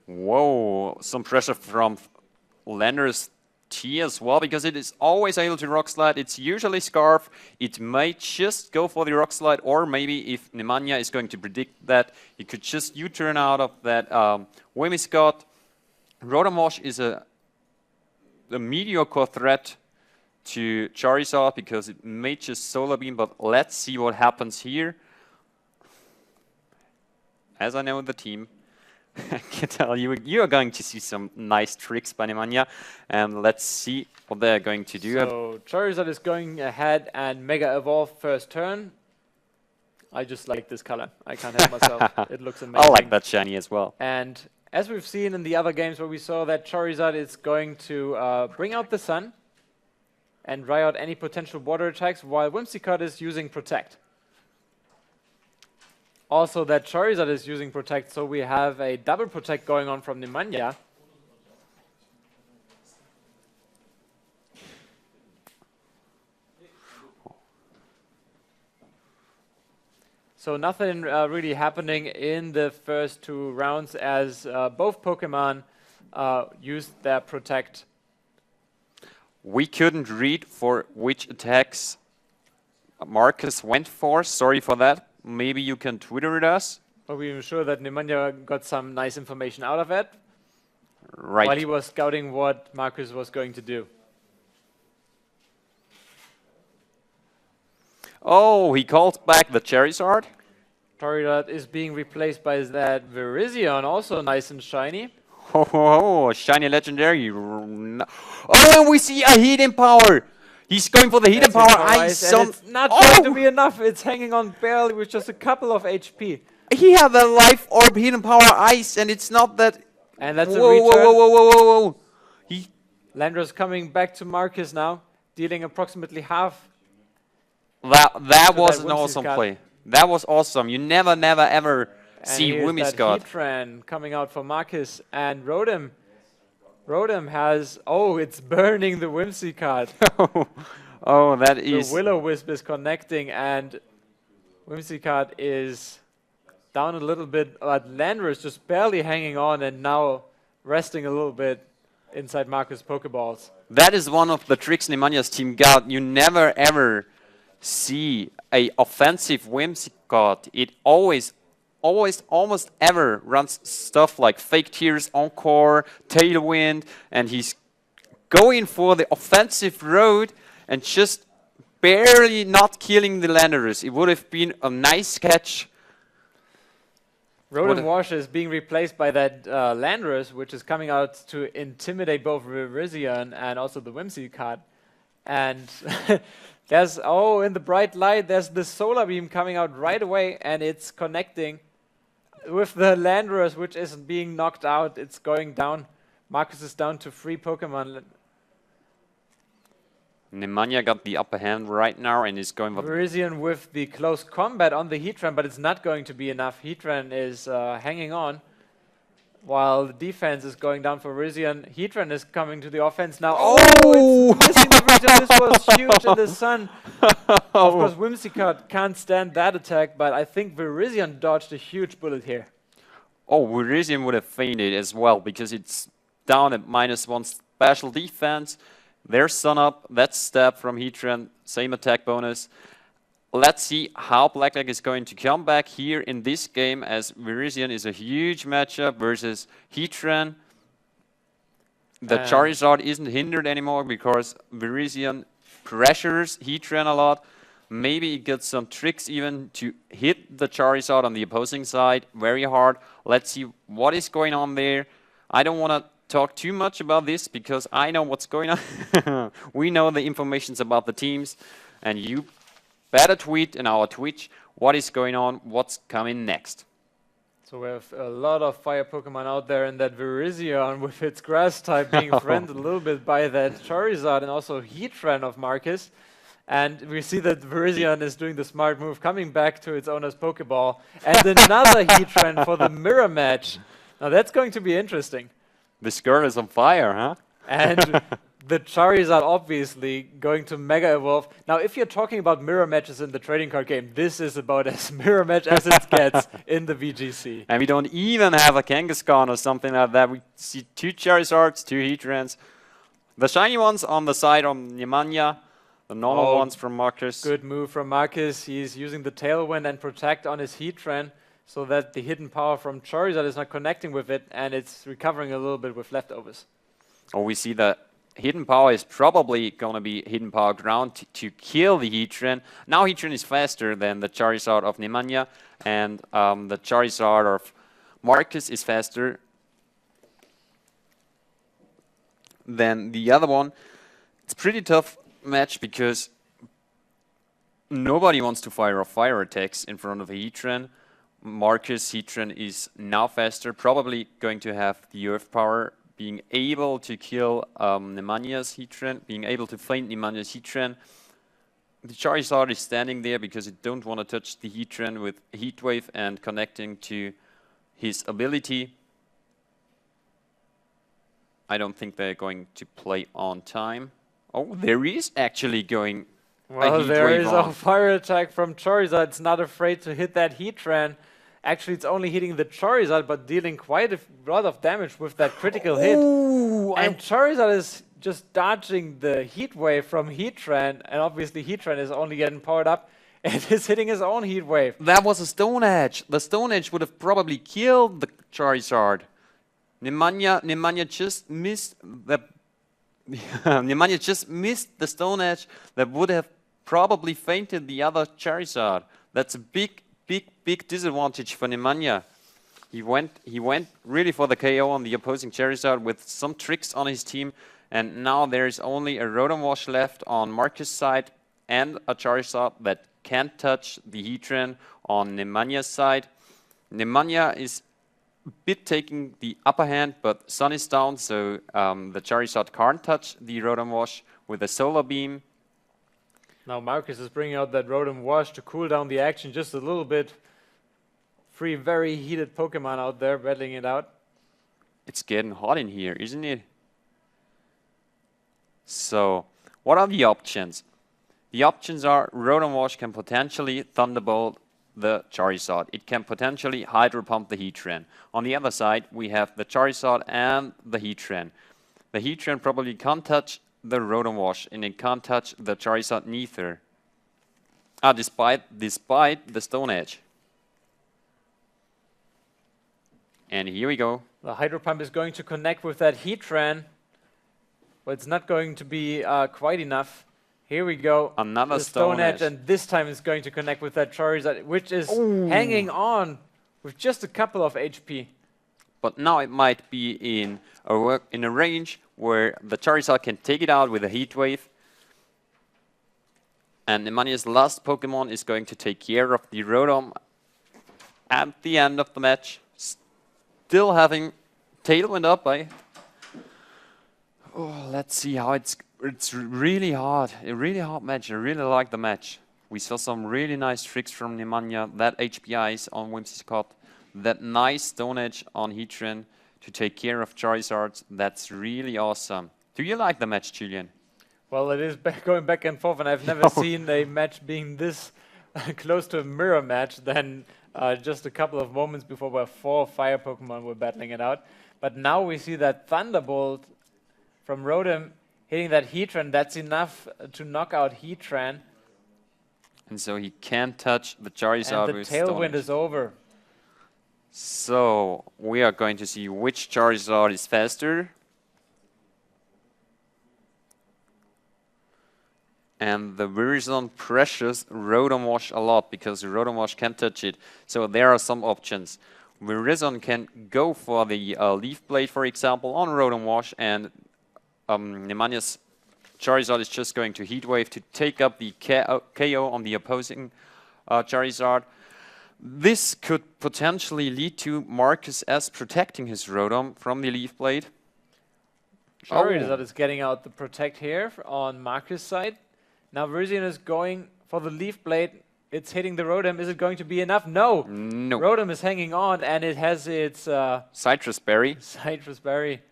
Whoa, some pressure from Landorus T as well, because it is always able to Rock Slide. It's usually Scarf. It may just go for the Rock Slide, or maybe if Nemanja is going to predict that, he could just U-turn out of that Whimsicott. Rotom Wash is a mediocre threat to Charizard because it may just Solar Beam, but let's see what happens here. As I know the team, I can tell you, you are going to see some nice tricks by Nemanja, and let's see what they're going to do. So Charizard is going ahead and Mega Evolve first turn. I just like this color. I can't help myself. It looks amazing. I like that shiny as well. And as we've seen in the other games where we saw that Charizard is going to bring out the Sun and dry out any potential water attacks, while Whimsicott is using Protect. Also, that Charizard is using Protect, so we have a double Protect going on from Nemanja. So nothing really happening in the first 2 rounds as both Pokemon used their Protect. We couldn't read for which attacks Marcus went for. Sorry for that. Maybe you can Twitter it us. But we're sure that Nemanja got some nice information out of it. Right. While he was scouting what Marcus was going to do. Oh, he called back the Charizard. Charizard is being replaced by that Virizion, also nice and shiny. Oh, shiny legendary. Oh, and we see a hidden power. He's going for the hidden power ice. And it's not going to be enough. It's hanging on barely with just a couple of HP. He had a life orb hidden power ice, and it's not that. And that's whoa, a return. whoa. Landros coming back to Marcus now, dealing approximately half. That was an awesome play. That was awesome. You never, ever see Whimsicott. Heatran coming out for Marcus and Rotom. Rotom has... Oh, it's burning the Whimsicott. Oh, that is... The Will-O-Wisp is connecting and Whimsicott is down a little bit. But Landorus just barely hanging on and now resting a little bit inside Marcus' Pokeballs. That is one of the tricks Nemanya's team got. You never, ever see a offensive Whimsicott. It always almost ever runs stuff like Fake Tears, Encore, Tailwind, and he's going for the offensive road and just barely not killing the Landorus. It would have been a nice catch. Rotom Wash is being replaced by that Landorus, which is coming out to intimidate both Virizion and also the Whimsicott. And there's, oh, in the bright light, there's the Solar Beam coming out right away, and it's connecting with the Landorus, which isn't being knocked out. It's going down. Marcus is down to 3 Pokemon. Nemanja got the upper hand right now and is going for... Virizion with the close combat on the Heatran, but it's not going to be enough. Heatran is hanging on, while the defense is going down for Virizion. Heatran is coming to the offense now. Oh, it's missing the Virizion. This was huge in the sun. Of course, Whimsicott can't stand that attack, but I think Virizion dodged a huge bullet here. Oh, Virizion would have fainted as well, because it's down at -1 special defense. There's Sun Up, that's Step from Heatran, same attack bonus. Let's see how Blackleg is going to come back here in this game, as Virizion is a huge matchup versus Heatran. The Charizard isn't hindered anymore because Virizion pressures Heatran a lot. Maybe he gets some tricks even to hit the Charizard on the opposing side very hard. Let's see what is going on there. I don't want to talk too much about this because I know what's going on. We know the informations about the teams, and you better tweet in our Twitch what is going on, what's coming next. So we have a lot of fire Pokemon out there, and that Virizion with its grass type being friended a little bit by that Charizard and also Heatran of Marcus. And we see that Virizion is doing the smart move, coming back to its owner's Pokeball, and another Heatran for the mirror match. Now that's going to be interesting. This girl is on fire, huh? And the Charizard obviously going to Mega Evolve. Now, if you're talking about mirror matches in the trading card game, this is about as mirror match as it gets in the VGC. And we don't even have a Kangaskhan or something like that. We see 2 Charizards, 2 Heatrans. The shiny ones on the side of Nemanja, the normal ones from Marcus. Good move from Marcus. He's using the Tailwind and Protect on his Heatran, so that the hidden power from Charizard is not connecting with it, and it's recovering a little bit with leftovers. Oh, we see that hidden power is probably going to be hidden power ground to kill the Heatran. Now Heatran is faster than the Charizard of Nemanja, and the Charizard of Marcus is faster than the other one. It's a pretty tough match because nobody wants to fire off fire attacks in front of a Heatran. Marcus Heatran is now faster, probably going to have the Earth Power, being able to kill Nemanja's Heatran, being able to feint Nemanja's Heatran. The Charizard is standing there because it don't want to touch the Heatran with Heat Wave and connecting to his ability. I don't think they're going to play on time. Oh, there is actually going well, there is a fire attack from Charizard. It's not afraid to hit that Heatran. Actually, it's only hitting the Charizard, but dealing quite a lot of damage with that critical hit. And Charizard is just dodging the Heat Wave from Heatran, and obviously Heatran is only getting powered up and is hitting his own Heat Wave. That was a Stone Edge. The Stone Edge would have probably killed the Charizard. Nemanja just missed the Nemanja just missed the Stone Edge that would have probably fainted the other Charizard. That's a big disadvantage for Nemanja. He went really for the KO on the opposing Charizard with some tricks on his team, and now there's only a Rotom Wash left on Marcus' side and a Charizard that can't touch the Heatran on Nemanja's side. Nemanja is a bit taking the upper hand, but Sun is down, so the Charizard can't touch the Rotom Wash with a Solar Beam. Now Marcus is bringing out that Rotom Wash to cool down the action just a little bit. 3 very heated Pokemon out there battling it out. It's getting hot in here, isn't it? So, what are the options? The options are Rotom Wash can potentially Thunderbolt the Charizard. It can potentially Hydro Pump the Heatran. On the other side, we have the Charizard and the Heatran. The Heatran probably can't touch the Rotom Wash, and it can't touch the Charizard neither. Despite the Stone Edge. And here we go. The Hydro Pump is going to connect with that Heatran, but it's not going to be quite enough. Here we go. Another the Stone Edge. And this time it's going to connect with that Charizard, which is hanging on with just a couple of HP. But now it might be in a range where the Charizard can take it out with a Heat Wave. And Nemanja's last Pokemon is going to take care of the Rotom at the end of the match. Still having Tailwind up by... Oh, let's see how it's really hard. A really hard match. I really like the match. We saw some really nice tricks from Nemanja. That HPIs on Whimsicott. That nice Stone Edge on Heatran to take care of Charizard. That's really awesome. Do you like the match, Julian? Well, it is going back and forth, and I've never seen a match being this close to a mirror match than just a couple of moments before where 4 fire Pokemon were battling it out. But now we see that Thunderbolt from Rotom hitting that Heatran. That's enough to knock out Heatran. And so he can't touch the Charizard and the Tailwind is over. So we are going to see which Charizard is faster. And the Verizon pressures Rotom Wash a lot because Rotom Wash can't touch it. So there are some options. Verizon can go for the Leaf Blade, for example, on Rotom Wash, and Nemanja's Charizard is just going to Heat Wave to take up the KO on the opposing Charizard. This could potentially lead to Marcus S protecting his Rotom from the Leaf Blade. Charizard is getting out the Protect here on Marcus' side. Now Verizon is going for the Leaf Blade. It's hitting the Rotom. Is it going to be enough? No. No. Rotom is hanging on, and it has its Citrus Berry. Citrus Berry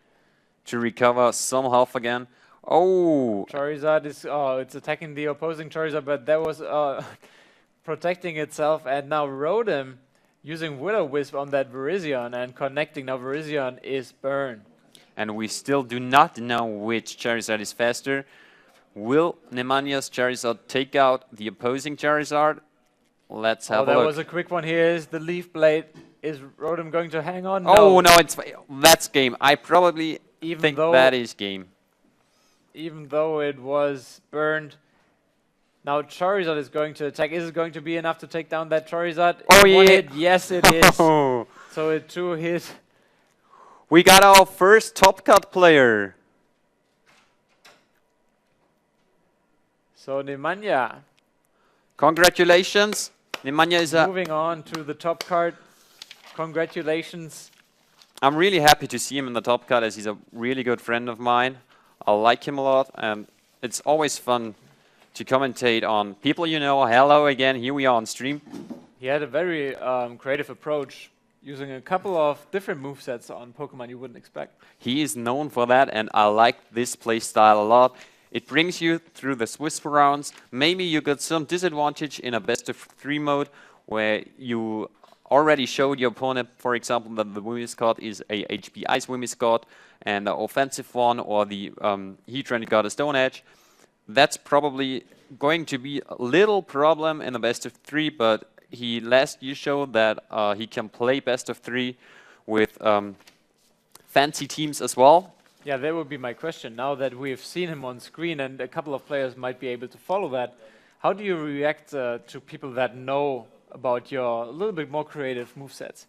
to recover some health again. Oh. Charizard is it's attacking the opposing Charizard, but that was protecting itself, and now Rotom using Will-O-Wisp on that Virizion and connecting. Now Virizion is burned. And we still do not know which Charizard is faster. Will Nemanja's Charizard take out the opposing Charizard? Let's have a look. That was a quick one here. Is the Leaf Blade. Is Rotom going to hang on? Oh, no, that's game. I probably think that is game. Even though it was burned. Now Charizard is going to attack. Is it going to be enough to take down that Charizard? Oh, yeah. Hit? Yes, it is. So a 2-hit. We got our first Top Cut player. So Nemanja. Congratulations. Nemanja is moving on to the top card. Congratulations. I'm really happy to see him in the top card as he's a really good friend of mine. I like him a lot, and it's always fun to commentate on people you know. Hello again, here we are on stream. He had a very creative approach, using a couple of different movesets on Pokemon you wouldn't expect. He is known for that, and I like this playstyle a lot. It brings you through the Swiss rounds. Maybe you got some disadvantage in a best-of-3 mode, where you already showed your opponent, for example, that the Whimsicott is a HP Ice Whimsicott, and the offensive one, or the Heatran got a Stone Edge. That's probably going to be a little problem in the best-of-3, but last year showed that he can play best-of-3 with fancy teams as well. Yeah, that would be my question. Now that we've seen him on screen and a couple of players might be able to follow that, how do you react to people that know about your a little bit more creative movesets?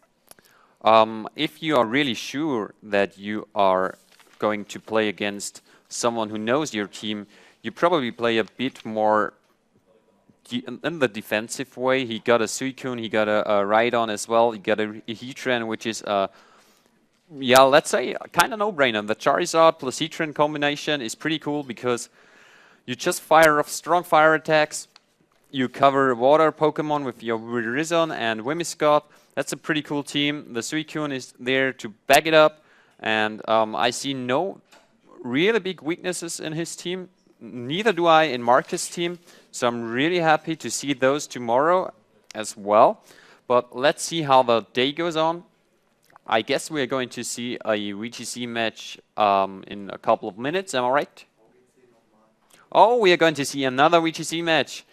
If you are really sure that you are going to play against someone who knows your team, you probably play a bit more in the defensive way. He got a Suicune, he got a Rhydon as well, he got a Heatran, which is yeah, let's say kind of no-brainer. The Charizard plus Heatran combination is pretty cool because you just fire off strong fire attacks, you cover water Pokemon with your Wirizon and Whimsicott. That's a pretty cool team. The Suicune is there to back it up, and I see no really big weaknesses in his team. Neither do I in Marcus' team, so I'm really happy to see those tomorrow as well. But let's see how the day goes on. I guess we're going to see a VGC match in a couple of minutes, am I right? Oh, we are going to see another VGC match.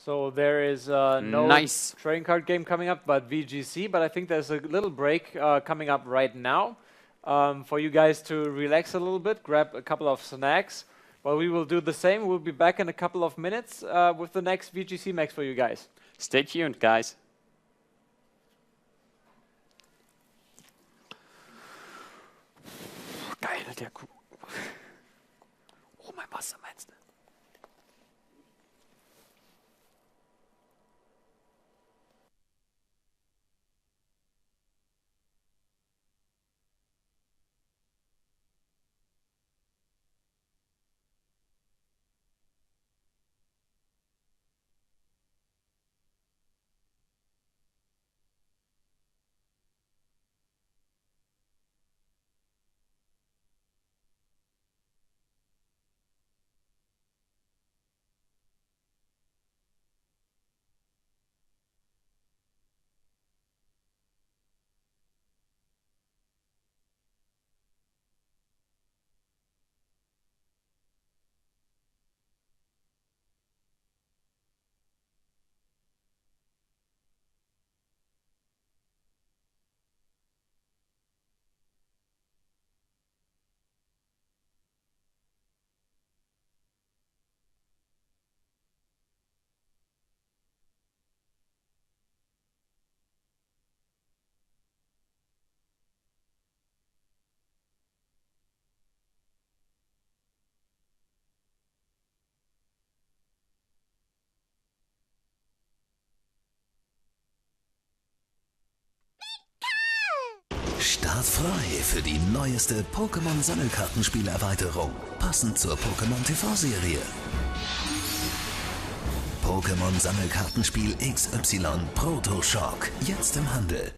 So there is no nice trading card game coming up, but VGC. But I think there's a little break coming up right now for you guys to relax a little bit, grab a couple of snacks. Well, we will do the same. We'll be back in a couple of minutes with the next VGC match for you guys. Stay tuned, guys. Geil, der Kuh. Oh, mein Wasser meinst du? Startfrei für die neueste Pokémon-Sammelkartenspielerweiterung, passend zur Pokémon TV-Serie. Pokémon-Sammelkartenspiel XY Proto Shock, jetzt im Handel.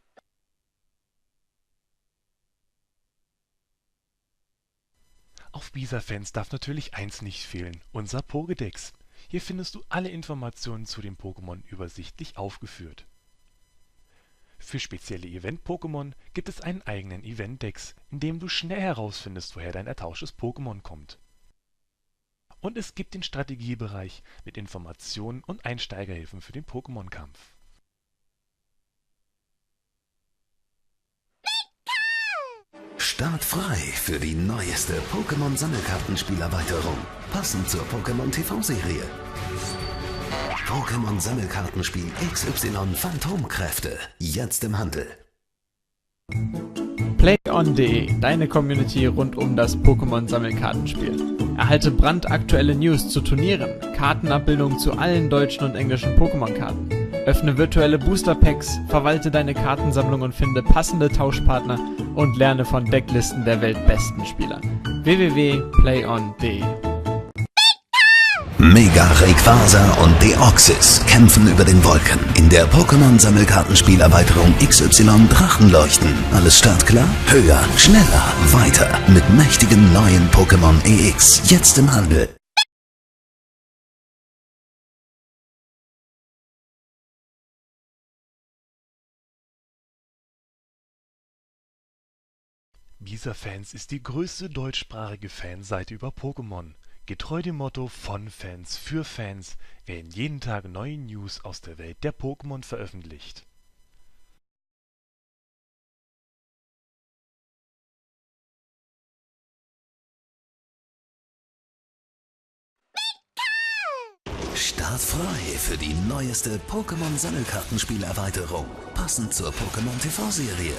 Auf Bisa-Fans darf natürlich eins nicht fehlen, unser Pokédex. Hier findest du alle Informationen zu den Pokémon übersichtlich aufgeführt. Für spezielle Event-Pokémon gibt es einen eigenen Event-Dex, in dem du schnell herausfindest, woher dein ertauschtes Pokémon kommt. Und es gibt den Strategiebereich mit Informationen und Einsteigerhilfen für den Pokémon-Kampf. Startfrei für die neueste Pokémon-Sammelkartenspielerweiterung, passend zur Pokémon TV-Serie. Pokémon-Sammelkartenspiel XY Phantomkräfte, jetzt im Handel. PlayOn.de, deine Community rund um das Pokémon-Sammelkartenspiel. Erhalte brandaktuelle News zu Turnieren, Kartenabbildungen zu allen deutschen und englischen Pokémon-Karten. Öffne virtuelle Booster-Packs, verwalte deine Kartensammlung und finde passende Tauschpartner und lerne von Decklisten der weltbesten Spieler. www.playon.de. Mega Rayquaza und Deoxys kämpfen über den Wolken in der Pokémon-Sammelkartenspielerweiterung XY Drachenleuchten. Alles startklar? Höher, schneller, weiter mit mächtigen neuen Pokémon EX. Jetzt im Handel. Bisa-Fans ist die größte deutschsprachige Fanseite über Pokémon. Getreu dem Motto von Fans für Fans werden jeden Tag neue News aus der Welt der Pokémon veröffentlicht. Start frei für die neueste Pokémon-Sammelkartenspielerweiterung, passend zur Pokémon TV-Serie.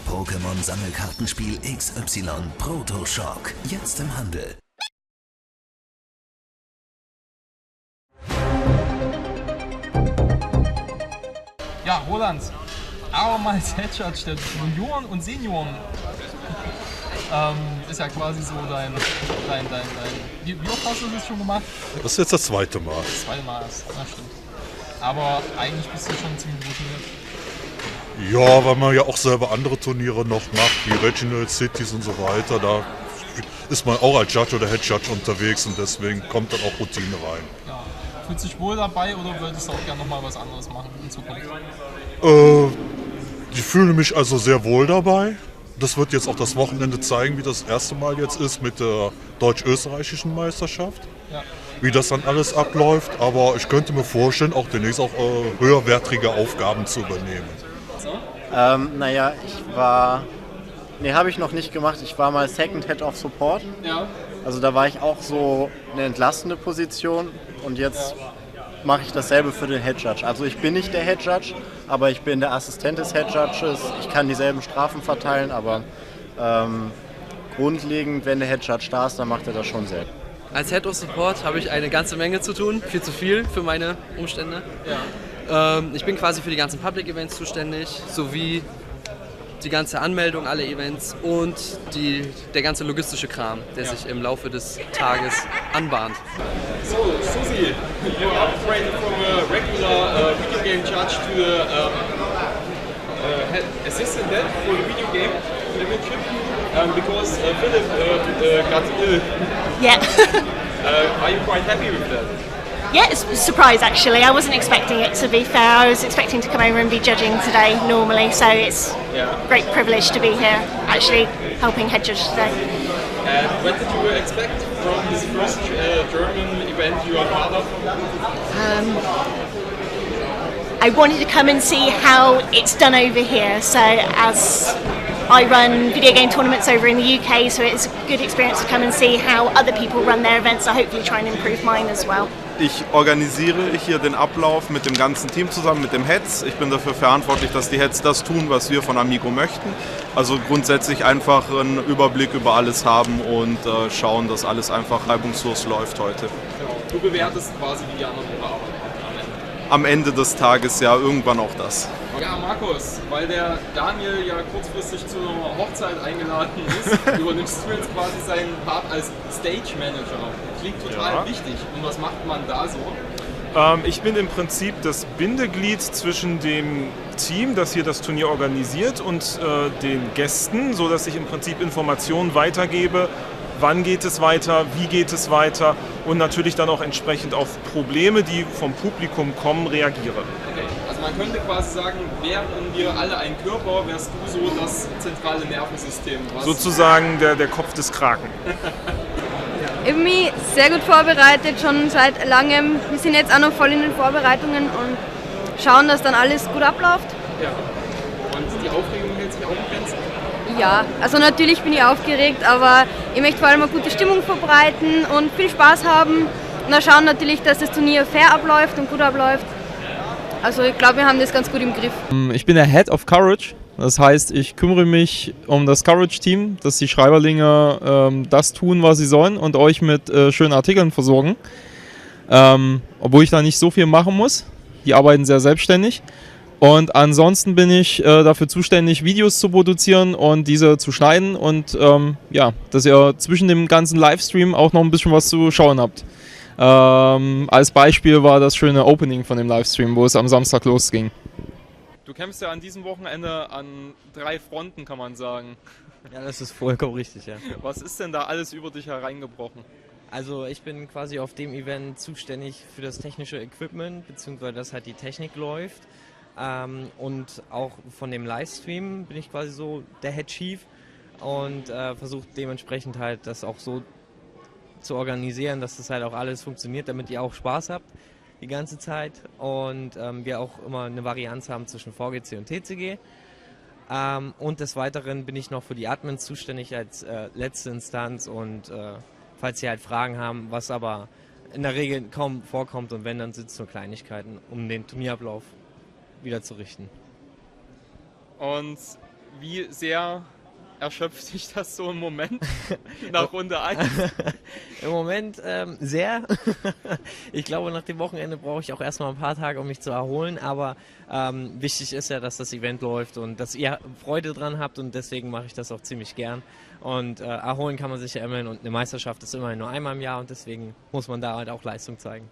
Pokémon Sammelkartenspiel XY Proto Shock, jetzt im Handel. Ja, Roland, abermals Headshot der Junioren und Senioren. Ist ja quasi so dein. Wie oft hast du das schon gemacht? Das ist jetzt das zweite Mal. Das zweite Mal erst, das stimmt. Aber eigentlich bist du schon ziemlich routiniert. Ja, weil man ja auch selber andere Turniere noch macht, wie Regional Cities und so weiter. Da ist man auch als Judge oder Head Judge unterwegs und deswegen kommt dann auch Routine rein. Ja. Fühlst du dich wohl dabei oder würdest du auch gerne nochmal was anderes machen in Zukunft? Ich fühle mich also sehr wohl dabei. Das wird jetzt auch das Wochenende zeigen, wie das erste Mal jetzt ist mit der deutsch-österreichischen Meisterschaft. Ja. Wie das dann alles abläuft, aber ich könnte mir vorstellen, auch demnächst auch höherwertige Aufgaben zu übernehmen. Naja, habe ich noch nicht gemacht. Ich war mal Second Head of Support. Ja. Also da war ich auch so eine entlastende Position und jetzt mache ich dasselbe für den Head Judge. Also ich bin nicht der Head Judge, aber ich bin der Assistent des Head Judges. Ich kann dieselben Strafen verteilen, aber grundlegend, wenn der Head Judge da ist, dann macht er das schon selbst. Als Head of Support habe ich eine ganze Menge zu tun, viel zu viel für meine Umstände. Ja. Ich bin quasi für die ganzen Public Events zuständig, sowie die ganze Anmeldung, alle Events und der ganze logistische Kram, der sich im Laufe des Tages anbahnt. So, Susi, you upgraded from a regular video game judge to head assistant head for the video game championship because Philip got ill. Yeah. Are you quite happy with that? Yeah, it's a surprise actually. I wasn't expecting it, to be fair. I was expecting to come over and be judging today normally, so it's a great privilege to be here actually helping head judge today. And what did you expect from this first German event you are part of? I wanted to come and see how it's done over here. So as I run video game tournaments over in the UK, so it's a good experience to come and see how other people run their events. So hopefully try and improve mine as well. Ich organisiere hier den Ablauf mit dem ganzen Team zusammen, mit dem Heads. Ich bin dafür verantwortlich, dass die Heads das tun, was wir von Amigo möchten. Also grundsätzlich einfach einen Überblick über alles haben und schauen, dass alles einfach reibungslos läuft heute. Du bewertest quasi wie die anderen arbeiten. Am Ende des Tages ja irgendwann auch das. Ja, Markus, weil der Daniel ja kurzfristig zu einer Hochzeit eingeladen ist, übernimmst du jetzt quasi seinen Part als Stage Manager. Klingt total wichtig. Und was macht man da so? Ich bin im Prinzip das Bindeglied zwischen dem Team, das hier das Turnier organisiert, und den Gästen, sodass ich im Prinzip Informationen weitergebe. Wann geht es weiter, wie geht es weiter und natürlich dann auch entsprechend auf Probleme, die vom Publikum kommen, reagiere. Okay. Also man könnte quasi sagen, wären wir alle ein Körper, wärst du so das zentrale Nervensystem. Was Sozusagen der Kopf des Kraken. Ich habe mich sehr gut vorbereitet, schon seit langem. Wir sind jetzt auch noch voll in den Vorbereitungen und schauen, dass dann alles gut abläuft. Ja. Und die Aufregung hält sich auch in Grenzen? Ja, also natürlich bin ich aufgeregt, aber ich möchte vor allem eine gute Stimmung verbreiten und viel Spaß haben. Und dann schauen natürlich, dass das Turnier fair abläuft und gut abläuft. Also ich glaube, wir haben das ganz gut im Griff. Ich bin der Head of Courage. Das heißt, ich kümmere mich um das Courage-Team, dass die Schreiberlinge das tun, was sie sollen und euch mit schönen Artikeln versorgen. Obwohl ich da nicht so viel machen muss. Die arbeiten sehr selbstständig. Und ansonsten bin ich dafür zuständig, Videos zu produzieren und diese zu schneiden und dass ihr zwischen dem ganzen Livestream auch noch ein bisschen was zu schauen habt. Als Beispiel war das schöne Opening von dem Livestream, wo es am Samstag losging. Du kämpfst ja an diesem Wochenende an 3 Fronten, kann man sagen. Ja, das ist vollkommen richtig, ja. Was ist denn da alles über dich hereingebrochen? Also ich bin quasi auf dem Event zuständig für das technische Equipment, beziehungsweise dass halt die Technik läuft. Und auch von dem Livestream bin ich quasi so der Head Chief und versuche dementsprechend halt das auch so zu organisieren, dass das halt auch alles funktioniert, damit ihr auch Spaß habt die ganze Zeit und wir auch immer eine Varianz haben zwischen VGC und TCG. Und des Weiteren bin ich noch für die Admins zuständig als letzte Instanz und falls sie halt Fragen haben, was aber in der Regel kaum vorkommt und wenn, dann sind es nur Kleinigkeiten, um den Turnierablauf wieder zu richten. Und wie sehr erschöpft dich das so im Moment nach Runde 1? Im Moment sehr. Ich glaube, nach dem Wochenende brauche ich auch erstmal ein paar Tage, um mich zu erholen, aber wichtig ist ja, dass das Event läuft und dass ihr Freude dran habt und deswegen mache ich das auch ziemlich gern. Und erholen kann man sich ja immerhin und eine Meisterschaft ist immerhin nur einmal im Jahr und deswegen muss man da halt auch Leistung zeigen.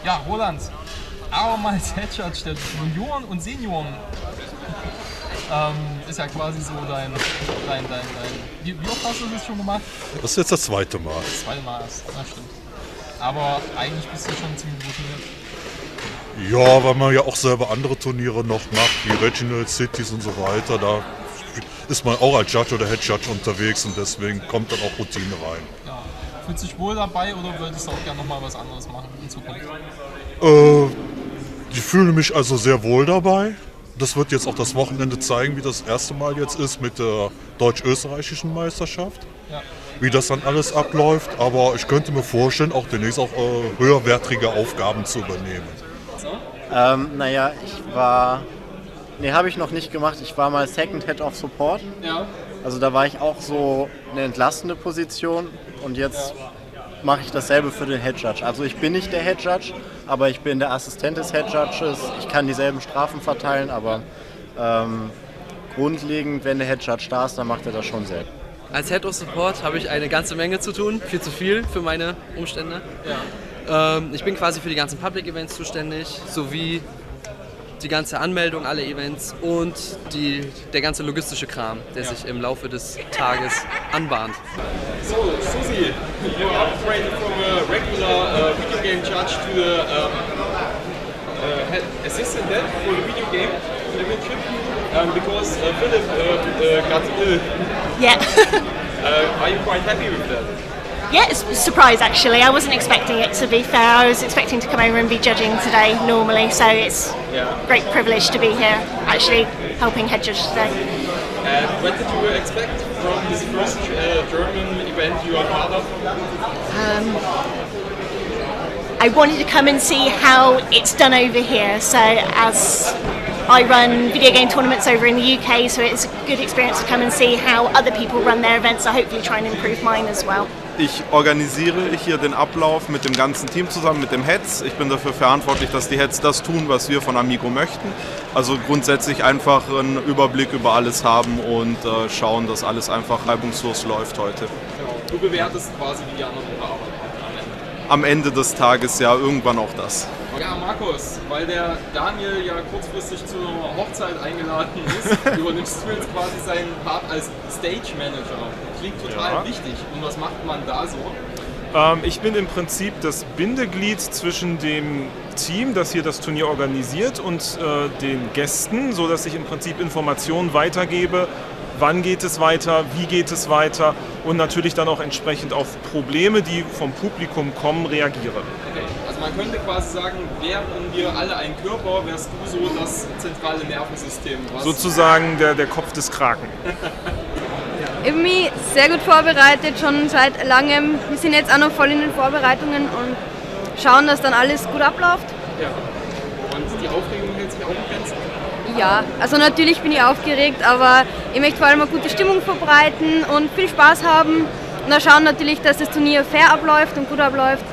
Ja, Roland, abermals Headshot der Junioren und Senioren. Ist ja quasi so dein. Wie oft hast du das schon gemacht? Das ist jetzt das zweite Mal. Das zweite Mal erst, das stimmt. Aber eigentlich bist du schon ziemlich routiniert. Ja, weil man ja auch selber andere Turniere noch macht, wie Regional Cities und so weiter. Da ist man auch als Judge oder Head Judge unterwegs und deswegen kommt dann auch Routine rein. Ja. Fühlst du dich wohl dabei oder würdest du auch gerne nochmal was anderes machen in Zukunft? Ich fühle mich also sehr wohl dabei. Das wird jetzt auch das Wochenende zeigen, wie das erste Mal jetzt ist mit der deutsch-österreichischen Meisterschaft. Ja. Wie das dann alles abläuft, aber ich könnte mir vorstellen, auch demnächst auch höherwertige Aufgaben zu übernehmen. Naja, habe ich noch nicht gemacht. Ich war mal Second Head of Support. Ja. Also da war ich auch so eine entlastende Position und jetzt mache ich dasselbe für den Head Judge. Also ich bin nicht der Head Judge, aber ich bin der Assistent des Head Judges. Ich kann dieselben Strafen verteilen, aber grundlegend, wenn der Head Judge da ist, dann macht er das schon selbst. Als Head of Support habe ich eine ganze Menge zu tun, viel zu viel für meine Umstände. Ja. Ich bin quasi für die ganzen Public Events zuständig, sowie die ganze Anmeldung, alle Events und der ganze logistische Kram, der sich im Laufe des Tages anbahnt. So, Susi, you upgraded from a regular video game judge to the head assistant then for the video game championship because Philip got ill. Yeah. Are you quite happy with that? Yeah, it's a surprise actually. I wasn't expecting it, to be fair. I was expecting to come over and be judging today normally, so it's a great privilege to be here actually helping head judge today. What did you expect from this first German event you are part of? I wanted to come and see how it's done over here. So as I run video game tournaments over in the UK, so it's a good experience to come and see how other people run their events, so hopefully try and improve mine as well. Ich organisiere hier den Ablauf mit dem ganzen Team zusammen, mit dem Heads. Ich bin dafür verantwortlich, dass die Heads das tun, was wir von AMIGO möchten. Also grundsätzlich einfach einen Überblick über alles haben und schauen, dass alles einfach reibungslos läuft heute. Genau. Du bewertest quasi, wie die anderen arbeiten am Ende des Tages ja irgendwann auch das. Ja, Markus, weil der Daniel ja kurzfristig zu einer Hochzeit eingeladen ist, übernimmst du jetzt quasi seinen Part als Stage Manager. Klingt total wichtig. Und was macht man da so? Ich bin im Prinzip das Bindeglied zwischen dem Team, das hier das Turnier organisiert, und den Gästen, sodass ich im Prinzip Informationen weitergebe, wann geht es weiter, wie geht es weiter und natürlich dann auch entsprechend auf Probleme, die vom Publikum kommen, reagiere. Okay. Also man könnte quasi sagen, wären wir alle ein Körper, wärst du so das zentrale Nervensystem. Was sozusagen der Kopf des Kraken. Ich bin mich sehr gut vorbereitet, schon seit langem. Wir sind jetzt auch noch voll in den Vorbereitungen und schauen, dass dann alles gut abläuft. Ja. Und die Aufregung hält sich auch in Grenzen? Ja, also natürlich bin ich aufgeregt, aber ich möchte vor allem eine gute Stimmung verbreiten und viel Spaß haben. Und dann schauen natürlich, dass das Turnier fair abläuft und gut abläuft.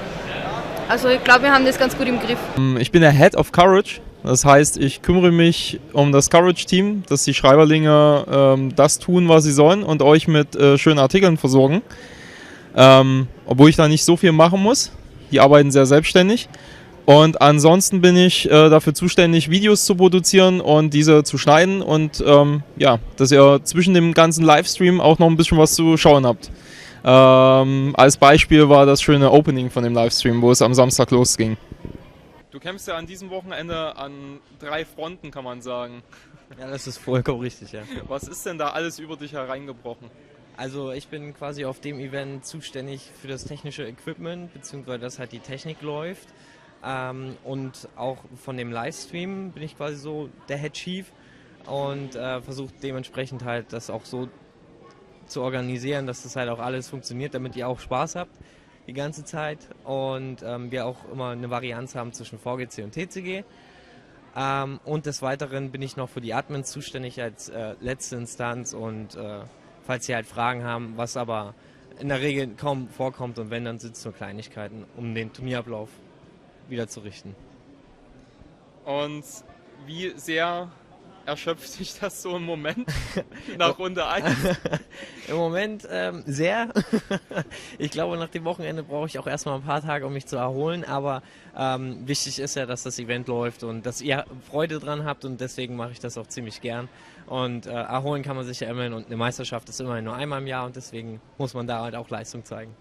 Also ich glaube, wir haben das ganz gut im Griff. Ich bin der Head of Courage. Das heißt, ich kümmere mich um das Courage-Team, dass die Schreiberlinge das tun, was sie sollen und euch mit schönen Artikeln versorgen. Obwohl ich da nicht so viel machen muss. Die arbeiten sehr selbstständig. Und ansonsten bin ich dafür zuständig, Videos zu produzieren und diese zu schneiden und ja, dass ihr zwischen dem ganzen Livestream auch noch ein bisschen was zu schauen habt. Als Beispiel war das schöne Opening von dem Livestream, wo es am Samstag losging. Du kämpfst ja an diesem Wochenende an 3 Fronten, kann man sagen. Ja, das ist vollkommen richtig, ja. Was ist denn da alles über dich hereingebrochen? Also ich bin quasi auf dem Event zuständig für das technische Equipment, beziehungsweise dass halt die Technik läuft. Und auch von dem Livestream bin ich quasi so der Head Chief und versuche dementsprechend halt das auch so zu organisieren, dass das halt auch alles funktioniert, damit ihr auch Spaß habt die ganze Zeit und wir auch immer eine Varianz haben zwischen VGC und TCG. Und des Weiteren bin ich noch für die Admins zuständig als letzte Instanz und falls sie halt Fragen haben, was aber in der Regel kaum vorkommt und wenn, dann sind es nur Kleinigkeiten, um den Turnierablauf wieder zu richten. Und wie sehr erschöpft dich das so im Moment nach Runde 1? Im Moment sehr. Ich glaube, nach dem Wochenende brauche ich auch erstmal ein paar Tage, um mich zu erholen, aber wichtig ist ja, dass das Event läuft und dass ihr Freude dran habt und deswegen mache ich das auch ziemlich gern. Und erholen kann man sich ja immerhin und eine Meisterschaft ist immerhin nur einmal im Jahr und deswegen muss man da halt auch Leistung zeigen.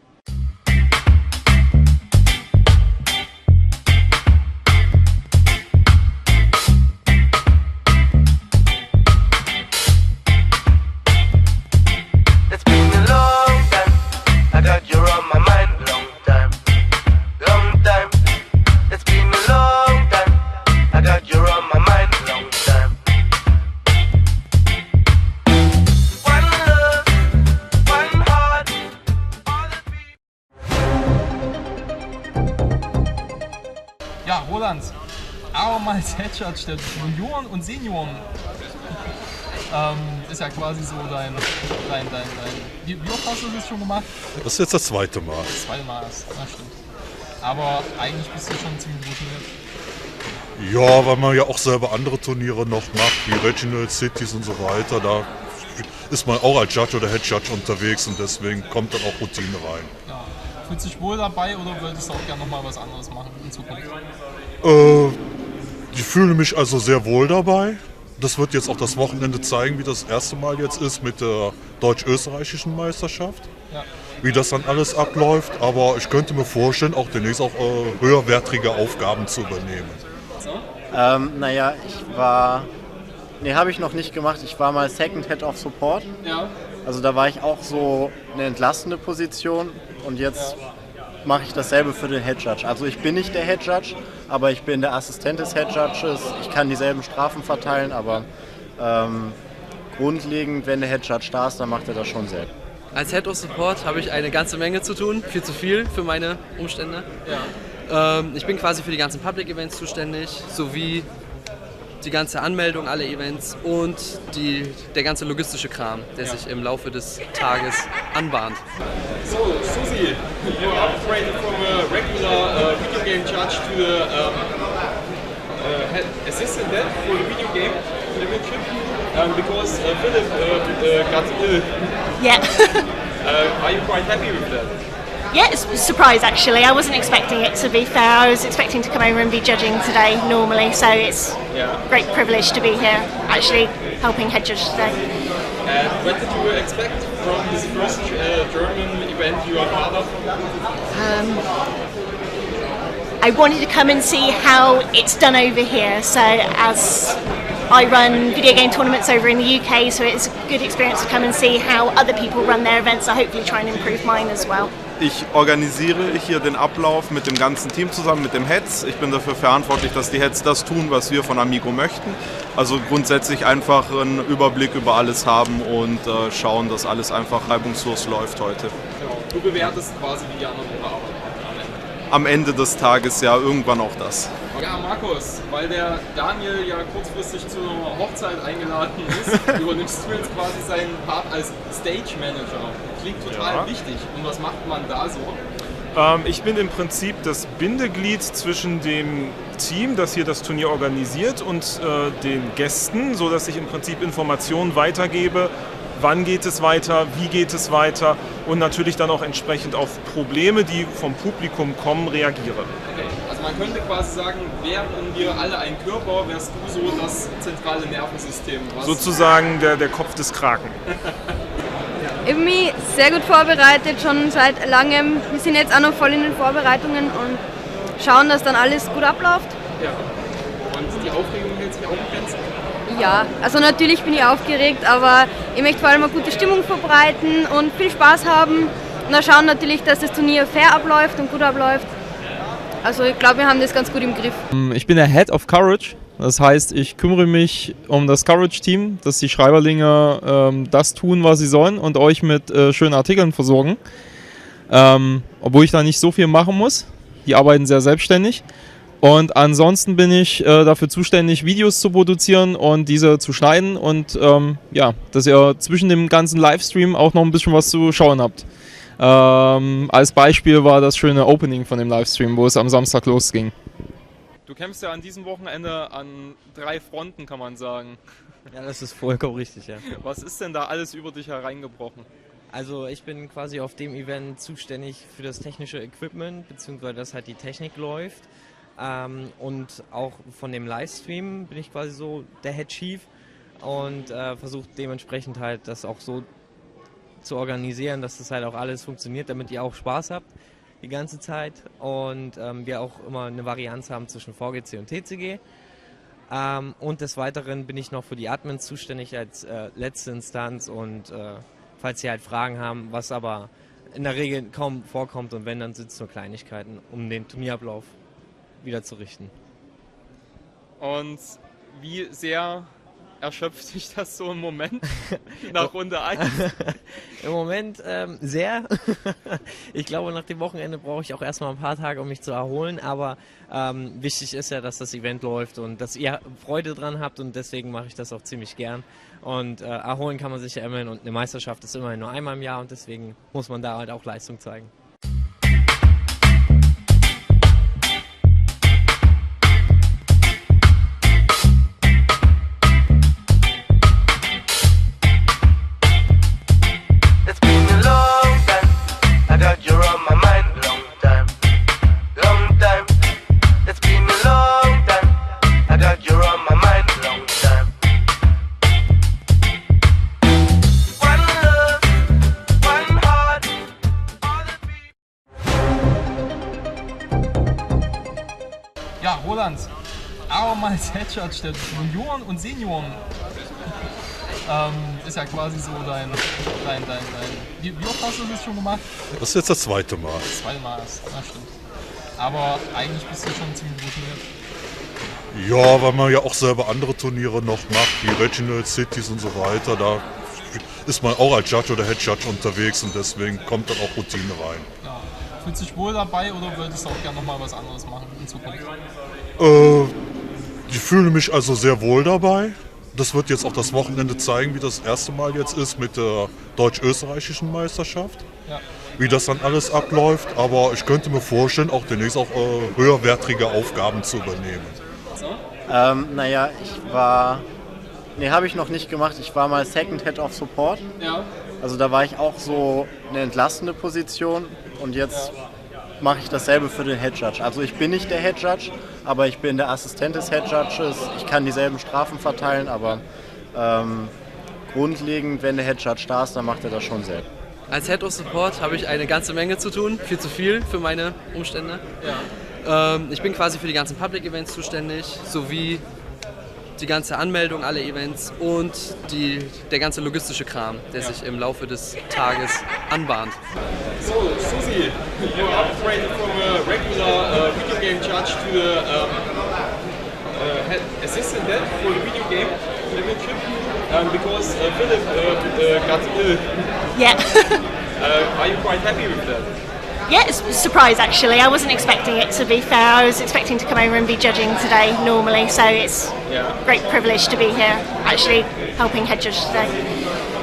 Ja, Roland, abermals Head Judge der Junioren und Senioren. Ist ja quasi so dein wie oft hast du das schon gemacht? Das ist jetzt das zweite Mal. Das zweite Mal erst, das stimmt. Aber eigentlich bist du schon ziemlich routiniert. Ja, weil man ja auch selber andere Turniere noch macht, wie Regional Cities und so weiter. Da ist man auch als Judge oder Head Judge unterwegs und deswegen kommt dann auch Routine rein. Ja. Fühlst du dich wohl dabei oder würdest du auch gerne nochmal was anderes machen in Zukunft? Ich fühle mich also sehr wohl dabei. Das wird jetzt auch das Wochenende zeigen, wie das erste Mal jetzt ist mit der deutsch-österreichischen Meisterschaft. Ja. Wie das dann alles abläuft. Aber ich könnte mir vorstellen, auch demnächst auch höherwertige Aufgaben zu übernehmen. Naja, habe ich noch nicht gemacht. Ich war mal Second Head of Support. Ja. Also da war ich auch so eine entlastende Position und jetzt mache ich dasselbe für den Head Judge. Also ich bin nicht der Head Judge, aber ich bin der Assistent des Head Judges. Ich kann dieselben Strafen verteilen, aber grundlegend, wenn der Head Judge da ist, dann macht er das schon selbst. Als Head of Support habe ich eine ganze Menge zu tun, viel zu viel für meine Umstände. Ja. Ich bin quasi für die ganzen Public Events zuständig, sowie die ganze Anmeldung, alle Events und der ganze logistische Kram, der sich im Laufe des Tages anbahnt. So, Susi, you upgraded from a regular video game judge to the head assistant there for the video game championship because Philip got ill. Yeah. Are you quite happy with that? Yeah, it's a surprise actually. I wasn't expecting it, to be fair. I was expecting to come over and be judging today normally, so it's a great privilege to be here actually helping head judge today. What did you expect from this first German event you are part of? I wanted to come and see how it's done over here. So as I run video game tournaments over in the UK, so it's a good experience to come and see how other people run their events. So hopefully try and improve mine as well. Ich organisiere hier den Ablauf mit dem ganzen Team zusammen, mit dem Heads. Ich bin dafür verantwortlich, dass die Heads das tun, was wir von AMIGO möchten. Also grundsätzlich einfach einen Überblick über alles haben und schauen, dass alles einfach reibungslos läuft heute. Du bewertest quasi die anderen Arbeit am Ende des Tages ja irgendwann auch das. Ja, Markus, weil der Daniel ja kurzfristig zu einer Hochzeit eingeladen ist, übernimmst du jetzt quasi seinen Part als Stage Manager. Klingt total wichtig. Und was macht man da so? Ich bin im Prinzip das Bindeglied zwischen dem Team, das hier das Turnier organisiert, und den Gästen, sodass ich im Prinzip Informationen weitergebe. Wann geht es weiter, wie geht es weiter und natürlich dann auch entsprechend auf Probleme, die vom Publikum kommen, reagiere. Okay. Also man könnte quasi sagen, wären wir alle ein Körper, wärst du so das zentrale Nervensystem. Was sozusagen der Kopf des Kraken. Ich habe mich sehr gut vorbereitet, schon seit langem. Wir sind jetzt auch noch voll in den Vorbereitungen und schauen, dass dann alles gut abläuft. Ja. Und die Aufregung hält sich auch in Grenzen? Ja, also natürlich bin ich aufgeregt, aber ich möchte vor allem eine gute Stimmung verbreiten und viel Spaß haben. Und dann schauen natürlich, dass das Turnier fair abläuft und gut abläuft. Also ich glaube, wir haben das ganz gut im Griff. Ich bin der Head of Courage. Das heißt, ich kümmere mich um das Courage-Team, dass die Schreiberlinge das tun, was sie sollen und euch mit schönen Artikeln versorgen. Obwohl ich da nicht so viel machen muss. Die arbeiten sehr selbstständig. Und ansonsten bin ich dafür zuständig, Videos zu produzieren und diese zu schneiden und ja, dass ihr zwischen dem ganzen Livestream auch noch ein bisschen was zu schauen habt. Als Beispiel war das schöne Opening von dem Livestream, wo es am Samstag losging. Du kämpfst ja an diesem Wochenende an 3 Fronten, kann man sagen. Ja, das ist vollkommen richtig, ja. Was ist denn da alles über dich hereingebrochen? Also ich bin quasi auf dem Event zuständig für das technische Equipment, beziehungsweise dass halt die Technik läuft. Und auch von dem Livestream bin ich quasi so der Head Chief und versuche dementsprechend halt das auch so zu organisieren, dass das halt auch alles funktioniert, damit ihr auch Spaß habt die ganze Zeit und wir auch immer eine Varianz haben zwischen VGC und TCG. Und des Weiteren bin ich noch für die Admins zuständig als letzte Instanz und falls sie halt Fragen haben, was aber in der Regel kaum vorkommt und wenn, dann sind es nur Kleinigkeiten, um den Turnierablauf wieder zu richten. Und wie sehr erschöpft dich das so im Moment nach Runde 1? Im Moment sehr. Ich glaube, nach dem Wochenende brauche ich auch erstmal ein paar Tage, um mich zu erholen, aber wichtig ist ja, dass das Event läuft und dass ihr Freude dran habt und deswegen mache ich das auch ziemlich gern. Und erholen kann man sich ja immerhin und eine Meisterschaft ist immerhin nur einmal im Jahr und deswegen muss man da halt auch Leistung zeigen. Ja, Roland, abermals Headshot der Junioren und Senioren. Ist ja quasi so dein. Wie oft hast du das schon gemacht? Das ist jetzt das zweite Mal. Das zweite Mal, das stimmt. Aber eigentlich bist du schon ziemlich routiniert. Ja, weil man ja auch selber andere Turniere noch macht, wie Regional Cities und so weiter. Da ist man auch als Judge oder Head Judge unterwegs und deswegen kommt dann auch Routine rein. Ja. Fühlst du dich wohl dabei oder würdest du auch gerne nochmal was anderes machen in Zukunft? Ich fühle mich also sehr wohl dabei. Das wird jetzt auch das Wochenende zeigen, wie das erste Mal jetzt ist mit der deutsch-österreichischen Meisterschaft. Ja. Wie das dann alles abläuft, aber ich könnte mir vorstellen, auch demnächst auch höherwertige Aufgaben zu übernehmen. Naja, habe ich noch nicht gemacht. Ich war mal Second Head of Support. Ja. Also da war ich auch so eine entlastende Position und jetzt mache ich dasselbe für den Head Judge. Also ich bin nicht der Head Judge, aber ich bin der Assistent des Head Judges. Ich kann dieselben Strafen verteilen, aber grundlegend, wenn der Head Judge da ist, dann macht er das schon selbst. Als Head of Support habe ich eine ganze Menge zu tun, viel zu viel für meine Umstände. Ja. Ich bin quasi für die ganzen Public Events zuständig, sowie die ganze Anmeldung, alle Events und der ganze logistische Kram, der sich im Laufe des Tages anbahnt. So, Susi, you are upgraded from a regular video game judge to the head assistant head for the video game championship because Philip got ill. Yeah. Are you quite happy with that? Yeah, it's a surprise actually. I wasn't expecting it, to be fair. I was expecting to come over and be judging today normally, so it's a great privilege to be here actually helping head judge today.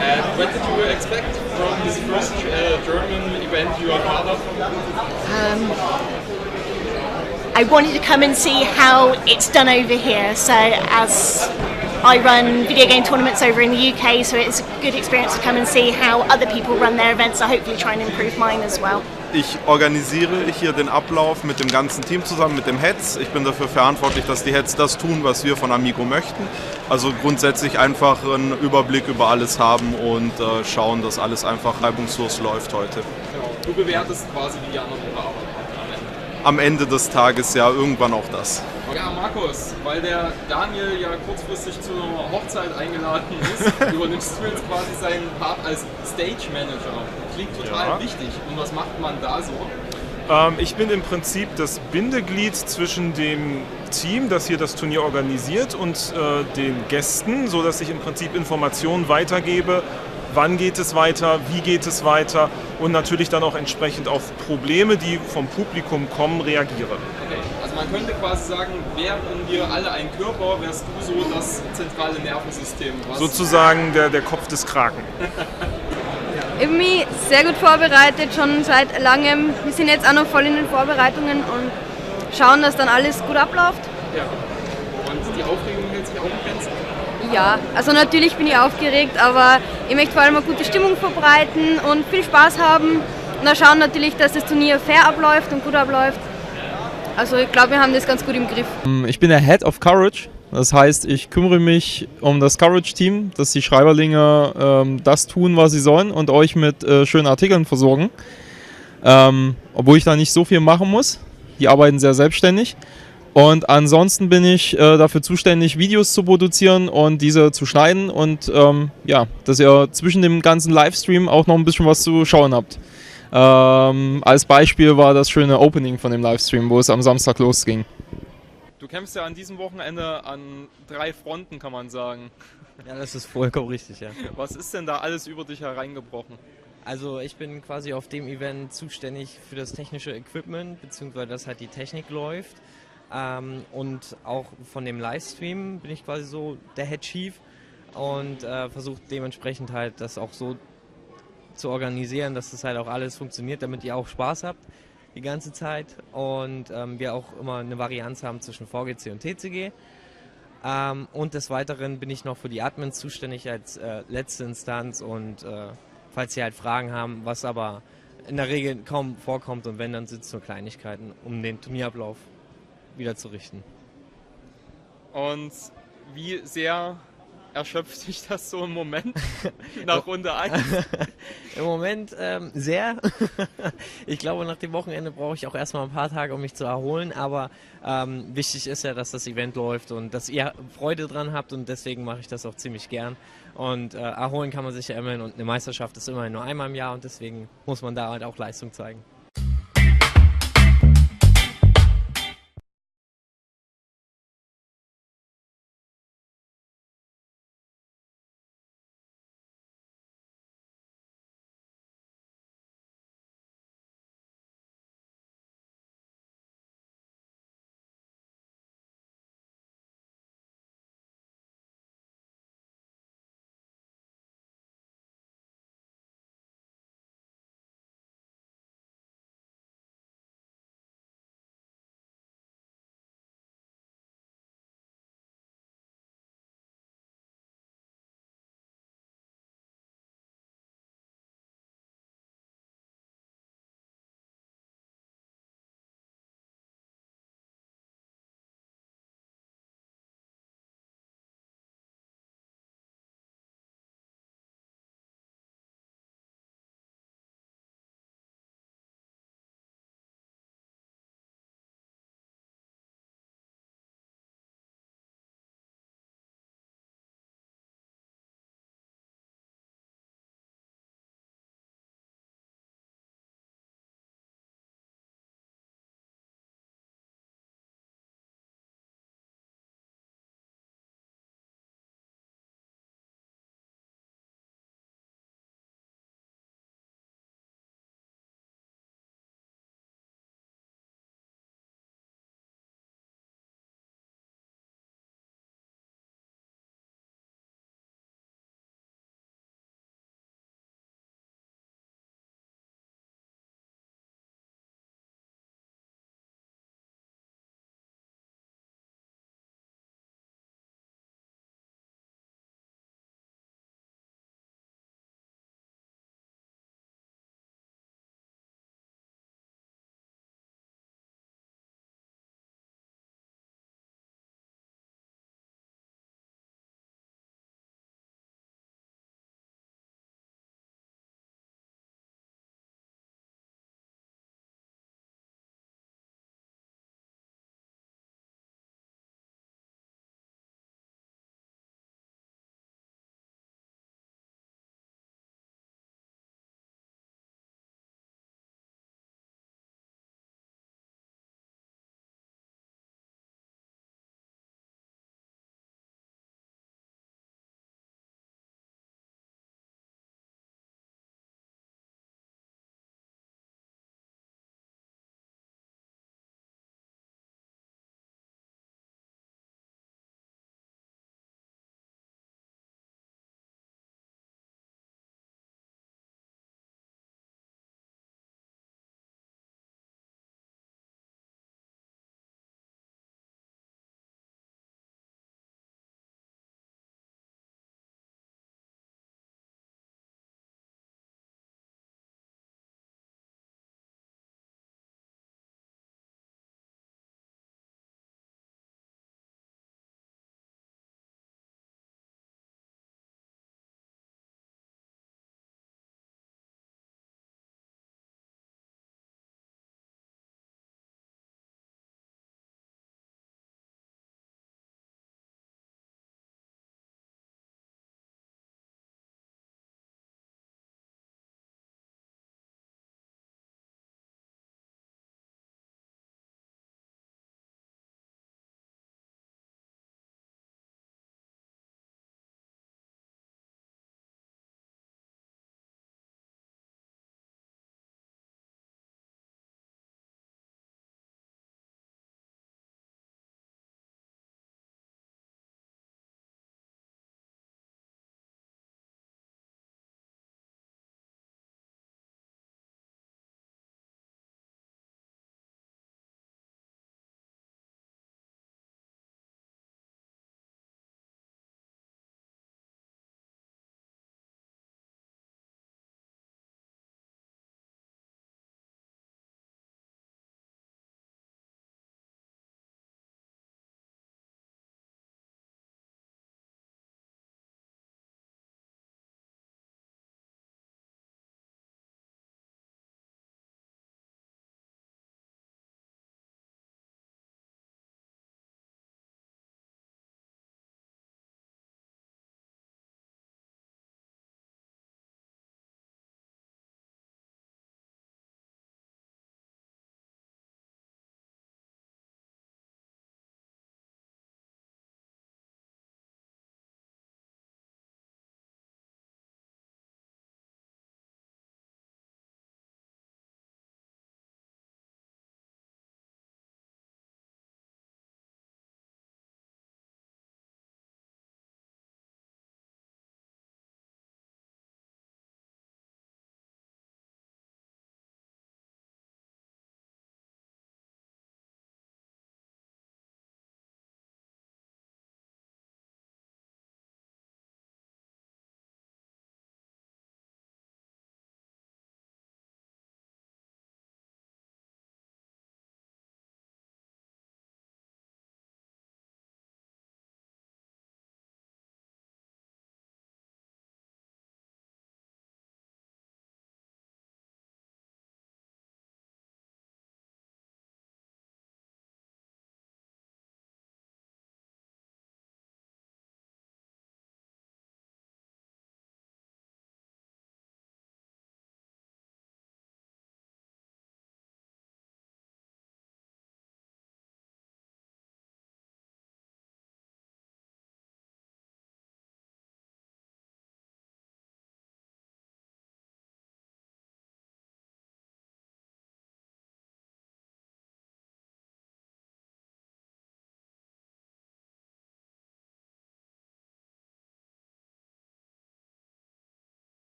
And what did you expect from this first German event you are part of? I wanted to come and see how it's done over here, so as I run video game tournaments over in the UK, so it's a good experience to come and see how other people run their events, so hopefully try and improve mine as well. Ich organisiere hier den Ablauf mit dem ganzen Team zusammen, mit dem Heads. Ich bin dafür verantwortlich, dass die Heads das tun, was wir von Amigo möchten. Also grundsätzlich einfach einen Überblick über alles haben und schauen, dass alles einfach reibungslos läuft heute. Genau. Du bewertest quasi, wie die anderen überarbeiten. Am Ende des Tages ja irgendwann auch das. Ja, Markus, weil der Daniel ja kurzfristig zu einer Hochzeit eingeladen ist, übernimmst du jetzt quasi seinen Part als Stage Manager. Klingt total wichtig. Und was macht man da so? Ich bin im Prinzip das Bindeglied zwischen dem Team, das hier das Turnier organisiert, und den Gästen, sodass ich im Prinzip Informationen weitergebe, wann geht es weiter, wie geht es weiter und natürlich dann auch entsprechend auf Probleme, die vom Publikum kommen, reagiere. Okay. Also man könnte quasi sagen, wären wir alle ein Körper, wärst du so das zentrale Nervensystem. Was Sozusagen der Kopf des Kraken. Ich bin mich sehr gut vorbereitet, schon seit langem. Wir sind jetzt auch noch voll in den Vorbereitungen und schauen, dass dann alles gut abläuft. Ja. Und die Aufregung hält sich auch in Grenzen? Ja, also natürlich bin ich aufgeregt, aber ich möchte vor allem eine gute Stimmung verbreiten und viel Spaß haben. Und dann schauen natürlich, dass das Turnier fair abläuft und gut abläuft. Also ich glaube, wir haben das ganz gut im Griff. Ich bin der Head of Courage. Das heißt, ich kümmere mich um das Courage-Team, dass die Schreiberlinge das tun, was sie sollen und euch mit schönen Artikeln versorgen. Obwohl ich da nicht so viel machen muss. Die arbeiten sehr selbstständig. Und ansonsten bin ich dafür zuständig, Videos zu produzieren und diese zu schneiden und ja, dass ihr zwischen dem ganzen Livestream auch noch ein bisschen was zu schauen habt. Als Beispiel war das schöne Opening von dem Livestream, wo es am Samstag losging. Du kämpfst ja an diesem Wochenende an 3 Fronten, kann man sagen. Ja, das ist vollkommen richtig, ja. Was ist denn da alles über dich hereingebrochen? Also ich bin quasi auf dem Event zuständig für das technische Equipment, beziehungsweise dass halt die Technik läuft. Und auch von dem Livestream bin ich quasi so der Head Chief und versuche dementsprechend halt das auch so zu organisieren, dass das halt auch alles funktioniert, damit ihr auch Spaß habt die ganze Zeit und wir auch immer eine Varianz haben zwischen VGC und TCG. Und des Weiteren bin ich noch für die Admins zuständig als letzte Instanz und falls sie halt Fragen haben, was aber in der Regel kaum vorkommt und wenn, dann sind es nur Kleinigkeiten, um den Turnierablauf wieder zu richten. Und wie sehr erschöpft dich das so im Moment nach Runde 1? Im Moment sehr. Ich glaube, nach dem Wochenende brauche ich auch erstmal ein paar Tage, um mich zu erholen, aber wichtig ist ja, dass das Event läuft und dass ihr Freude dran habt und deswegen mache ich das auch ziemlich gern. Und erholen kann man sich ja immerhin und eine Meisterschaft ist immerhin nur einmal im Jahr und deswegen muss man da halt auch Leistung zeigen.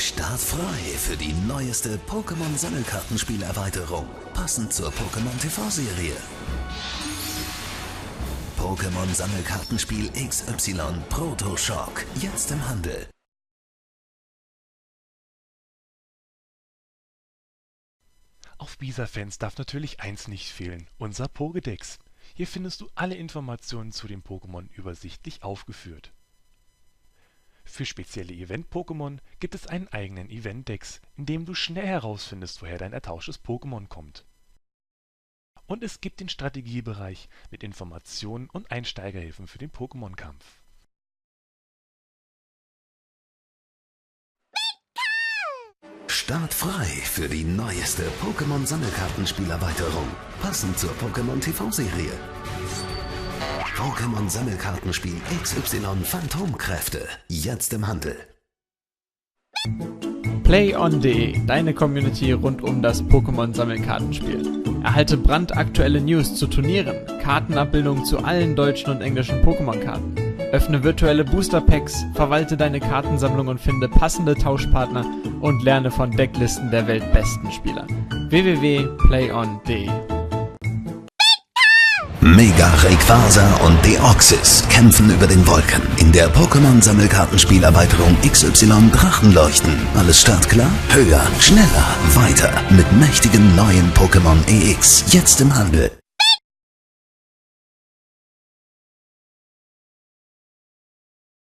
Start frei für die neueste Pokémon-Sammelkartenspielerweiterung, passend zur Pokémon TV-Serie. Pokémon-Sammelkartenspiel XY Proto Shock, jetzt im Handel. Auf Bisa-Fans darf natürlich eins nicht fehlen, unser Pokédex. Hier findest du alle Informationen zu den Pokémon übersichtlich aufgeführt. Für spezielle Event-Pokémon gibt es einen eigenen Event-Dex, in dem du schnell herausfindest, woher dein ertauschtes Pokémon kommt. Und es gibt den Strategiebereich mit Informationen und Einsteigerhilfen für den Pokémon-Kampf. Start frei für die neueste Pokémon-Sammelkartenspielerweiterung, passend zur Pokémon TV-Serie. Pokémon-Sammelkartenspiel XY Phantomkräfte, jetzt im Handel. PlayOn.de, deine Community rund um das Pokémon-Sammelkartenspiel. Erhalte brandaktuelle News zu Turnieren, Kartenabbildungen zu allen deutschen und englischen Pokémon-Karten. Öffne virtuelle Booster-Packs, verwalte deine Kartensammlung und finde passende Tauschpartner und lerne von Decklisten der weltbesten Spieler. www.playon.de. Mega Rayquaza und Deoxys kämpfen über den Wolken in der Pokémon-Sammelkartenspielerweiterung XY Drachenleuchten. Alles startklar? Höher, schneller, weiter mit mächtigen neuen Pokémon EX. Jetzt im Handel.